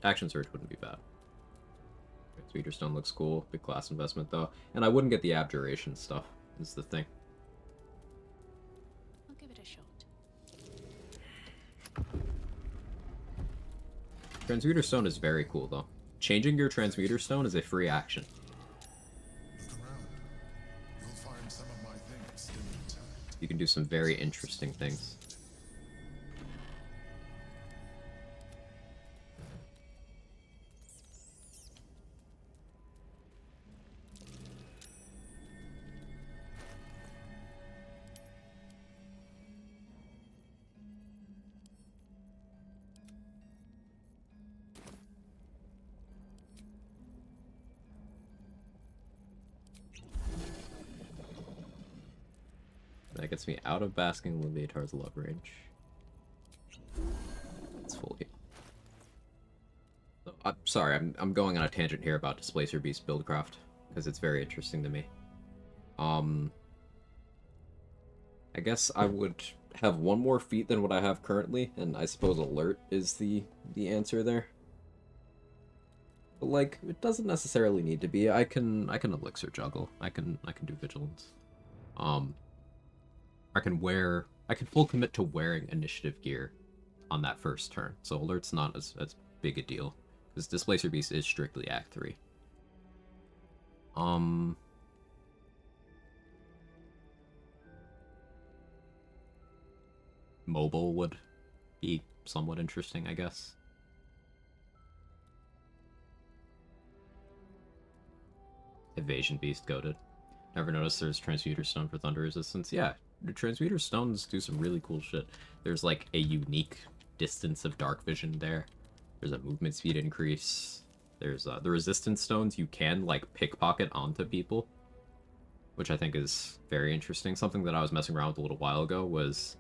Action surge wouldn't be bad. Speeder Stone looks cool. Big class investment though. And I wouldn't get the abjuration stuff, is the thing. I'll give it a shot. Transmuter Stone is very cool though. Changing your Transmuter Stone is a free action. Look around. You'll find some of my things still intact. You can do some very interesting things. That gets me out of Basking Leviatar's love range. It's full heal. So, I'm sorry, I'm going on a tangent here about Displacer Beast buildcraft, because it's very interesting to me. I guess I would have one more feat than what I have currently, and I suppose Alert is the answer there. But like, it doesn't necessarily need to be. I can Elixir juggle. I can do Vigilance. I can full commit to wearing initiative gear on that first turn, so Alert's not as big a deal, because Displacer Beast is strictly Act 3. Mobile would be somewhat interesting, I guess. Evasion Beast goated. Never noticed there's Transmuter Stone for Thunder Resistance. Yeah, the Transmuter Stones do some really cool shit. There's like a unique distance of dark vision there. There's a movement speed increase. There's the Resistance Stones you can like pickpocket onto people, which I think is very interesting. Something that I was messing around with a little while ago was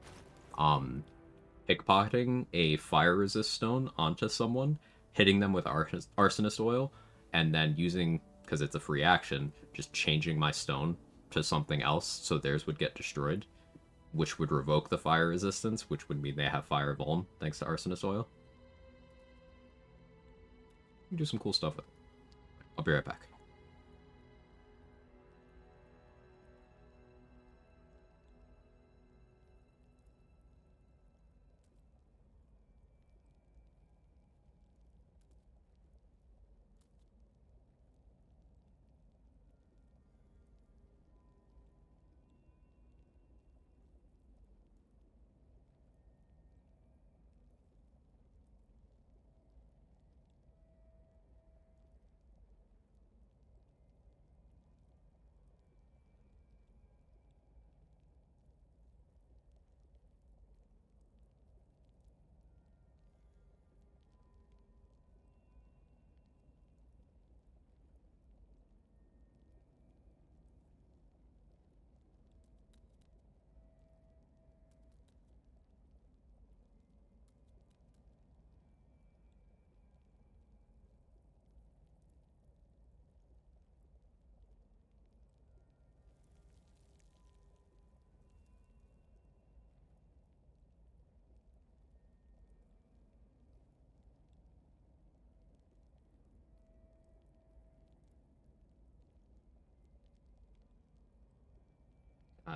pickpocketing a Fire Resist Stone onto someone, hitting them with Arsonist Oil, and then using, because it's a free action, just changing my stone to something else so theirs would get destroyed, which would revoke the fire resistance, which would mean they have fire vuln thanks to Arsonist Oil. You can do some cool stuff with it. I'll be right back.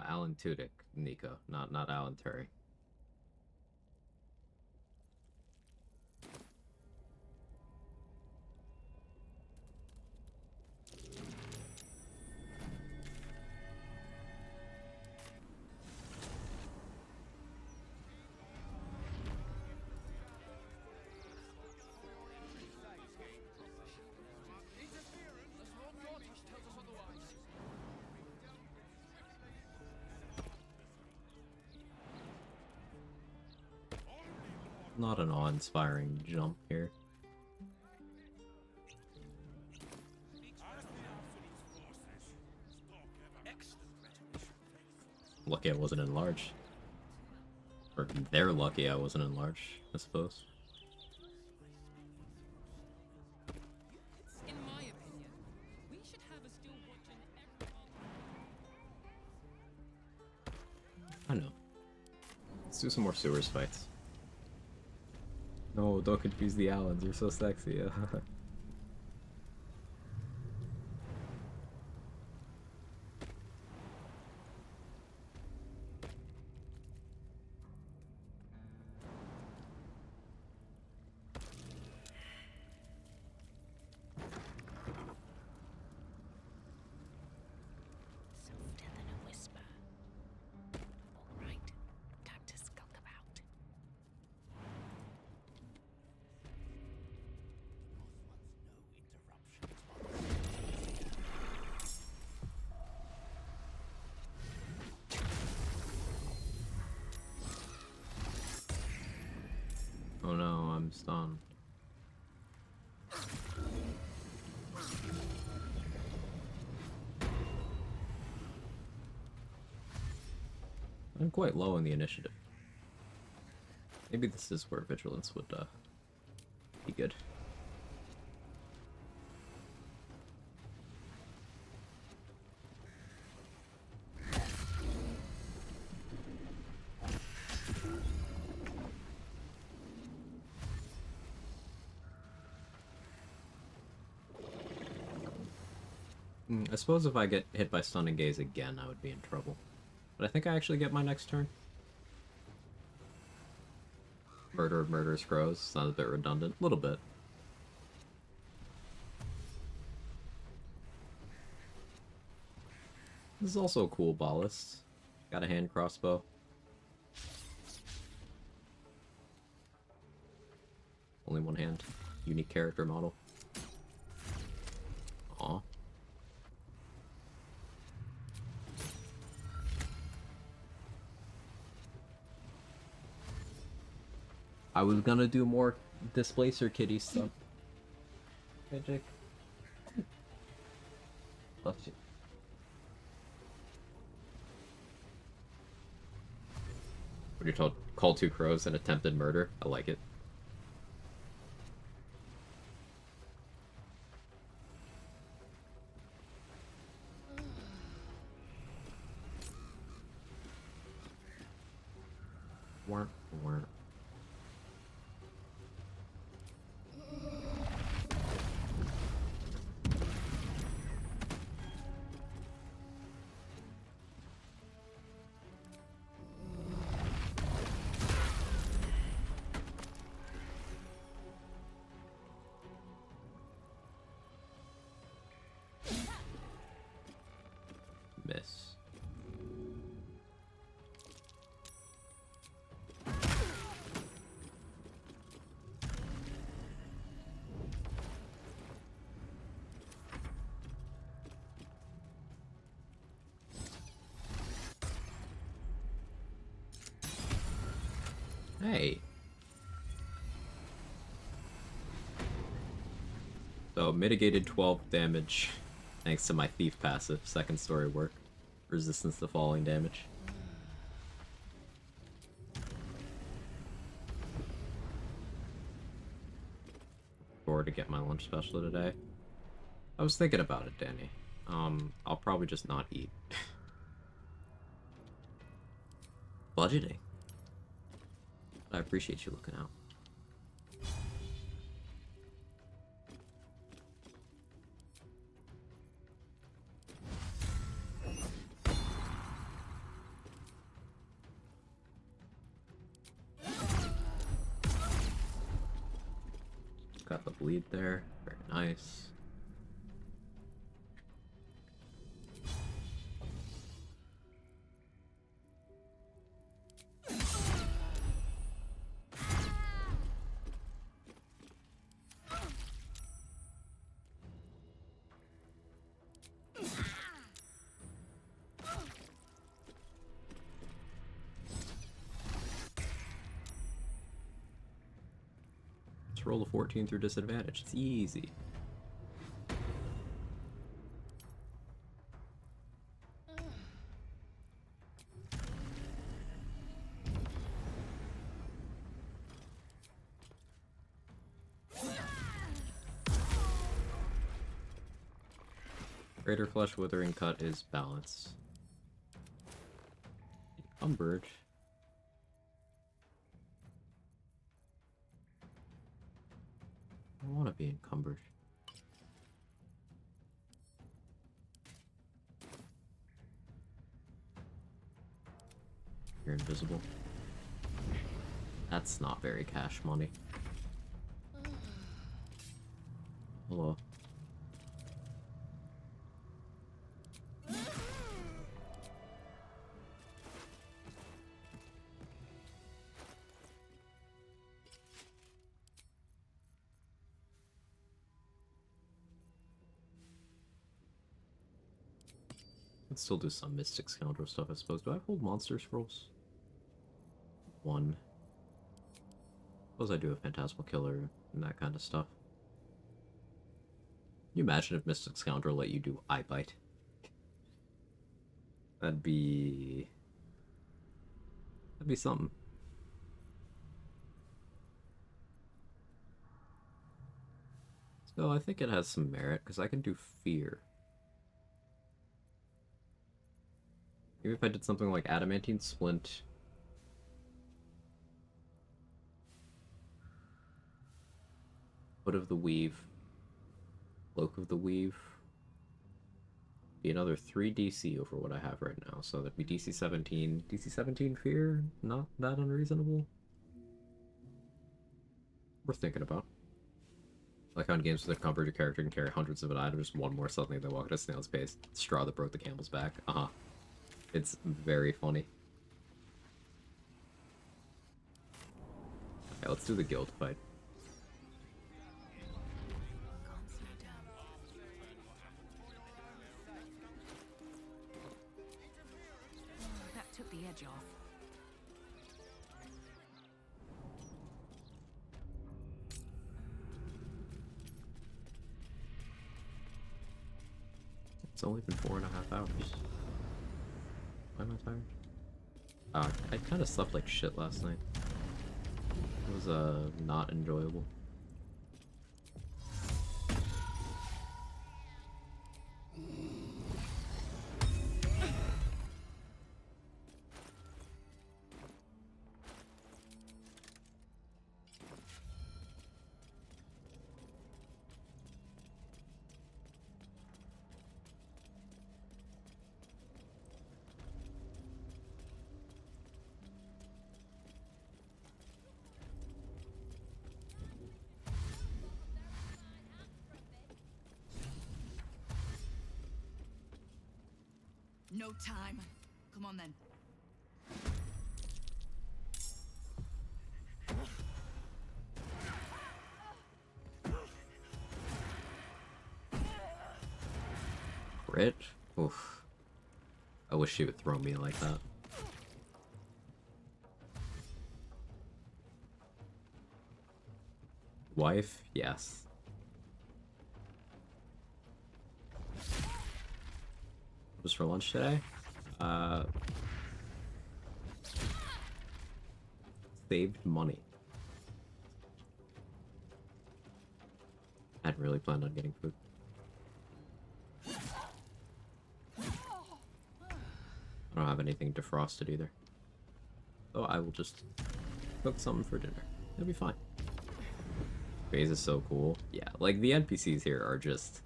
Alan Tudyk, Nico, not Alan Turing. Not an awe-inspiring jump here. Lucky I wasn't enlarged. Or they're lucky I wasn't enlarged, I suppose. In my opinion, we should have a still watching everyone. I know. Let's do some more sewers fights. No, don't confuse the Allens, you're so sexy. Softer than a whisper. All right, time to skulk about. Oh no, I'm stunned. I'm quite low in the initiative. Maybe this is where Vigilance would be good. I suppose if I get hit by Stunning Gaze again, I would be in trouble. But I think I actually get my next turn. Murder of Murderous Crows. Sounds a bit redundant. A little bit. This is also a cool ballast. Got a hand crossbow. Only one hand. Unique character model. Aw. I was gonna do more Displacer Kitty stuff. Magic. Bless you. When you're told, call 2 crows and attempted murder, I like it. Warp, warp. Miss. Hey. So mitigated 12 damage thanks to my thief passive, second story work. Resistance to falling damage. Forward to get my lunch special today. I was thinking about it, Danny. I'll probably just not eat. Budgeting. I appreciate you looking out. Got the bleed there. Very nice. Roll a 14 through disadvantage. It's easy. Greater Flesh Withering Cut is balance. Encumbered. I don't want to be encumbered. You're invisible. That's not very cash money. Hello. Let's still do some Mystic Scoundrel stuff, I suppose. Do I hold Monster Scrolls? 1. Suppose I do a Phantasmal Killer and that kind of stuff. Can you imagine if Mystic Scoundrel let you do Eye Bite? That'd be something. So I think it has some merit, because I can do Fear. Maybe if I did something like Adamantine Splint. Foot of the Weave. Cloak of the Weave. Be another 3 DC over what I have right now. So that'd be DC 17. DC 17 Fear? Not that unreasonable. Worth thinking about. Like on games with a encumbered, your character can carry hundreds of items, one more suddenly they walk at a snail's pace. Straw that broke the camel's back. It's very funny. Okay, let's do the guild fight. That took the edge off. It's only been 4.5 hours. Why am I tired? I kind of slept like shit last night. It was not enjoyable. No time. Come on then. Crit? Oof. I wish she would throw me like that. Wife? Yes. What was for lunch today? Saved money. I hadn't really planned on getting food. I don't have anything defrosted either. So I will just cook something for dinner. It'll be fine. Phase is so cool. Yeah, like the NPCs here are just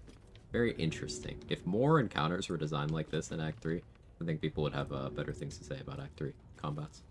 very interesting. If more encounters were designed like this in Act 3, I think people would have better things to say about Act 3 combats.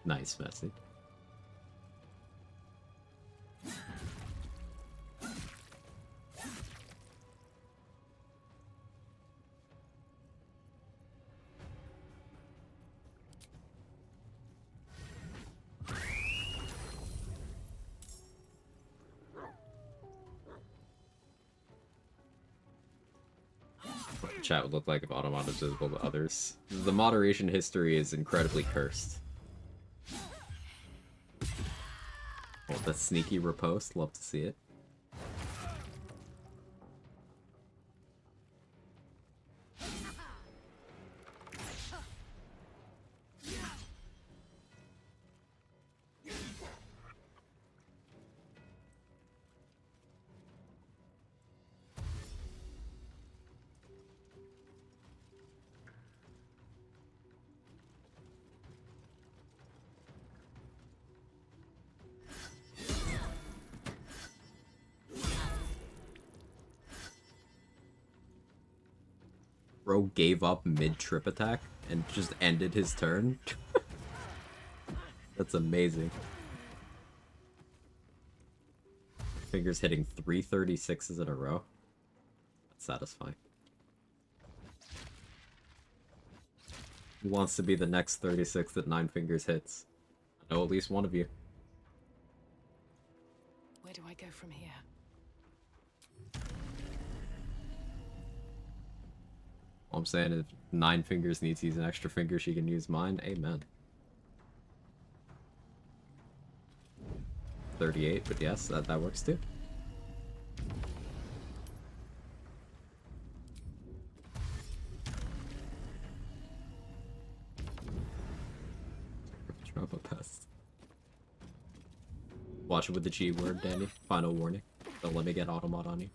Nice, Messi. What the chat would look like if Automata is visible to others. The moderation history is incredibly cursed. Oh, the sneaky riposte. Love to see it. Bro gave up mid-trip attack and just ended his turn. That's amazing. Fingers hitting 336s in a row. That's satisfying. Who wants to be the next 36 that 9 Fingers hits? I know at least one of you. Where do I go from here? All I'm saying is 9 Fingers needs to use an extra finger, she can use mine. Amen. 38, but yes, that works too. Trauma pest. Watch it with the G word, Danny. Final warning. Don't let me get Automata on you.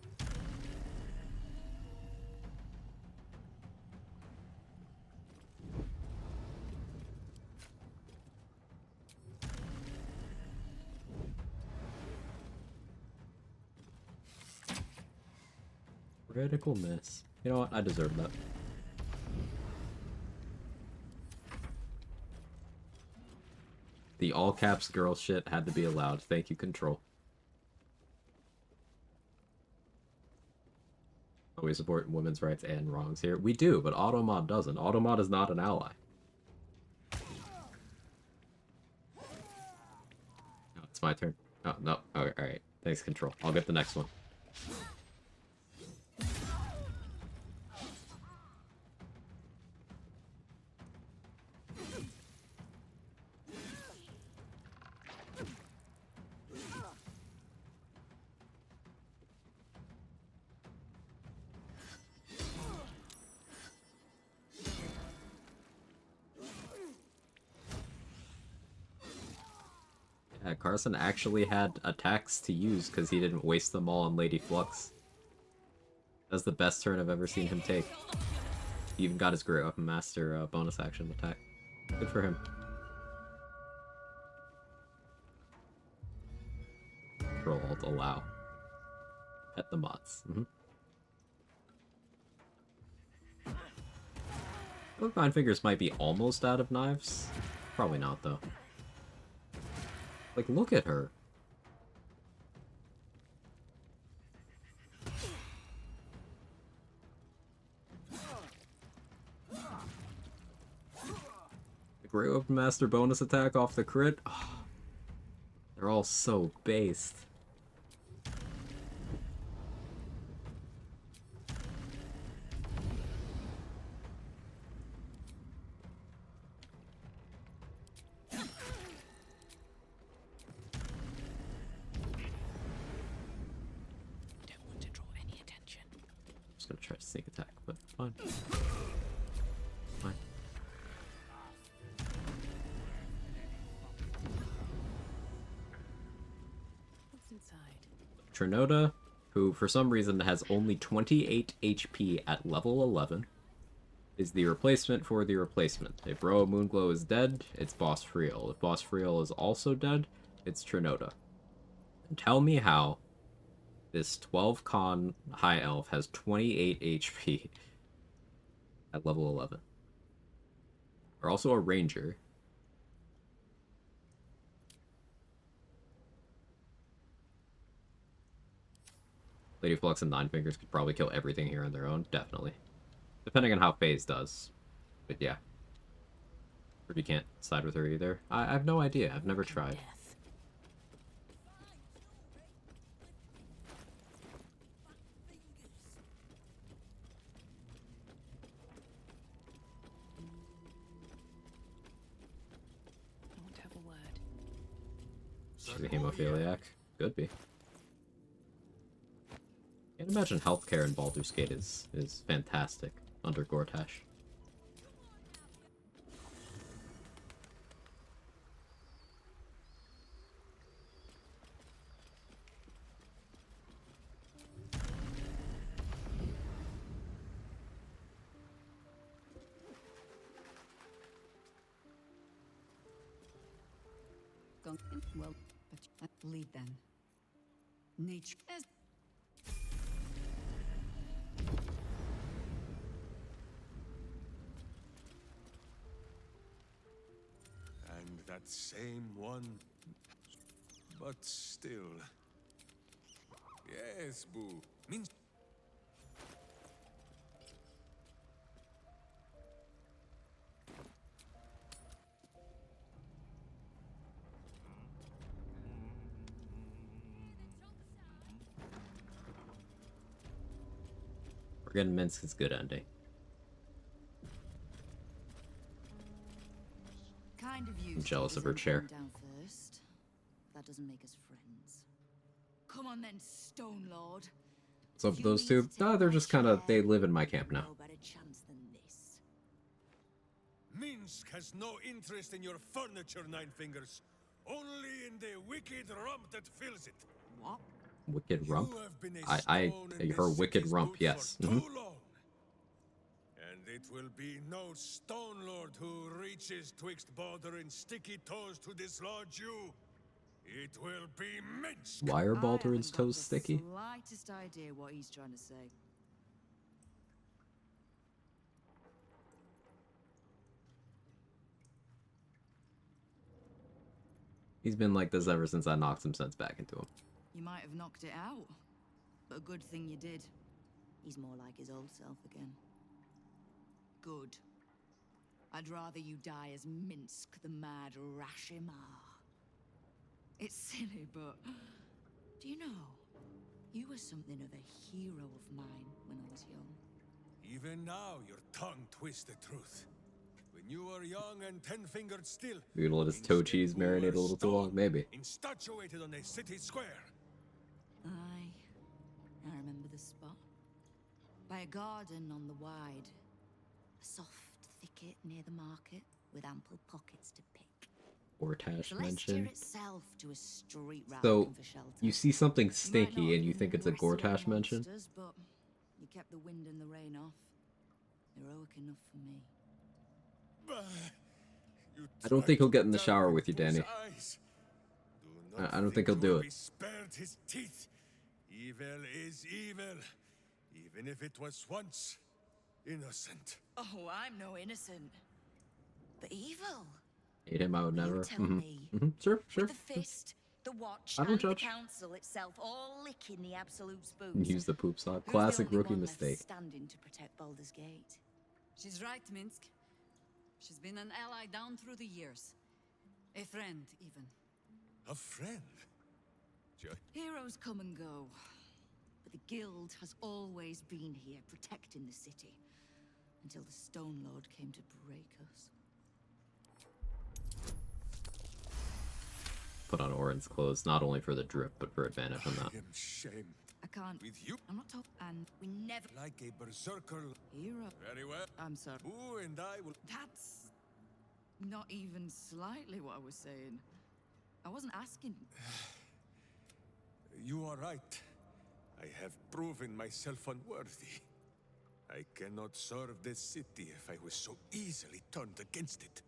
Critical miss. You know what? I deserve that. The all caps girl shit had to be allowed. Thank you, Control. We support women's rights and wrongs here. We do, but Automod doesn't. Automod is not an ally. No, it's my turn. Oh, no. Okay, alright. Thanks, Control. I'll get the next one. Yeah, Carson actually had attacks to use because he didn't waste them all on Lady Flux. That's the best turn I've ever seen him take. He even got his Great Weapon Master bonus action attack. Good for him. Control Alt allow. Pet the mods. Look, Nine Fingers might be almost out of knives. Probably not, though. Like, look at her. The Great Weapon Master bonus attack off the crit. Oh, they're all so based. Just gonna try to sneak attack, but fine. Fine. What's inside? Trinota, who for some reason has only 28 HP at level 11, is the replacement for the replacement. If Roa Moonglow is dead, it's Boss Friel. If Boss Friel is also dead, it's Trinota. And tell me how this 12 con high elf has 28 HP at level 11. Or also a ranger. Lady Flux and Nine Fingers could probably kill everything here on their own, definitely. Depending on how FaZe does. But yeah. Ruby can't side with her either. I have no idea. I've never tried. I want to have a word. She's a hemophiliac. Could be. Can't imagine healthcare in Baldur's Gate is fantastic under Gortash. Well, but lead then. Nature is. And that same one. But still. Yes, Boo. Means. Forgetting Minsk's good ending. Kind of you. I'm jealous of her chair. Down first. That doesn't make us friends. Come on then, Stone Lord. So for those two, they're just kind of, they live in my camp now. No better chance than this. Minsk has no interest in your furniture, Nine Fingers. Only in the wicked rump that fills it. What? Wicked rump? You have been a stone in her this wicked city's rump, boot yes. for too long. And it will be no Stone Lord who reaches twixt Baldur and sticky toes to dislodge you. It will be Minsk. Why are Baldur's toes sticky? Slightest idea what he's trying to say. He's been like this ever since I knocked some sense back into him. You might have knocked it out, but a good thing you did. He's more like his old self again. Good. I'd rather you die as Minsk the Mad Rashimar. It's silly, but do you know, you were something of a hero of mine when I was young. Even now, your tongue twists the truth. When you were young and 10-fingered still, Maybe to let his toe cheese marinate a little too long, maybe. Infatuated on a city square. I remember the spot. By a garden on the wide. A soft thicket near the market with ample pockets to pick. Gortash mention. Itself to a street rat So, looking for shelter. you see something You might not stinky have and you been think it's a wrestling Gortash mention? monsters, but you kept the wind and the rain off. Heroic enough for me. I don't think he'll get in the shower with you, Danny. I don't think he'll do it. Spared his teeth. Evil is evil, even if it was once innocent. Oh, I'm no innocent. But evil. Hate him, I would You never. tell me. Sure. With the fist, the watch, I don't and judge. the council itself all licking the absolute spoons. Use the poop sock. Who's the Classic only rookie one left mistake. standing to protect Baldur's Gate? She's right, Minsk. She's been an ally down through the years. A friend, even. A friend? Heroes come and go. But the Guild has always been here, protecting the city. Until the Stone Lord came to break us. Put on Orin's clothes, not only for the drip, but for advantage on that. I am shamed. I can't. With you? I'm not talking. And we never. Like a berserker. Hero. Very well. I'm sorry. Who and I will. That's not even slightly what I was saying. I wasn't asking. You are right. I have proven myself unworthy. I cannot serve this city if I was so easily turned against it.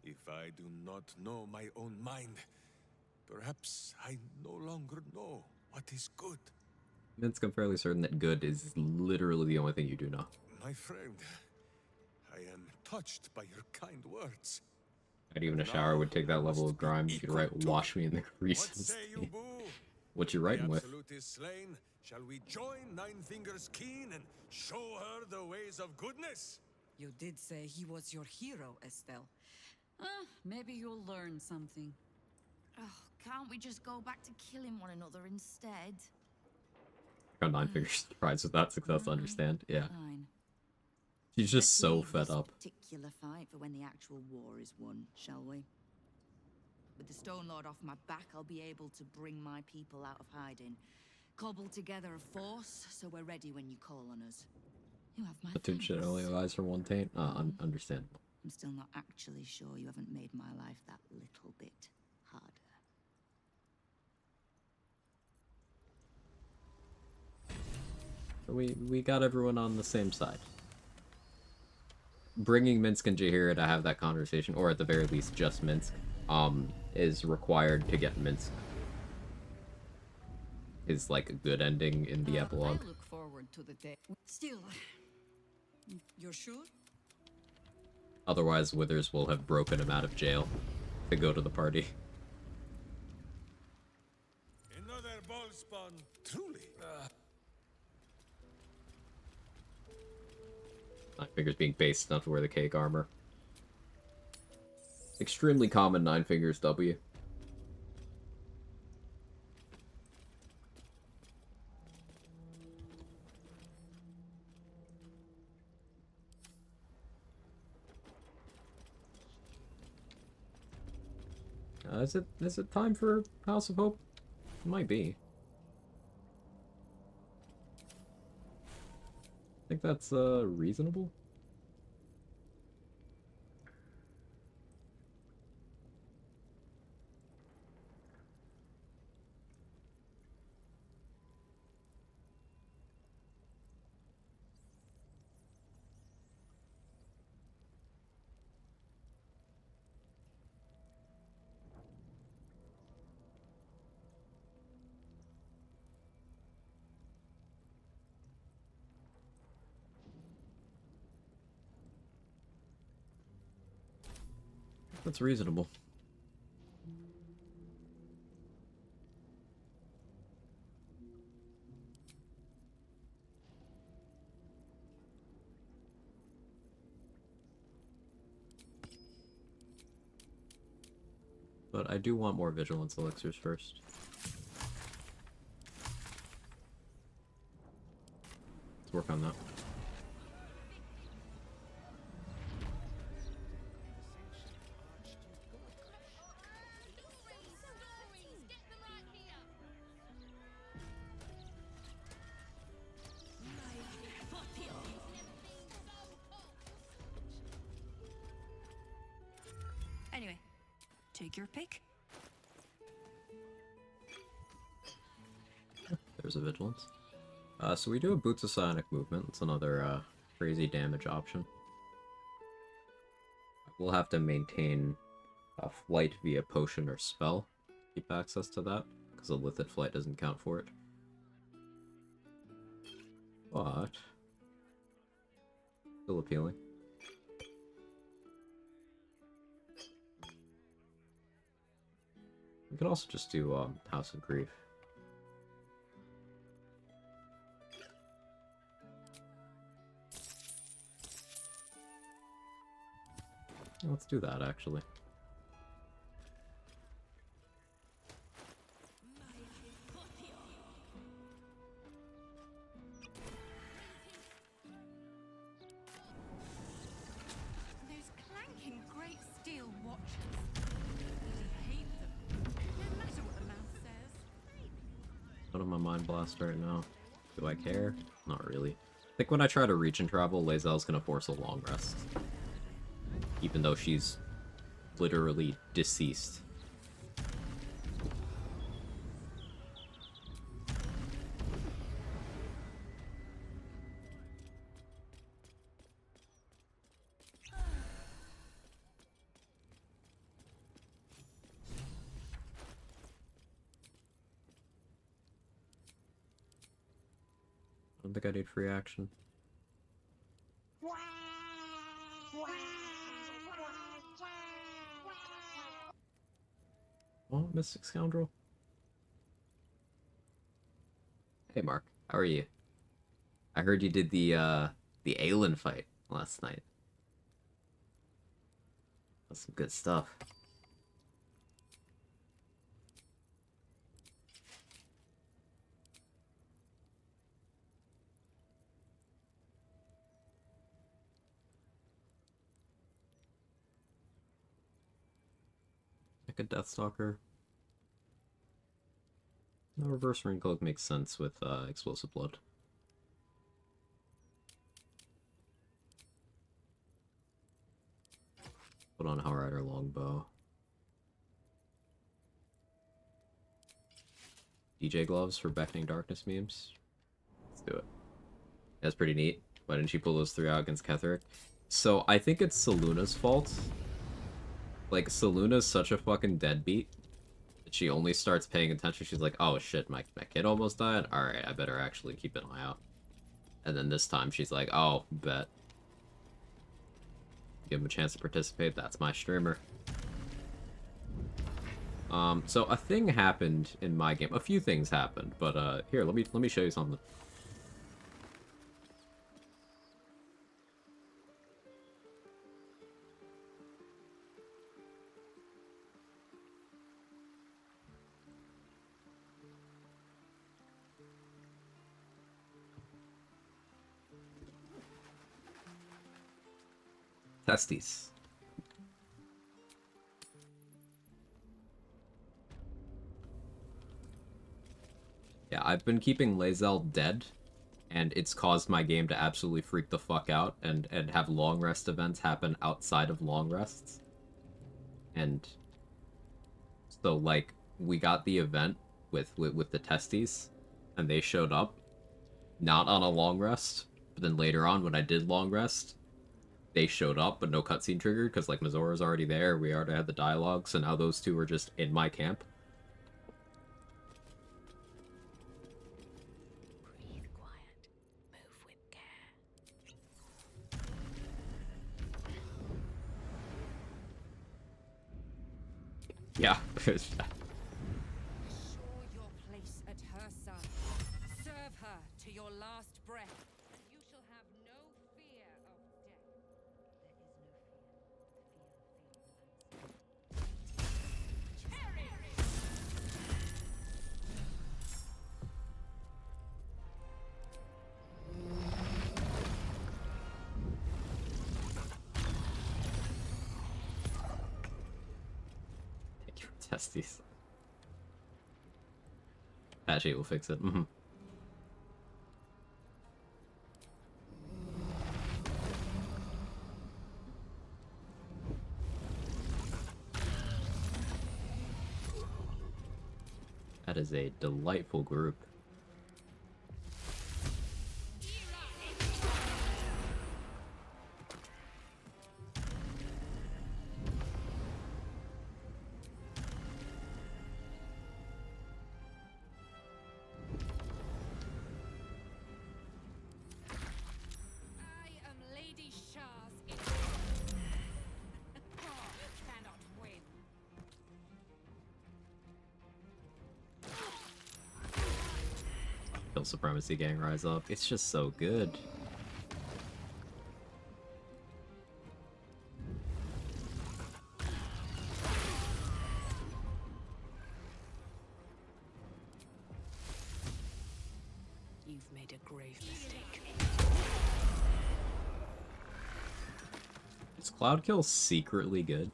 If I do not know my own mind, perhaps I no longer know what is good. Minsk, I'm fairly certain that good is literally the only thing you do know. My friend, I am touched by your kind words. Not even a shower would take that level of grime. You could write, wash me in the greases. What you writing with? The absolute is slain. Shall we join Nine Fingers Keen and show her the ways of goodness? You did say he was your hero, Estelle. Maybe you'll learn something. Oh, can't we just go back to killing one another instead? Got Nine Fingers surprised with that success, understand? Yeah. Fine. She's just Let's so leave fed this up. particular fight for when the actual war is won, shall we? With the Stone Lord off my back, I'll be able to bring my people out of hiding. Cobble together a force, so we're ready when you call on us. You have my Platoon shit thanks. only lies for one taint. Understandable. I'm still not actually sure you haven't made my life that little bit harder. So we got everyone on the same side. Bringing Minsk and Jaheira to have that conversation, or at the very least just Minsk, is required to get Minsk is like a good ending in the epilogue. I look forward to the day. Still, you're sure? Otherwise, Withers will have broken him out of jail to go to the party. Another ball spawn, truly. Nine Fingers being based enough to wear the cake armor. Extremely common Nine Fingers W. Is it time for House of Hope? It might be. I think that's reasonable. That's reasonable. But I do want more vigilance elixirs first. Let's work on that. Anyway, take your pick. There's a vigilance. So we do have Boots of Psionic Movement. It's another crazy damage option. We'll have to maintain flight via potion or spell to keep access to that, because a Lithid flight doesn't count for it. But still appealing. We can also just do House of Grief. Let's do that, actually. Those clanking great steel watches. I hate them. No matter what the mouth says. Out of my mind blast right now. Do I care? Not really. I think when I try to reach and travel, Lae'zel's gonna force a long rest. Even though she's literally deceased. I don't think I need free action. Oh, Mystic Scoundrel. Hey Mark, how are you? I heard you did the Aelin fight last night. That's some good stuff. Like a Deathstalker. The reverse ring cloak makes sense with explosive blood. Put on Hellrider longbow. DJ gloves for beckoning darkness memes. Let's do it. That's pretty neat. Why didn't she pull those 3 out against Ketheric? So I think it's Seluna's fault. Like, Seluna's such a fucking deadbeat that she only starts paying attention. She's like, oh shit, my kid almost died? Alright, I better actually keep an eye out. And then this time she's like, oh, bet. Give him a chance to participate, that's my streamer. So a thing happened in my game. A few things happened, but here, let me show you something. Testes. Yeah, I've been keeping Lae'zel dead, and it's caused my game to absolutely freak the fuck out and have long rest events happen outside of long rests. And so, like, we got the event with the testes, and they showed up, not on a long rest, but then later on when I did long rest, they showed up, but no cutscene triggered, because, like, Mazora's already there, we already had the dialogue, so now those two are just in my camp. Breathe quiet. Move with care. Yeah. Ensure your place at her side. Serve her to your last breath, and you shall have no fear of death. Testes. Patch 8 will fix it. That is a delightful group. I am Lady Shah's cannot win. Kill Supremacy Gang Rise Up. It's just so good. You've made a grave mistake. Is Cloud Kill secretly good?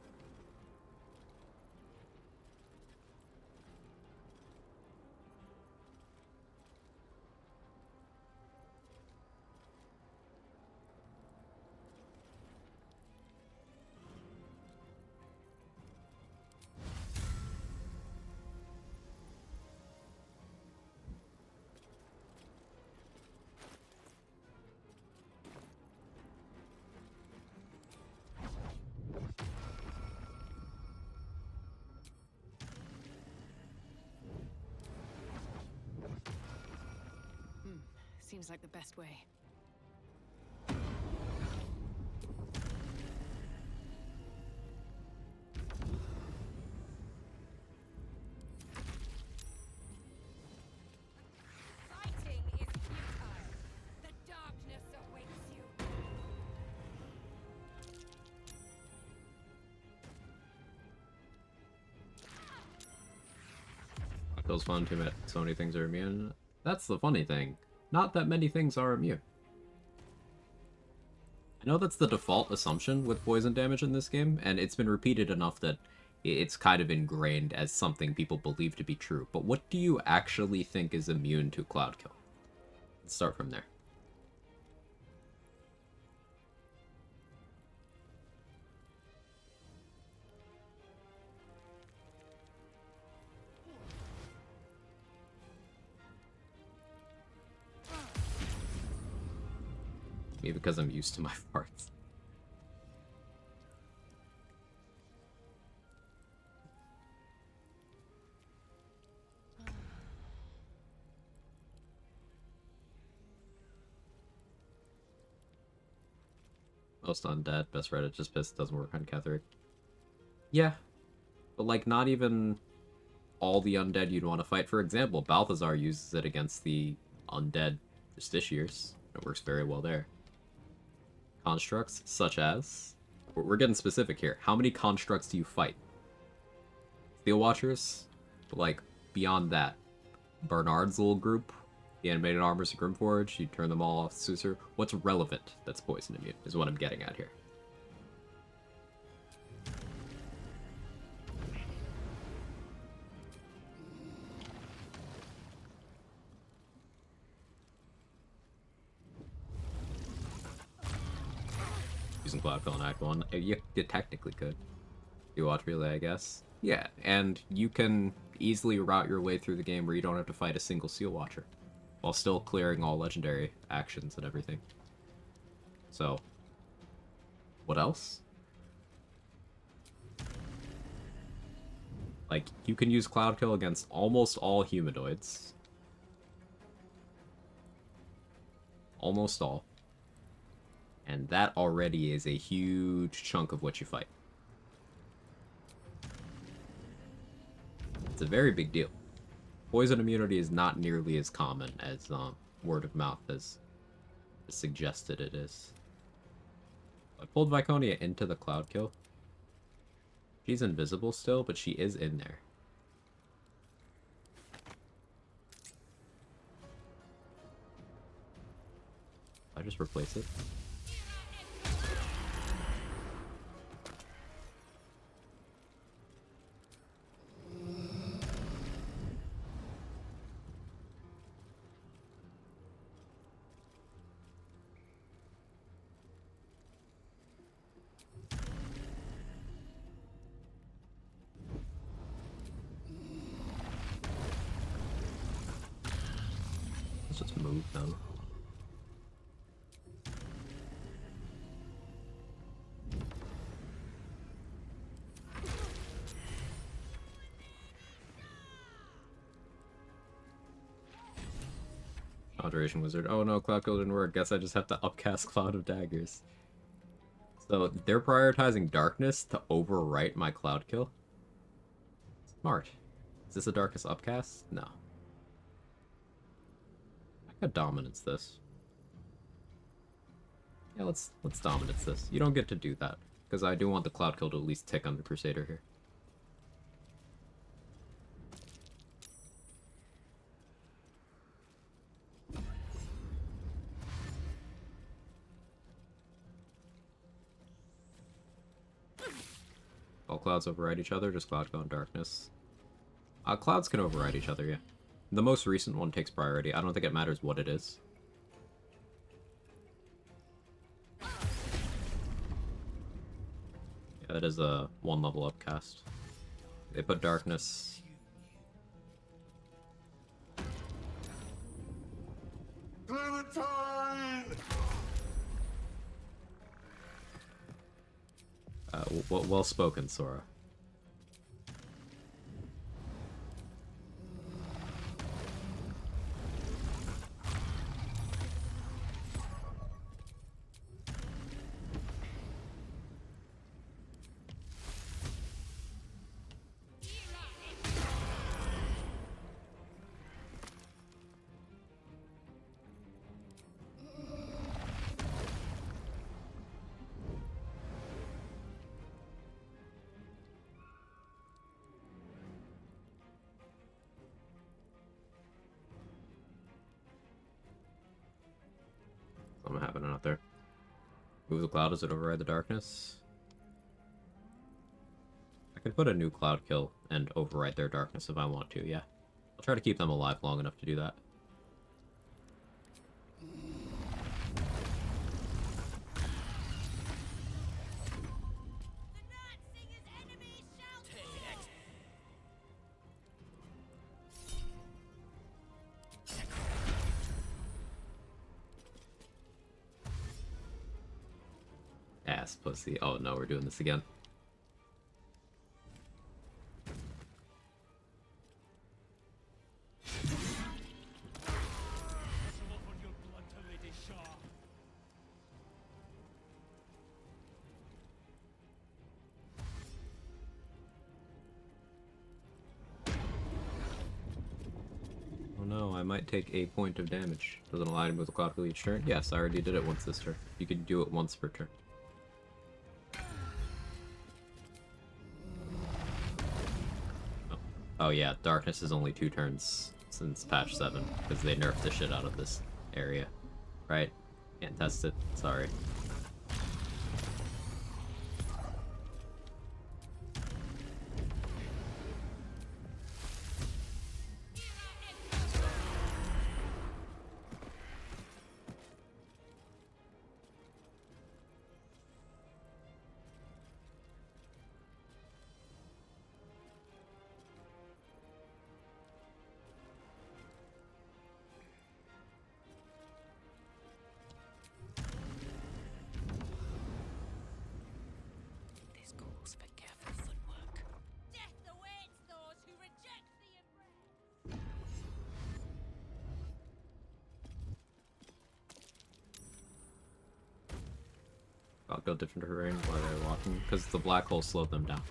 Seems like the best way. Fighting is futile. The darkness awaits you. Feels fun to admit so many things are immune. That's the funny thing. Not that many things are immune. I know that's the default assumption with poison damage in this game, and it's been repeated enough that it's kind of ingrained as something people believe to be true. But what do you actually think is immune to Cloud Kill? Let's start from there. Maybe because I'm used to my farts. Most undead, best Reddit, just pissed doesn't work on Catherick. Yeah, but like not even all the undead you'd want to fight. For example, Balthazar uses it against the undead Justiciars. It works very well there. Constructs such as... We're getting specific here. How many constructs do you fight? Steel Watchers? But like, beyond that. Bernard's little group, the Animated Armors of Grimforge, you turn them all off Susur. What's relevant that's poison immune, is what I'm getting at here. Using Cloud Fill in Act 1. You technically could. You watch Relay, I guess. Yeah, and you can easily route your way through the game where you don't have to fight a single Seal Watcher, while still clearing all legendary actions and everything. So, what else? Like, you can use Cloud Kill against almost all humanoids. Almost all. And that already is a huge chunk of what you fight. It's a very big deal. Poison immunity is not nearly as common as word of mouth has suggested it is. I pulled Viconia into the Cloud Kill. She's invisible still, but she is in there. I just replace it. Let's just move them. Conjuration Wizard. Oh no, Cloud Kill didn't work. Guess I just have to upcast Cloud of Daggers. So they're prioritizing Darkness to overwrite my Cloud Kill? Smart. Is this a Darkness upcast? No. I could Dominance this. Yeah, let's Dominance this. You don't get to do that, because I do want the Cloud Kill to at least tick on the Crusader here. All clouds override each other, just Cloud Kill and Darkness. Clouds can override each other, yeah. The most recent one takes priority. I don't think it matters what it is. Yeah, that is a 1 level upcast. They put Darkness. Clementine! Well spoken, Sora. Something happening out there. Move the cloud, does it override the darkness? I could put a new Cloud Kill and override their darkness if I want to, yeah. I'll try to keep them alive long enough to do that. Ass pussy. Oh no, we're doing this again. Oh no, I might take a point of damage. Does it align with the Cloud Kill each turn? Yes, I already did it once this turn. You could do it once per turn. Oh yeah, Darkness is only 2 turns since patch 7, because they nerfed the shit out of this area. Right? Can't test it, sorry. This calls for careful footwork. Death awaits those who reject the embrace. I'll go different terrain while they're walking, because the black hole slowed them down.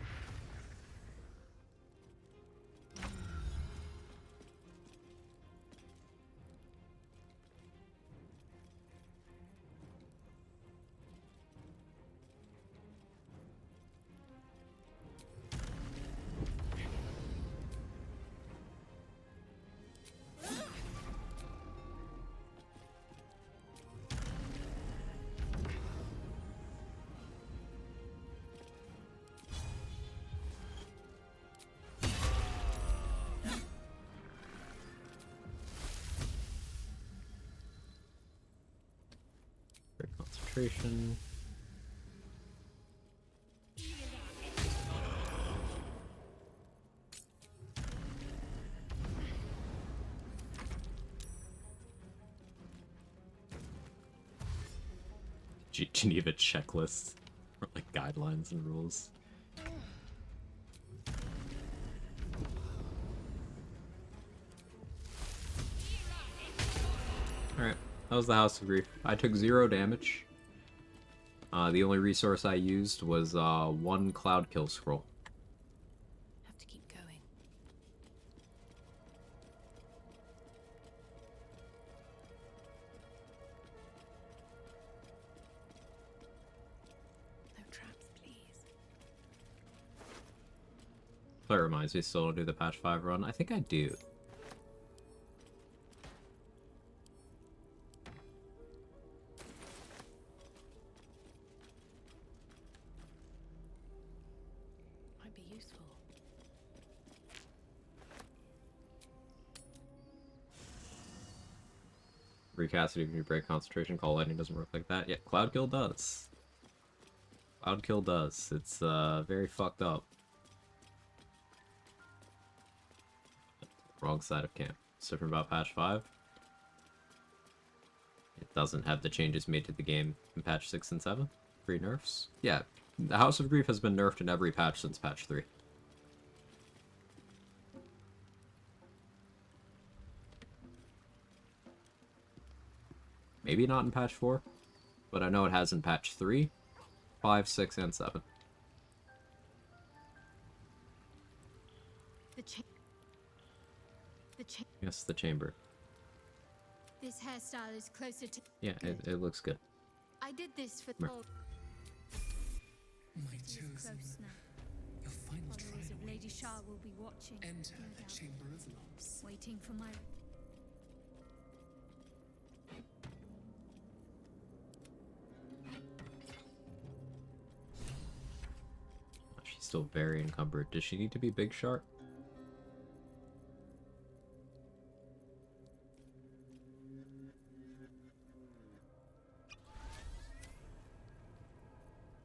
Great concentration. Geneva checklist. Or like guidelines and rules. Alright, that was the House of Grief. I took 0 damage. The only resource I used was 1 Cloud Kill Scroll. Have to keep going. No traps, please. That reminds me, still to do the patch 5 run. I think I do. Might be useful. Recast it even if you break concentration. Call lightning doesn't work like that. Yeah, Cloud Kill does. Cloud Kill does. It's very fucked up. Wrong side of camp. It's different about patch 5. It doesn't have the changes made to the game in patch 6 and 7. Free nerfs. Yeah, the House of Grief has been nerfed in every patch since patch 3. Maybe not in patch 4, but I know it has in patch 3, 5, 6, and 7. Yes, the chamber. This hairstyle is closer to. Yeah, it looks good. I did this for. Mer- My chosen, Close now. your final Followers trial of Lady awaits. Shah will be watching. Enter no the doubt. Chamber of Loss. Waiting for my. She's still very encumbered. Does she need to be Big Shark?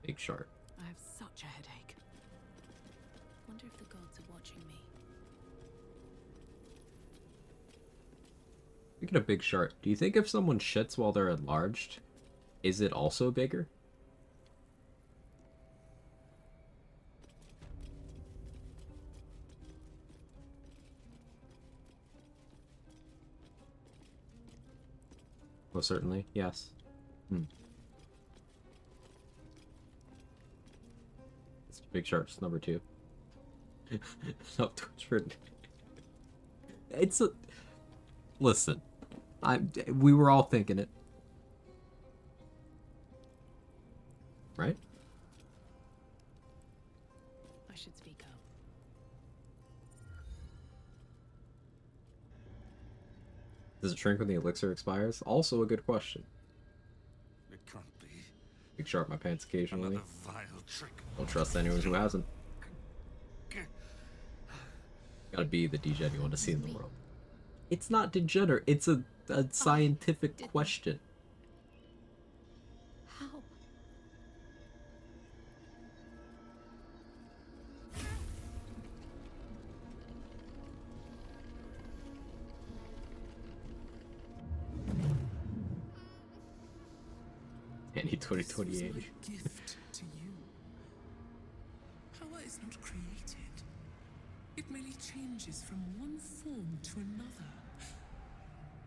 Big Shark. I have such a headache. Wonder if the gods are watching me. Speaking of Big Shark, do you think if someone shits while they're enlarged, is it also bigger? Well, certainly, yes. It's Big Shark's number 2. Up Twitch for... It's a... Listen. We were all thinking it. Right? I should speak up. Does it shrink when the elixir expires? Also a good question. It can't be. Big Shark my pants occasionally. Another vile trick. Don't trust anyone who hasn't. Gotta be the degen you want to see in the world. It's not degenerate, it's a scientific question. How? Any 2028. Gift to you. Power is not created. It merely changes from one form to another.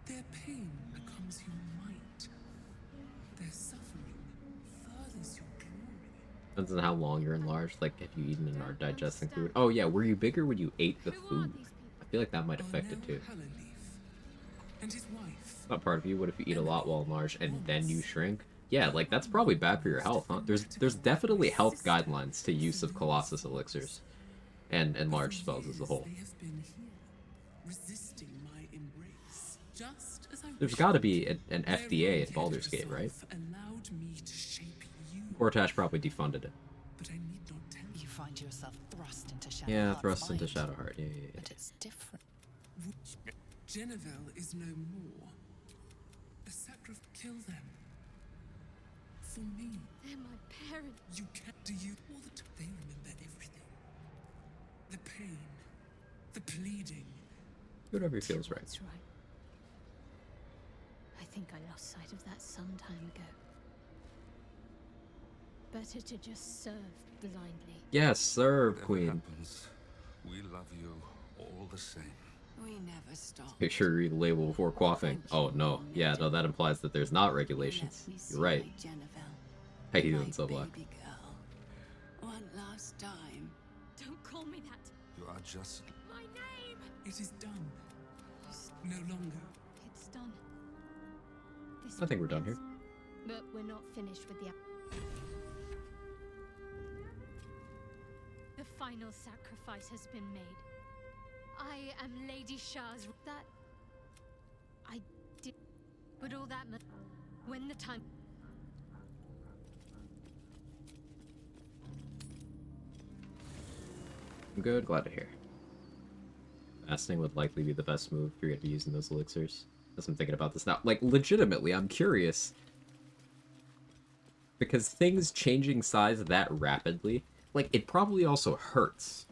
Their pain becomes your might. Their suffering furthers your glory. Depends on how long you're enlarged. Like, have you eaten and are digesting food? Oh yeah, were you bigger when you ate the food? I feel like that might affect it too. And his wife. Not part of you. What if you eat a lot while enlarged and then you shrink? Yeah, like that's probably bad for your health, huh? There's definitely health guidelines to use of Colossus elixirs and enlarged spells as a whole. They have been here, resisting my embrace, just as I There's got to be an FDA at Baldur's Gate, right? allowed me to shape you. Vortash probably defunded it. But I need not tell You find yourself thrust into Shadowheart's Yeah, thrust mind. into Shadowheart. Yeah. But it's different. Genevieve is no more. A sacrifice. Kill them. For me. They're my parents. You can't. Do you? All the time. They remember everything. The pain. The pleading. Whatever feels right. That's right. I think I lost sight of that some time ago. Better to just serve blindly. Yes, serve, Whatever Queen. happens, we love you all the same. We never stop. Make sure you read the label before quaffing. Oh no, yeah, no, that implies that there's not regulations. You're right. How you doing, so Black? Baby girl. One last time. Don't call me that. You are just... My name! It is done. No longer. It's done. This I think we're done here. But we're not finished with the... The final sacrifice has been made. I am Lady Shah's... That... I did... But all that... When the time... I'm good, glad to hear. Fasting would likely be the best move if you're gonna be using those elixirs. As I'm thinking about this now. Like, legitimately, I'm curious. Because things changing size that rapidly, like, it probably also hurts.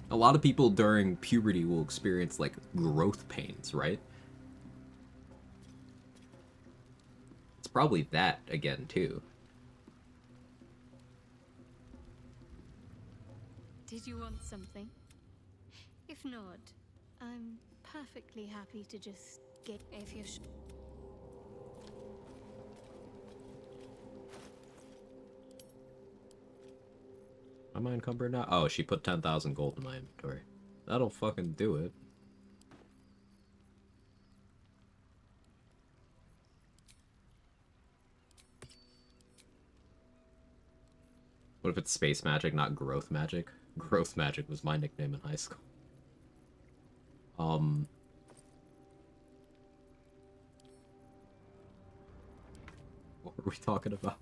A lot of people during puberty will experience, like, growth pains, right? It's probably that again, too. Did you want something? If not, I'm perfectly happy to just get... If you're... Am I encumbered now? Oh, she put 10,000 gold in my inventory. That'll fucking do it. What if it's space magic, not growth magic? Growth magic was my nickname in high school. What were we talking about?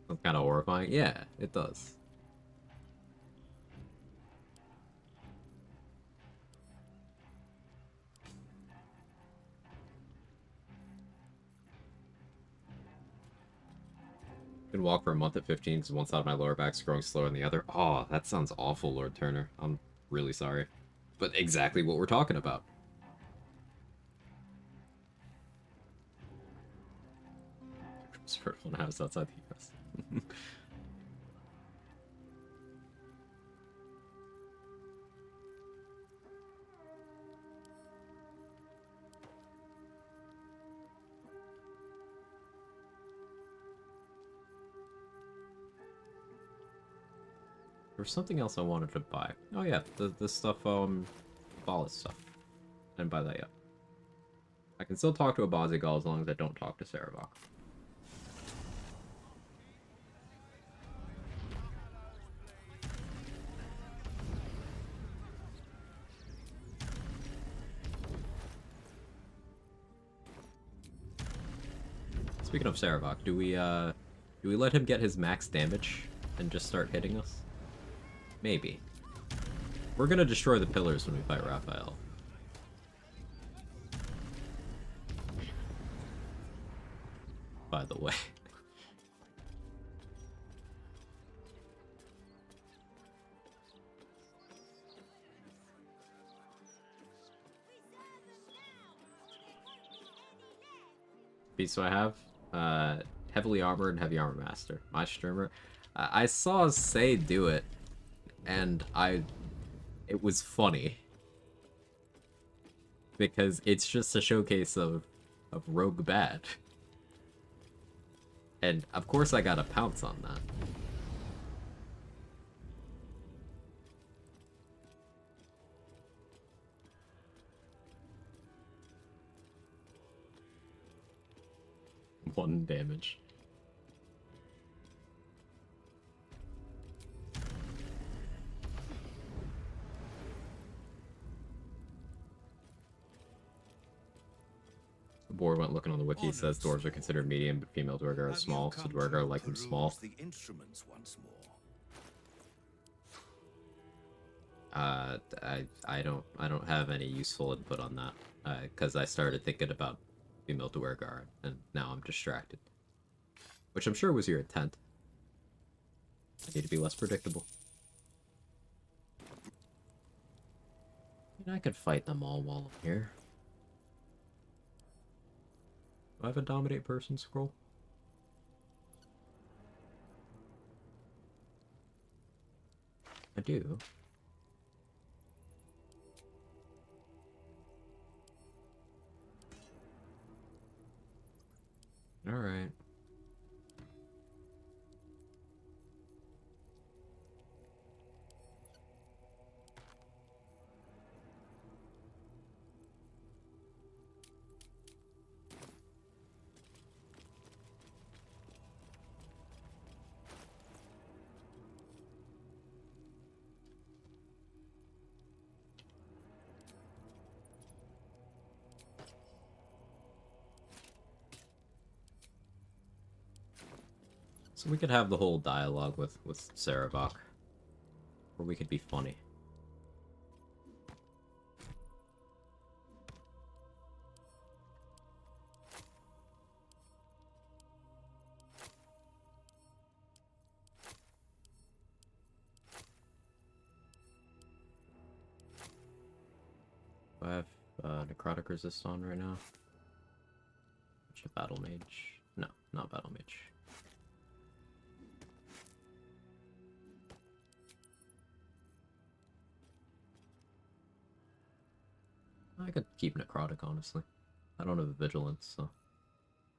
That's kind of horrifying. Yeah, it does. Can walk for a month at 15 because one side of my lower back's growing slower than the other. Oh, that sounds awful, Lord Turner. I'm really sorry. But exactly what we're talking about. One house outside the US. There was something else I wanted to buy. Oh yeah, the stuff, Ballast stuff. I didn't buy that yet. I can still talk to a Bazigal as long as I don't talk to Sarabok. Speaking of Sarabok, do we let him get his max damage and just start hitting us? Maybe. We're gonna destroy the pillars when we fight Raphael. By the way. Beasts do I have? Heavily armored and heavy armor master. My streamer. I saw Say do it, and it was funny. Because it's just a showcase of rogue bad. And of course I gotta pounce on that. One damage. The board went looking on the wiki, says dwarves are considered medium, but female Dwergar are small, so Dwergar like them small. The instruments once more. I don't have any useful input on that, because I started thinking about female Dwergar, and now I'm distracted. Which I'm sure was your intent. I need to be less predictable. I could fight them all while I'm here. Do I have a dominate person scroll? I do. Alright. So we could have the whole dialogue with Sarevok. Or we could be funny. I have necrotic resist on right now. Which a battle mage? No, not battle mage. I could keep necrotic, honestly. I don't have a vigilance, so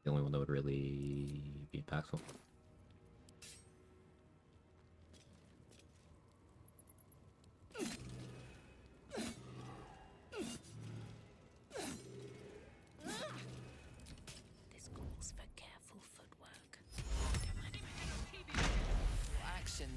the only one that would really be impactful. This calls for careful footwork. Action.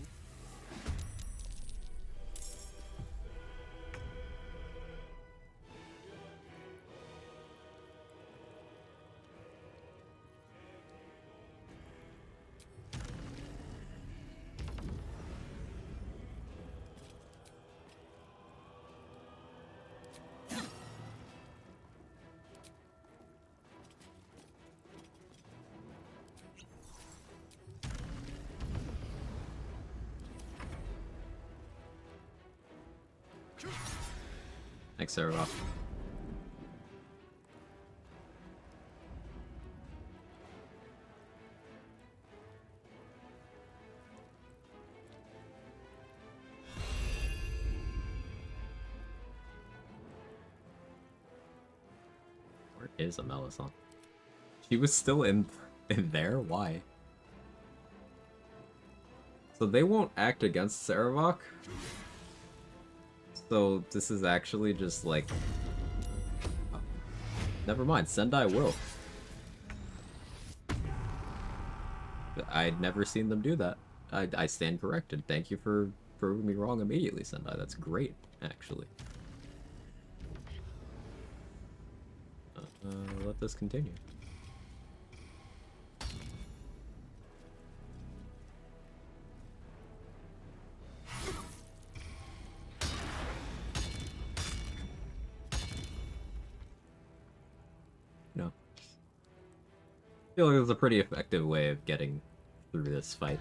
Thanks, Sarah. Where is Amelison? She was still in there? Why? So they won't act against Sarevok? So this is actually just like... Oh. Never mind, Sendai will. I'd never seen them do that. I stand corrected. Thank you for proving me wrong immediately, Sendai. That's great, actually. Let this continue. No. I feel like it was a pretty effective way of getting through this fight.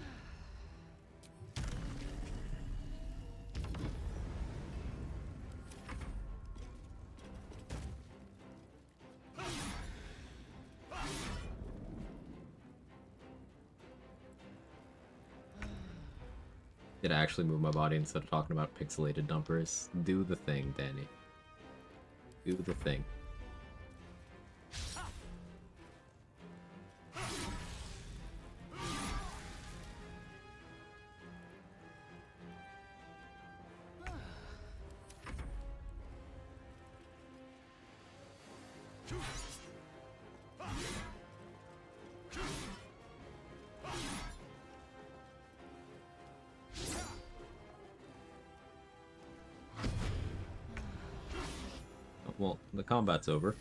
Did I actually move my body instead of talking about pixelated dumpers? Do the thing, Danny. Do the thing. Well, the combat's over.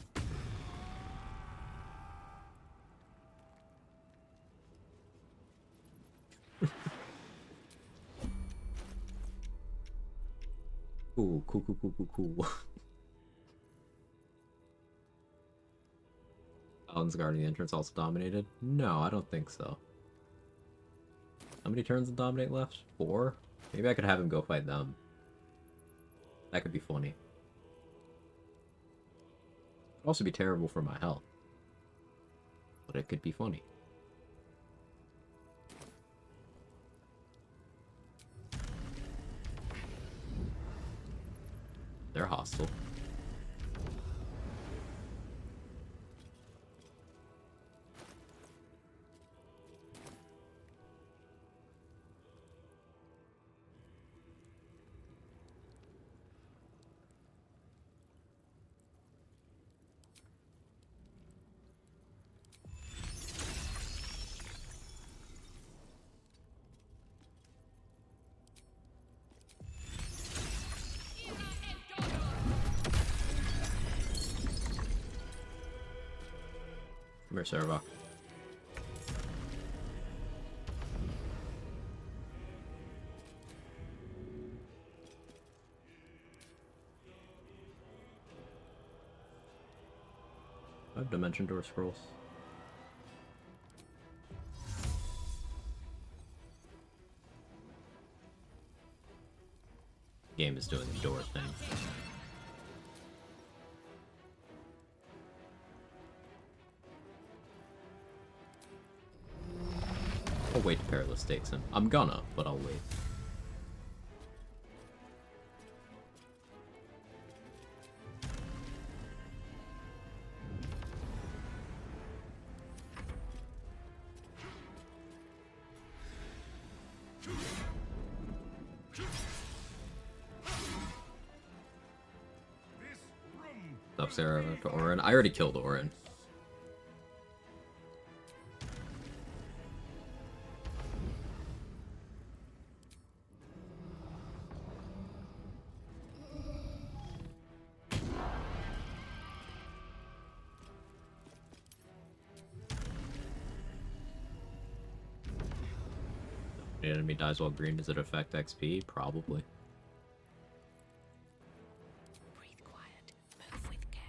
Cool. Paladin's guarding the entrance also dominated? No, I don't think so. How many turns did Dominate left? 4? Maybe I could have him go fight them. That could be funny. It'd also be terrible for my health. But it could be funny. they're hostile. Come here, Serva. I have Dimension Door scrolls. Game is doing the door thing. I'll wait to Perilous Stakes him. I'm gonna, but I'll wait. Up Sarah to Orin. I already killed Orin. The enemy dies while green. Does it affect XP? Probably. Breathe quiet. Move with care.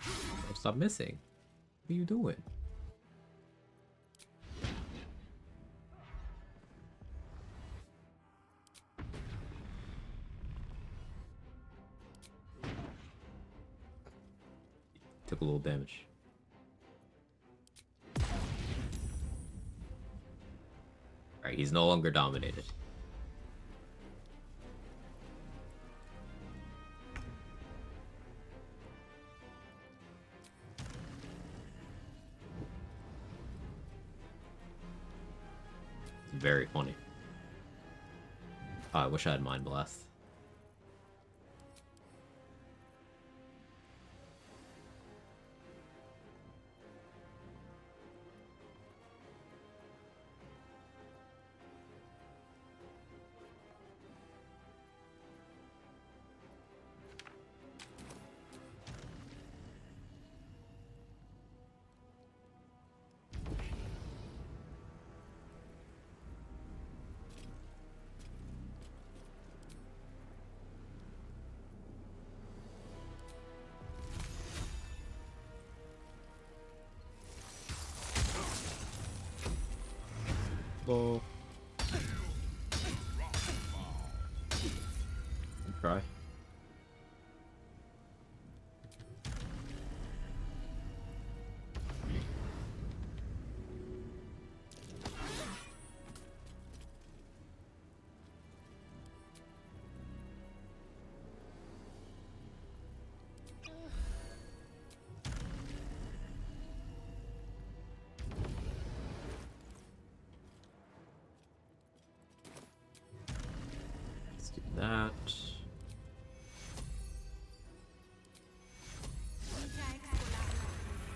Oh, stop missing. What are you doing? Took a little damage. Alright, he's no longer dominated. It's very funny. Oh, I wish I had Mind Blast. Go. Try. Let's do that.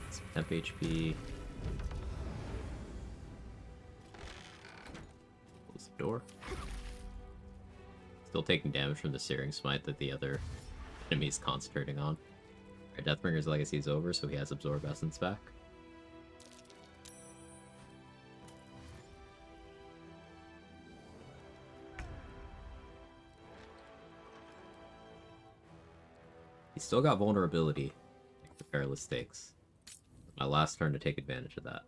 Some temp HP. Close the door. Still taking damage from the Searing Smite that the other enemy is concentrating on. Alright, Deathbringer's legacy is over, so he has Absorb Essence back. He's still got vulnerability, like the Perilous Stakes. My last turn to take advantage of that.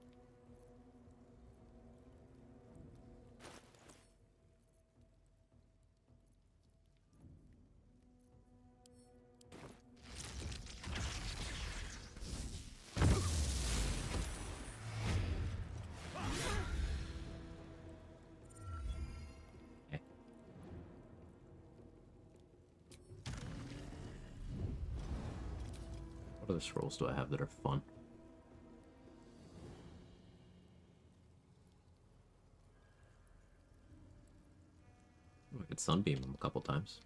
Okay. What other scrolls do I have that are fun? I could sunbeam him a couple times.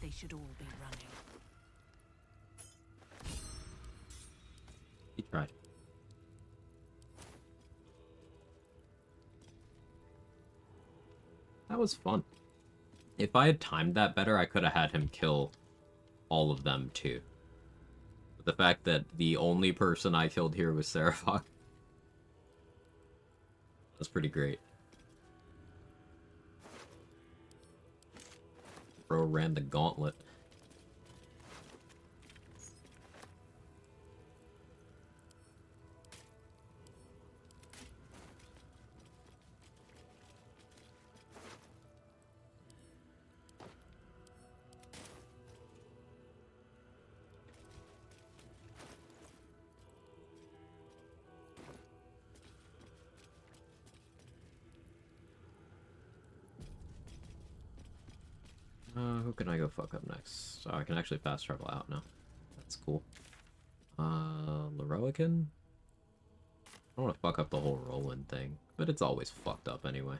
They should all be running. He tried. That was fun. If I had timed that better, I could have had him kill all of them too. But the fact that the only person I killed here was Seraphoc, that's pretty great. Bro ran the gauntlet. Who can I go fuck up next? Oh, I can actually fast travel out now. That's cool. Leroican? I don't want to fuck up the whole Roland thing, but it's always fucked up anyway.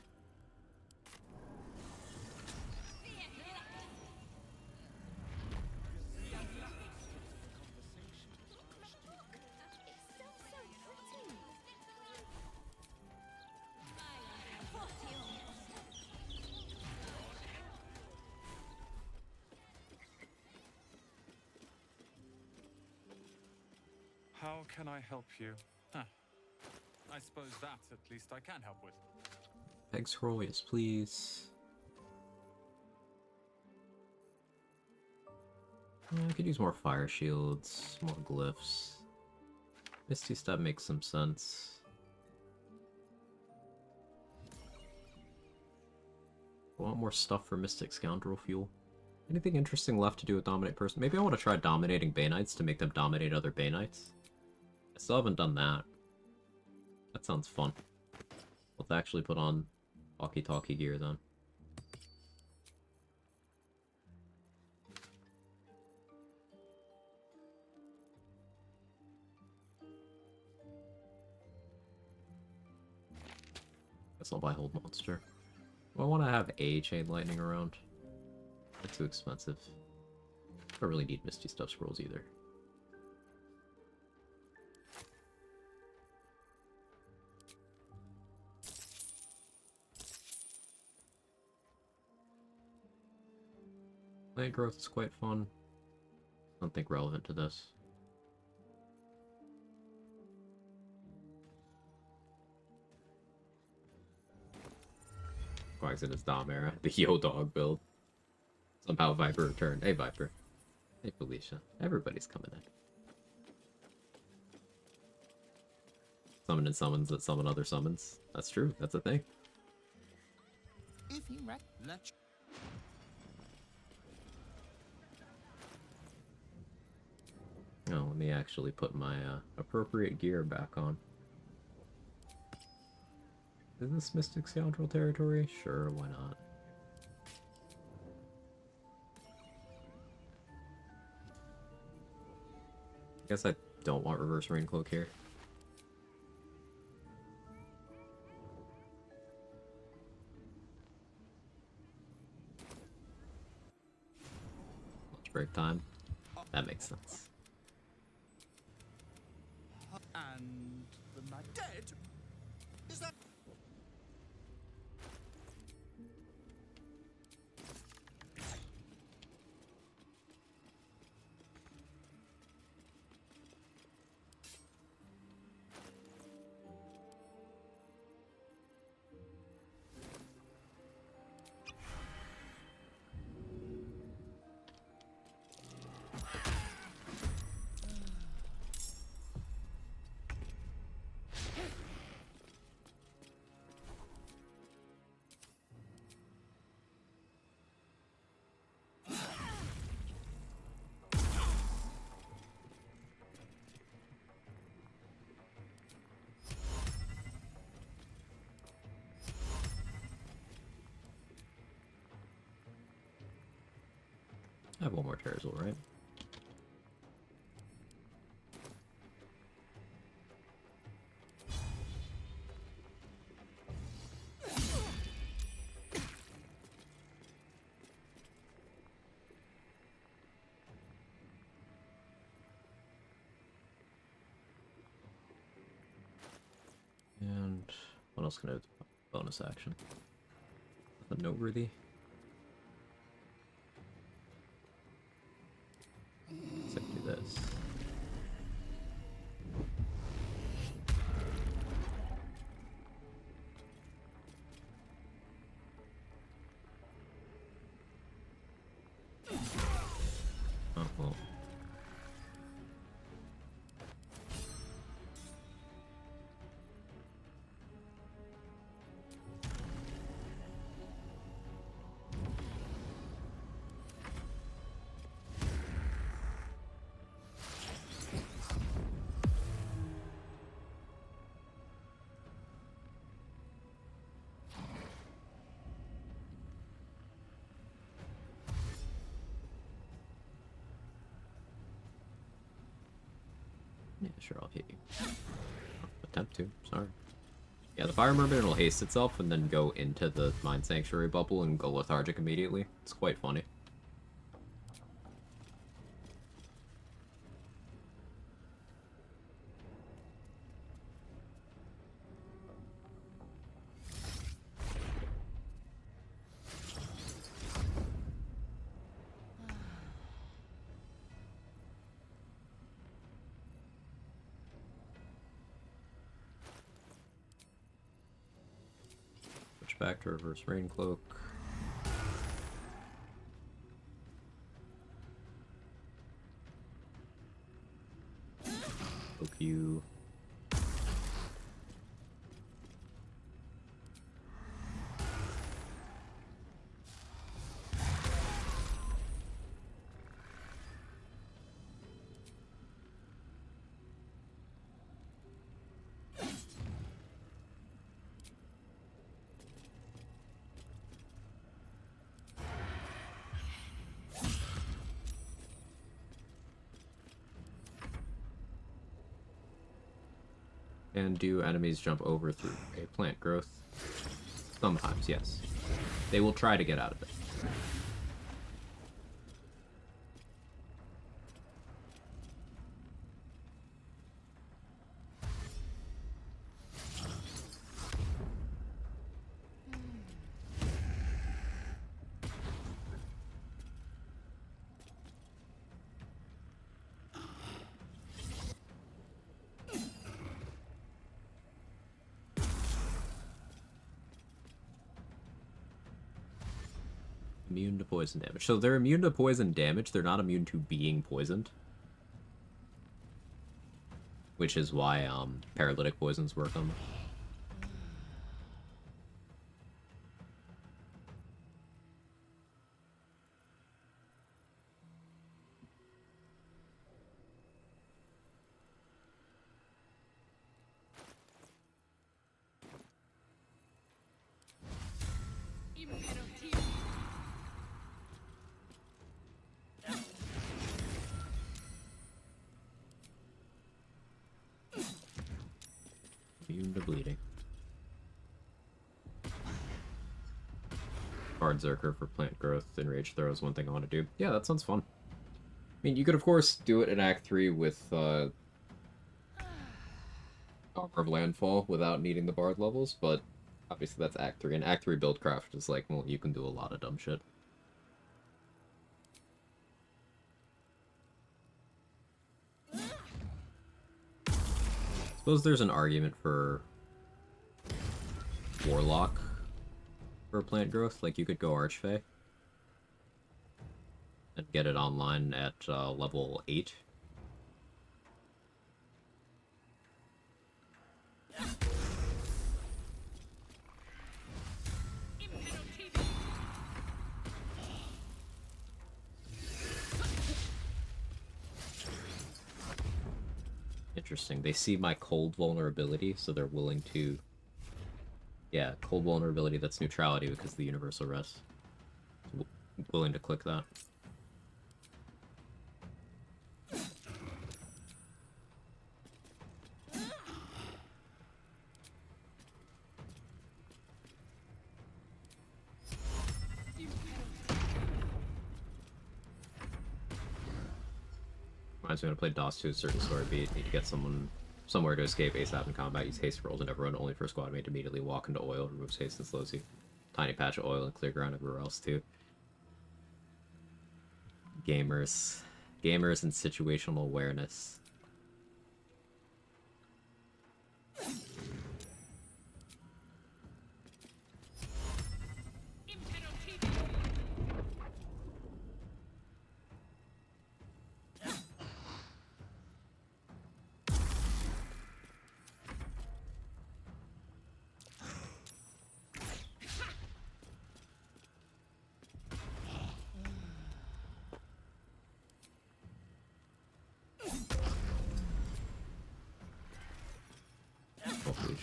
How can I help you? Huh. I suppose that at least I can help with. Peg scroll, yes please. I could use more fire shields, more glyphs. Misty Step makes some sense. I want more stuff for Mystic Scoundrel Fuel. Anything interesting left to do with Dominate Person? Maybe I want to try dominating Bay Knights to make them dominate other Bay Knights. I still haven't done that. That sounds fun. Let's actually put on walkie-talkie gear then. Guess I'll buy Hold Monster. Do I want to have a Chain Lightning around? That's too expensive. I don't really need Misty Stuff Scrolls either. Plant growth is quite fun. I don't think relevant to this. Quag's in his Dom era. The Yo Dog build. Somehow Viper returned. Hey Viper. Hey Felicia. Everybody's coming in. Summoning summons that summon other summons. That's true. That's a thing. If you let Oh, let me actually put my appropriate gear back on. Is this Mystic Scoundrel territory? Sure, why not? I guess I don't want Reverse Rain Cloak here. Lunch break time. That makes sense. And the man dead? Is that... I have one more Terrazul, right? And what else can I do? Bonus action. Nothing noteworthy. Except do this. Oh, well. Yeah, sure, I'll hit you. Attempt to, sorry. Yeah, the Fire Mermaid will haste itself and then go into the Mind Sanctuary bubble and go lethargic immediately. It's quite funny. Back to reverse rain cloak. Cloak you. And do enemies jump over through a plant growth? Sometimes, yes. They will try to get out of it. Immune to poison damage. So they're immune to poison damage, they're not immune to being poisoned. Which is why paralytic poisons work on them. Immune to bleeding. Berserker for plant growth and rage throw is one thing I want to do. Yeah, that sounds fun. I mean, you could of course do it in Act 3 with Armor of Landfall without needing the Bard levels, but obviously that's Act 3, and Act 3 Buildcraft is like, well, you can do a lot of dumb shit. Suppose there's an argument for Warlock for plant growth. Like, you could go Archfey and get it online at level 8. Interesting. They see my cold vulnerability, so they're willing to... Yeah, cold vulnerability, that's neutrality because of the universal rest. Willing to click that. Reminds me when I played DOS to a certain story beat, need to get someone somewhere to escape ASAP in combat, use haste rolls and everyone only for a squad mate to immediately walk into oil, removes haste and slows you. Tiny patch of oil and clear ground everywhere else too. Gamers. Gamers and situational awareness.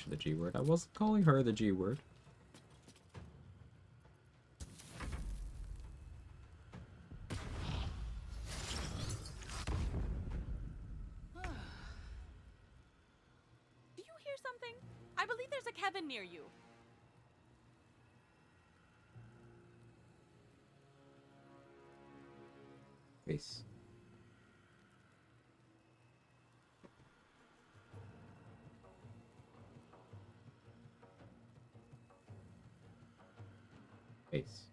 The G word. I wasn't calling her the G word. Do you hear something? I believe there's a Kevin near you. Face. Face.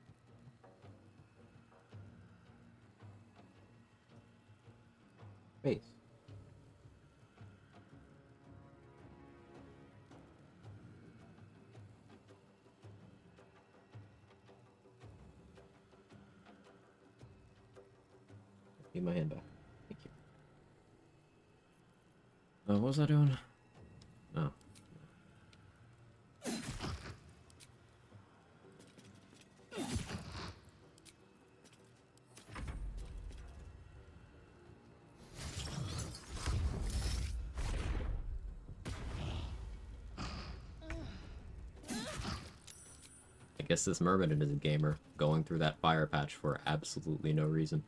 Face. Give my hand back. Thank you. What was I doing? Oh. I guess this mermaid is a gamer, going through that fire patch for absolutely no reason.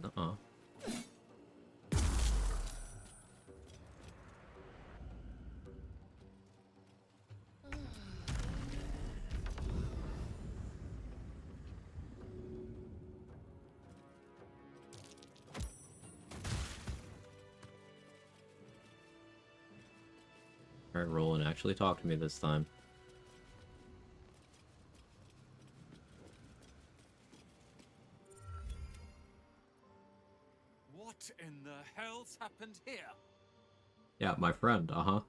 Uh-uh. Alright, roll and actually talk to me this time. What in the hell's happened here? Yeah, my friend, uh-huh.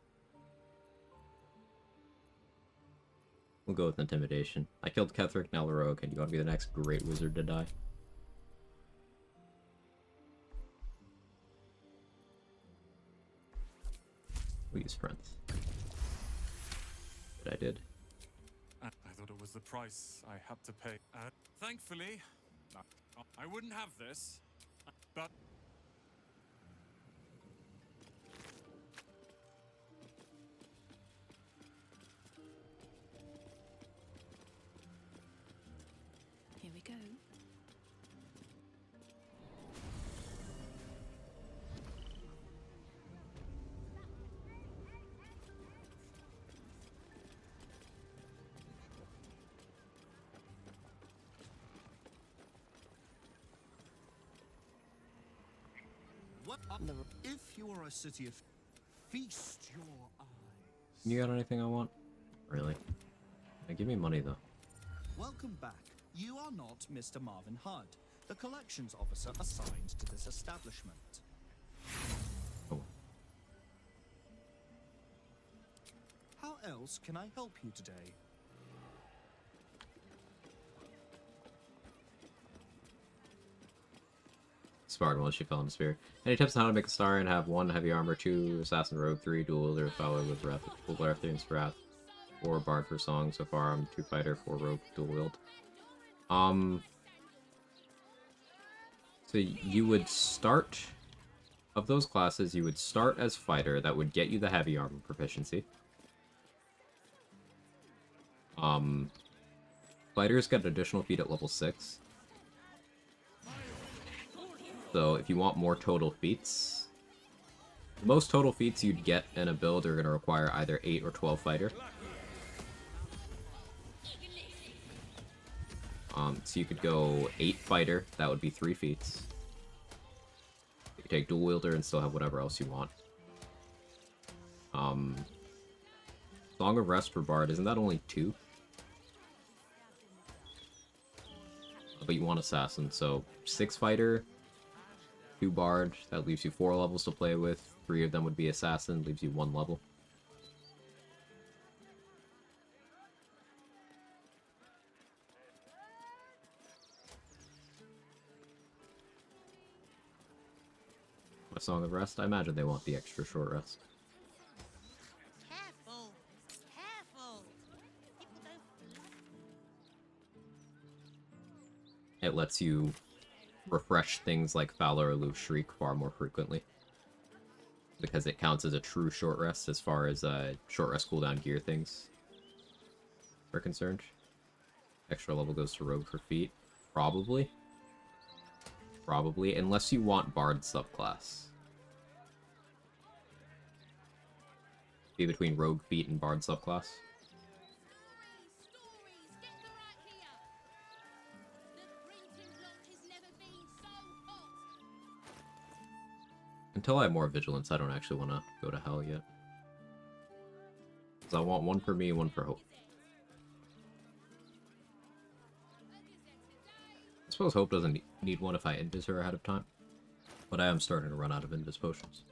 We'll go with intimidation. I killed Ketheric, now the rogue, and you want to be the next great wizard to die? We use friends. But I did. I thought it was the price I had to pay. Thankfully, I wouldn't have this, but... Here we go. What? If you are a city of... Feast your eyes. You got anything I want? Really? Give me money, though. Welcome back. You are not Mr. Marvin Hudd, the collections officer assigned to this establishment. Oh. How else can I help you today? Spartan once she fell into spear. Any tips on how to make a star and have 1 heavy armor, 2 assassin rogue, 3 dual wielder, follow with wrath, full Larthian's wrath, 4 bard for song. So far I'm 2 fighter, 4 rogue, dual wield. So you would start, of those classes, you would start as fighter. That would get you the heavy armor proficiency. Fighters get additional feat at level 6. So if you want more total feats, the most total feats you'd get in a build are going to require either 8 or 12 fighter. So you could go 8 fighter, that would be 3 feats. You could take dual wielder and still have whatever else you want. Song of Rest for Bard, isn't that only 2? But you want Assassin, so 6 fighter, 2 Bard, that leaves you 4 levels to play with. 3 of them would be Assassin, leaves you 1 level. A Song of Rest? I imagine they want the extra short rest. Careful! Careful! People don't... It lets you refresh things like Valor or Loop Shriek far more frequently. Because it counts as a true short rest as far as short rest cooldown gear things are concerned. Extra level goes to Rogue for feet. Probably. Probably, unless you want Bard subclass. Be between Rogue feet and Bard subclass. Until I have more vigilance, I don't actually want to go to hell yet. Because I want one for me, one for Hope. I suppose Hope doesn't need one if I invis her ahead of time. But I am starting to run out of invis potions.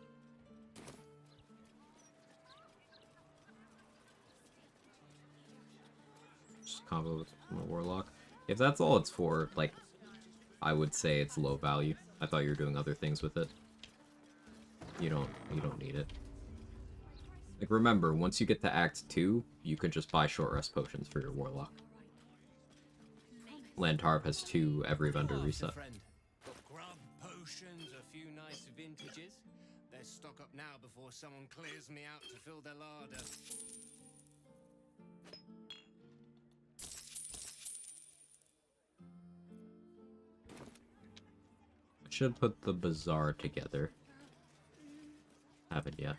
Just combo with my Warlock. If that's all it's for, like, I would say it's low value. I thought you were doing other things with it. You don't need it. Like, remember, once you get to Act 2, you can just buy short rest potions for your Warlock. Lantarv has 2 every vendor reset. Got grub, potions, a few nice vintages. Let's stock up now before someone clears me out to fill their larder. I should put the Bazaar together. Haven't yet.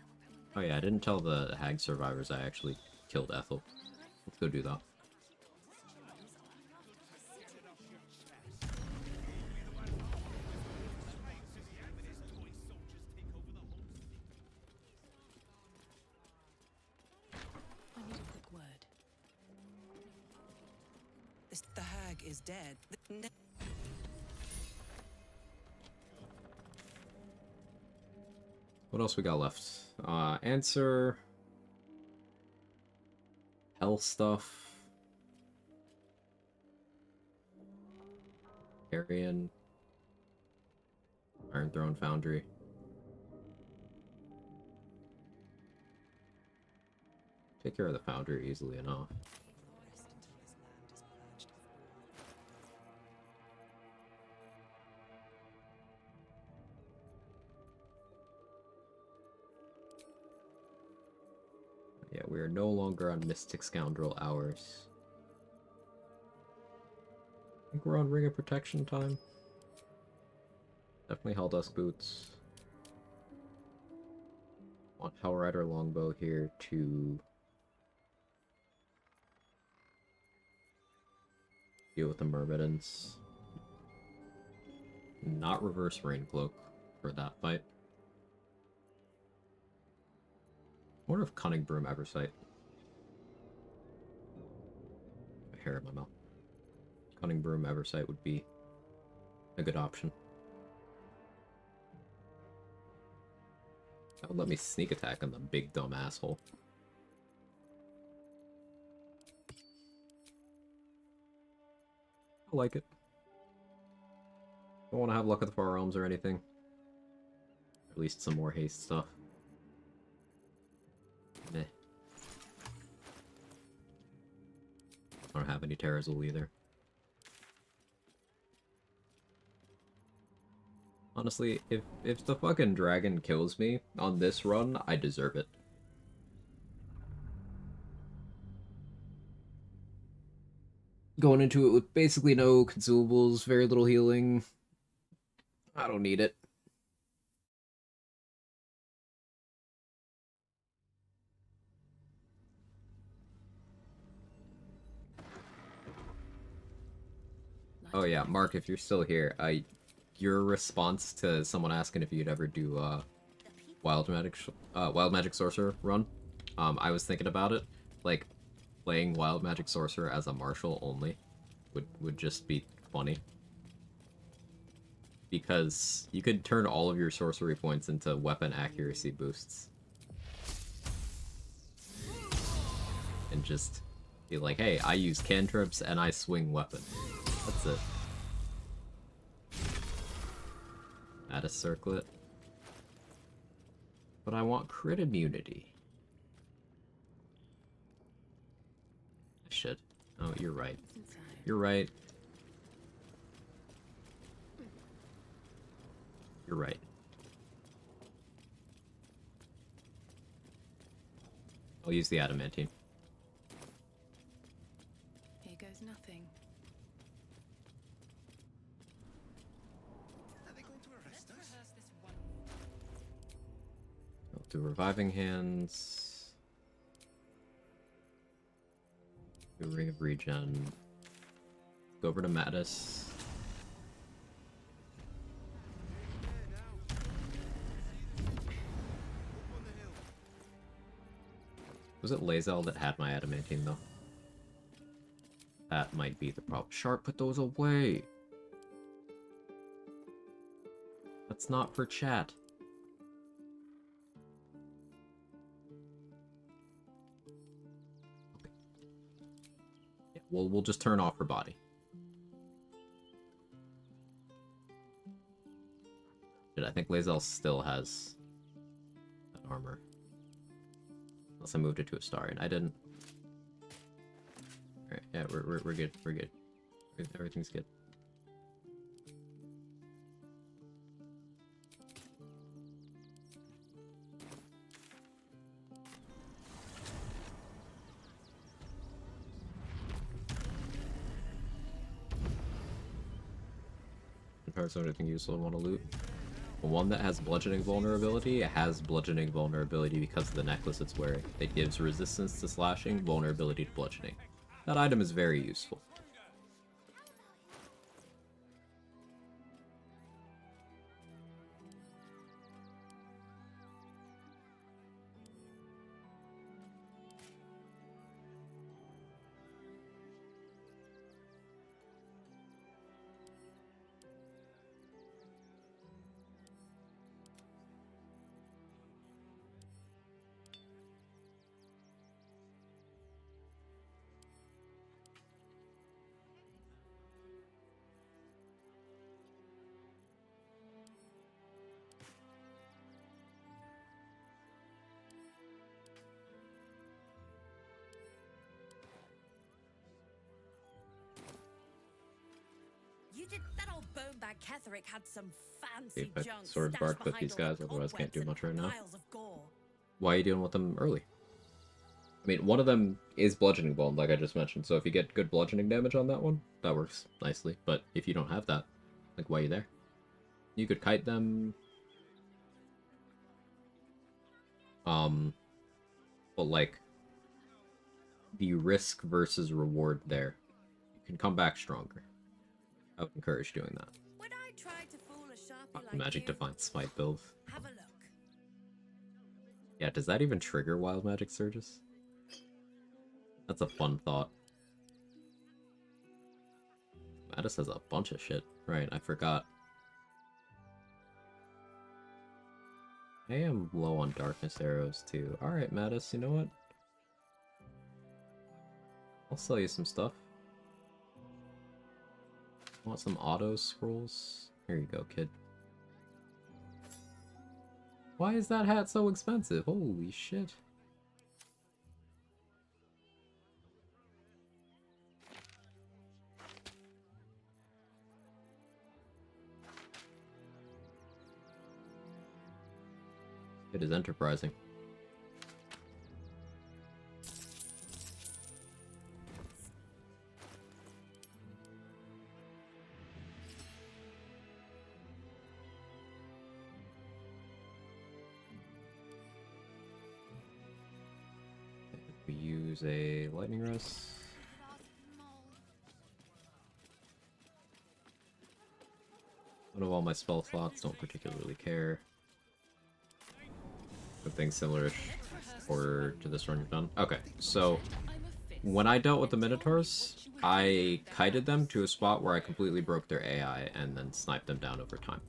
Oh yeah, I didn't tell the Hag survivors I actually killed Ethel. Let's go do that. I need a quick word. The hag is dead. What else we got left? Answer. Hell stuff. Arian. Iron Throne Foundry. Take care of the Foundry easily enough. Yeah, we are no longer on Mystic Scoundrel hours. I think we're on Ring of Protection time. Definitely Helldusk Boots. Want Hellrider Longbow here to deal with the Myrmidons. Not reverse Raincloak for that fight. I wonder if Cunning Broom Eversight. A hair in my mouth. Cunning Broom Eversight would be a good option. That would let me sneak attack on the big dumb asshole. I like it. Don't want to have Luck of the Far Realms or anything. At least some more haste stuff. Meh. I don't have any Terrazul either. Honestly, if the fucking dragon kills me on this run, I deserve it. going into it with basically no consumables, very little healing. I don't need it. Oh yeah, Mark, if you're still here, your response to someone asking if you'd ever do wild magic sorcerer run, I was thinking about it, like playing wild magic sorcerer as a martial only would just be funny, because you could turn all of your sorcery points into weapon accuracy boosts and just be like, hey, I use cantrips and I swing weapon. That's it. Add a circlet. But I want crit immunity. I should. Oh, you're right. You're right. You're right. I'll use the adamantine. Here goes nothing. Are they going to arrest us? I'll do reviving hands. Do ring of regen. Go over to Mattis. Was it Lae'zel that had my adamantine, though? That might be the problem. Sharp, put those away! That's not for chat. Okay. Yeah, we'll just turn off her body. Shit, I think Lae'zel still has that armor. Unless I moved it to a star, and I didn't. Alright, yeah, we're good. We're good. Everything's good. Comparison to anything useful and want to loot. The one that has bludgeoning vulnerability, it has bludgeoning vulnerability because of the necklace it's wearing. It gives resistance to slashing, vulnerability to bludgeoning. That item is very useful. You did that old bone-bag Ketherick had some fancy If I junk sword stashed bark with behind these all the guys, otherwise can't do cobwebs much and right now. piles of gore. Why are you dealing with them early? I mean, one of them is bludgeoning bone, like I just mentioned, so if you get good bludgeoning damage on that one, that works nicely. But if you don't have that, like, why are you there? You could kite them. But like, the risk versus reward there, you can come back stronger. I would encourage doing that. When I tried to fool a sharpie like Magic you, Defiant Smite build. have a look. Yeah, does that even trigger Wild Magic Surges? That's a fun thought. Mattis has a bunch of shit. Right, I forgot. I am low on darkness arrows too. Alright, Mattis, you know what? I'll sell you some stuff. Want some auto scrolls? Here you go, kid. Why is that hat so expensive? Holy shit. It is enterprising. Use a lightning rest. One of all my spell slots, don't particularly care. Something similar or to this run you've done. Okay, so when I dealt with the Minotaurs, I kited them to a spot where I completely broke their AI and then sniped them down over time.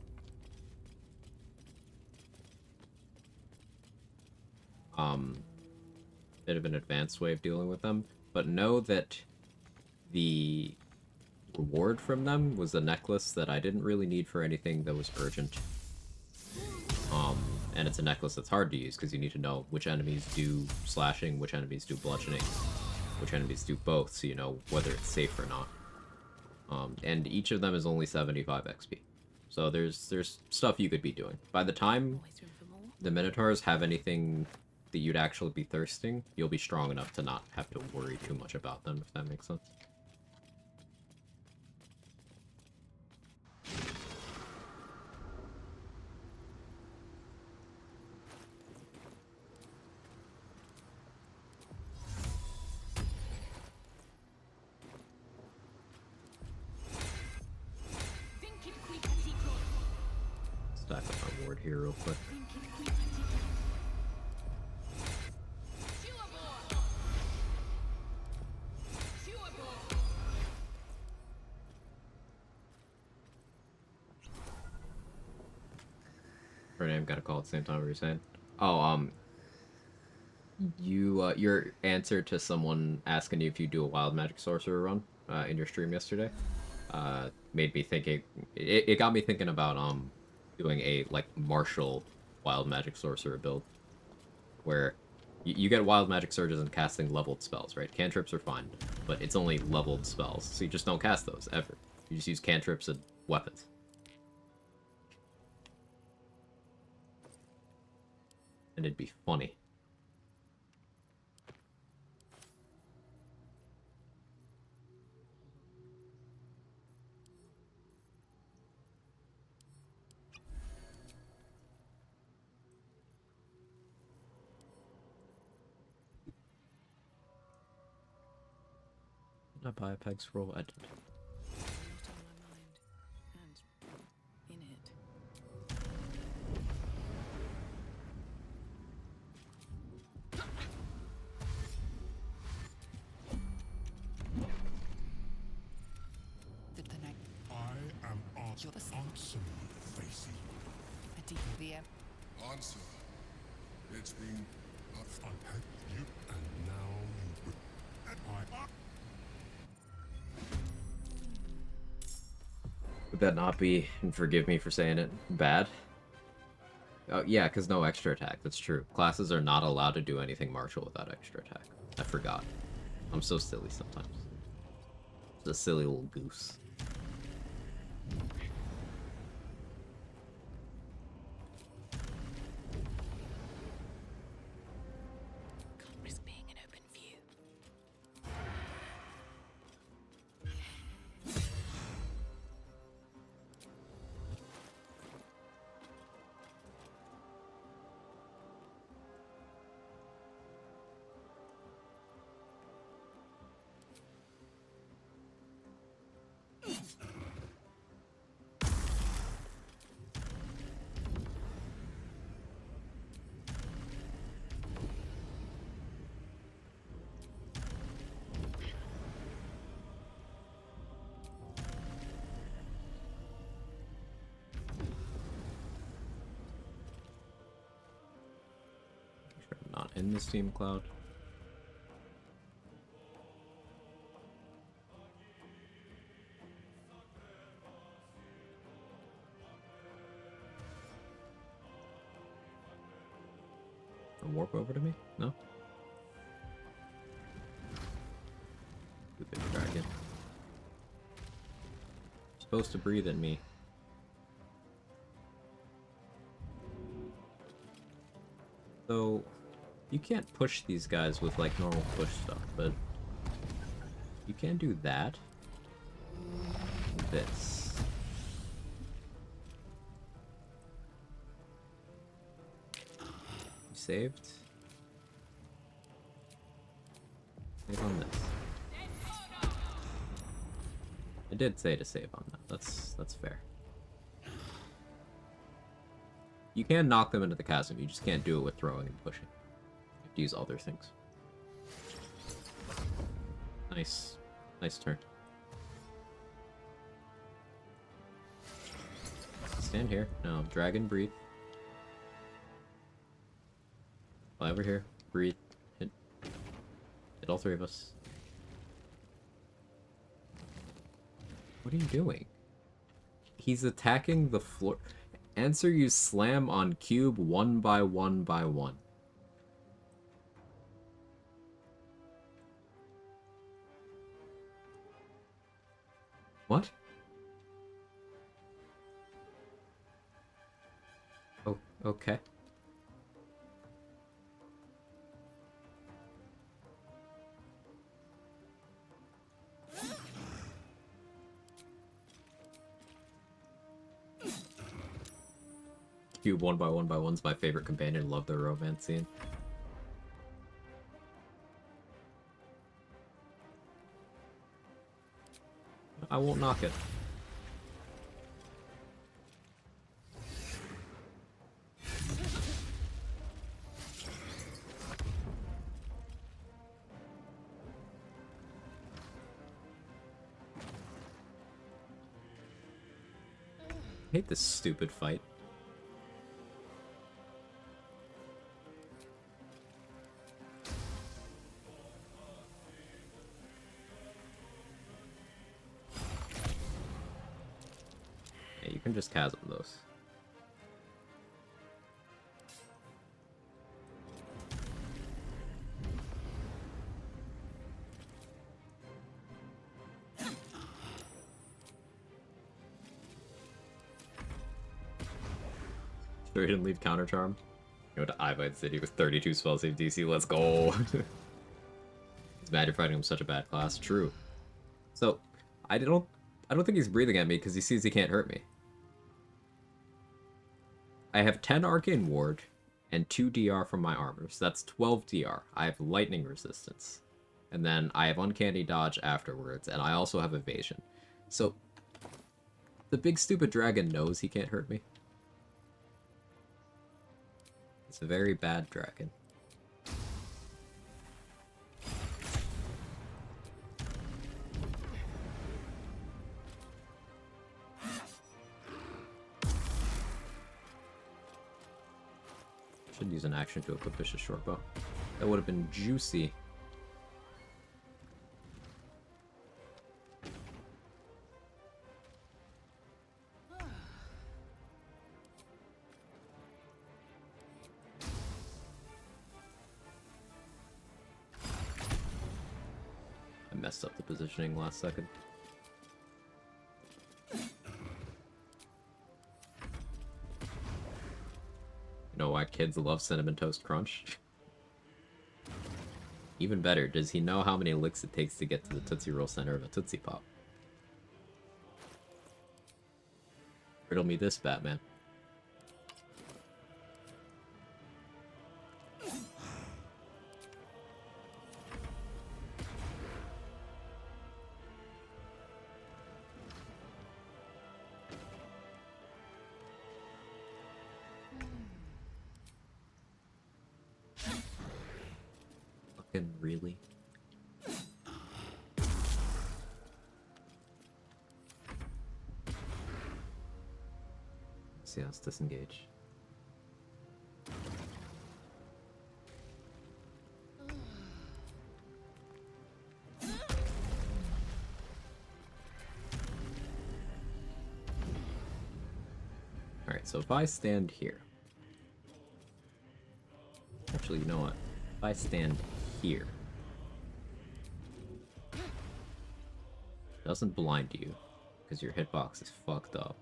Bit of an advanced way of dealing with them, but know that the reward from them was a necklace that I didn't really need for anything that was urgent. And it's a necklace that's hard to use because you need to know which enemies do slashing, which enemies do bludgeoning, which enemies do both, so you know whether it's safe or not. And each of them is only 75 XP. So there's stuff you could be doing. By the time the Minotaurs have anything that you'd actually be thirsting, you'll be strong enough to not have to worry too much about them, if that makes sense. Stack up my ward here real quick. Her name got a call at the same time. What were you saying? Oh, your answer to someone asking you if you do a wild magic sorcerer run in your stream yesterday made me thinking. It got me thinking about doing a like martial wild magic sorcerer build where you get wild magic surges and casting leveled spells, right? Cantrips are fine, but it's only leveled spells, so you just don't cast those ever. You just use cantrips and weapons. And it'd be funny. Did I buy a peg scroll? I did. I am answer me, Facey. Answer. It's been I've had you, and now you would. Would that not be, and forgive me for saying it, bad? Oh, yeah, because no extra attack. That's true. Classes are not allowed to do anything martial without extra attack. I forgot. I'm so silly sometimes. It's a silly little goose. Not in the Steam Cloud. Warp over to me? No? Stupid dragon. Supposed to breathe in me. So, you can't push these guys with like normal push stuff, but you can do that. This. You saved. I did say to save on that. That's fair. You can knock them into the chasm, you just can't do it with throwing and pushing. You have to use other things. Nice. Nice turn. Stand here. No, dragon, breathe. Fly over here. Breathe. Hit. Hit all three of us. What are you doing? He's attacking the floor. Answer, you slam on cube 1 by 1 by 1. What? Oh, okay. Cube 1 by 1 by 1's my favorite companion. Love the romance scene. I won't knock it. I hate this stupid fight. Yeah, you can just chasm those. Sure he didn't leave counter charm. Go to Ivite City with 32 spell save DC. Let's go. It's bad you're fighting him such a bad class. True. So I don't think he's breathing at me because he sees he can't hurt me. I have 10 arcane ward and 2 DR from my armor, so that's 12 DR. I have lightning resistance, and then I have uncanny dodge afterwards, and I also have evasion. So the big stupid dragon knows he can't hurt me. It's a very bad dragon. Should use an action to equip Vicious Shortbow. That would have been juicy. I messed up the positioning last second. You know why kids love Cinnamon Toast Crunch? Even better, does he know how many licks it takes to get to the Tootsie Roll center of a Tootsie Pop? Riddle me this, Batman. Really? See, let's disengage. Alright, so if I stand here. Actually, you know what? If I stand here. Doesn't blind you, because your hitbox is fucked up.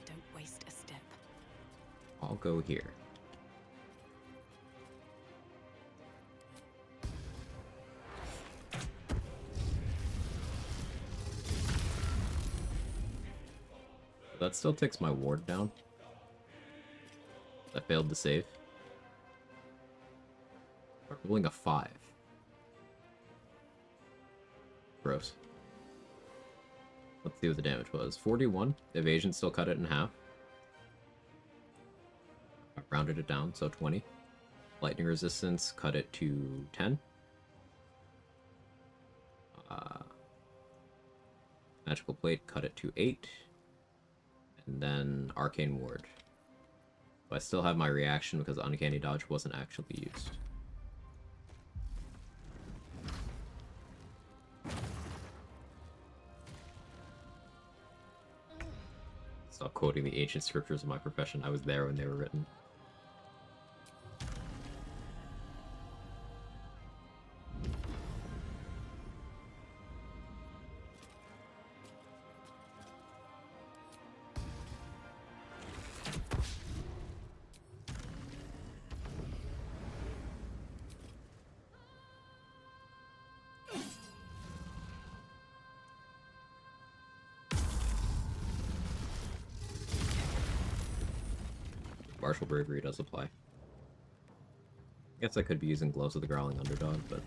Don't waste a step. I'll go here. That still takes my ward down. I failed to save. Rolling a 5. Gross. Let's see what the damage was. 41. Evasion still cut it in half. I rounded it down, so 20. Lightning resistance cut it to 10. Magical plate cut it to 8. And then arcane ward. But I still have my reaction because uncanny dodge wasn't actually used. Stop quoting the ancient scriptures of my profession. I was there when they were written. Martial bravery does apply. Guess I could be using Gloves of the Growling Underdog, but...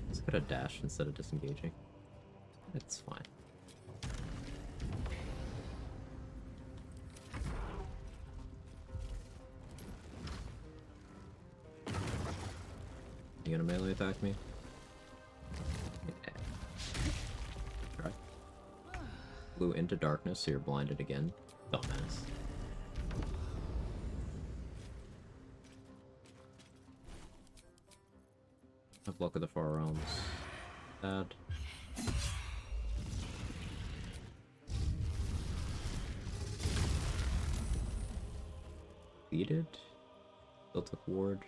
Just could have dashed instead of disengaging. It's fine. You gonna melee attack me? Flew into darkness, so you're blinded again. Dumbass. Have luck with the far realms. Bad. Defeated. Still took ward.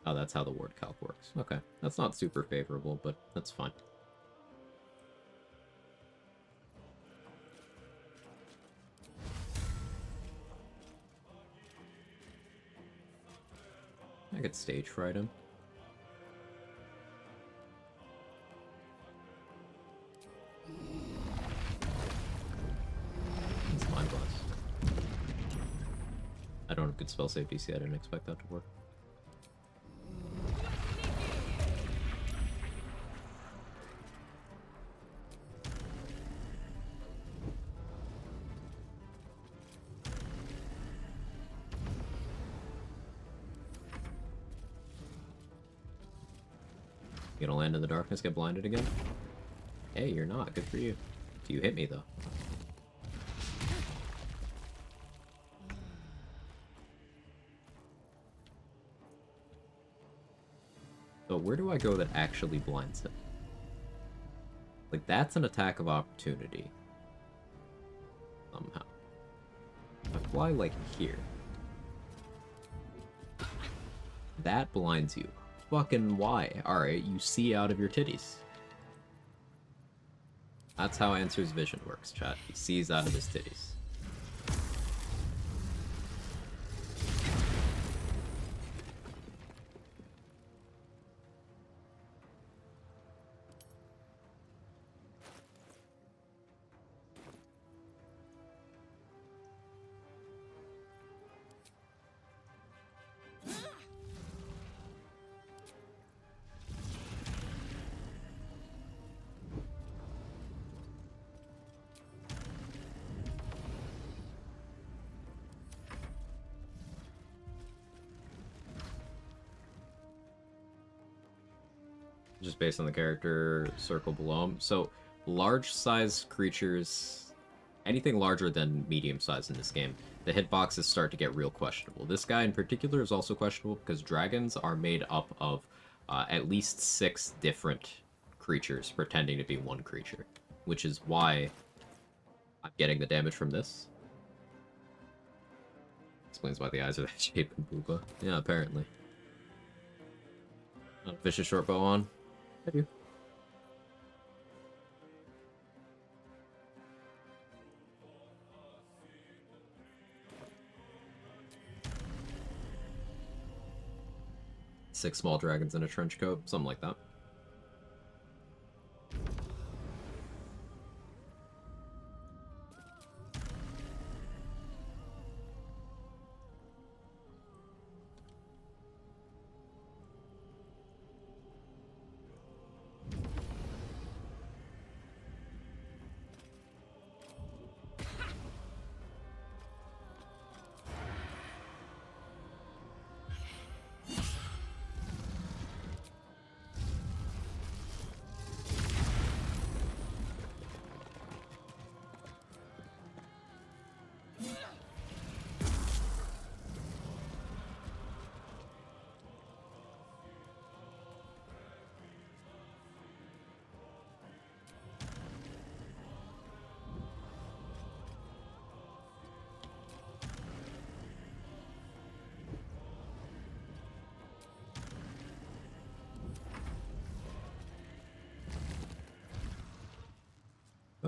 Oh, that's how the ward calc works. Okay, that's not super favorable, but that's fine. I could stage fright him. It's Mind Blast. I don't have good spell save DC, I didn't expect that to work. You gonna land in the darkness, get blinded again? Hey, you're not. Good for you. Do you hit me, though? So where do I go that actually blinds him? Like, that's an attack of opportunity. Somehow. If I fly, like, here. That blinds you. Fucking why? Alright, you see out of your titties. That's how Answer's vision works, chat. He sees out of his titties. Just based on the character circle below him. So, large size creatures, anything larger than medium size in this game, the hitboxes start to get real questionable. This guy in particular is also questionable because dragons are made up of at least 6 different creatures pretending to be one creature, which is why I'm getting the damage from this. Explains why the eyes are that shape in Booba. Yeah, apparently. Vicious short bow on. I do. Six small dragons in a trench coat, something like that.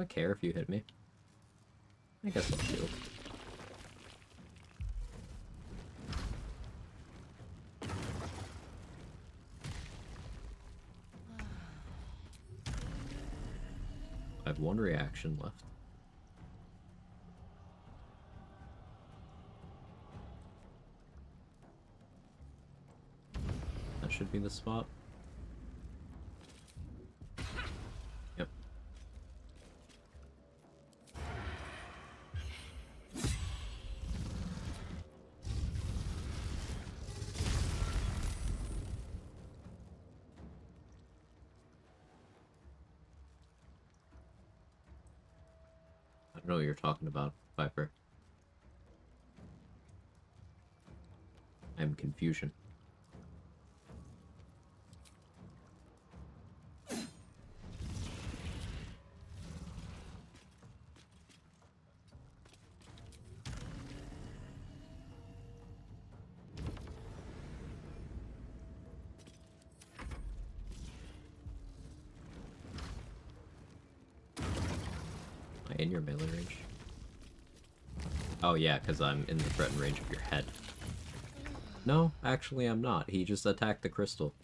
I care if you hit me? I guess I'll shield. I have one reaction left. That should be the spot. Yep. I don't know what you're talking about, Viper. I'm confusion. Am I in your melee range? Oh yeah, because I'm in the threatened range of your head. No, actually I'm not. He just attacked the crystal.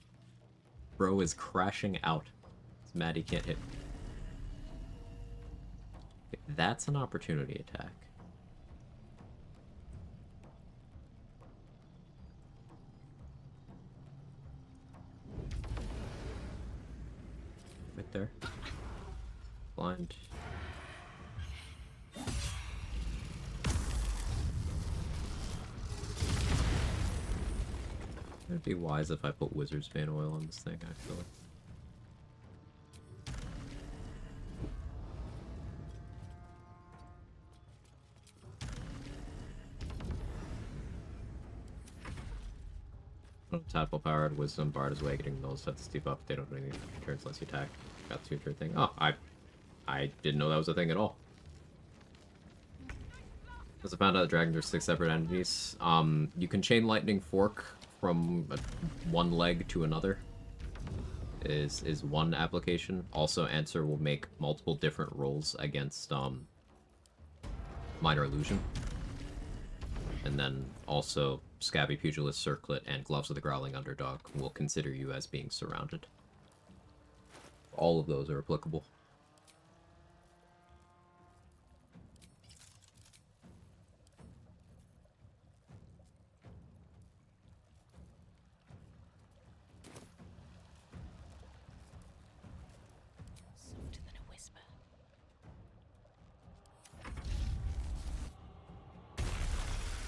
Bro is crashing out. He's mad he can't hit. Okay, that's an opportunity attack. Right there. Blind. It'd be wise if I put Wizard's Bane oil on this thing, actually. Tadpole powered, Wisdom, Bard is Awakening, those sets deep up. They don't do any turns unless you attack. Got the future thing. Oh, I didn't know that was a thing at all. As I found out, Dragon, there's 6 separate entities. You can chain lightning fork from one leg to another. Is one application. Also, Answer will make multiple different rolls against Minor Illusion. And then also Scabby Pugilist Circlet and Gloves of the Growling Underdog will consider you as being surrounded. All of those are applicable. Softer than a whisper.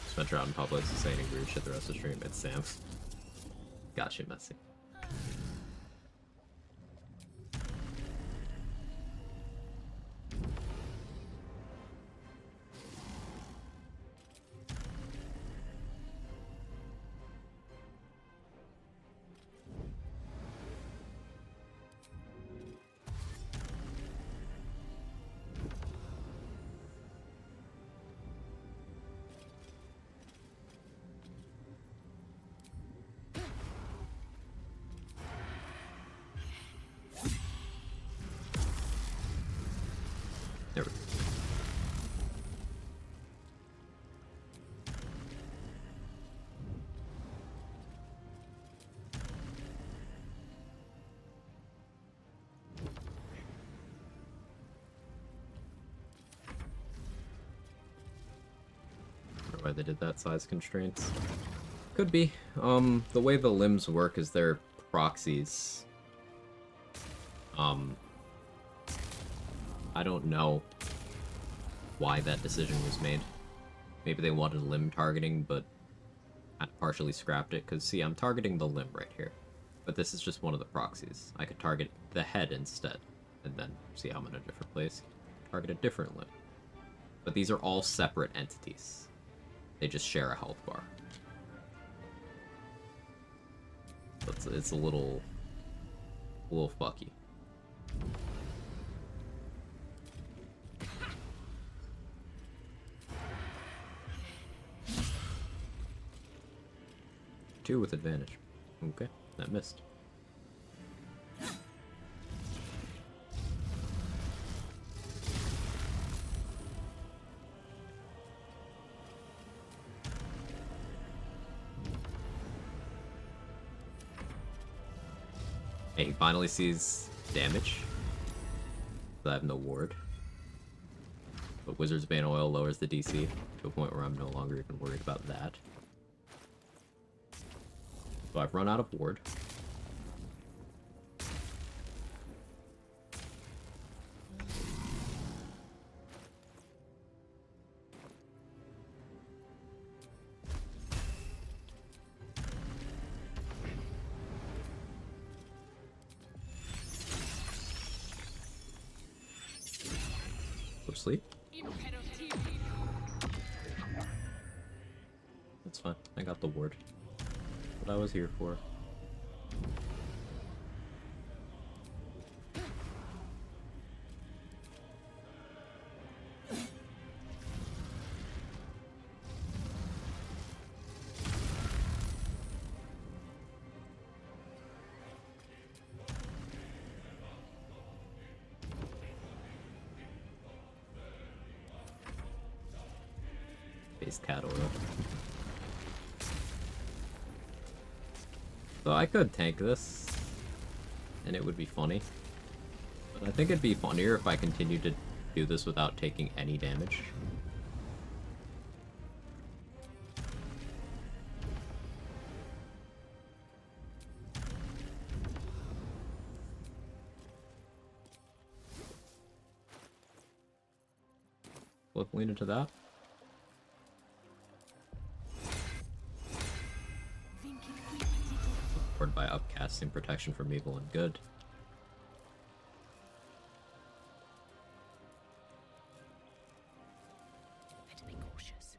Just venture out in public, saying weird shit the rest of the stream. It's Sam. Gotcha, Messy. There we go. I don't know why they did that size constraints. Could be. The way the limbs work is they're proxies. I don't know why that decision was made. Maybe they wanted limb targeting, but I partially scrapped it, because see, I'm targeting the limb right here. But this is just one of the proxies. I could target the head instead, and then see how I'm in a different place. Target a different limb. But these are all separate entities. They just share a health bar. So it's a little fucky. Two with advantage. Okay, that missed. Hey, he finally sees damage. But I have no ward. But Wizard's Bane Oil lowers the DC to a point where I'm no longer even worried about that. So I've run out of ward. Go to sleep. That's fine. I got the ward. What I was here for. Base cat oil. So I could tank this, and it would be funny. But I think it'd be funnier if I continued to do this without taking any damage. Lean into that. Supported by upcasting protection from evil and good. Better be cautious.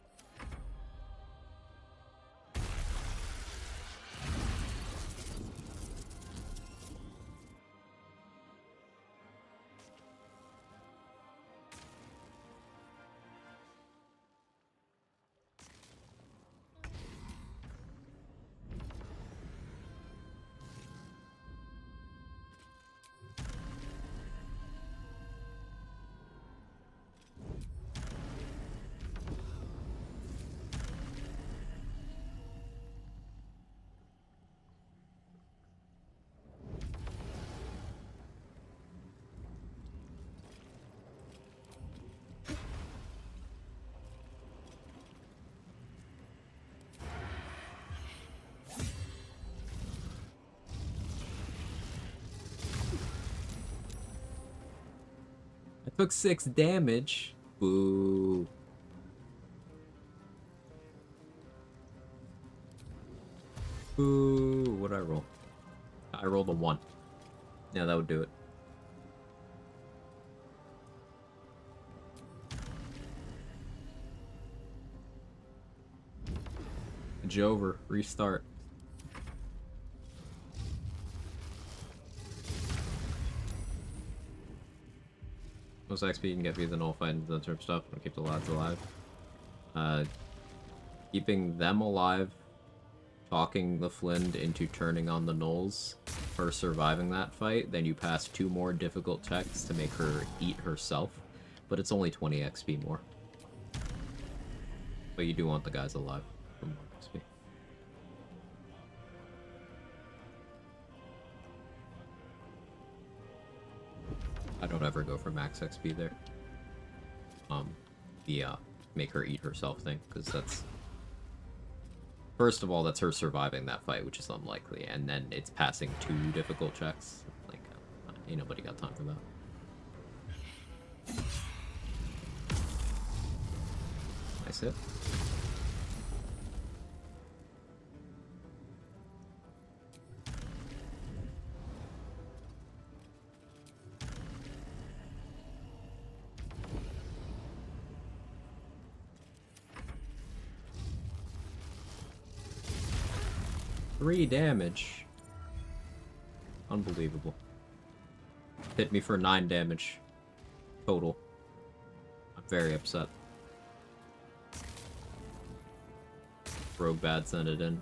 I took 6 damage. Boo. Boo. What'd I roll? I rolled a 1. Yeah, that would do it. Jover, restart. Most XP you can get via the nullified and that sort of stuff and keep the lads alive. Keeping them alive, talking the Flind into turning on the Gnolls for surviving that fight, then you pass 2 more difficult checks to make her eat herself, but it's only 20 XP more. But you do want the guys alive for more XP. I don't ever go for max XP there. Make her eat herself thing, because that's... First of all, that's her surviving that fight, which is unlikely, and then it's passing 2 difficult checks. Like, ain't nobody got time for that. Nice hit. Three damage. Unbelievable. Hit me for 9 damage total. I'm very upset. Rogue bad, send it in.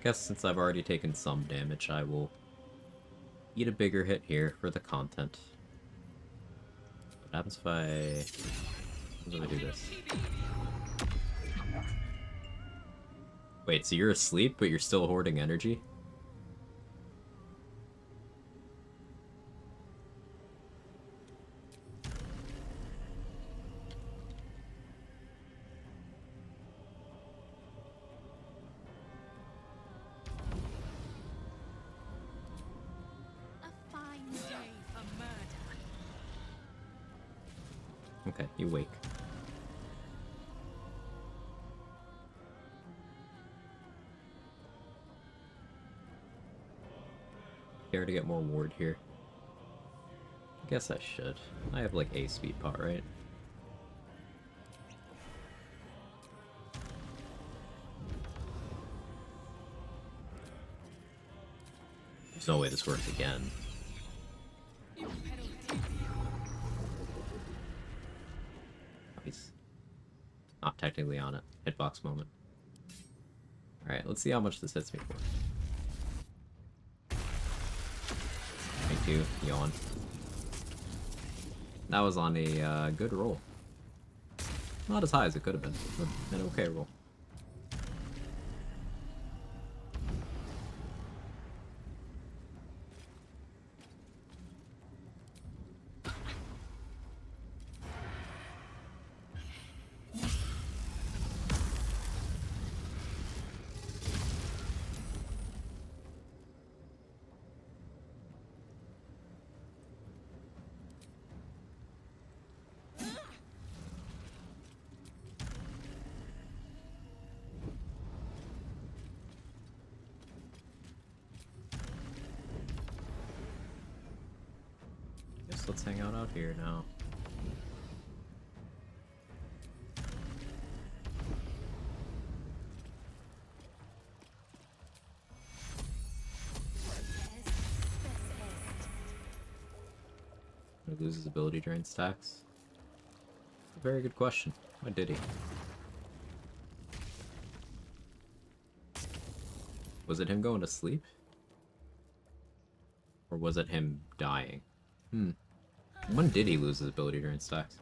guess since I've already taken some damage, I will eat a bigger hit here for the content. What happens if I do this? Wait, so you're asleep, but you're still hoarding energy? A fine day for murder. Okay, you wake. Care to get more ward here? I guess I should. I have like a speed pot, right? There's no way this works again. He's not technically on it. Hitbox moment. Alright, let's see how much this hits me for. 22, yawn. That was on a good roll. Not as high as it could have been, but an okay roll. Guess let's hang out here now. He loses ability drain stacks? A very good question. Why did he? Was it him going to sleep? Or was it him dying? When did he lose his ability drain stacks?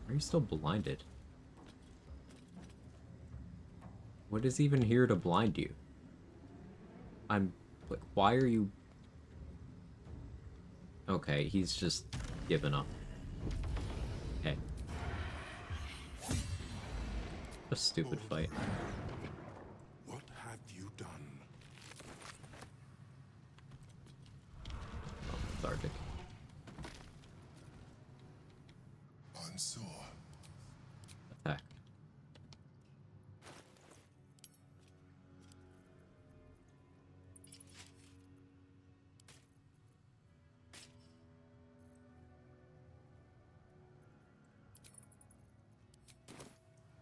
Are you still blinded? What is even here to blind you? Like, why are you... Okay, he's just given up. Okay. A stupid fight. What have you done? Oh, lethargic. Unsure. Attack.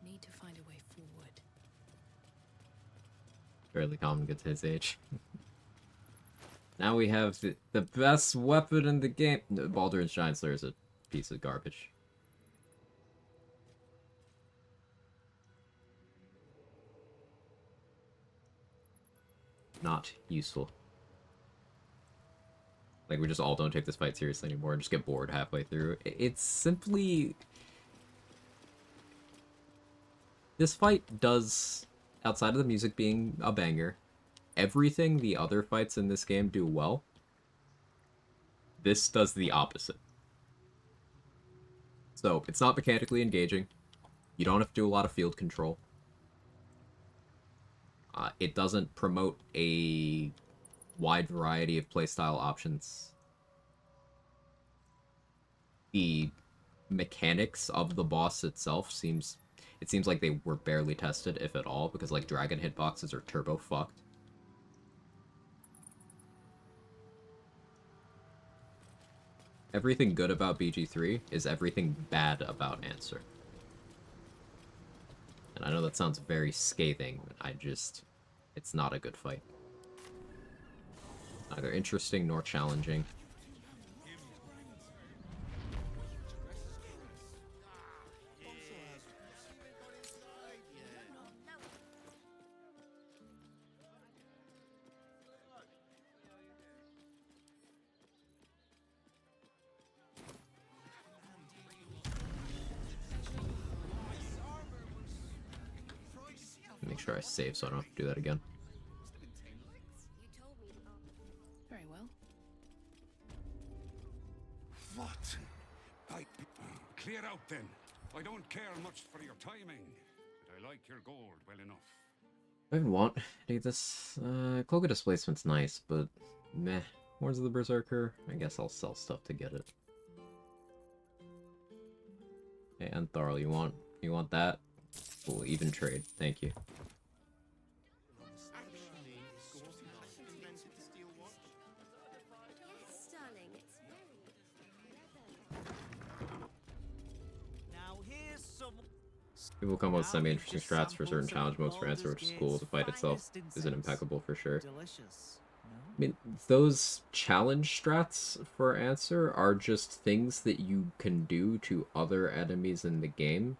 Need to find a way forward. Fairly common get to his age. Now we have the best weapon in the game. No, Baldur's Giant Slayer is a piece of garbage. Not useful. Like, we just all don't take this fight seriously anymore and just get bored halfway through. It's simply... This fight does, outside of the music being a banger, everything the other fights in this game do well. This does the opposite. So, it's not mechanically engaging. You don't have to do a lot of field control. It doesn't promote a wide variety of playstyle options. The mechanics of the boss itself seems like they were barely tested, if at all, because like dragon hitboxes are turbo fucked. Everything good about BG3 is everything bad about Answer. And I know that sounds very scathing, but it's not a good fight. Neither interesting nor challenging. sure I save so I don't have to do that again. Very well. What? Clear out then. I don't care much for your timing, but I like your gold well enough. I don't want any of this. Cloak of Displacement's nice, but meh. Horns of the Berserker, I guess I'll sell stuff to get it. Hey, and Tharl, you want that? Cool, even trade. Thank you. Now here's some. People come with semi-interesting strats for certain challenge modes for Answer, which is cool. The fight itself isn't impeccable for sure. Delicious. I mean, those challenge strats for Answer are just things that you can do to other enemies in the game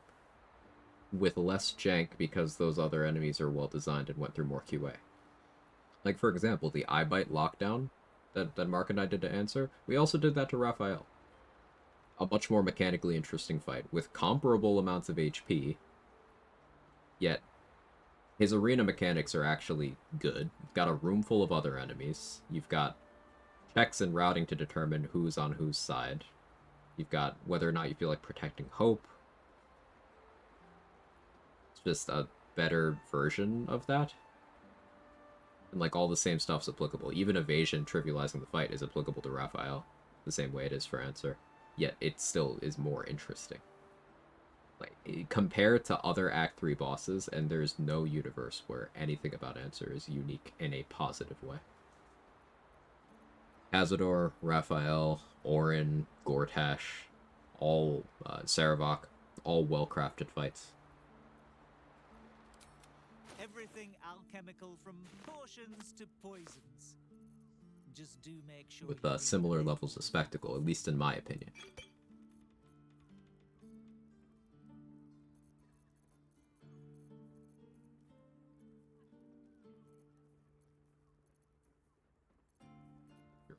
with less jank because those other enemies are well designed and went through more QA. Like, for example, the eye bite lockdown that Mark and I did to Answer, we also did that to Raphael. A much more mechanically interesting fight with comparable amounts of HP, yet his arena mechanics are actually good. You've got a room full of other enemies. You've got checks and routing to determine who's on whose side. You've got whether or not you feel like protecting Hope. It's just a better version of that. And like all the same stuff's applicable. Even evasion trivializing the fight is applicable to Raphael, the same way it is for Answer. Yet it still is more interesting. Like, compare to other Act 3 bosses, and there's no universe where anything about Answer is unique in a positive way. Cazador, Raphael, Orin, Gortash, all Saravok, all well-crafted fights. Everything alchemical from potions to poisons. Just do make sure. With similar levels of spectacle, at least in my opinion.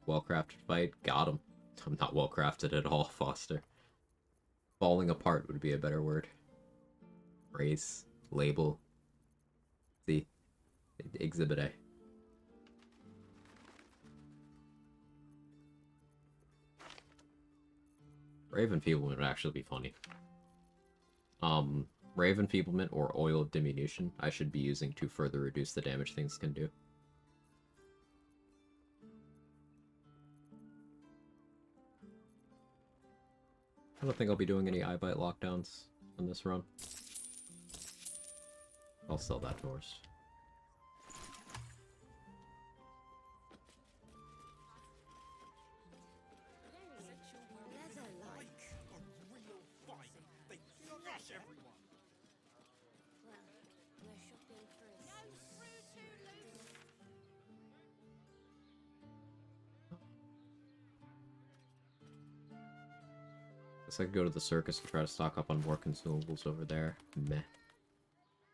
Well-crafted fight, got him. I'm not well-crafted at all, Foster. Falling apart would be a better word. Race, label. See, Exhibit A. Raven Feeblement would actually be funny. Raven Feeblement or Oil of Diminution I should be using to further reduce the damage things can do. I don't think I'll be doing any eye bite lockdowns on this run. I'll sell that to horse. Guess I could go to the circus and try to stock up on more consumables over there. Meh.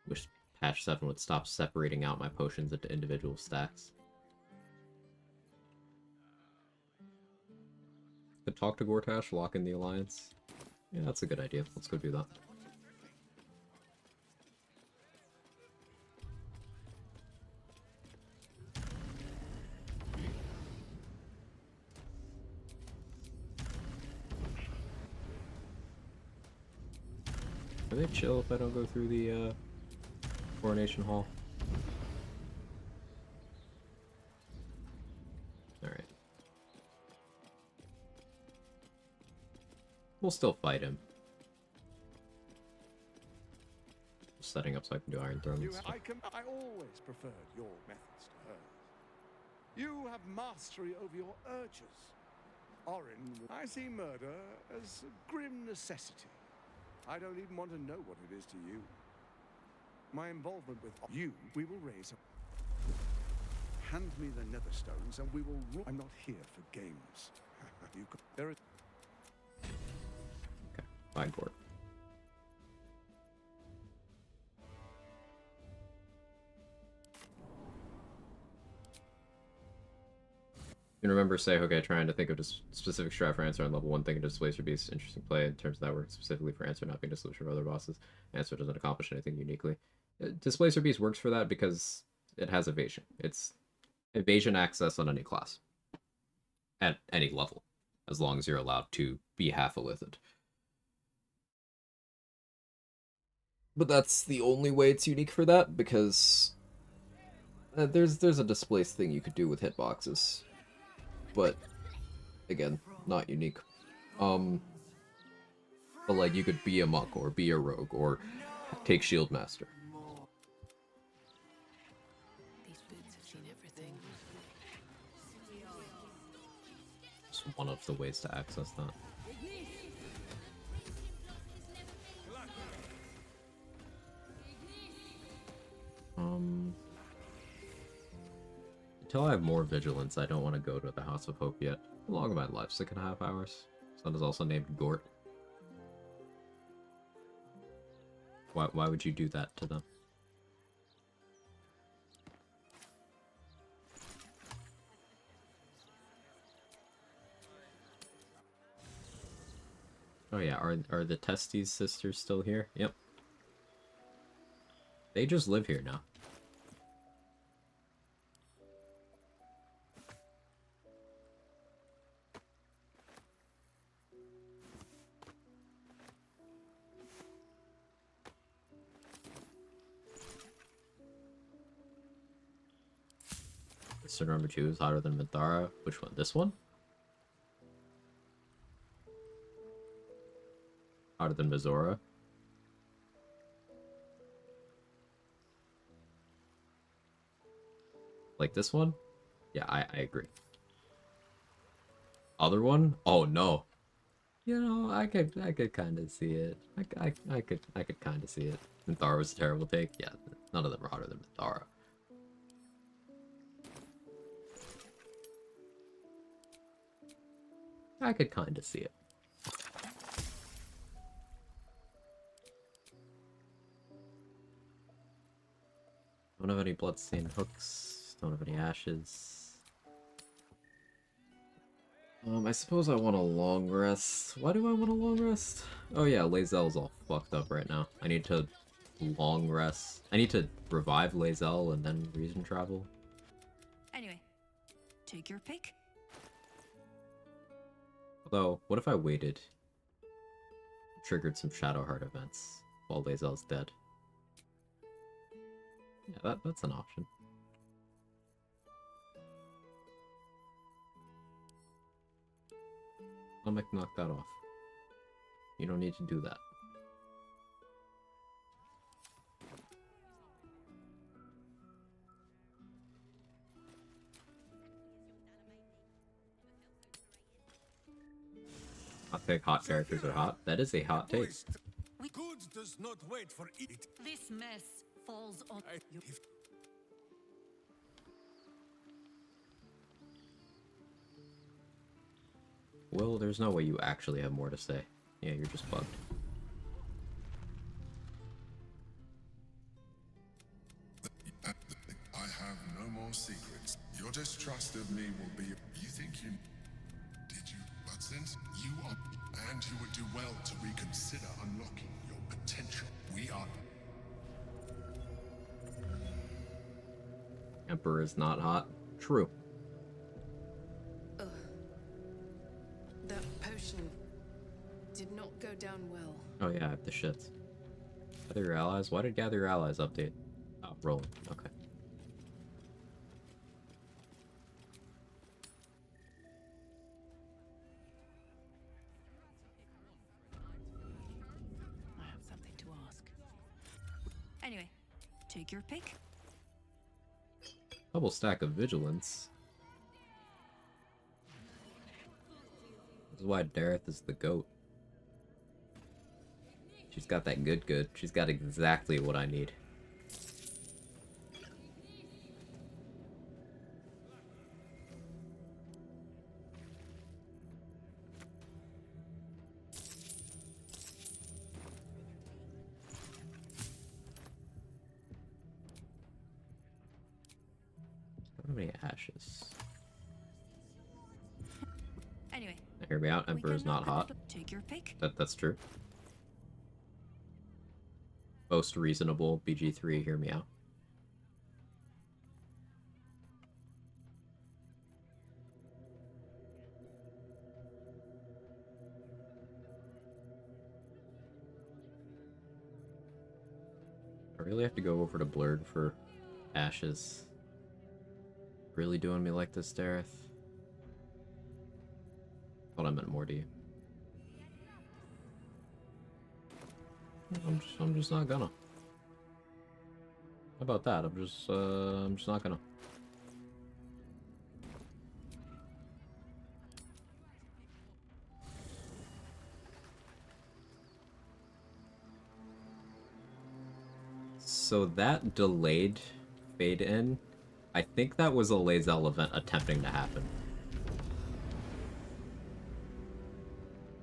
Wish patch 7 would stop separating out my potions into individual stacks. Could talk to Gortash, lock in the alliance. Yeah, that's a good idea. Let's go do that. Are they chill if I don't go through the Coronation Hall? Alright. We'll still fight him. Just setting up so I can do Iron Throne and stuff. I always preferred your methods to hers. You have mastery over your urges. Orin, I see murder as a grim necessity. I don't even want to know what it is to you. My involvement with you, we will raise a... Hand me the netherstones and we will... I'm not here for games. There is... Okay, fine, Gord. You can remember say, okay, trying to think of just specific strat for Answer on level 1, thinking Displace would be interesting play in terms of that work specifically for Answer not being a solution for other bosses. Answer doesn't accomplish anything uniquely. Displacer Beast works for that because it has evasion. It's evasion access on any class. At any level. As long as you're allowed to be half-a with it. But that's the only way it's unique for that, because there's a displace thing you could do with hitboxes. But, again, not unique. But like, you could be a monk, or be a rogue, or take Shield Master. These boots have seen everything. It's one of the ways to access that. Until I have more vigilance, I don't want to go to the House of Hope yet. How long have I left? 6.5 hours? Son is also named Gort. Why would you do that to them? Oh yeah, are the Testes sisters still here? Yep. They just live here now. Sister number 2 is hotter than Minthara. Which one? This one? Hotter than Mizora? Like this one? Yeah, I agree. Other one? Oh no. You know, I could kind of see it. I could kind of see it. Minthara was a terrible take. Yeah, none of them are hotter than Minthara. I could kind of see it. Don't have any bloodstained hooks. Don't have any ashes. I suppose I want a long rest. Why do I want a long rest? Oh yeah, Lae'zel's all fucked up right now. I need to long rest. I need to revive Lae'zel and then reason travel. Anyway, take your pick. Although, what if I waited? Triggered some Shadowheart events while Lae'zel's dead. Yeah, that's an option. I'll knock that off. You don't need to do that. Hot take, hot characters are hot. That is a hot take. Good does not wait for it. This mess falls on you. Well, there's no way you actually have more to say. Yeah, you're just bugged. I have no more secrets. Your distrust of me will be... You think you... Did you? But since you are... And you would do well to reconsider unlocking your potential. We are... Emperor is not hot. True. Ugh. That potion did not go down well. Oh yeah, I have the shits. Gather your allies? Why did Gather Your Allies update? Oh, rolling. Okay. I have something to ask. Anyway, take your pick. Double stack of vigilance. This is why Dareth is the GOAT. She's got that good. She's got exactly what I need. How many ashes? Anyway, Now, hear me out. Emperor's not hot. take your pick. That's true. Most reasonable BG3, hear me out. I really have to go over to Blurg for Ashes. Really doing me like this, Dareth? Thought I meant more to you. I'm just not gonna. How about that? I'm just not gonna. So that delayed fade in, I think that was a Lae'zel event attempting to happen.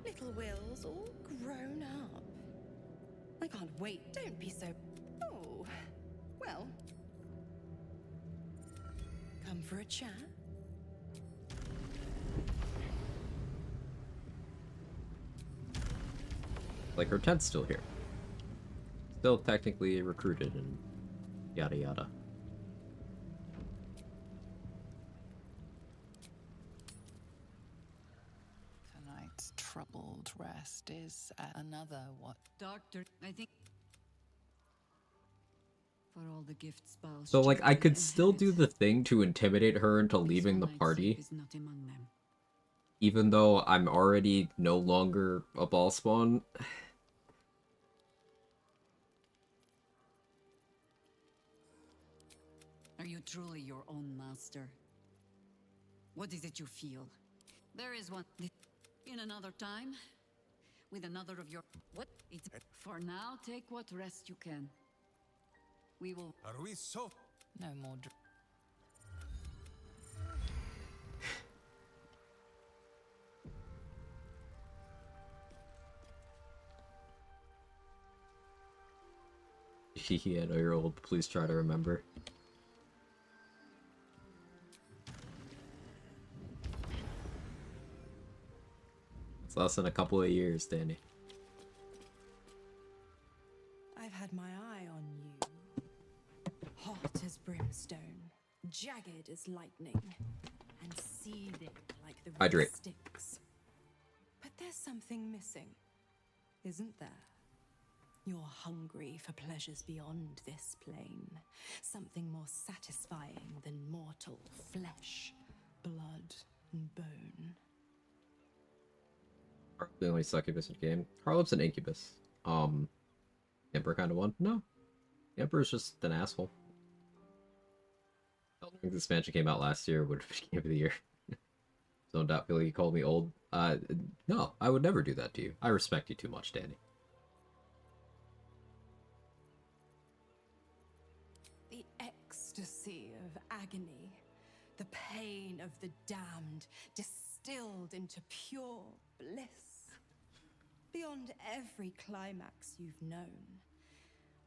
Little Will's all grown up. I can't wait. Don't be so... Oh, well. Come for a chat? Like, her tent's still here. Still technically recruited and yada yada. Tonight's troubled rest is another what? Doctor, I think... For all the gifts Baal's So, like, I children could still do the thing to intimidate her into leaving the party, is not among them. even though I'm already no longer a ball spawn. Are you truly your own master? What is it you feel? There is one in another time, with another of your... What? It's... For now, take what rest you can. We will... Are we so... No more... Yeah, no, you're old. Please try to remember. It's less than a couple of years, Danny. I've had my eye on you. Hot as brimstone, jagged as lightning, and seething like the red Hydrate. sticks. But there's something missing, isn't there? You're hungry for pleasures beyond this plane. Something more satisfying than mortal flesh, blood, and bone. The only succubus in the game. Harlop's an incubus. Emperor kind of one? No. The Emperor's just an asshole. Elden Ring's expansion came out last year, would have been Game of the Year. So don't doubt feel like you called me old. No, I would never do that to you. I respect you too much, Danny. The ecstasy of agony, the pain of the damned, distilled into pure bliss. Beyond every climax you've known,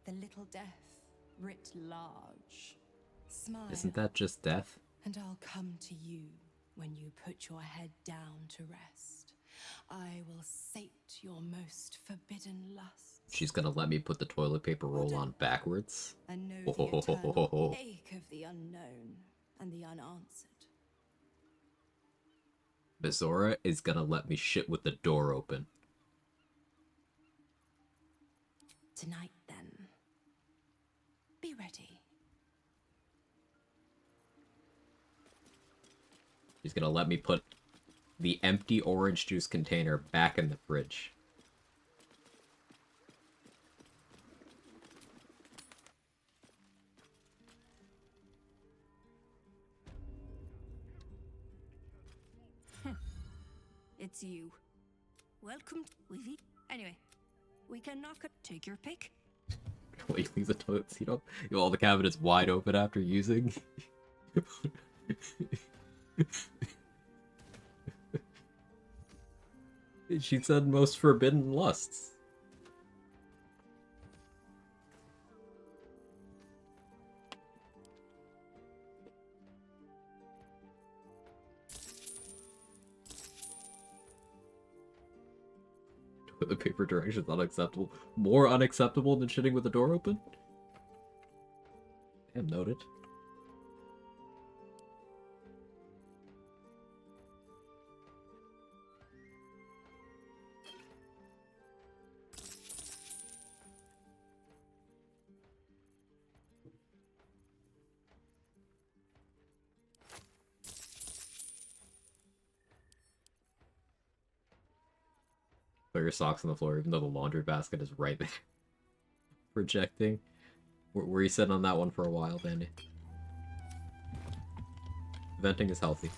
the little death writ large. Smile. Isn't that just death? And I'll come to you when you put your head down to rest. I will sate your most forbidden lust. She's gonna let me put the toilet paper roll on backwards? And know the eternal ache of the unknown and the unanswered. Bizora is gonna let me shit with the door open. Tonight, then. Be ready. She's gonna let me put the empty orange juice container back in the fridge. It's you. Welcome. Anyway, we can knock it. Take your pick. Wait, leave the toilet seat up? You have all the cabinets wide open after using? She said most forbidden lusts. toilet paper directions unacceptable. More unacceptable than shitting with the door open? Damn, noted. Put your socks on the floor, even though the laundry basket is right there. Projecting. Were you sitting on that one for a while, Dandy? Venting is healthy.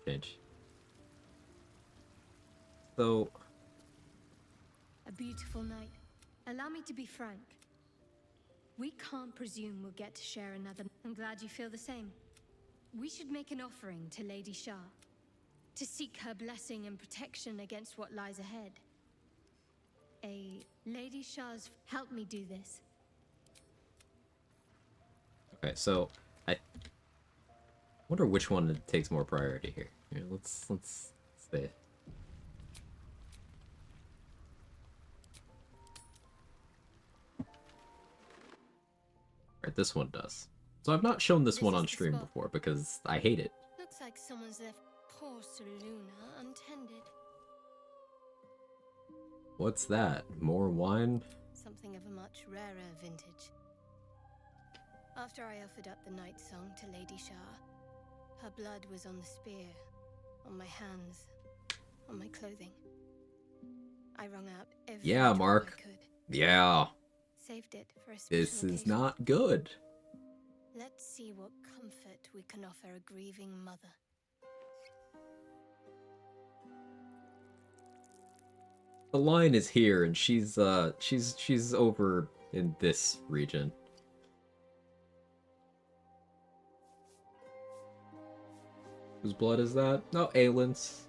Change. So... A beautiful night. Allow me to be frank. We can't presume we'll get to share another. I'm glad you feel the same. We should make an offering to Lady Shah, to seek her blessing and protection against what lies ahead. Lady Shah's help me do this. Okay, so I wonder which one takes more priority here. Here, let's stay. Right, this one does. So I've not shown this one on stream before because I hate it. Looks like someone's left poor Soluna untended. What's that? More wine? Something of a much rarer vintage. After I offered up the night song to Lady Shah, her blood was on the spear, on my hands, on my clothing. I wrung out every drop Mark. I could. Yeah. Saved it for a special This is occasion. not good. Let's see what comfort we can offer a grieving mother. The line is here, and she's over in this region. Whose blood is that? No, Aylin's.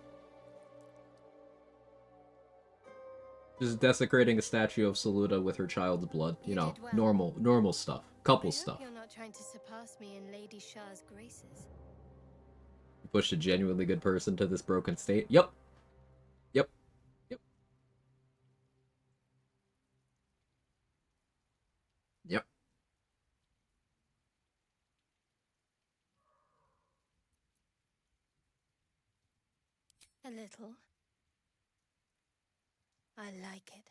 Just desecrating a statue of Saluda with her child's blood. You know, normal stuff. Couple stuff. You're not trying to surpass me in Lady Shah's graces. You pushed a genuinely good person to this broken state. Yep. Yep. Yep. Yep. A little. I like it.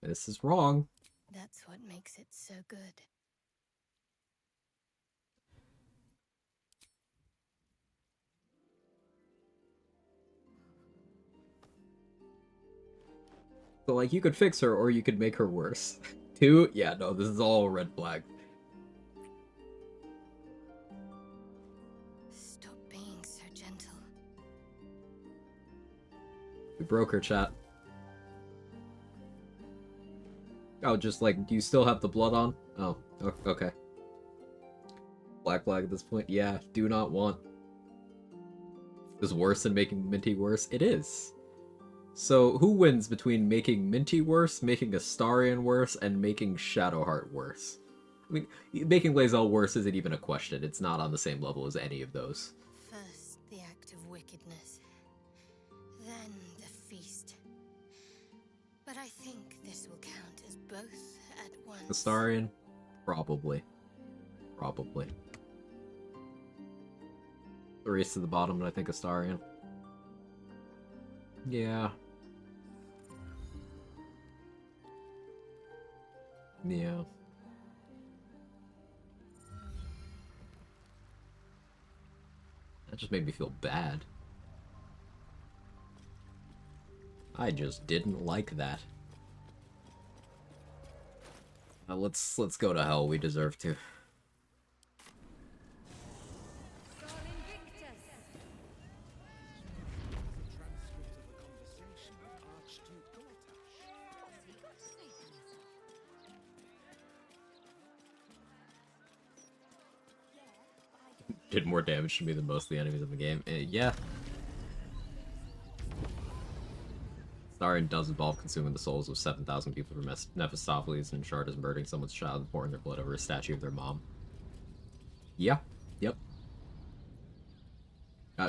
This is wrong. That's what makes it so good. So, like, you could fix her, or you could make her worse. Two? Yeah, no, this is all red flag. Stop being so gentle. We broke her, chat. Oh, just like, do you still have the blood on? Oh, okay. Black flag at this point? Yeah, do not want. Is worse than making Minty worse? It is. So, who wins between making Minty worse, making Astarion worse, and making Shadowheart worse? I mean, making Lae'zel worse isn't even a question. It's not on the same level as any of those. First, the act of wickedness. Then the feast. But I think this will count as both at once. Astarion? Probably. Probably. The race to the bottom, and I think Astarion. Yeah. Yeah. That just made me feel bad. I just didn't like that. Let's go to hell. We deserve to. did more damage to me than most of the enemies in the game. Yeah. Starring does involve consuming the souls of 7,000 people for Mephistopheles, and Shard is murdering someone's child and pouring their blood over a statue of their mom. Yeah. Yep.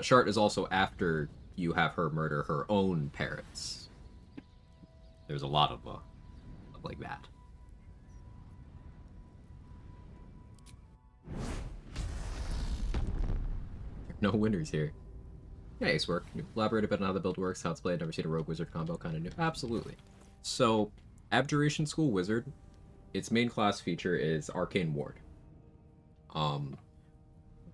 Shard is also after you have her murder her own parents. There's a lot of like that. No winners here. Yeah, ace work. You elaborate a bit on how the build works, how it's played. Never seen a rogue wizard combo, kind of new. Absolutely. So, Abjuration School Wizard, its main class feature is Arcane Ward.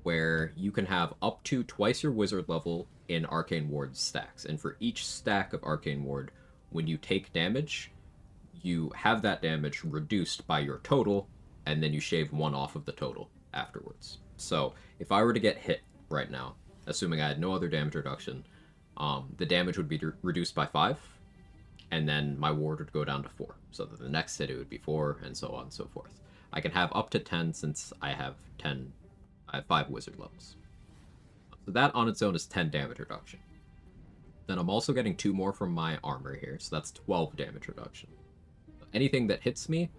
Where you can have up to twice your wizard level in Arcane Ward stacks. And for each stack of Arcane Ward, when you take damage, you have that damage reduced by your total, and then you shave one off of the total afterwards. So, if I were to get hit right now, assuming I had no other damage reduction, the damage would be reduced by 5, and then my ward would go down to 4. So that the next hit it would be 4, and so on and so forth. I can have up to 10 since I have 5 wizard levels. So that on its own is 10 damage reduction. Then I'm also getting 2 more from my armor here, so that's 12 damage reduction. Anything that hits me,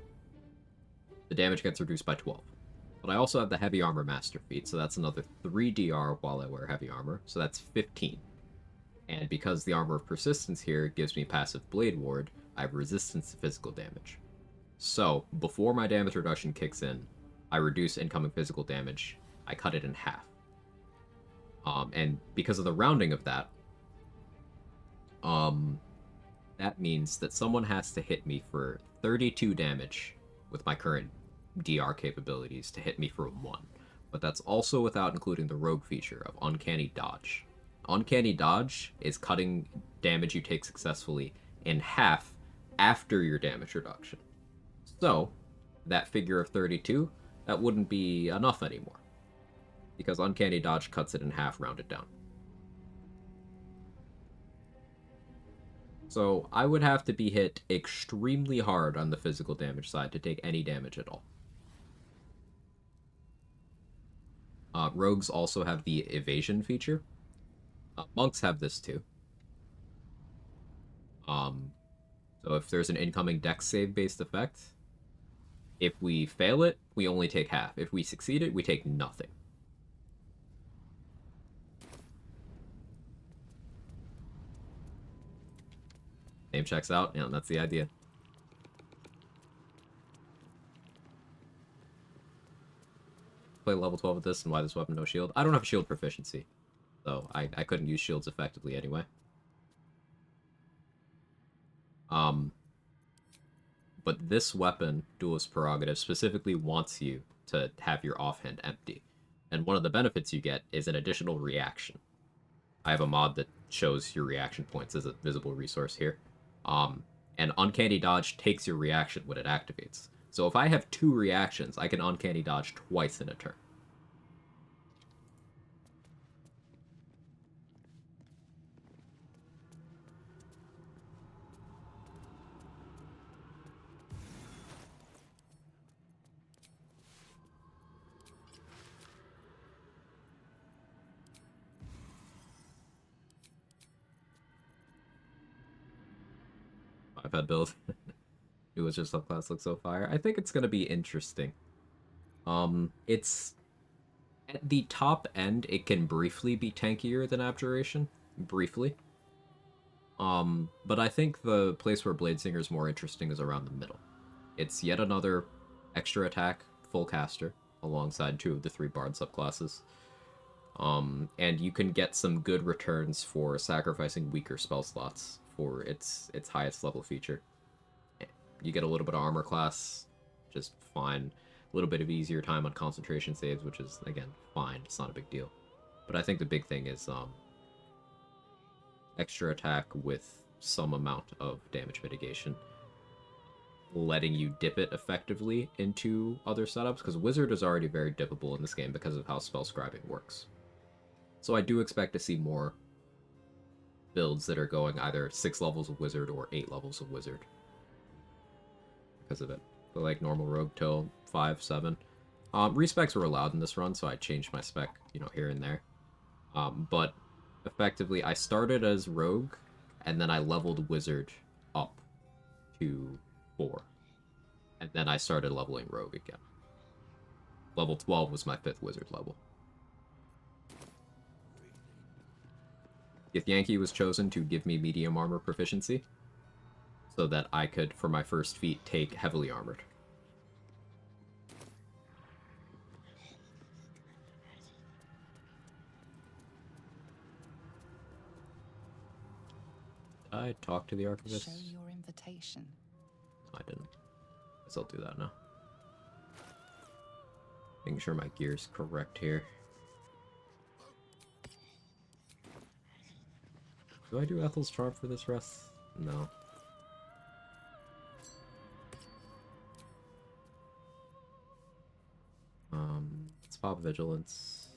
the damage gets reduced by 12. But I also have the Heavy Armor Master feat, so that's another 3 DR while I wear Heavy Armor, so that's 15. And because the Armor of Persistence here gives me passive Blade Ward, I have resistance to physical damage. So, before my damage reduction kicks in, I reduce incoming physical damage, I cut it in half. And because of the rounding of that, that means that someone has to hit me for 32 damage with my current DR capabilities to hit me for 1. But that's also without including the rogue feature of Uncanny Dodge. Uncanny Dodge is cutting damage you take successfully in half after your damage reduction. So, that figure of 32, that wouldn't be enough anymore. Because Uncanny Dodge cuts it in half, rounded down. So, I would have to be hit extremely hard on the physical damage side to take any damage at all. Rogues also have the evasion feature. Monks have this too. So if there's an incoming dex save based effect, if we fail it, we only take half. If we succeed it, we take nothing. Name checks out, yeah, that's the idea. Play level 12 with this, and why this weapon no shield? I don't have shield proficiency, so I couldn't use shields effectively anyway. But this weapon, Duelist Prerogative, specifically wants you to have your offhand empty. And one of the benefits you get is an additional reaction. I have a mod that shows your reaction points as a visible resource here. And Uncanny Dodge takes your reaction when it activates. So if I have 2 reactions, I can Uncanny Dodge twice in a turn. I've had build. New Wizard subclass looks so fire. I think it's gonna be interesting. It's at the top end, it can briefly be tankier than Abjuration. Briefly. But I think the place where Bladezinger is more interesting is around the middle. It's yet another extra attack, full caster, alongside 2 of the 3 Bard subclasses. And you can get some good returns for sacrificing weaker spell slots for its highest level feature. You get a little bit of armor class, just fine. A little bit of easier time on concentration saves, which is, again, fine. It's not a big deal. But I think the big thing is extra attack with some amount of damage mitigation. Letting you dip it effectively into other setups, because Wizard is already very dippable in this game because of how spell scribing works. So I do expect to see more builds that are going either 6 levels of Wizard or 8 levels of Wizard. Because of it. So like normal Rogue till 5, 7. Respecs were allowed in this run, so I changed my spec, you know, here and there. But effectively, I started as Rogue, and then I leveled Wizard up to 4. And then I started leveling Rogue again. Level 12 was my 5th Wizard level. Yankee was chosen to give me medium armor proficiency, so that I could, for my first feat, take heavily armored. I talked to the Archivist. Show your invitation. I didn't. Guess I'll do that now. Making sure my gear's correct here. Do I do Ethel's Charm for this rest? No. Let's pop Vigilance.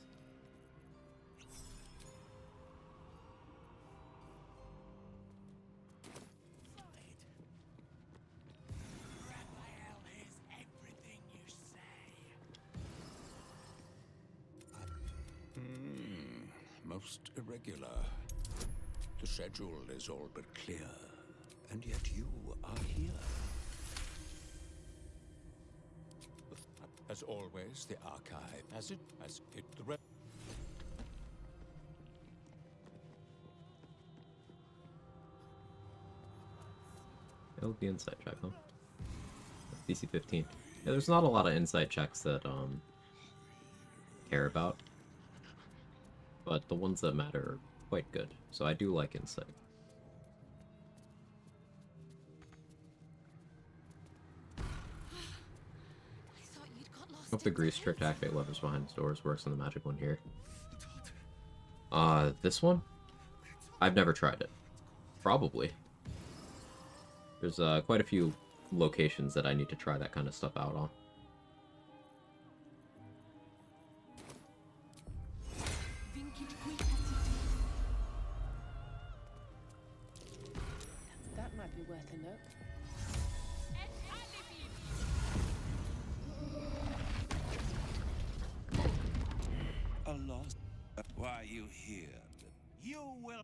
Most irregular. The schedule is all but clear, and yet you are here. As always, the archive as it the rest. It'll be insight check, huh? DC 15. Yeah, there's not a lot of insight checks that care about, but the ones that matter are quite good. So I do like insight. Hope the grease trick to activate levers behind doors works on the magic one here. This one? I've never tried it. Probably. There's quite a few locations that I need to try that kind of stuff out on. That might be worth a look. A loss. Why are you here? You will.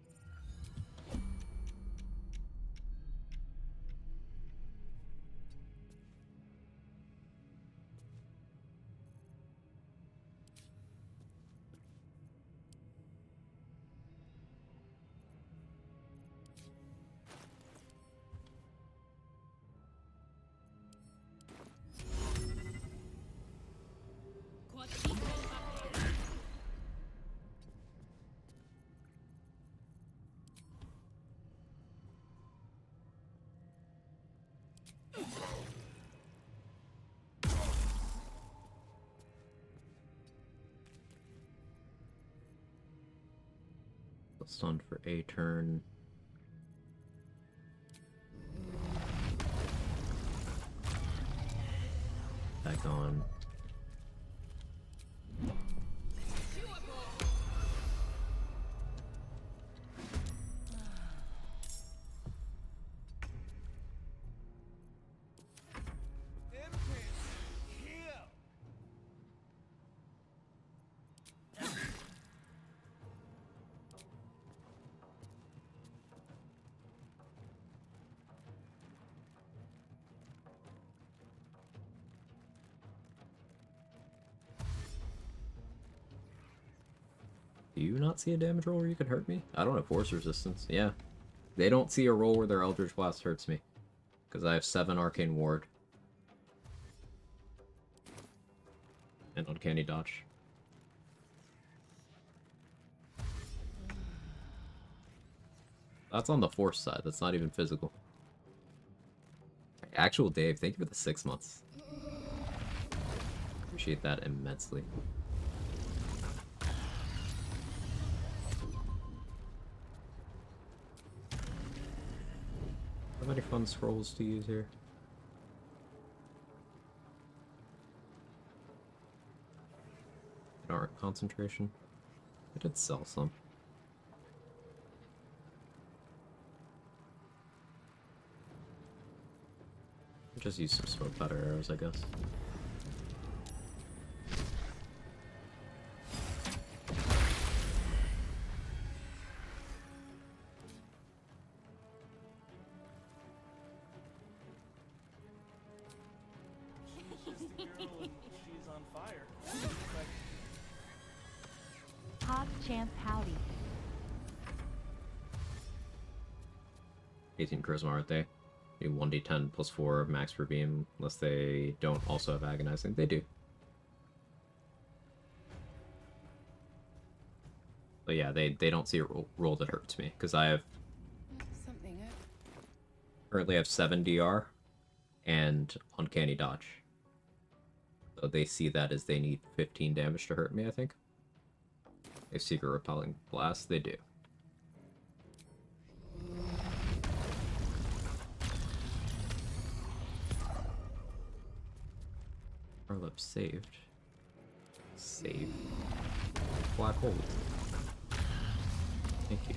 Stunned for a turn. Back on. Do you not see a damage roll where you could hurt me? I don't have force resistance. Yeah. They don't see a roll where their Eldritch Blast hurts me. Because I have 7 Arcane Ward. And Uncanny Dodge. That's on the force side. That's not even physical. Actual Dave, thank you for the 6 months. Appreciate that immensely. How many fun scrolls to use here? Art concentration. I did sell some. Just use some smoke powder arrows, I guess. girl and she's on fire. But Hog Champ Howdy. 18 charisma, aren't they? Do 1d10 plus 4 max per beam, unless they don't also have agonizing. They do. But yeah, they don't see a roll that hurts me, because I have Something. currently have 7 DR and uncanny dodge. So they see that as they need 15 damage to hurt me, I think. If secret repelling blast, they do. Our lips saved. Save. Black hole. Thank you.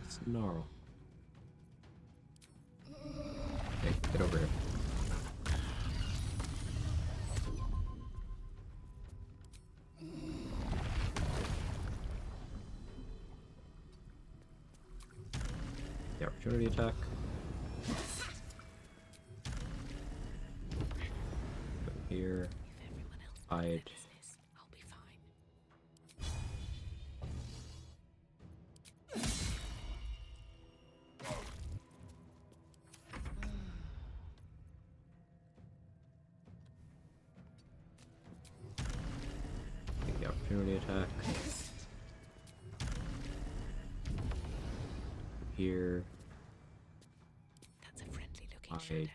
Snarl. Hey, get over here. The opportunity attack. Go here. Hide. Take the opportunity attack. Here. That's a friendly looking Hide.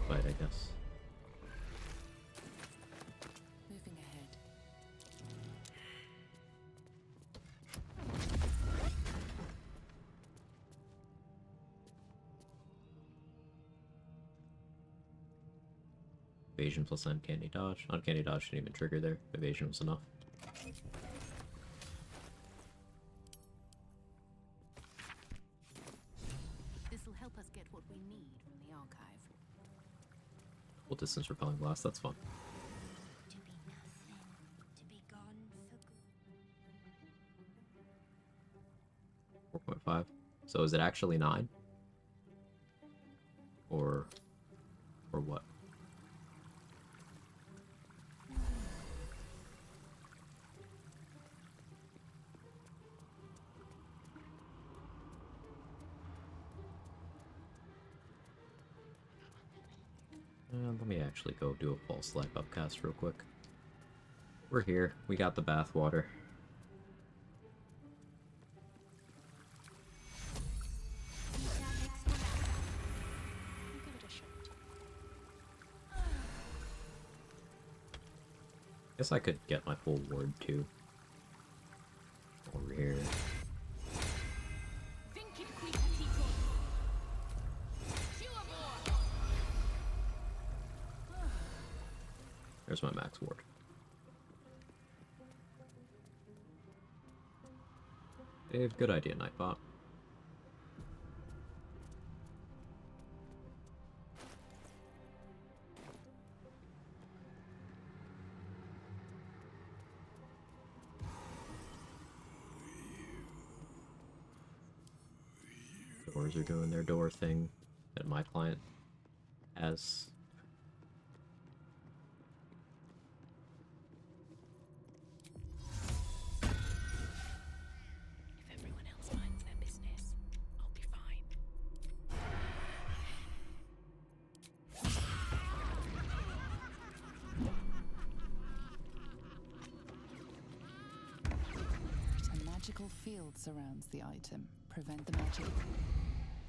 Fight, I guess. Moving ahead. Evasion plus uncanny dodge. Uncanny dodge shouldn't even trigger there. Evasion was enough. This'll help us get what we need from the archive. Full distance repelling blast, that's fun. To be nothing, to be gone for good. 4.5. So is it actually 9? Or what? Let me actually go do a false light upcast real quick. We're here. We got the bathwater. Give it a shot. Guess I could get my full ward too. Over here. There's my max ward. Dave, good idea, Nightbot. Doors are doing their door thing that my client has. If everyone else minds their business, I'll be fine. A magical field surrounds the item. Prevent the magic.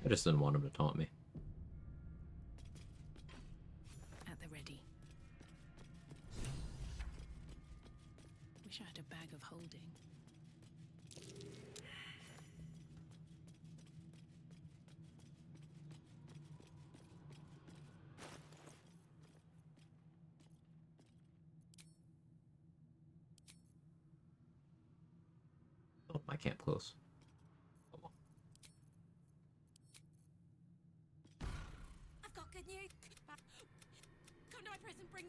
I just didn't want him to taunt me. At the ready. Wish I had a bag of holding. I can't close. I've got good news. Come to my prison, bring.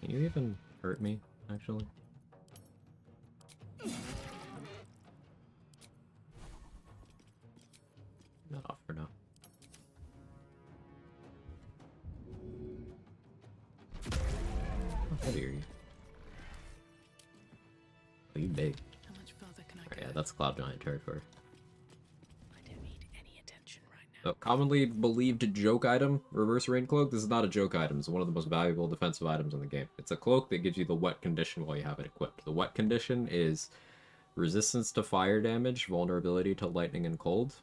Can you even hurt me, actually? Not off for now. How heavy are you? Oh, you big. How much further can I Right, go? yeah, that's Cloud Giant territory. I don't need any attention right now. A commonly believed joke item, Reverse Rain Cloak. This is not a joke item. It's one of the most valuable defensive items in the game. It's a cloak that gives you the wet condition while you have it equipped. The wet condition is resistance to fire damage, vulnerability to lightning and cold,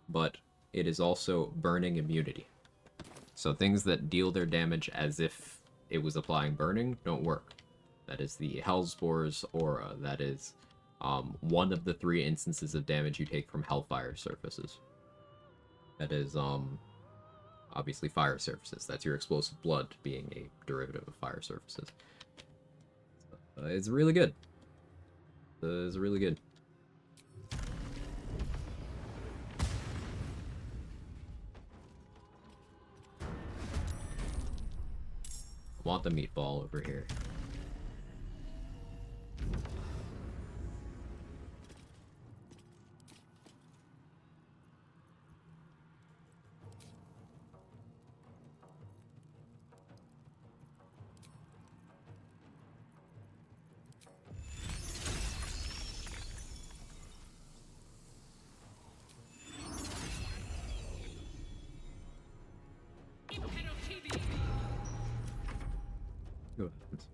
but it is also burning immunity. So things that deal their damage as if it was applying burning don't work. That is the Hellspor's aura. That is one of the 3 instances of damage you take from Hellfire surfaces. That is obviously fire surfaces. That's your explosive blood being a derivative of fire surfaces. It's really good. It's really good. I want the meatball over here. Go ahead.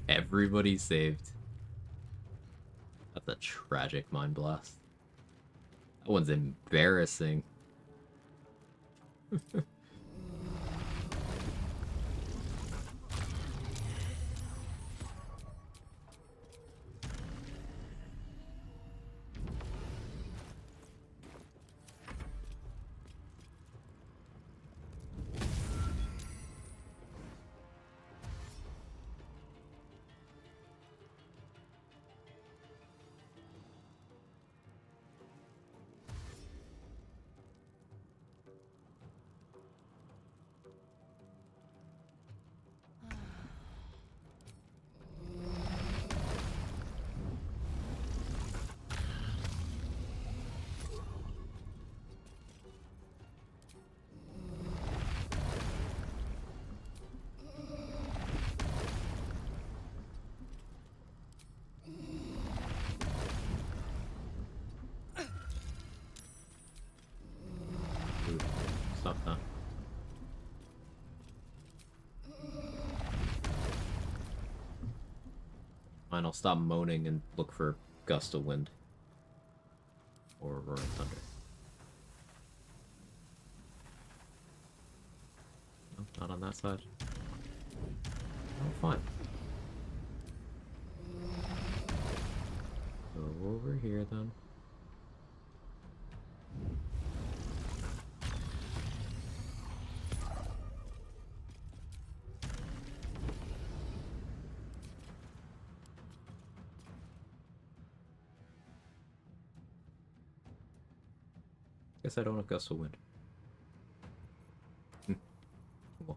Everybody saved. That's a tragic mind blast. That one's embarrassing. Stop that. Fine, I'll stop moaning and look for gust of wind. Or roaring thunder. No, not on that side. Oh, fine. Go over here then. Guess I don't have gust of wind. Cool.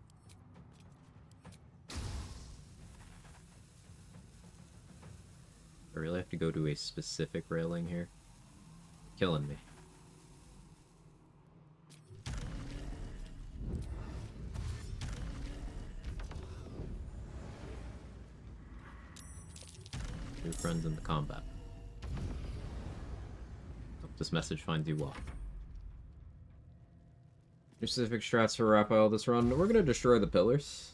I really have to go to a specific railing here? Killing me. New friends in the combat. Hope this message finds you well. Your specific strats for Raphael this run. We're gonna destroy the pillars.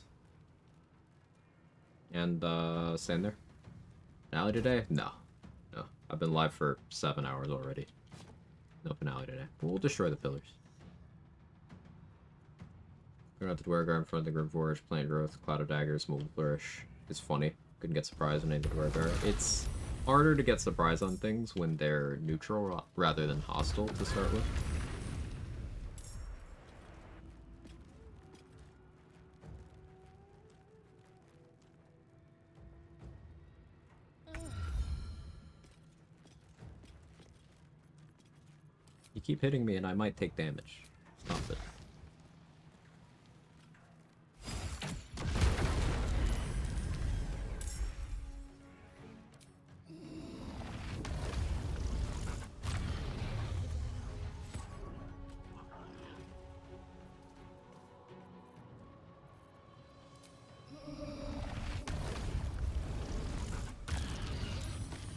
And stand there. Finale today? No. No. I've been live for 7 hours already. No finale today. But we'll destroy the pillars. Going out the Dwergar in front of the Grim Forge, Plant Growth, Cloud of Daggers, Mobile Flourish. It's funny. Couldn't get surprised when I did Dwergar. It's harder to get surprised on things when they're neutral rather than hostile to start with. You keep hitting me and I might take damage. Stop it.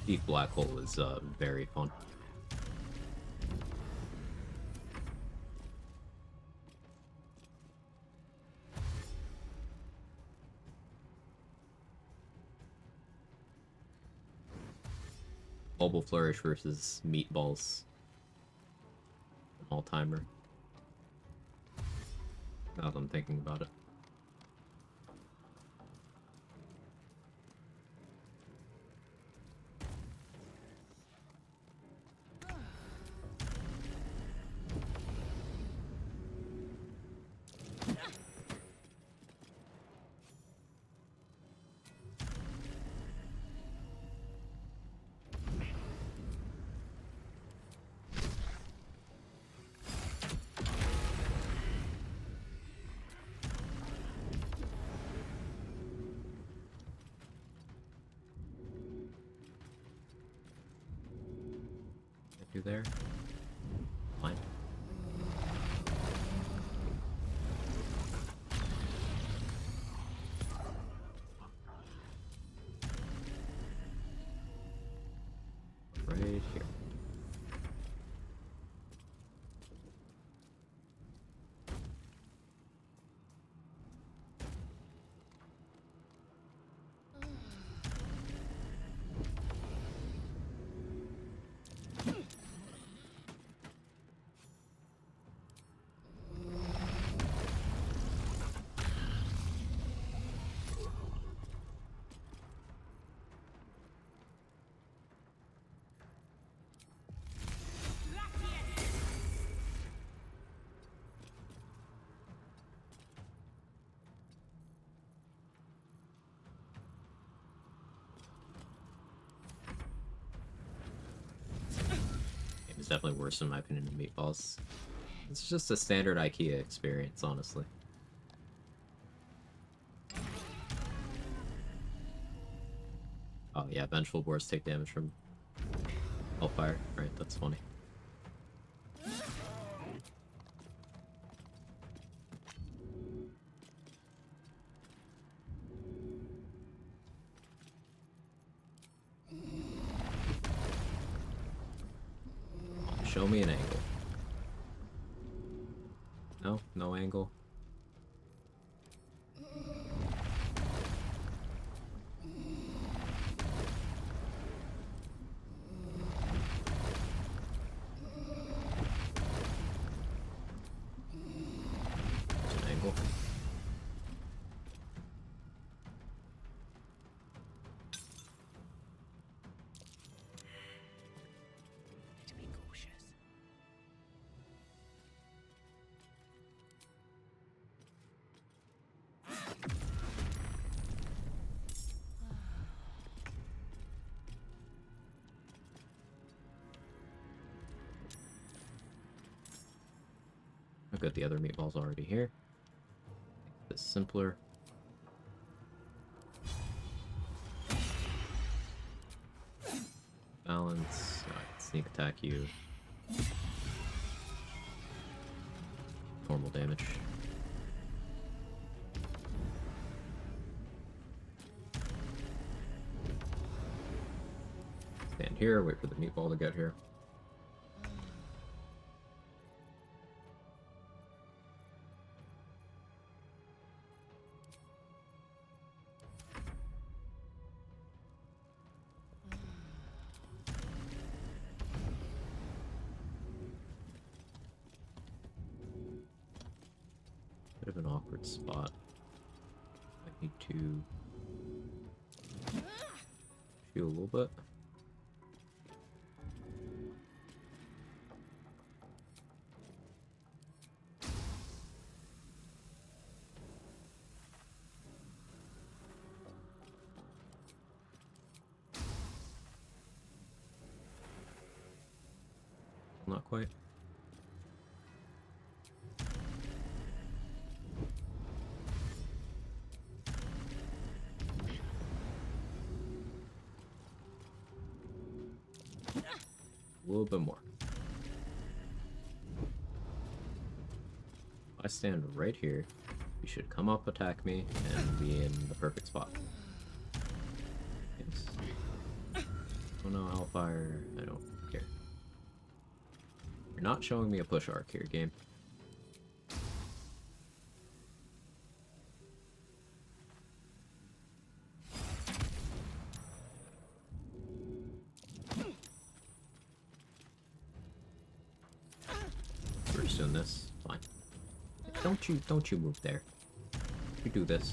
Deep Black Hole is very fun. Mobile Flourish versus Meatballs. An all-timer. Now that I'm thinking about it. You there? Fine. Right here. It's definitely worse in my opinion than Meatballs. It's just a standard IKEA experience, honestly. Oh yeah, Vengeful Boars take damage from Hellfire. Right, that's funny. Show me an angle. No? No angle? There's an angle. To be cautious. I've got the other meatballs already here. Make this simpler. Balance. Alright, sneak attack you. Normal damage. here, wait for the meatball to get here. Bit of an awkward spot. I need to shoot a little bit. Not quite. A little bit more. If I stand right here, you should come up, attack me, and be in the perfect spot. Yes. Oh no, Hellfire. I don't care. You're not showing me a push arc here, game. We're just doing this. Fine. Don't you move there. You do this.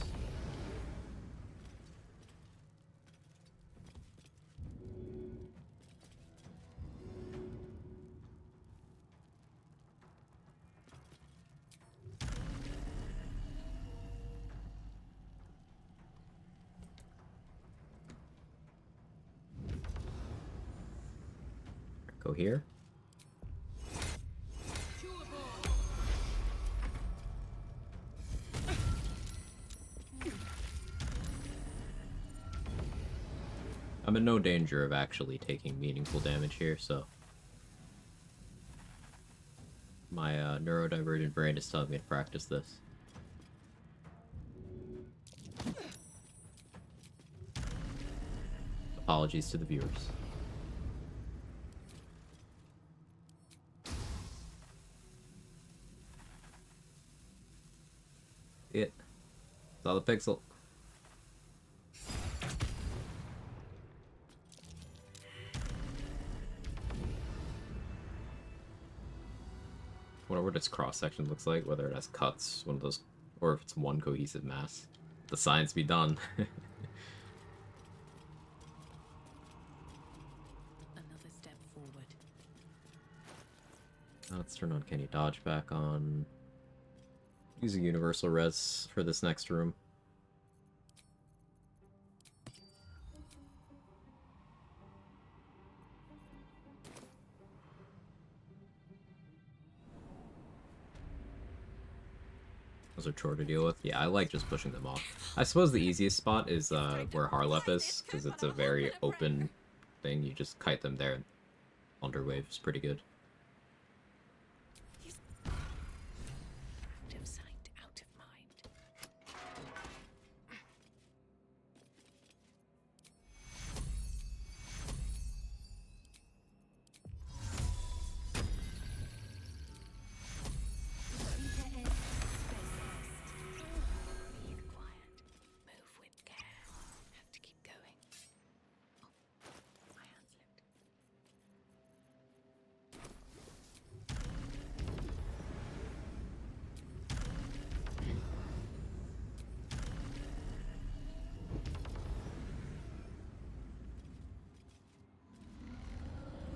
Go here. I'm in no danger of actually taking meaningful damage here, so my neurodivergent brain is telling me to practice this. Apologies to the viewers. Saw the pixel. Wonder what its cross section looks like, whether it has cuts, one of those, or if it's one cohesive mass. The science be done. Another step forward. Now let's turn on Kenny Dodge back on. Use a universal res for this next room. Those are chore to deal with. Yeah, I like just pushing them off. I suppose the easiest spot is where Harlep is, because it's a very open thing. You just kite them there. Underwave is pretty good. Out of sight, out of mind. Breathe quiet. Move with care. Have to keep going. Oh, my hand slipped.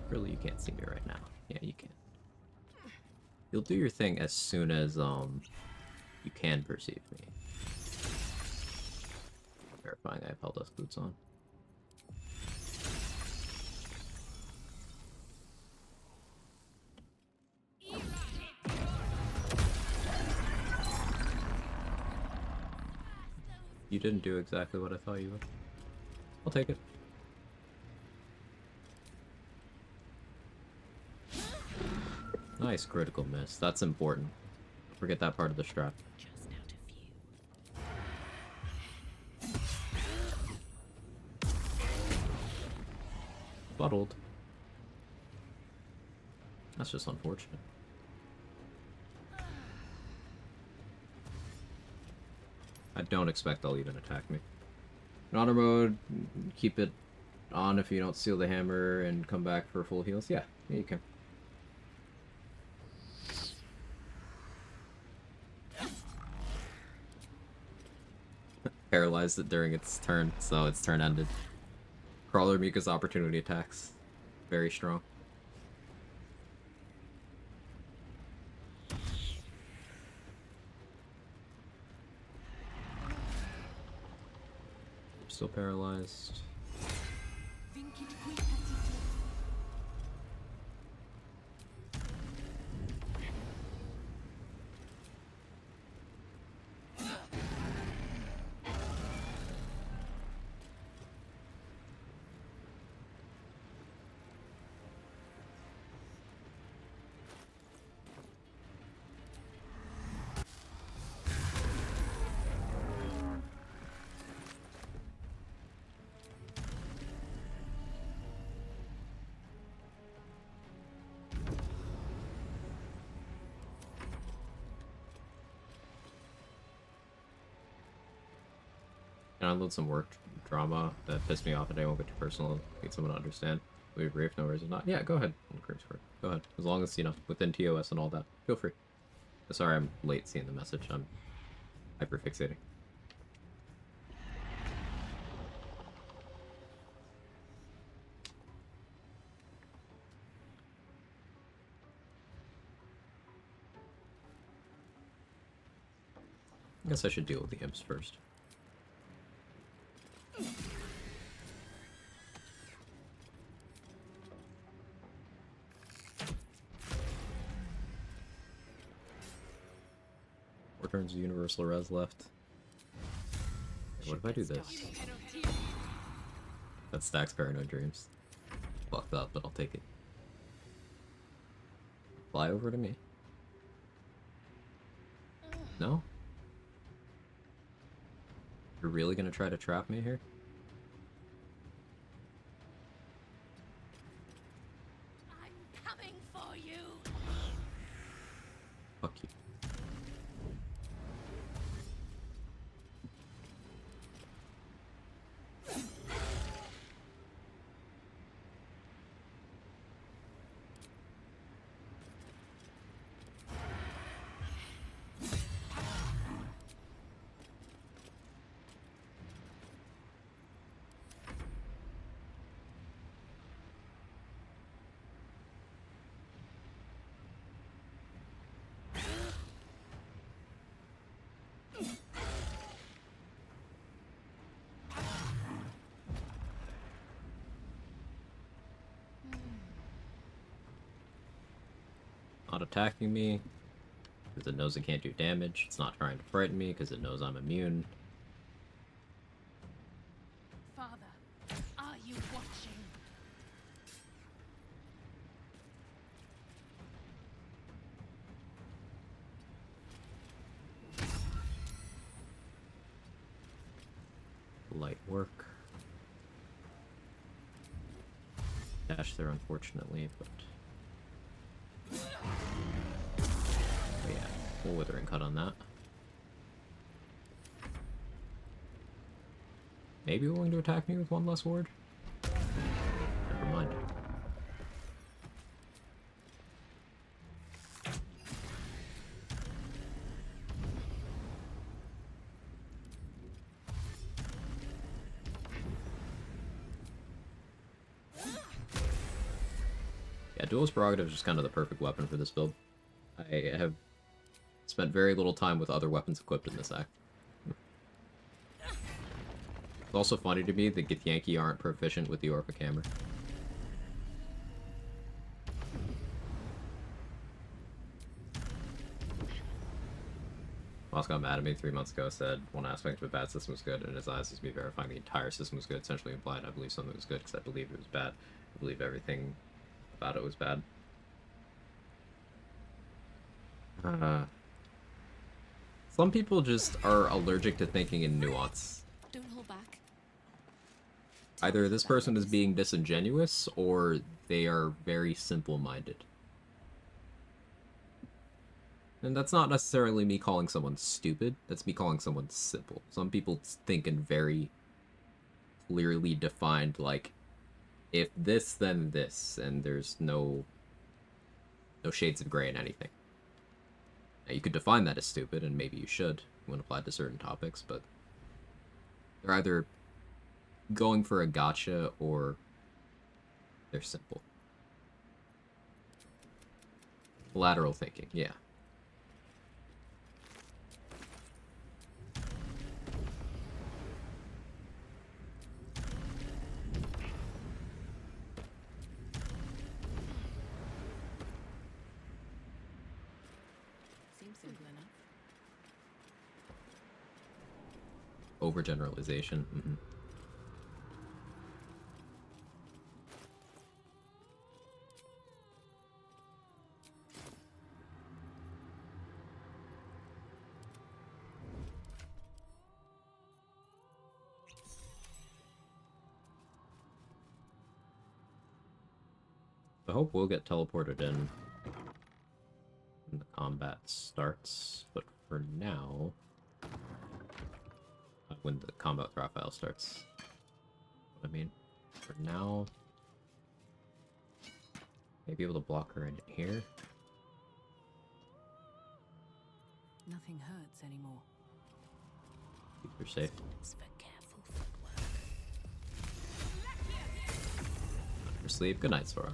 Really, you can't see me right now. Yeah, you can. You'll do your thing as soon as you can perceive me. Verifying I have Helldust boots on. You didn't do exactly what I thought you would. I'll take it. Nice critical miss. That's important. Forget that part of the strap. Just out of view. befuddled. That's just unfortunate. I don't expect they'll even attack me. In honor mode, keep it on if you don't seal the hammer and come back for full heals. Yeah, you can. Paralyzed it during its turn, so its turn ended. Crawler Mika's opportunity attacks. Very strong. Still paralyzed. Can I unload some work drama that pissed me off today? Won't get too personal. Need someone to understand. We agree if no reason not. Yeah, go ahead. Go ahead. As long as, you know, within TOS and all that. Feel free. Sorry I'm late seeing the message. I'm hyperfixating. I guess I should deal with the imps first. Four turns of universal res left. What if I do this? That stacks paranoid dreams. Fucked up, but I'll take it. Fly over to me. No? You're really gonna try to trap me here? I'm coming for you. Fuck you. Not attacking me because it knows it can't do damage. It's not trying to frighten me because it knows I'm immune. Father, are you watching? Light work. Dash there, unfortunately, but... Oh yeah, full withering cut on that. Maybe willing to attack me with one less ward? Never mind. Yeah, Duelist Prerogative is just kind of the perfect weapon for this build. I have spent very little time with other weapons equipped in this act. It's also funny to me that Githyanki aren't proficient with the Orphic Hammer. Moss got mad at me 3 months ago, said one aspect of a bad system was good, and his eyes is me verifying the entire system was good, essentially implied I believe something was good because I believe it was bad. I believe everything about it was bad. Some people just are allergic to thinking in nuance. Don't hold back. Either this person is being disingenuous, or they are very simple-minded. And that's not necessarily me calling someone stupid, that's me calling someone simple. Some people think in very clearly defined, like, if this, then this, and there's no shades of gray in anything. Now, you could define that as stupid, and maybe you should when applied to certain topics, but they're either going for a gotcha or they're simple. Lateral thinking, yeah. Seems simple enough. Overgeneralization. Mm-hmm. I hope we'll get teleported in when the combat starts, but for now, when the combat profile starts, what I mean, for now, maybe able to block her in here. Nothing hurts anymore. Keep her safe. Put her sleep. Good night, Sora.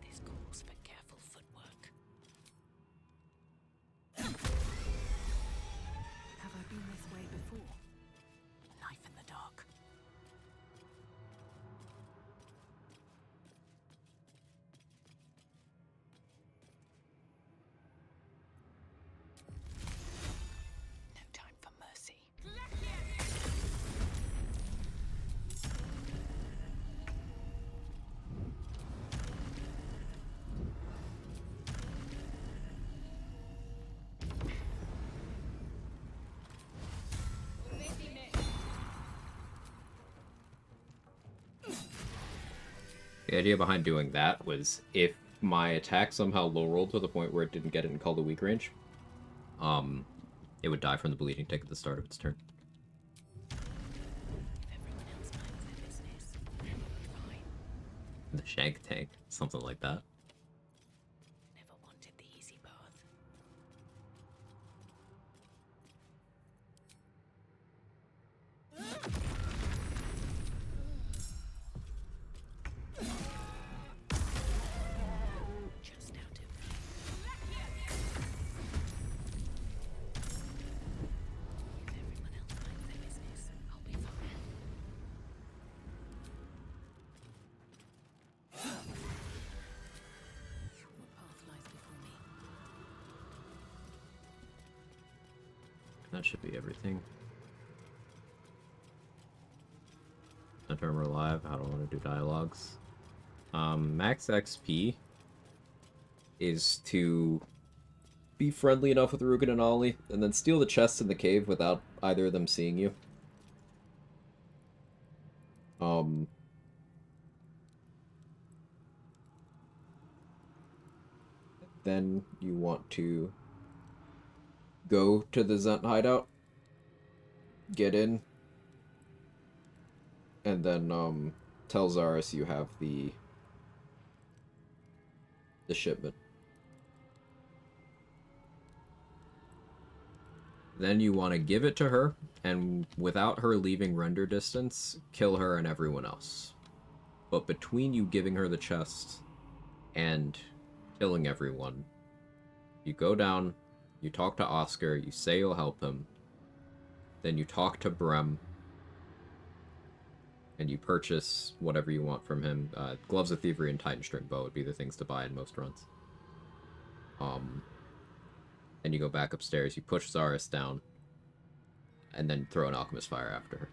This calls for careful footwork. Have I been this way before? Knife in the dark. No time for mercy. The idea behind doing that was if my attack somehow low rolled to the point where it didn't get it in Call the Weak range, it would die from the bleeding tick at the start of its turn. The shank tank, something like that. Never wanted the easy path. Just out of if everyone else minds their business, I'll be fine. What path lies before me? That should be everything. Confirm we're live. I don't want to do dialogues. Max XP is to be friendly enough with Rugen and Ollie, and then steal the chests in the cave without either of them seeing you. Then you want to go to the Zent hideout, get in, and then tell Zaris you have the shipment. Then you want to give it to her, and without her leaving render distance, kill her and everyone else. But between you giving her the chest and killing everyone, you go down, you talk to Oscar, you say you'll help him, then you talk to Brem, and you purchase whatever you want from him. Gloves of Thievery and Titan String Bow would be the things to buy in most runs. Then you go back upstairs, you push Zaris down, and then throw an Alchemist Fire after her.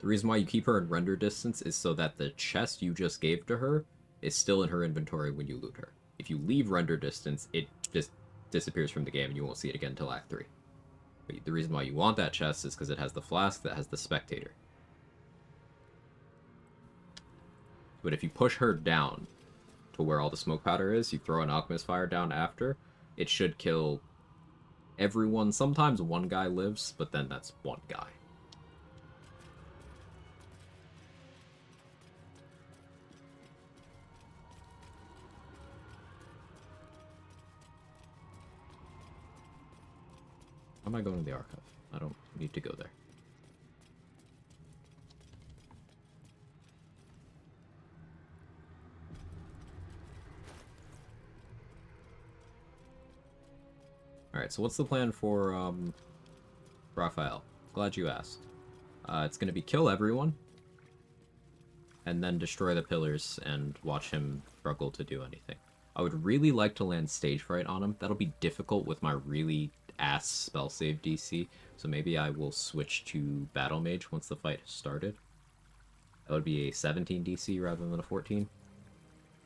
The reason why you keep her in render distance is so that the chest you just gave to her is still in her inventory when you loot her. If you leave render distance, it just disappears from the game and you won't see it again until Act 3. But the reason why you want that chest is because it has the flask that has the spectator. But if you push her down to where all the smoke powder is, you throw an Alchemist Fire down after, it should kill everyone. Sometimes one guy lives, but then that's one guy. Why am I going to the archive? I don't need to go there. Alright, so what's the plan for, Raphael? Glad you asked. It's gonna be kill everyone, and then destroy the pillars and watch him struggle to do anything. I would really like to land Stage Fright on him. That'll be difficult with my really ass spell save DC, so maybe I will switch to Battle Mage once the fight has started. That would be a 17 DC rather than a 14.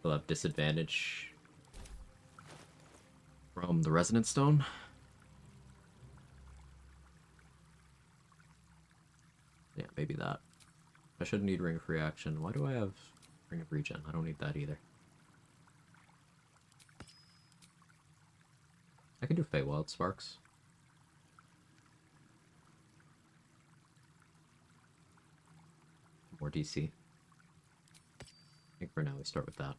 He'll have disadvantage from the Resonance Stone. Yeah, maybe that. I shouldn't need Ring of Reaction. Why do I have Ring of Regen? I don't need that either. I can do Feywild Sparks. More DC. I think for now we start with that.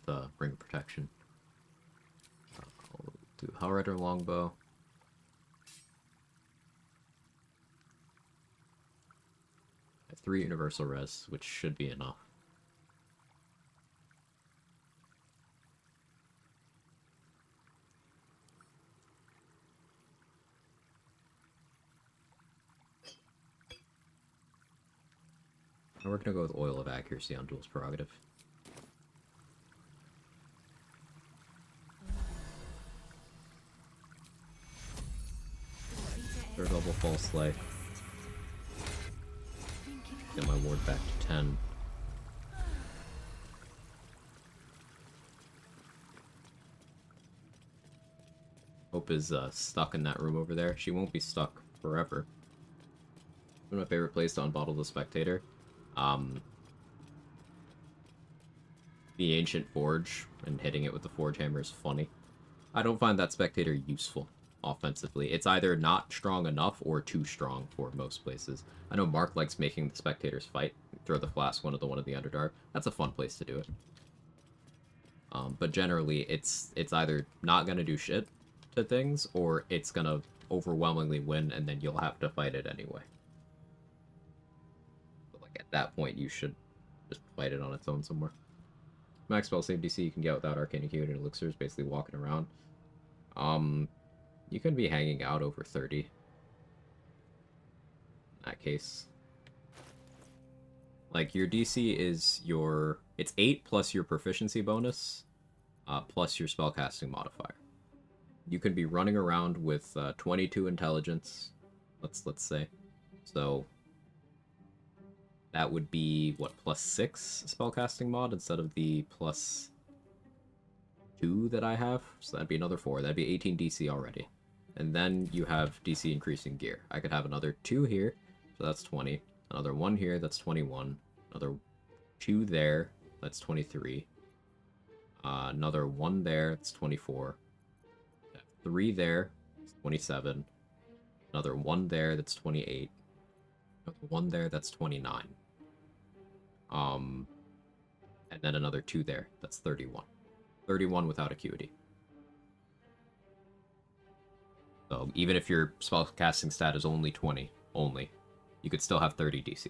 With Ring of Protection. I'll do Hellrider Longbow. I have 3 Universal Res, which should be enough. We're gonna go with Oil of Accuracy on Duel's Prerogative. Third level False Light. Get my ward back to 10. Hope is stuck in that room over there. She won't be stuck forever. One of my favorite plays to unbottle the Spectator. The Ancient Forge and hitting it with the Forge Hammer is funny. I don't find that Spectator useful offensively. It's either not strong enough or too strong for most places. I know Mark likes making the Spectators fight. Throw the Flask one of the Underdark. That's a fun place to do it. But generally, it's either not gonna do shit to things, or it's gonna overwhelmingly win, and then you'll have to fight it anyway. But like at that point, you should just fight it on its own somewhere. Max spell save DC you can get without Arcane Acuity and Elixirs, basically walking around. You can be hanging out over 30. In that case. Like, your DC is your... It's 8 plus your proficiency bonus, plus your spellcasting modifier. You can be running around with 22 intelligence, let's say. So, that would be, what, plus 6 spellcasting mod instead of the plus 2 that I have? So that'd be another 4. That'd be 18 DC already. And then you have DC increasing gear. I could have another 2 here, so that's 20. Another 1 here, that's 21. Another 2 there, that's 23. Another 1 there, that's 24. 3 there, that's 27. Another 1 there, that's 28. Another 1 there, that's 29. And then another 2 there, that's 31. 31 without Acuity. So even if your spellcasting stat is only 20, you could still have 30 DC.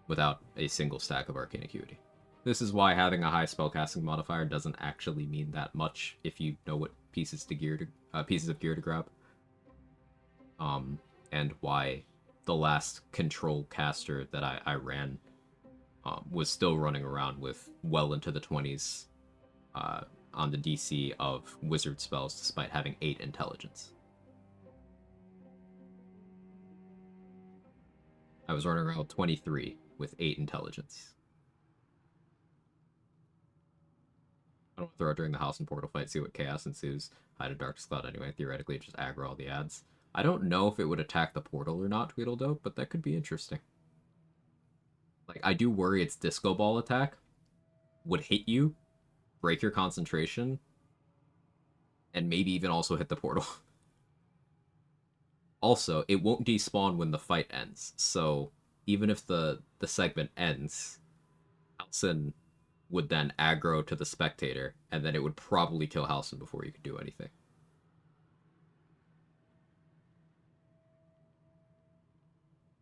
Without a single stack of Arcane Acuity. This is why having a high spellcasting modifier doesn't actually mean that much if you know what pieces of gear to grab. And why the last control caster that I ran was still running around with well into the 20s on the DC of wizard spells despite having 8 intelligence. I was running around 23 with 8 intelligence. I don't want to throw it during the House and Portal fight, see what Chaos ensues. Hide a Dark Cloud anyway, theoretically just aggro all the ads. I don't know if it would attack the portal or not, Tweedledope, but that could be interesting. Like, I do worry its Disco Ball attack would hit you, break your concentration, and maybe even also hit the portal. Also, it won't despawn when the fight ends, so even if the segment ends, Halsin would then aggro to the spectator, and then it would probably kill Halsin before you could do anything.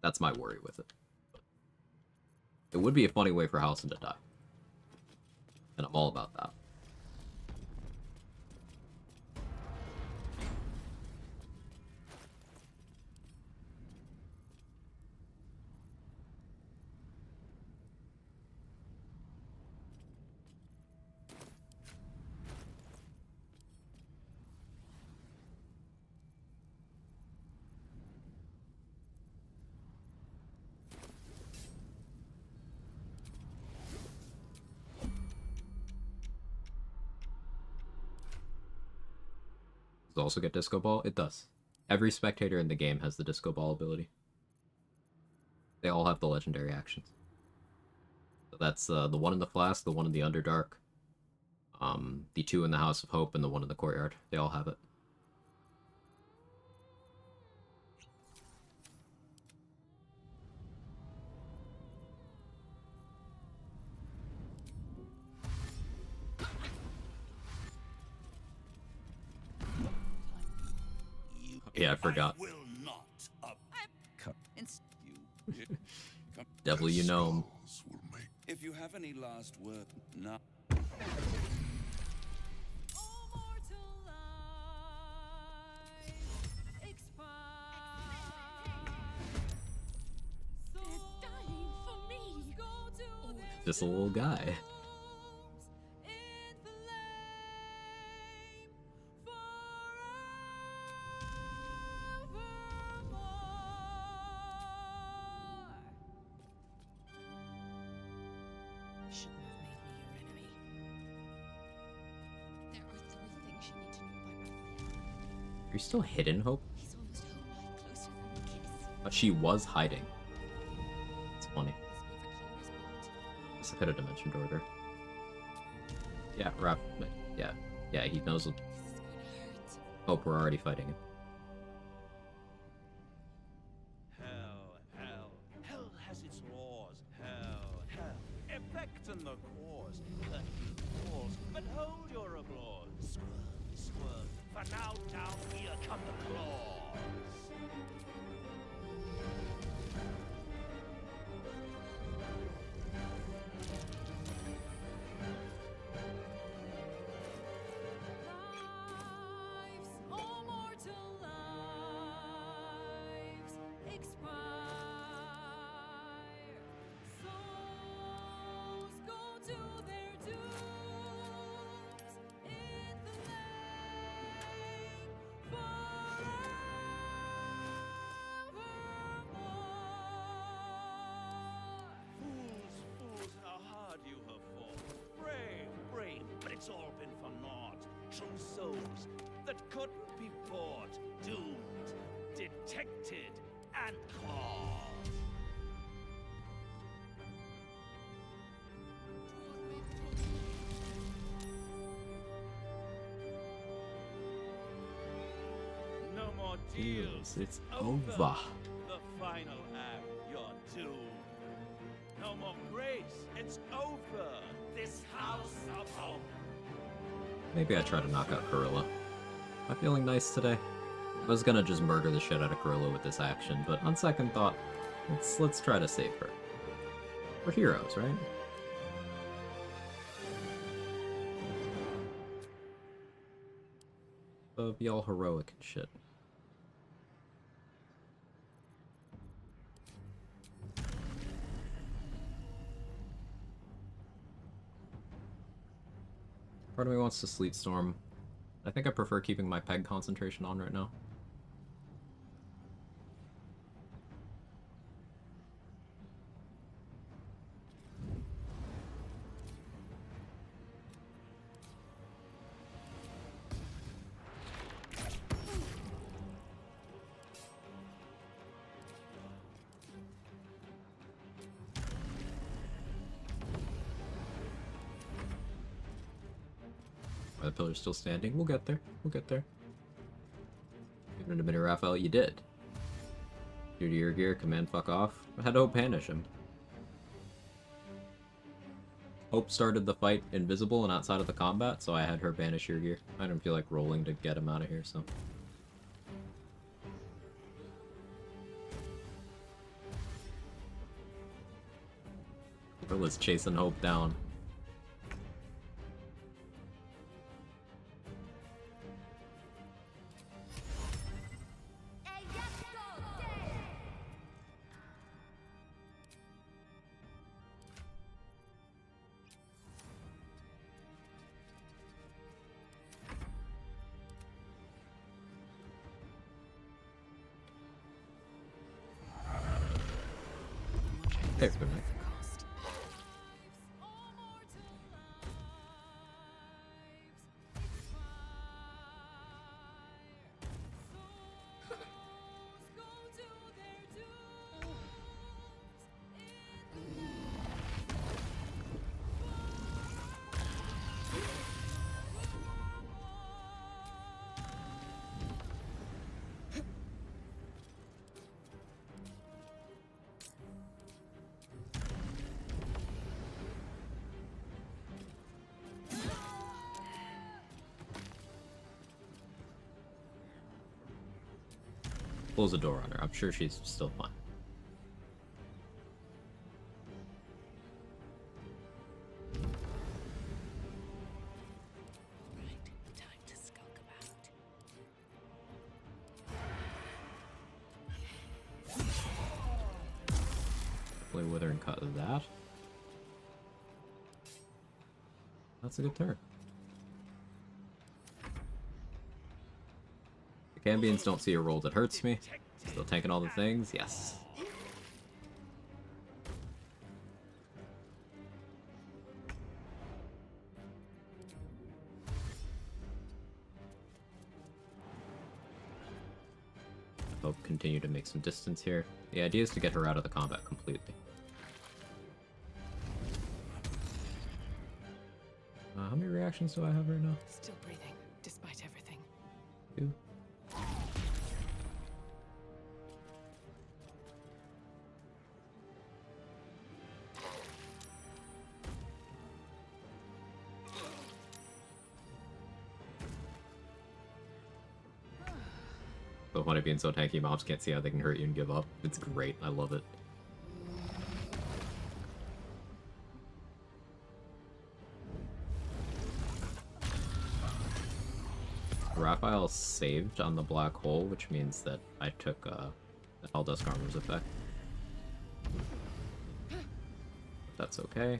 That's my worry with it. It would be a funny way for Halsin to die. And I'm all about that. Does it also get Disco Ball? It does. Every spectator in the game has the Disco Ball ability. They all have the legendary actions. So that's the one in the Flask, the one in the Underdark, the 2 in the House of Hope, and the 1 in the Courtyard. They all have it. Yeah, I forgot. Devil, you know him. If you have any last word, no. Just a little guy. You're still hidden, Hope? But she was hiding. It's funny. Guess I could have dimension doored her. Yeah, Raph. Yeah, he knows it. Hope we're already fighting him. Hell has its laws. Hell. Effect and the cause. Curtain falls, but hold your applause. Swerve. For now, down here come the claws. It's all been for naught. True souls that couldn't be bought, doomed, detected, and caught. No more deals. It's over. The final act, you're doomed. No more grace. It's over. This house of hope. Maybe I try to knock out Kurilla. Am I feeling nice today? I was gonna just murder the shit out of Kurilla with this action, but on second thought, let's try to save her. We're heroes, right? So be all heroic and shit. Part of me wants to Sleep Storm. I think I prefer keeping my peg concentration on right now. Are the pillars still standing? We'll get there. We'll get there. Give it a minute, Raphael. You did. Due to your gear, command fuck off. I had to Hope banish him. Hope started the fight invisible and outside of the combat, so I had her banish your gear. I didn't feel like rolling to get him out of here, so. Gorilla's chasing Hope down. Hey, good night. Close the door on her. I'm sure she's still fine. Right, time to skulk about. Play with her and cut that. That's a good turn. The Cambions don't see a roll that hurts me. Still tanking all the things? Yes. Hope continue to make some distance here. The idea is to get her out of the combat completely. How many reactions do I have right now? Still breathing, despite everything. 2. So funny being so tanky, mobs can't see how they can hurt you and give up. It's great. I love it. Raphael saved on the black hole, which means that I took the Helldusk Armor's effect. That's okay.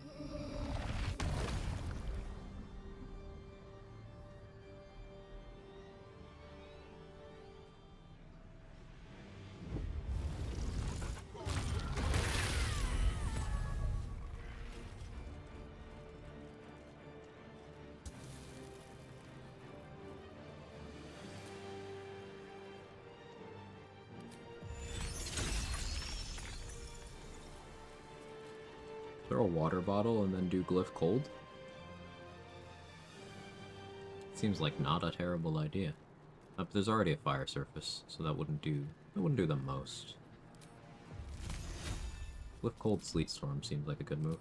Throw a water bottle and then do glyph cold? Seems like not a terrible idea. But there's already a fire surface, so that wouldn't do the most. Glyph cold sleet storm seems like a good move.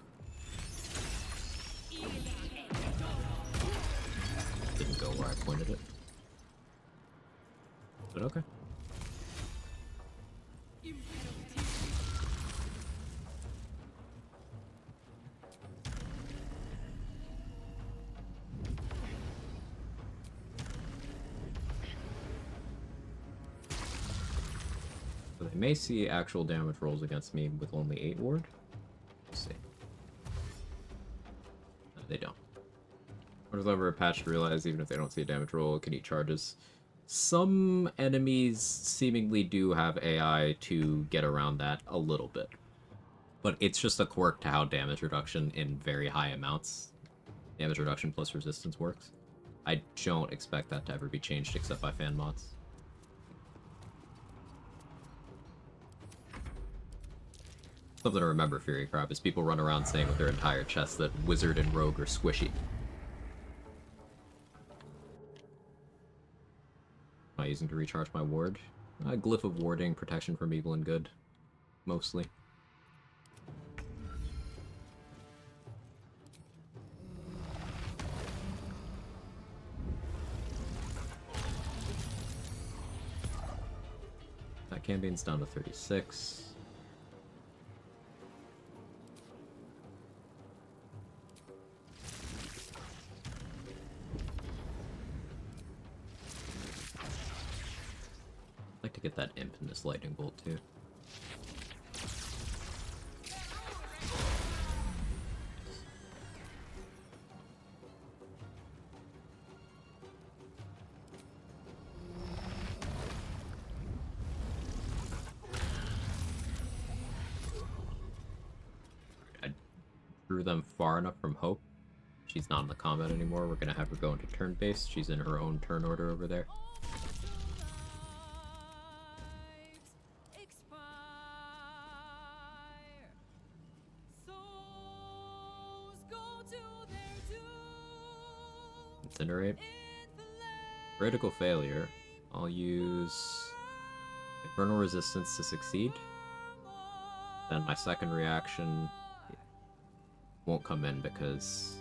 Didn't go where I pointed it. But okay. They may see actual damage rolls against me with only 8 ward. Let's see. No, they don't. What is over a patch to realize even if they don't see a damage roll, it can eat charges. Some enemies seemingly do have AI to get around that a little bit. But it's just a quirk to how damage reduction in very high amounts, damage reduction plus resistance works. I don't expect that to ever be changed except by fan mods. Something to remember, Fury Crab, is people run around saying with their entire chest that Wizard and Rogue are squishy. am I using to recharge my ward? A glyph of warding, protection from evil and good. Mostly. That Cambian's down to 36. I'd like to get that imp in this lightning bolt too. I drew them far enough from Hope. She's not in the combat anymore. We're gonna have her go into turn-based. She's in her own turn order over there. Incinerate. Critical failure. I'll use Infernal Resistance to succeed. Then my second reaction won't come in because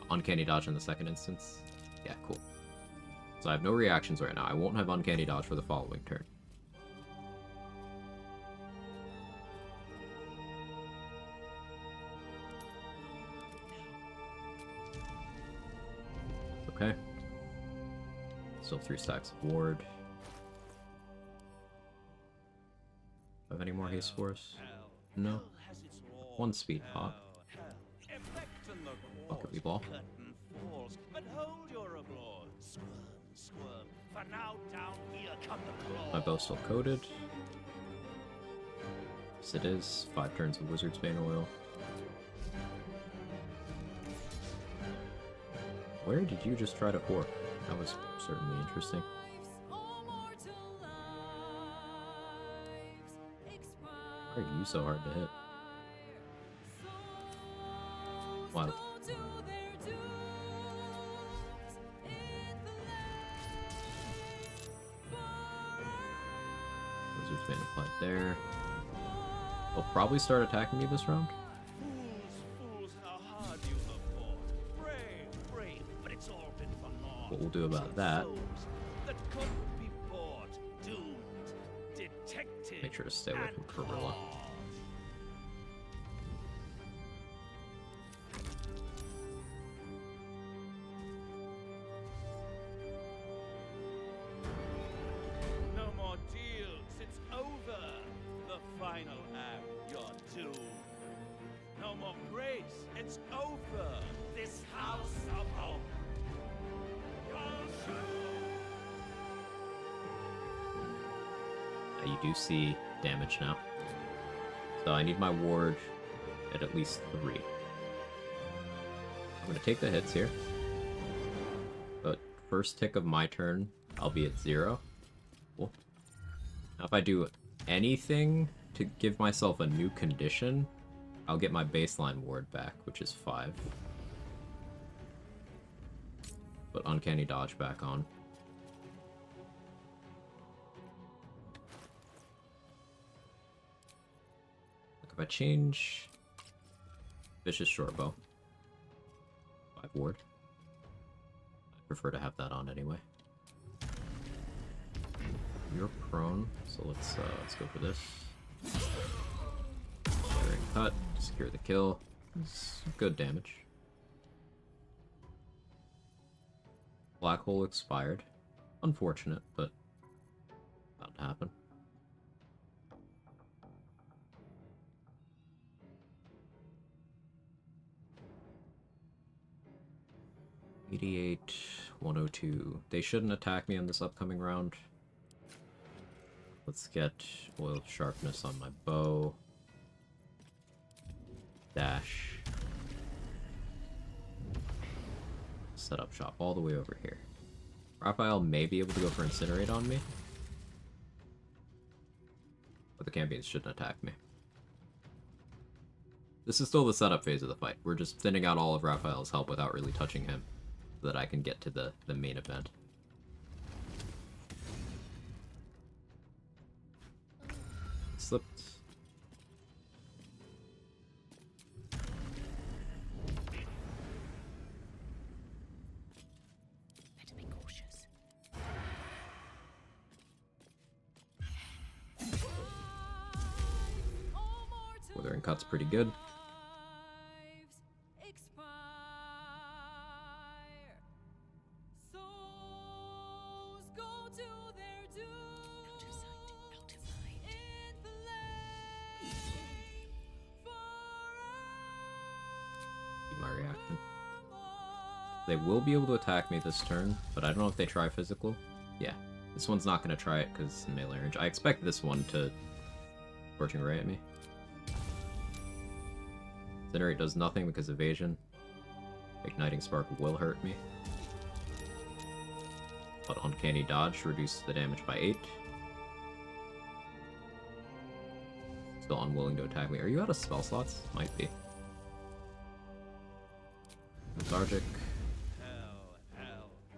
Uncanny Dodge in the second instance. Yeah, cool. So I have no reactions right now. I won't have Uncanny Dodge for the following turn. Okay. Still 3 stacks of ward. Have any more haste for us? No. 1 speed pop. Bucket we ball. But hold your applause. Squirm, squirm. For now, down here come the claws. My bow's still coated. Yes, it is. 5 turns of Wizard's Bane oil. Where did you just try to pour? That was certainly interesting. Why are you so hard to hit? Wow. Wizard's Bane applied there. They'll probably start attacking me this round. What we'll do about that. Make sure to stay away from Perilla. No more deals, it's over. The final act, you're doomed. No more grace, it's over. This house of hope. You do see damage now. So I need my ward at least 3. I'm going to take the hits here. But first tick of my turn, I'll be at 0. Cool. Now if I do anything to give myself a new condition, I'll get my baseline ward back, which is 5. Put Uncanny Dodge back on. If I change Vicious Shortbow, 5 ward. I prefer to have that on anyway. You're prone, so let's go for this. Shattering Cut, secure the kill. It's good damage. Black Hole expired. Unfortunate, but bound to happen. $88, 102. They shouldn't attack me in this upcoming round. Let's get Oil of Sharpness on my bow. Dash. Set up shop all the way over here. Raphael may be able to go for Incinerate on me. But the Cambians shouldn't attack me. This is still the setup phase of the fight. We're just thinning out all of Raphael's help without really touching him, so that I can get to the main event. slipped. Better be cautious. Withering Cut's pretty good. My reaction. They will be able to attack me this turn, but I don't know if they try physical. Yeah, this one's not going to try it because it's melee range. I expect this one to Scorching Ray at me. Incinerate does nothing because evasion. Igniting Spark will hurt me. But Uncanny Dodge reduces the damage by 8. Still unwilling to attack me. Are you out of spell slots? Might be. Lethargic.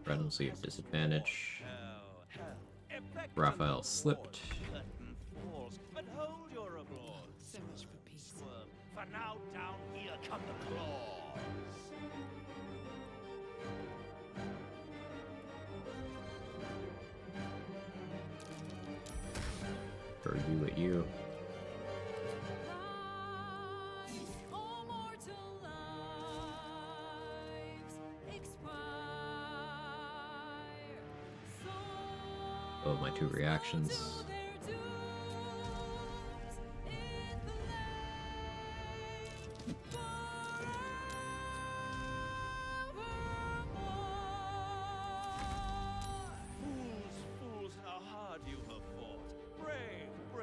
Random Sleeve disadvantage. Raphael slipped. But hold your applause. So much for peace. For now, down here come the claws. For you at you. Of my 2 reactions.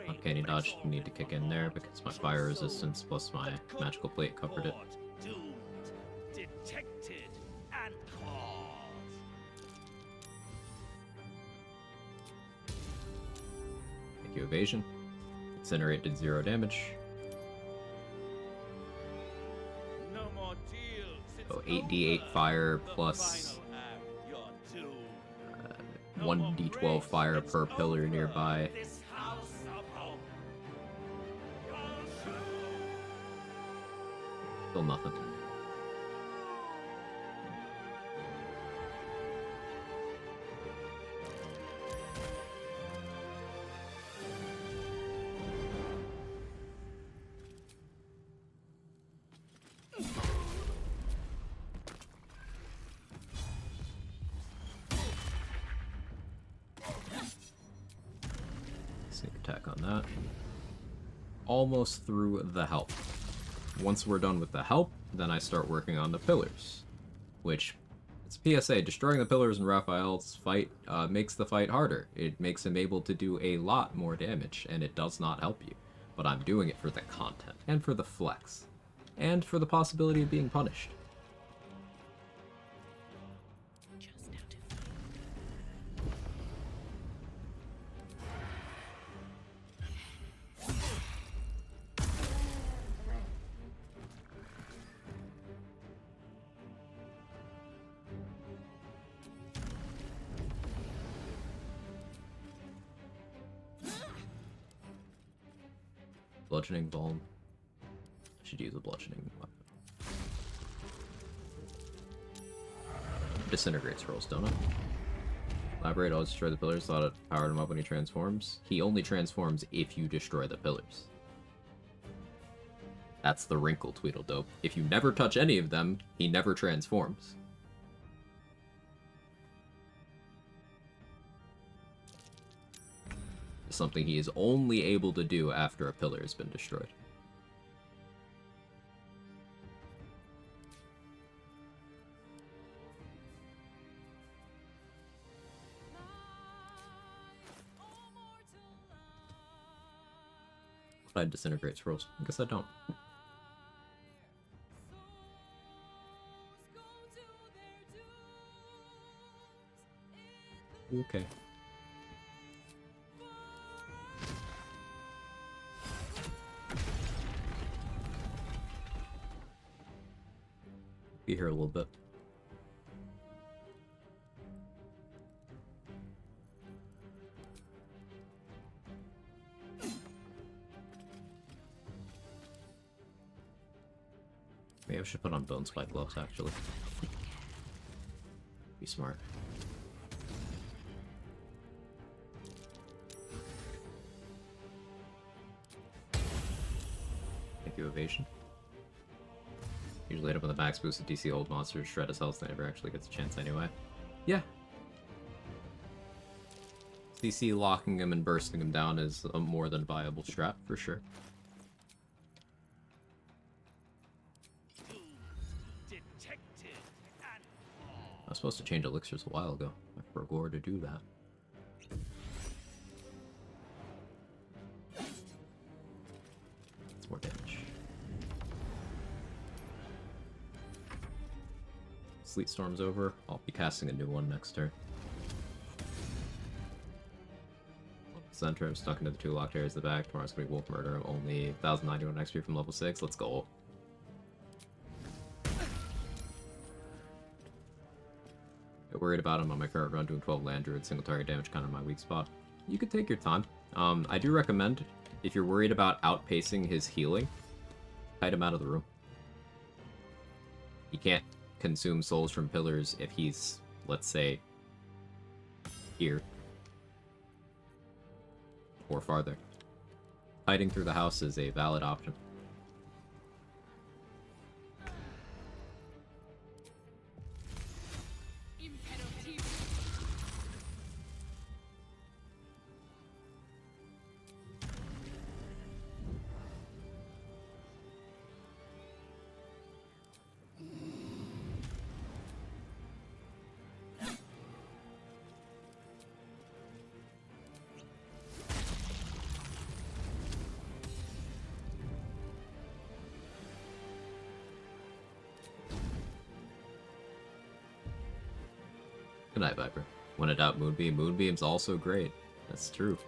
Uncanny Dodge didn't need to kick in there because my fire resistance plus my magical plate covered it. Doomed, detected, and caught. Thank you, evasion. Incinerate did 0 damage. No more deals. So 8d8 fire plus 1d12 fire per pillar nearby. Still nothing. Sneak attack on that. Almost through the help. Once we're done with the help, then I start working on the pillars. Which, it's PSA, destroying the pillars in Raphael's fight makes the fight harder. It makes him able to do a lot more damage, and it does not help you. But I'm doing it for the content, and for the flex, and for the possibility of being punished. Bludgeoning Vuln. I should use a bludgeoning weapon. Disintegrates rolls, don't it? Elaborate, always destroy the pillars. Thought it powered him up when he transforms. He only transforms if you destroy the pillars. That's the wrinkle, Tweedledope. If you never touch any of them, he never transforms. Something he is only able to do after a pillar has been destroyed. I disintegrate scrolls. I guess I don't. Okay. Be here a little bit. Maybe I should put on bone spike gloves, actually. Be smart. Thank you, evasion. Usually hit him with a max boost of DC hold monsters, shred his health, never actually gets a chance anyway. Yeah. DC locking him and bursting him down is a more than viable strat, for sure. I was supposed to change elixirs a while ago. I forgot to do that. It's more damage. Sleet Storm's over. I'll be casting a new one next turn. Center, I'm stuck into the 2 locked areas at the back. Tomorrow's gonna be Wolf Murder. I'm only 1091 XP from level 6. Let's go. Get worried about him on my current run, doing 12 land druid, single target damage, kind of my weak spot. You could take your time. I do recommend, if you're worried about outpacing his healing, kite him out of the room. He can't consume souls from pillars if he's, let's say, here. Or farther. Fighting through the house is a valid option. Good night, Viper. When in doubt, Moonbeam. Moonbeam's also great. That's true.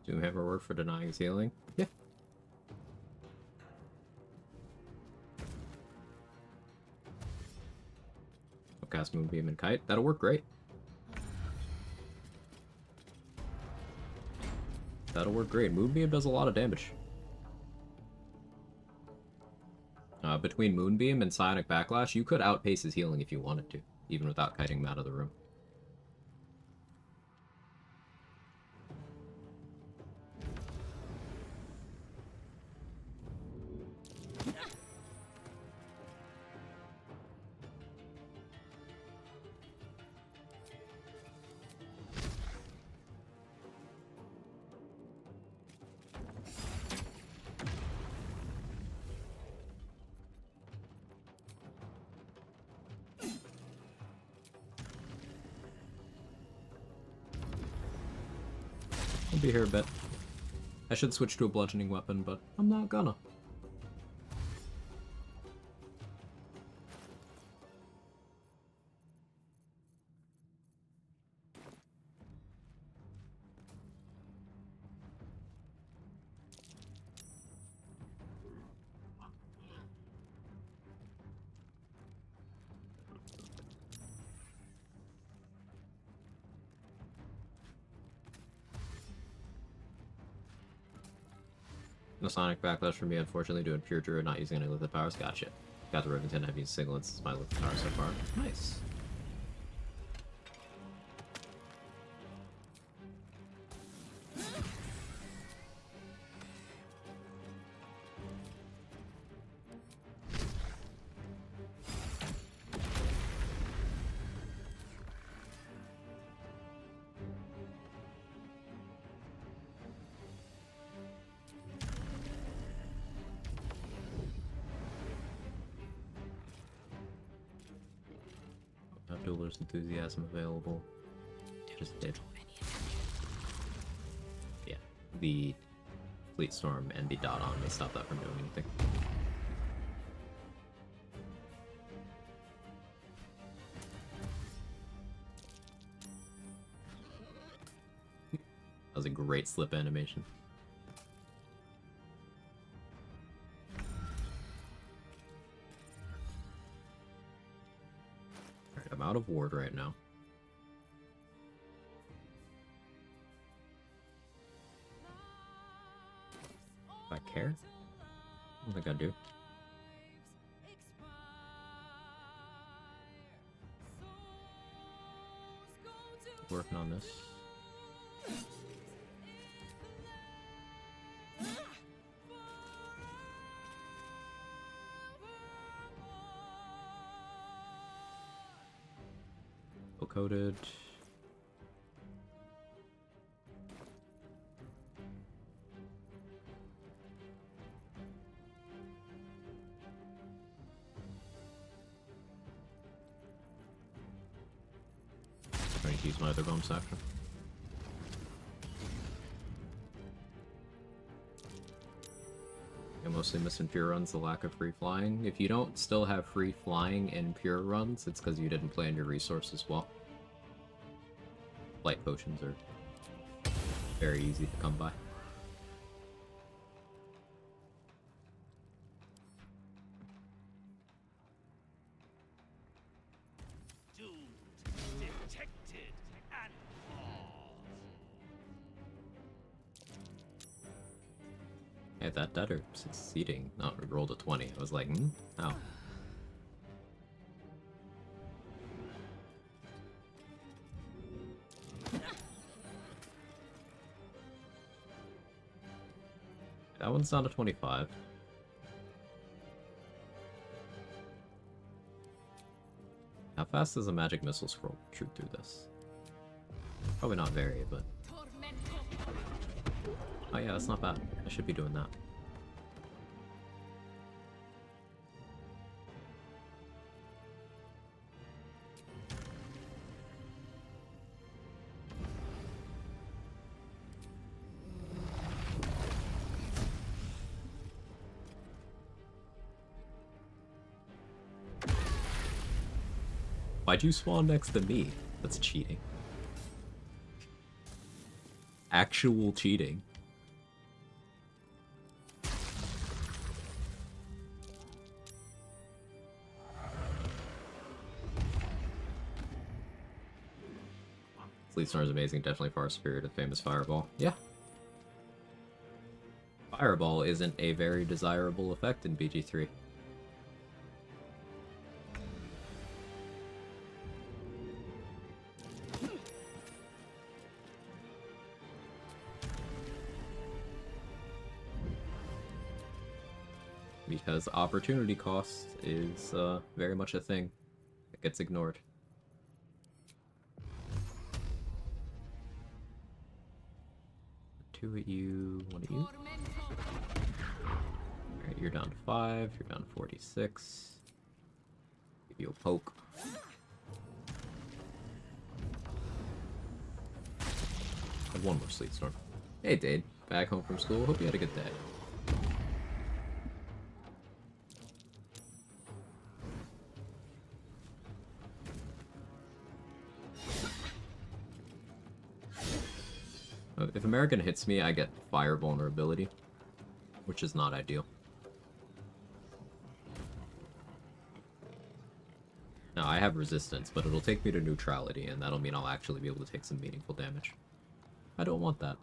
Doomhammer work for denying his healing? Yeah. I'll cast Moonbeam and Kite. That'll work great. That'll work great. Moonbeam does a lot of damage. Between Moonbeam and Psionic Backlash, you could outpace his healing if you wanted to, even without kiting him out of the room. I'll be here a bit. I should switch to a bludgeoning weapon, but I'm not gonna. No Sonic Backlash for me, unfortunately, doing Pure Druid, not using any Lithid powers. Gotcha. Got the Rivington, I've used Singlets as my Lithid power so far. Nice. Dueler's Enthusiasm available. Just did. Yeah, the Fleet Storm and the Dot on may stop that from doing anything. That was a great slip animation. Alright, I'm out of ward right now. Do I care? I don't think I do. Working on this. Coded. Trying to use my other bomb section. I'm mostly missing pure runs, the lack of free flying. If you don't still have free flying in pure runs, it's because you didn't plan your resources well. Light potions are very easy to come by. Detected and Hey, that debtor succeeding. No, we rolled a 20. I was like, how? That one's not a 25. How fast does a magic missile scroll shoot through this? Probably not very, but... Oh yeah, that's not bad. I should be doing that. Why'd you spawn next to me? That's cheating. Actual cheating. Fleet Star is amazing, definitely far superior to famous Fireball. Yeah. Fireball isn't a very desirable effect in BG3. Because opportunity cost is very much a thing that gets ignored. Two at you, one at you. Alright, you're down to 5, you're down to 46. Give you a poke. Have one more Sleet Storm. Hey Dade, back home from school, hope you had a good day. If American hits me, I get fire vulnerability, which is not ideal. Now, I have resistance, but it'll take me to neutrality, and that'll mean I'll actually be able to take some meaningful damage. I don't want that.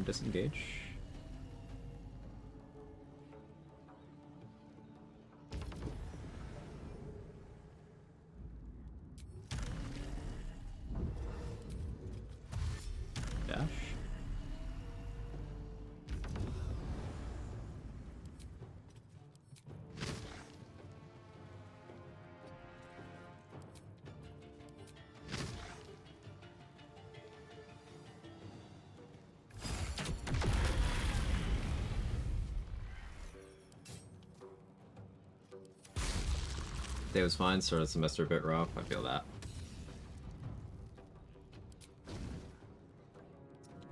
Disengage. Dash. day was fine, started the semester a bit rough. I feel that.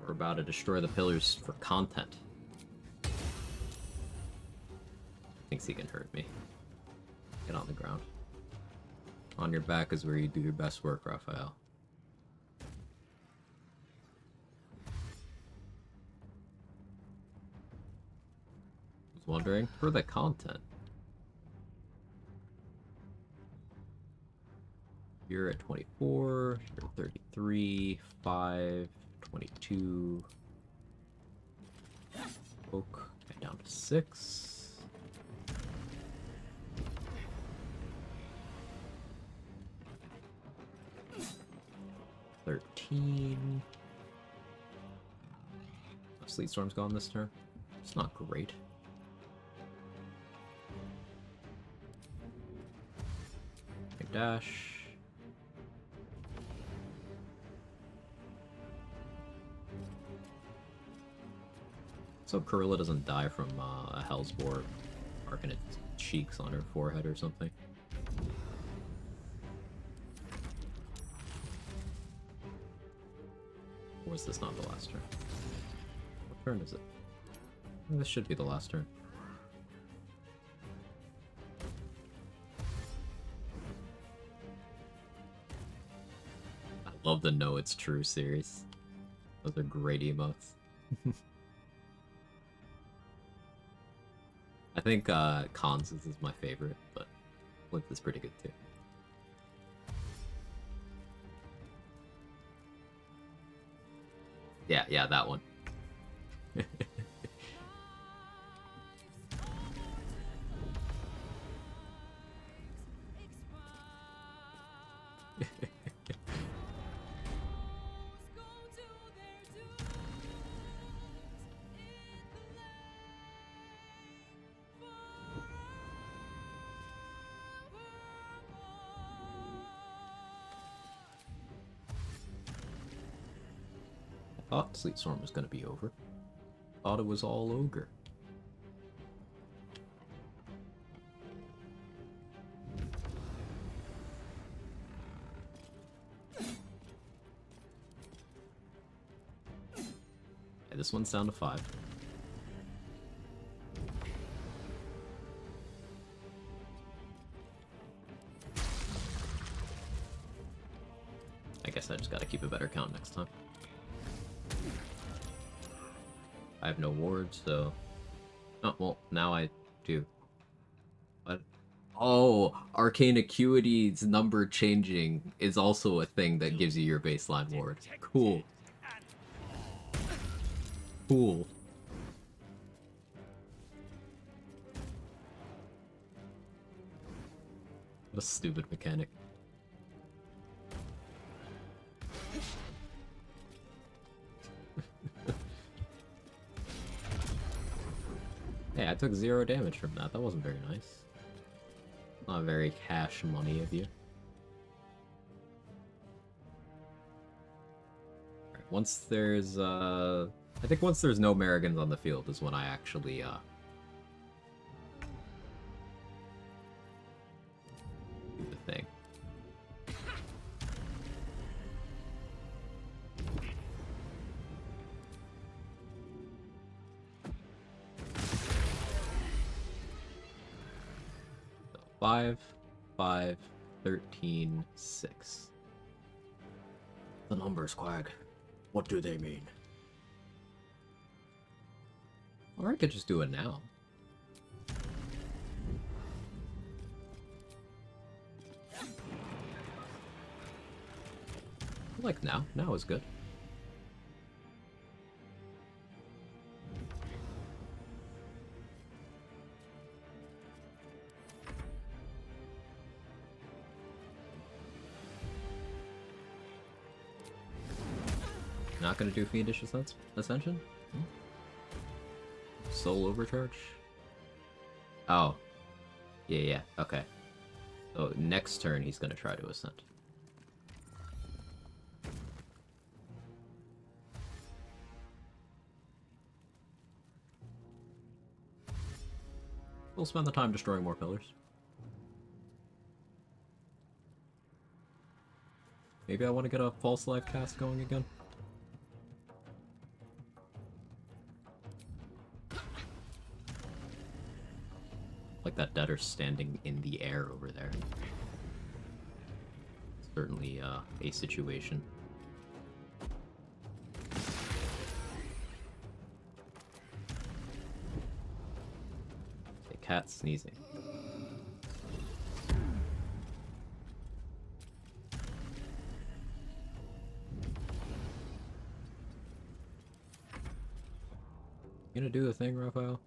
We're about to destroy the pillars for content. Thinks he can hurt me. Get on the ground. On your back is where you do your best work, Raphael. Was wondering for the content. You're at 24, you're at 33, 5, 22. Oak, down to 6. 13. Sleet Storm's gone this turn. It's not great. Dash. So Corilla doesn't die from a Hellsboar marking its cheeks on her forehead or something. Or is this not the last turn? What turn is it? This should be the last turn. I love the Know It's True series. Those are great emotes. I think Cons is my favorite, but Flint is pretty good too. Yeah, that one. Thought Sleet Storm was gonna be over. Thought it was all ogre. Okay, this one's down to 5. I guess I just gotta keep a better count next time. I have no wards, so... Oh, well, now I do. What? Oh, Arcane Acuity's number changing is also a thing that gives you your baseline ward. Cool. Cool. What a stupid mechanic. Hey, I took 0 damage from that. That wasn't very nice. Not very cash money of you. Alright, once there's, I think once there's no Marigans on the field is when I actually, do the thing. So 5, 5, 13, 6. The numbers, Quag. What do they mean? Or I could just do it now. I like now. Now is good. Not gonna do Fiendish Ascension? Hmm? Soul Overcharge? Oh. Yeah, okay. So next turn he's gonna try to Ascend. We'll spend the time destroying more pillars. Maybe I want to get a false life cast going again. Like that debtor standing in the air over there. Certainly a situation. A cat sneezing. You gonna do the thing, Raphael?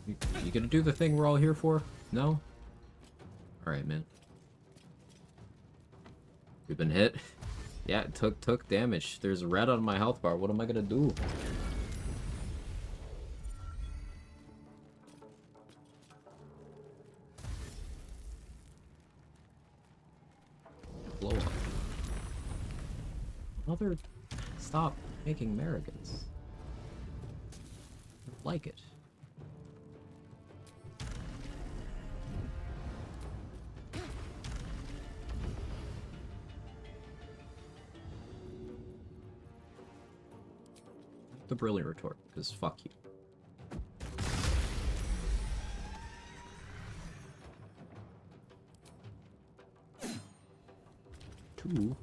You gonna do the thing we're all here for? No? Alright, man. We've been hit. Yeah, it took damage. There's a red on my health bar. What am I gonna do? Blow up. Another... Stop making Americans. I don't like it. The brilliant retort, because fuck you. Two.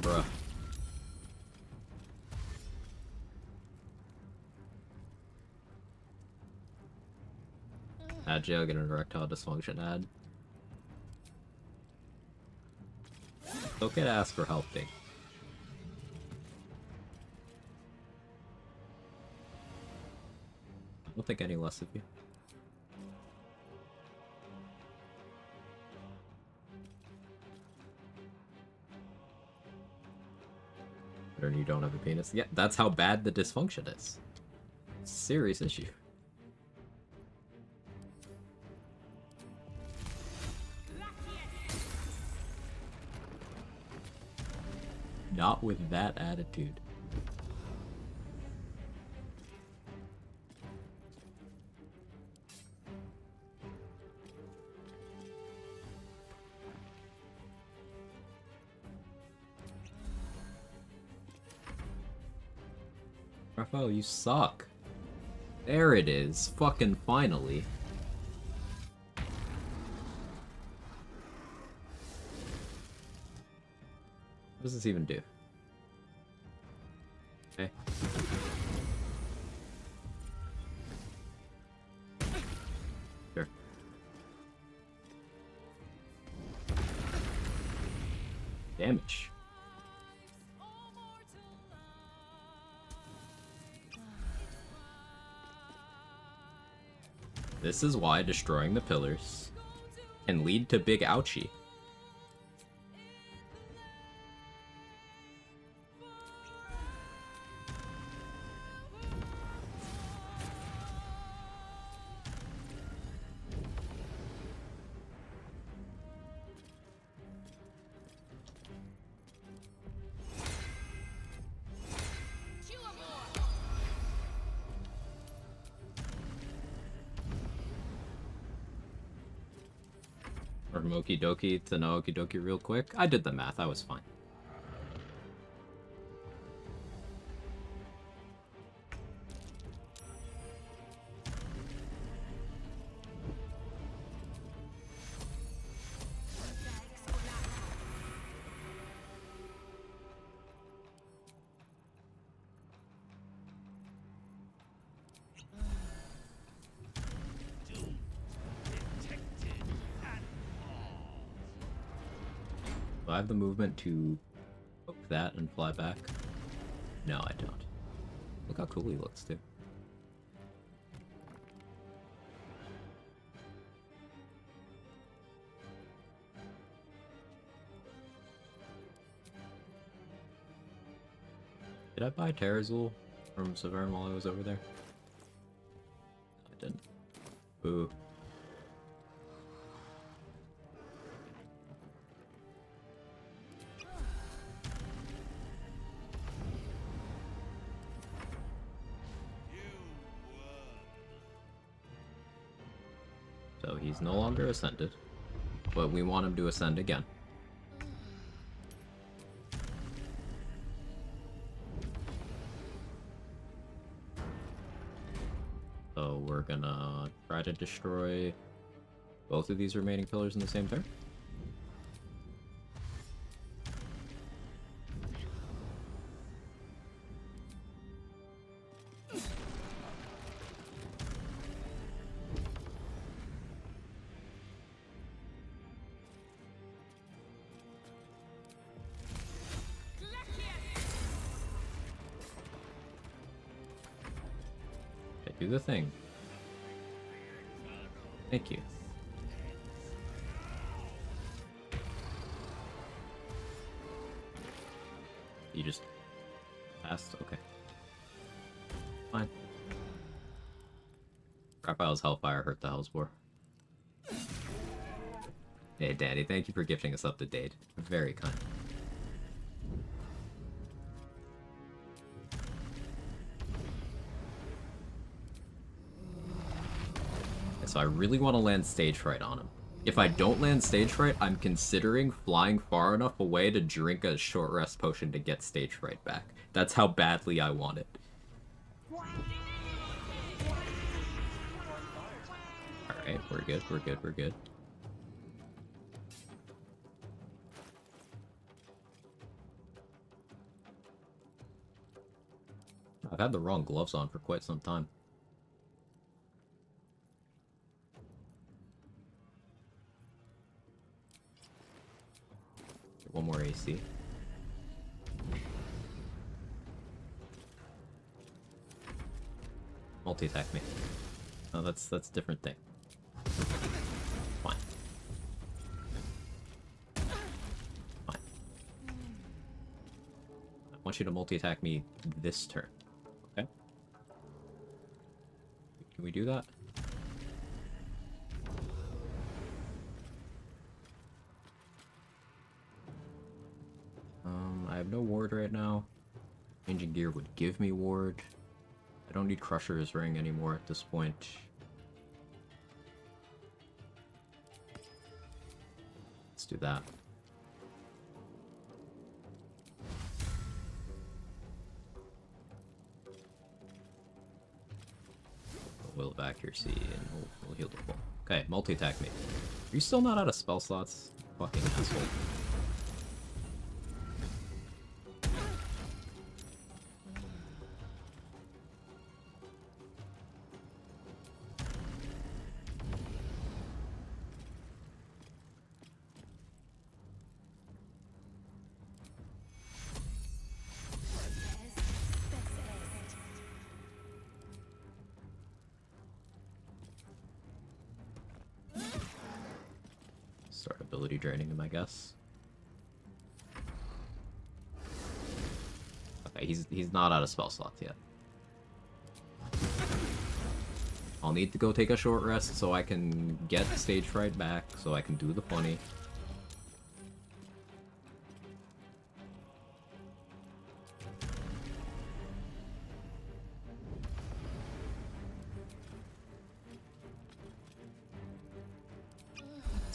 Bruh. Jail, get an erectile dysfunction ad. It's okay to ask for help, Big. I don't think any less of you. Or you don't have a penis. Yeah, that's how bad the dysfunction is. Serious issue. Not with that attitude. Raphael, you suck. There it is. Fucking finally. What does this even do? Okay. Sure. Damage. This is why destroying the pillars can lead to big ouchie. From Okie Dokie to no Okie Dokie real quick. I did the math, I was fine. Do I have the movement to poke that and fly back? No, I don't. Look how cool he looks, too. Did I buy Terrazul from Severn while I was over there? No, I didn't. Boo. So he's no longer ascended, but we want him to ascend again. So we're gonna try to destroy both of these remaining pillars in the same turn. Okay, do the thing. Thank you. You just passed? Okay. Fine. Raphael's Hellfire hurt the Hellsbore. Hey, Danny, thank you for gifting us up to date. Very kind. So I really want to land Stage Fright on him. If I don't land Stage Fright, I'm considering flying far enough away to drink a short rest potion to get Stage Fright back. That's how badly I want it. Alright, we're good, we're good, we're good. I've had the wrong gloves on for quite some time. One more AC. Multi-attack me. Oh, that's a different thing. Fine. Fine. I want you to multi-attack me this turn. Okay? Can we do that? I have no ward right now. Changing gear would give me ward. I don't need Crusher's Ring anymore at this point. Let's do that. Will of accuracy and we'll heal the full. Okay, multi-attack me. Are you still not out of spell slots? Fucking asshole. Start ability draining him, I guess. Okay, he's not out of spell slots yet. I'll need to go take a short rest so I can get Stage Fright back, so I can do the funny.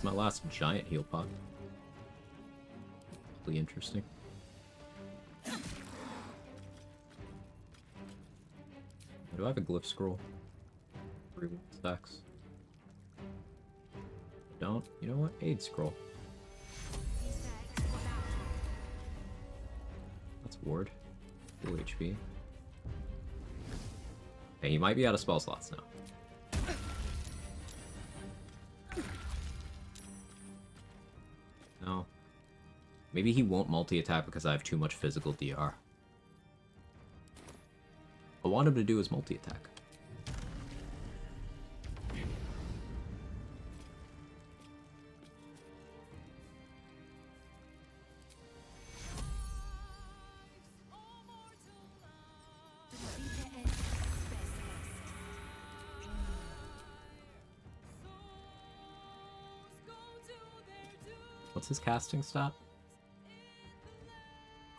My last giant heal pot. Really interesting. Do I have a glyph scroll? 3 stacks. I don't. You know what? Aid scroll. That's ward. Full HP. Okay, he might be out of spell slots now. No. Maybe he won't multi-attack because I have too much physical DR. What I want him to do is multi-attack. What's his casting stat?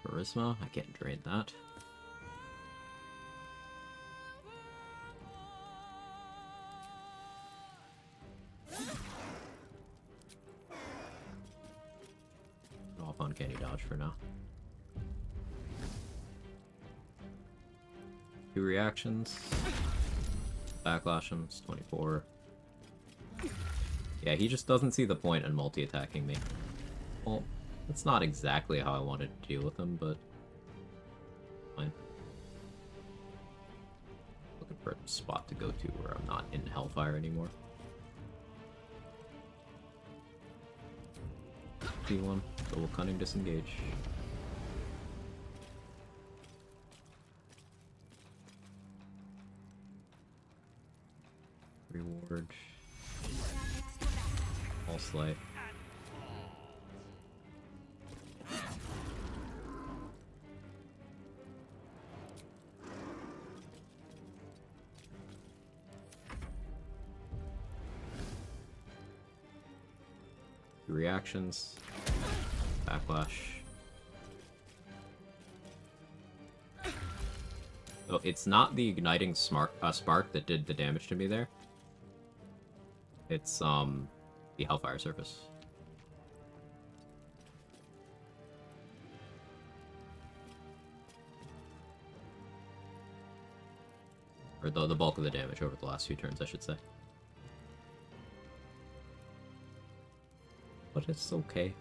Charisma? I can't drain that. Off uncanny dodge for now. 2 reactions. Backlash him, it's 24. Yeah, he just doesn't see the point in multi-attacking me. Well, that's not exactly how I wanted to deal with him, but fine. Looking for a spot to go to where I'm not in Hellfire anymore. P1, so we'll cunning disengage. Reward. All slay. Reactions. Backlash. So it's not the igniting spark that did the damage to me there. It's the Hellfire Surface. Or the bulk of the damage over the last few turns, I should say. But it's okay.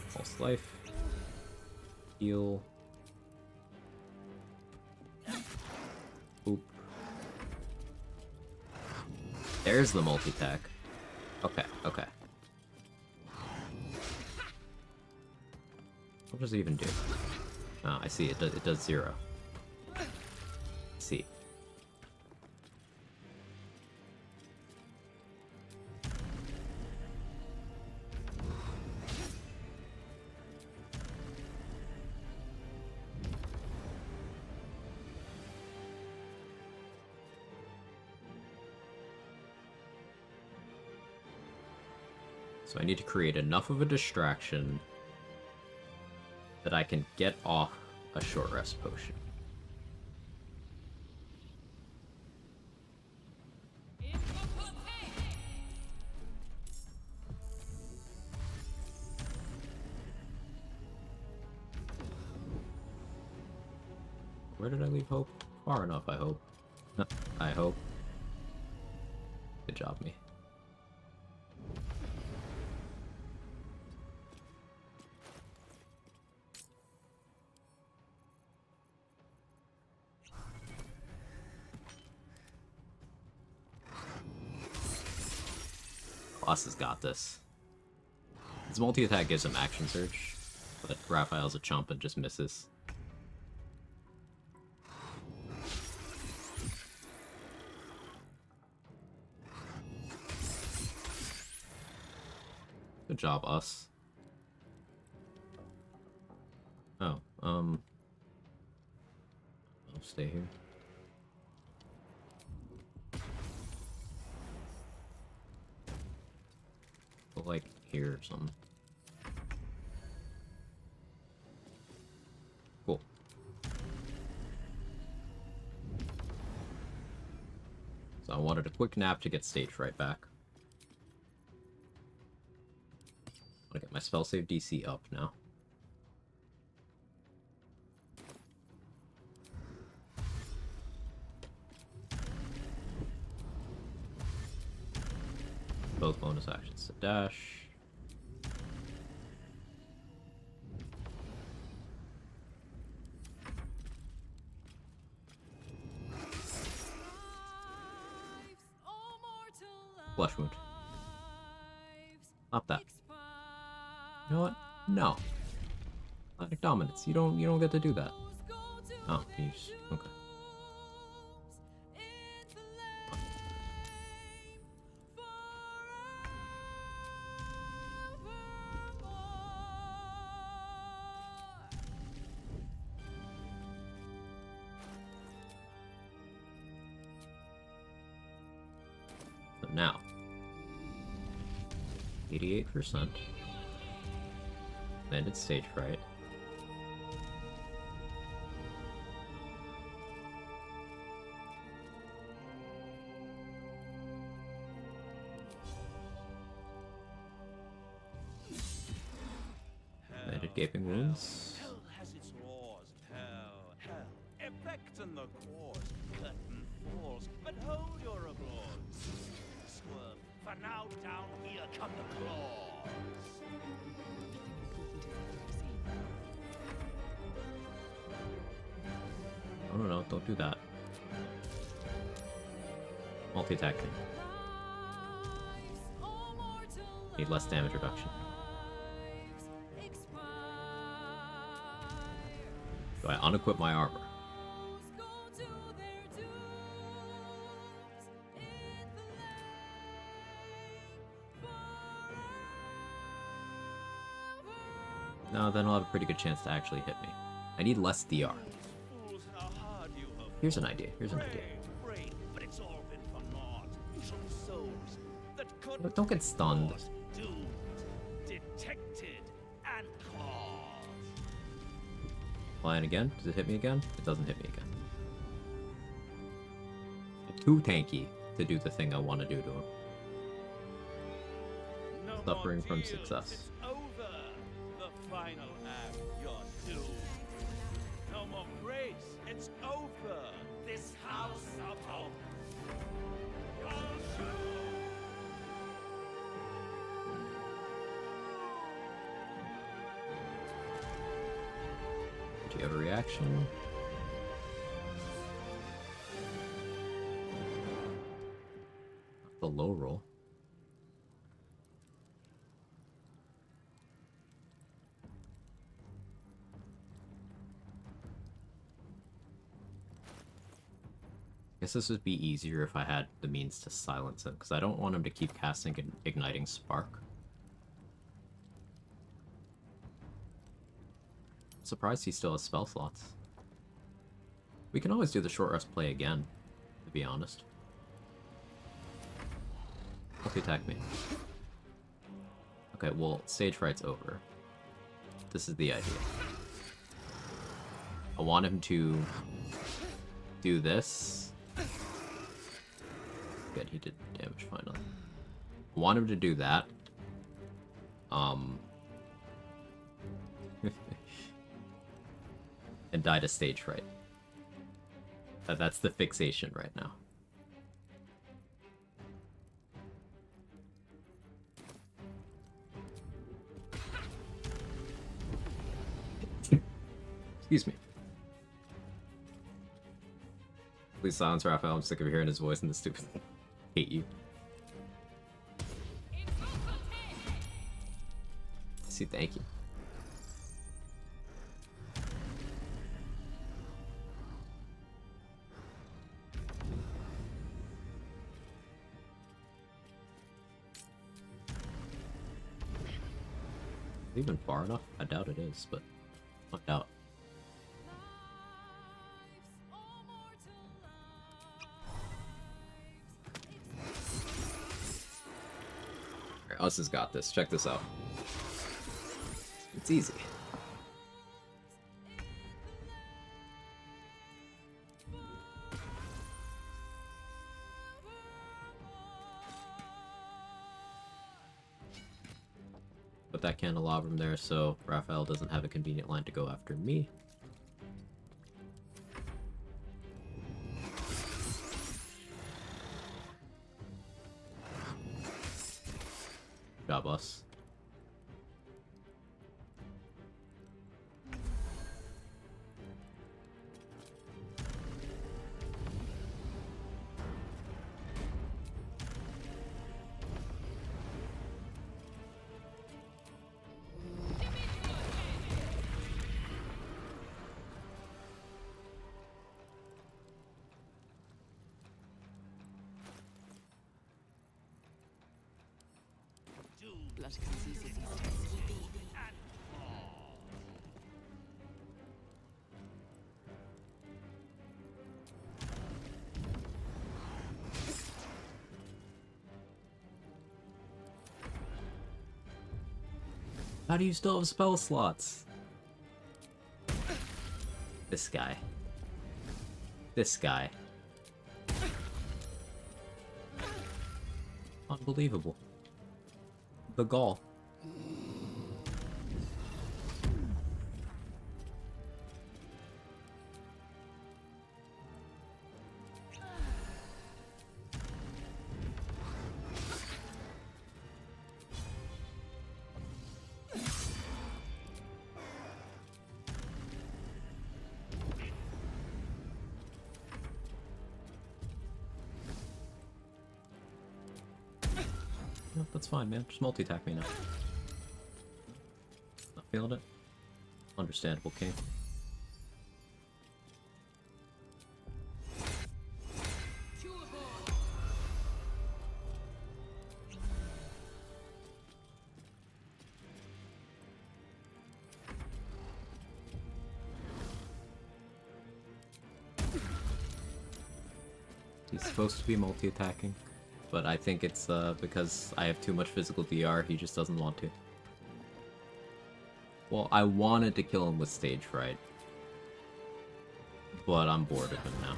False life. Heal. Oop. There's the multi-attack. Okay, okay. What does it even do? Oh, I see. It does 0. I see. So I need to create enough of a distraction that I can get off a short rest potion. Where did I leave hope? Far enough, I hope. No, I hope. Good job, me. Boss has got this. His multi-attack gives him action surge, but Raphael's a chump and just misses. Good job, us. Oh, I'll stay here. Like here or something. Cool. So I wanted a quick nap to get stage right back. I get my spell save DC up now. Both bonus actions to dash. Flesh wound. Stop that. You know what? No. Atlantic dominance. You don't get to do that. Oh, you just, okay. Now, 88%. Landed stage fright. Landed gaping wounds. Hell has its laws. Hell. Effect in the cause. Curtain falls. But hold your applause. Swerve. For now down here come the claws. Oh no, don't do that. Multi-attacking. Need less damage reduction. Do I unequip my armor? No, then I'll have a pretty good chance to actually hit me. I need less DR. Here's an idea. But it's all been for naught. Some souls that could Look, don't get stunned. doomed, detected, and caused. Flying again? Does it hit me again? It doesn't hit me again. Too tanky to do the thing I want to do to him. Suffering from success. It's over. The final act. You're doomed. No more grace. It's over. This house of hope. You're Do you have a reaction? The low roll. Guess this would be easier if I had the means to silence him, because I don't want him to keep casting an igniting spark. Surprised he still has spell slots. We can always do the short rest play again, to be honest. Okay, attack me. Okay, well, stage fright's over. This is the idea. I want him to do this. Good, he did damage finally. I want him to do that. And die to stage fright. That's the fixation right now. Excuse me. Please silence Raphael. I'm sick of hearing his voice and the stupid. Hate you. See, thank you. Even far enough? I doubt it is, but I doubt. Alright, us has got this. Check this out. It's easy. Put that candelabrum there so Raphael doesn't have a convenient line to go after me. Job us. Blood conceals these tests. How do you still have spell slots? This guy. This guy. Unbelievable. The gall. No, that's fine, man. Just multi-attack me now. Not feeling it? Understandable, King. He's supposed to be multi-attacking, but I think it's because I have too much physical DR, he just doesn't want to. Well, I wanted to kill him with stage fright, but I'm bored of him now.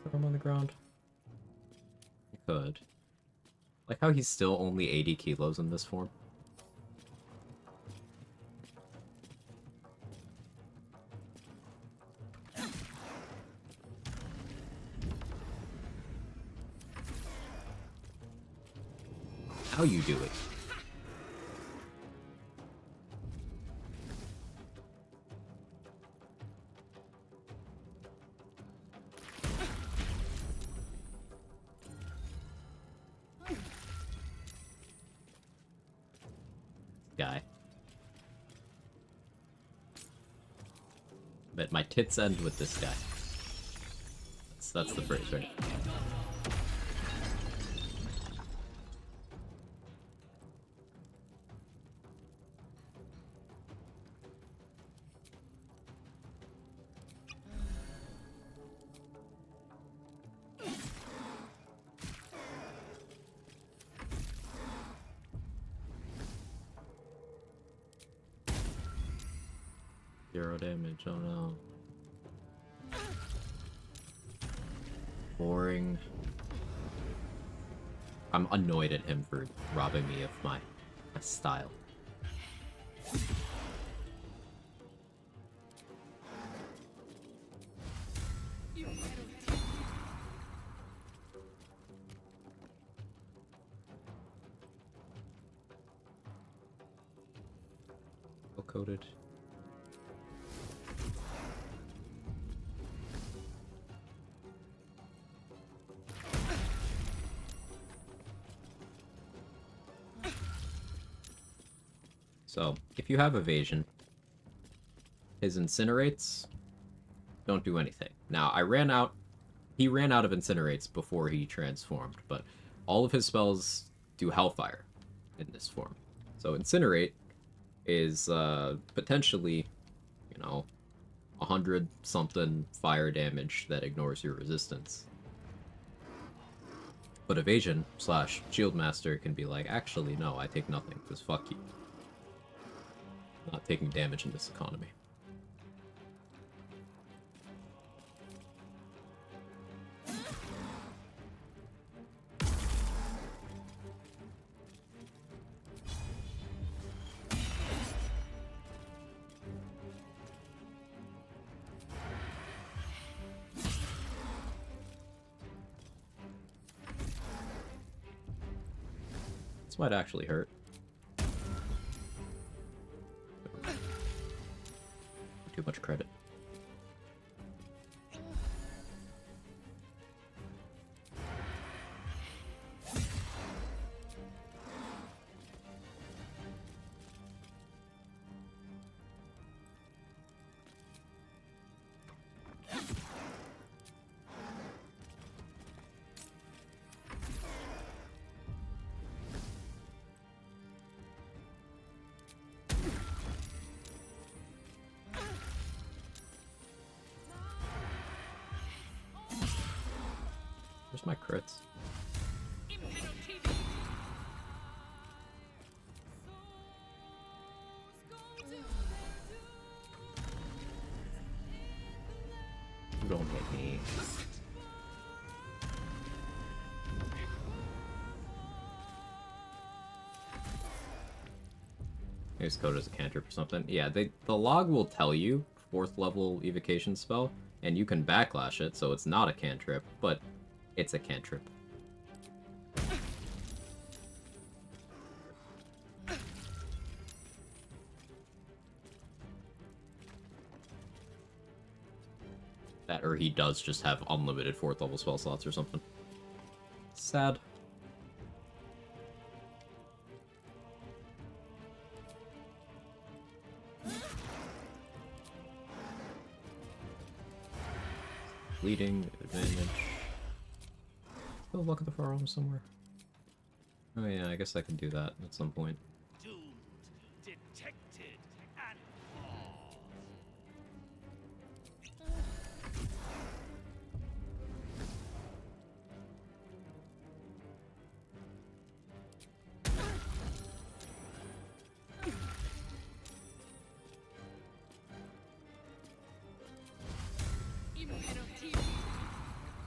Throw him on the ground. Could. Like how he's still only 80 kilos in this form. How you do it? Guy. But my tits end with this guy. That's the phrase, right? Zero damage, oh no. Boring. I'm annoyed at him for robbing me of my style. Coated. So, if you have evasion, his incinerates don't do anything. Now, he ran out of incinerates before he transformed, but all of his spells do hellfire in this form. So incinerate is potentially, 100 something fire damage that ignores your resistance. But evasion / shieldmaster can be like, actually no, I take nothing, because fuck you. Not taking damage in this economy. This might actually hurt. Too much credit. Where's my crits? Don't hit me. Maybe code as a cantrip or something. Yeah, the log will tell you 4th level evocation spell, and you can backlash it, so it's not a cantrip, but it's a cantrip. That, or he does just have unlimited 4th level spell slots or something. Sad. Bleeding, advantage. Oh, look at the forearm somewhere. Oh yeah, I guess I can do that at some point. Doomed, detected, and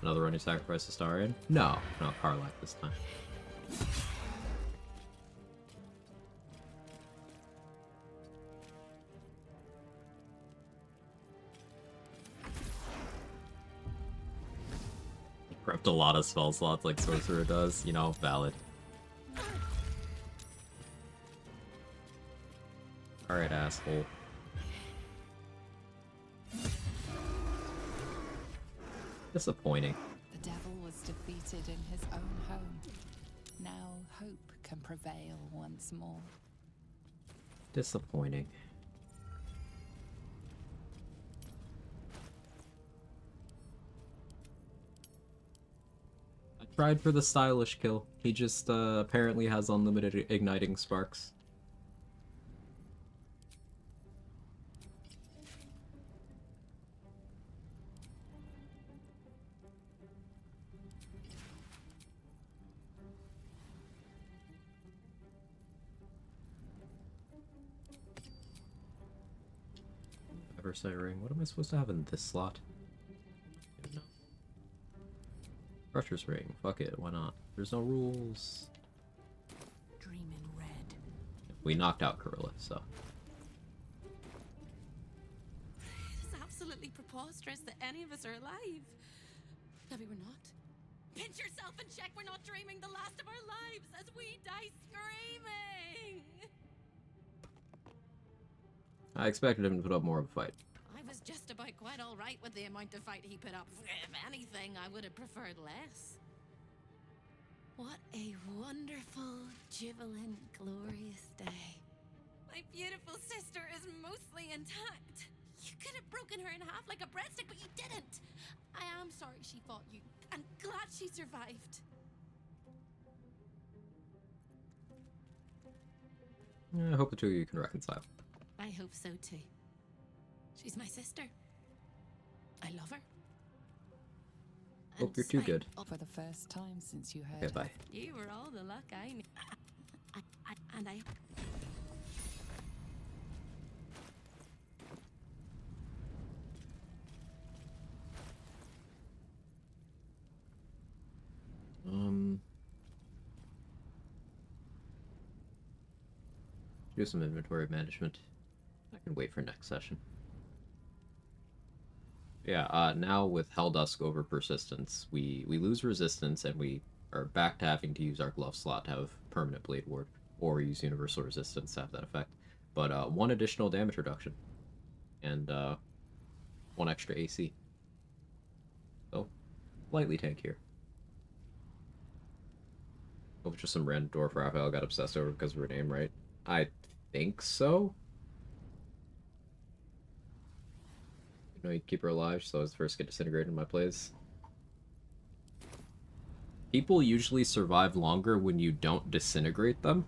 Another running sacrifice to Starion? No, no, Karlak this time. Prepped a lot of spell slots like Sorcerer does, you know, valid. Alright, asshole. Disappointing. The devil was defeated in his own home. Now hope can prevail once more. Disappointing. I tried for the stylish kill. He just apparently has unlimited igniting sparks. Versailles ring. What am I supposed to have in this slot? No. Crusher's ring. Fuck it. Why not? There's no rules. Dream in red. We knocked out Gorilla, so. It's absolutely preposterous that any of us are alive. Maybe we're not. Pinch yourself and check we're not dreaming the last of our lives as we die screaming. I expected him to put up more of a fight. I was just about quite all right with the amount of fight he put up. If anything, I would have preferred less. What a wonderful, jubilant, glorious day. My beautiful sister is mostly intact. You could have broken her in half like a breadstick, but you didn't. I am sorry she fought you. I'm glad she survived. I hope the two of you can reconcile. I hope so too. She's my sister. I love her. Hope you're too good. For the first time since you heard. Okay, bye. You were all the luck I need. And I. Do some inventory management. I can wait for next session. Yeah, now with Helldusk over Persistence, we lose resistance and we are back to having to use our glove slot to have permanent Blade Ward, or use Universal Resistance to have that effect. But 1 additional damage reduction, and 1 extra AC. So, slightly tankier. Hope it's just some random dwarf Raphael got obsessed over because of her name, right? I think so. You know, you keep her alive, so as first get disintegrated in my plays. People usually survive longer when you don't disintegrate them.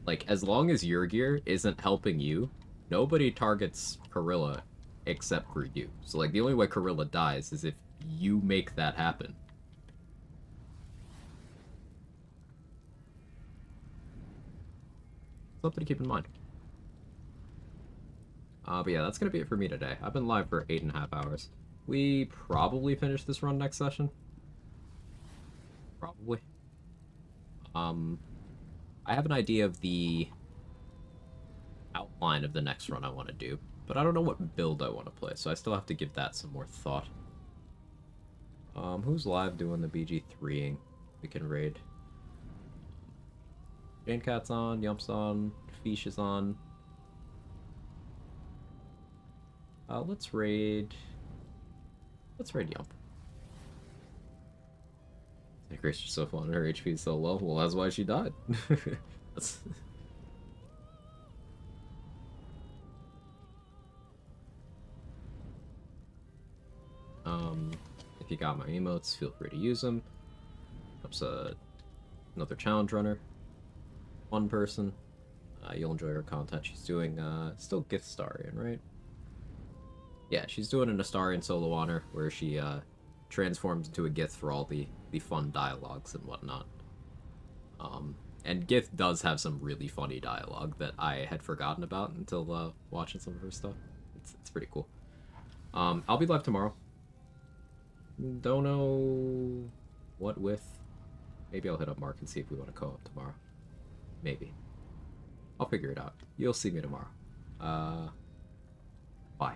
Like, as long as your gear isn't helping you, nobody targets Corilla except for you. So, like, the only way Corilla dies is if you make that happen. Something to keep in mind. But yeah, that's gonna be it for me today. I've been live for 8.5 hours. We probably finish this run next session. Probably. I have an idea of the outline of the next run I want to do, but I don't know what build I want to play, so I still have to give that some more thought. Who's live doing the BG3ing? We can raid. Jane Cat's on, Yump's on, Fish is on. Let's raid Yump. Grace herself on her HP is so low. Well, that's why she died. That's... If you got my emotes, feel free to use them. Yump's another challenge runner. One person. You'll enjoy her content. She's doing still Gift Starian, right? Yeah, she's doing an Astarian solo on her where she transforms into a Gith for all the fun dialogues and whatnot. And Gith does have some really funny dialogue that I had forgotten about until watching some of her stuff. It's pretty cool. I'll be live tomorrow. Don't know what with. Maybe I'll hit up Mark and see if we want to co-op tomorrow. Maybe. I'll figure it out. You'll see me tomorrow. Bye.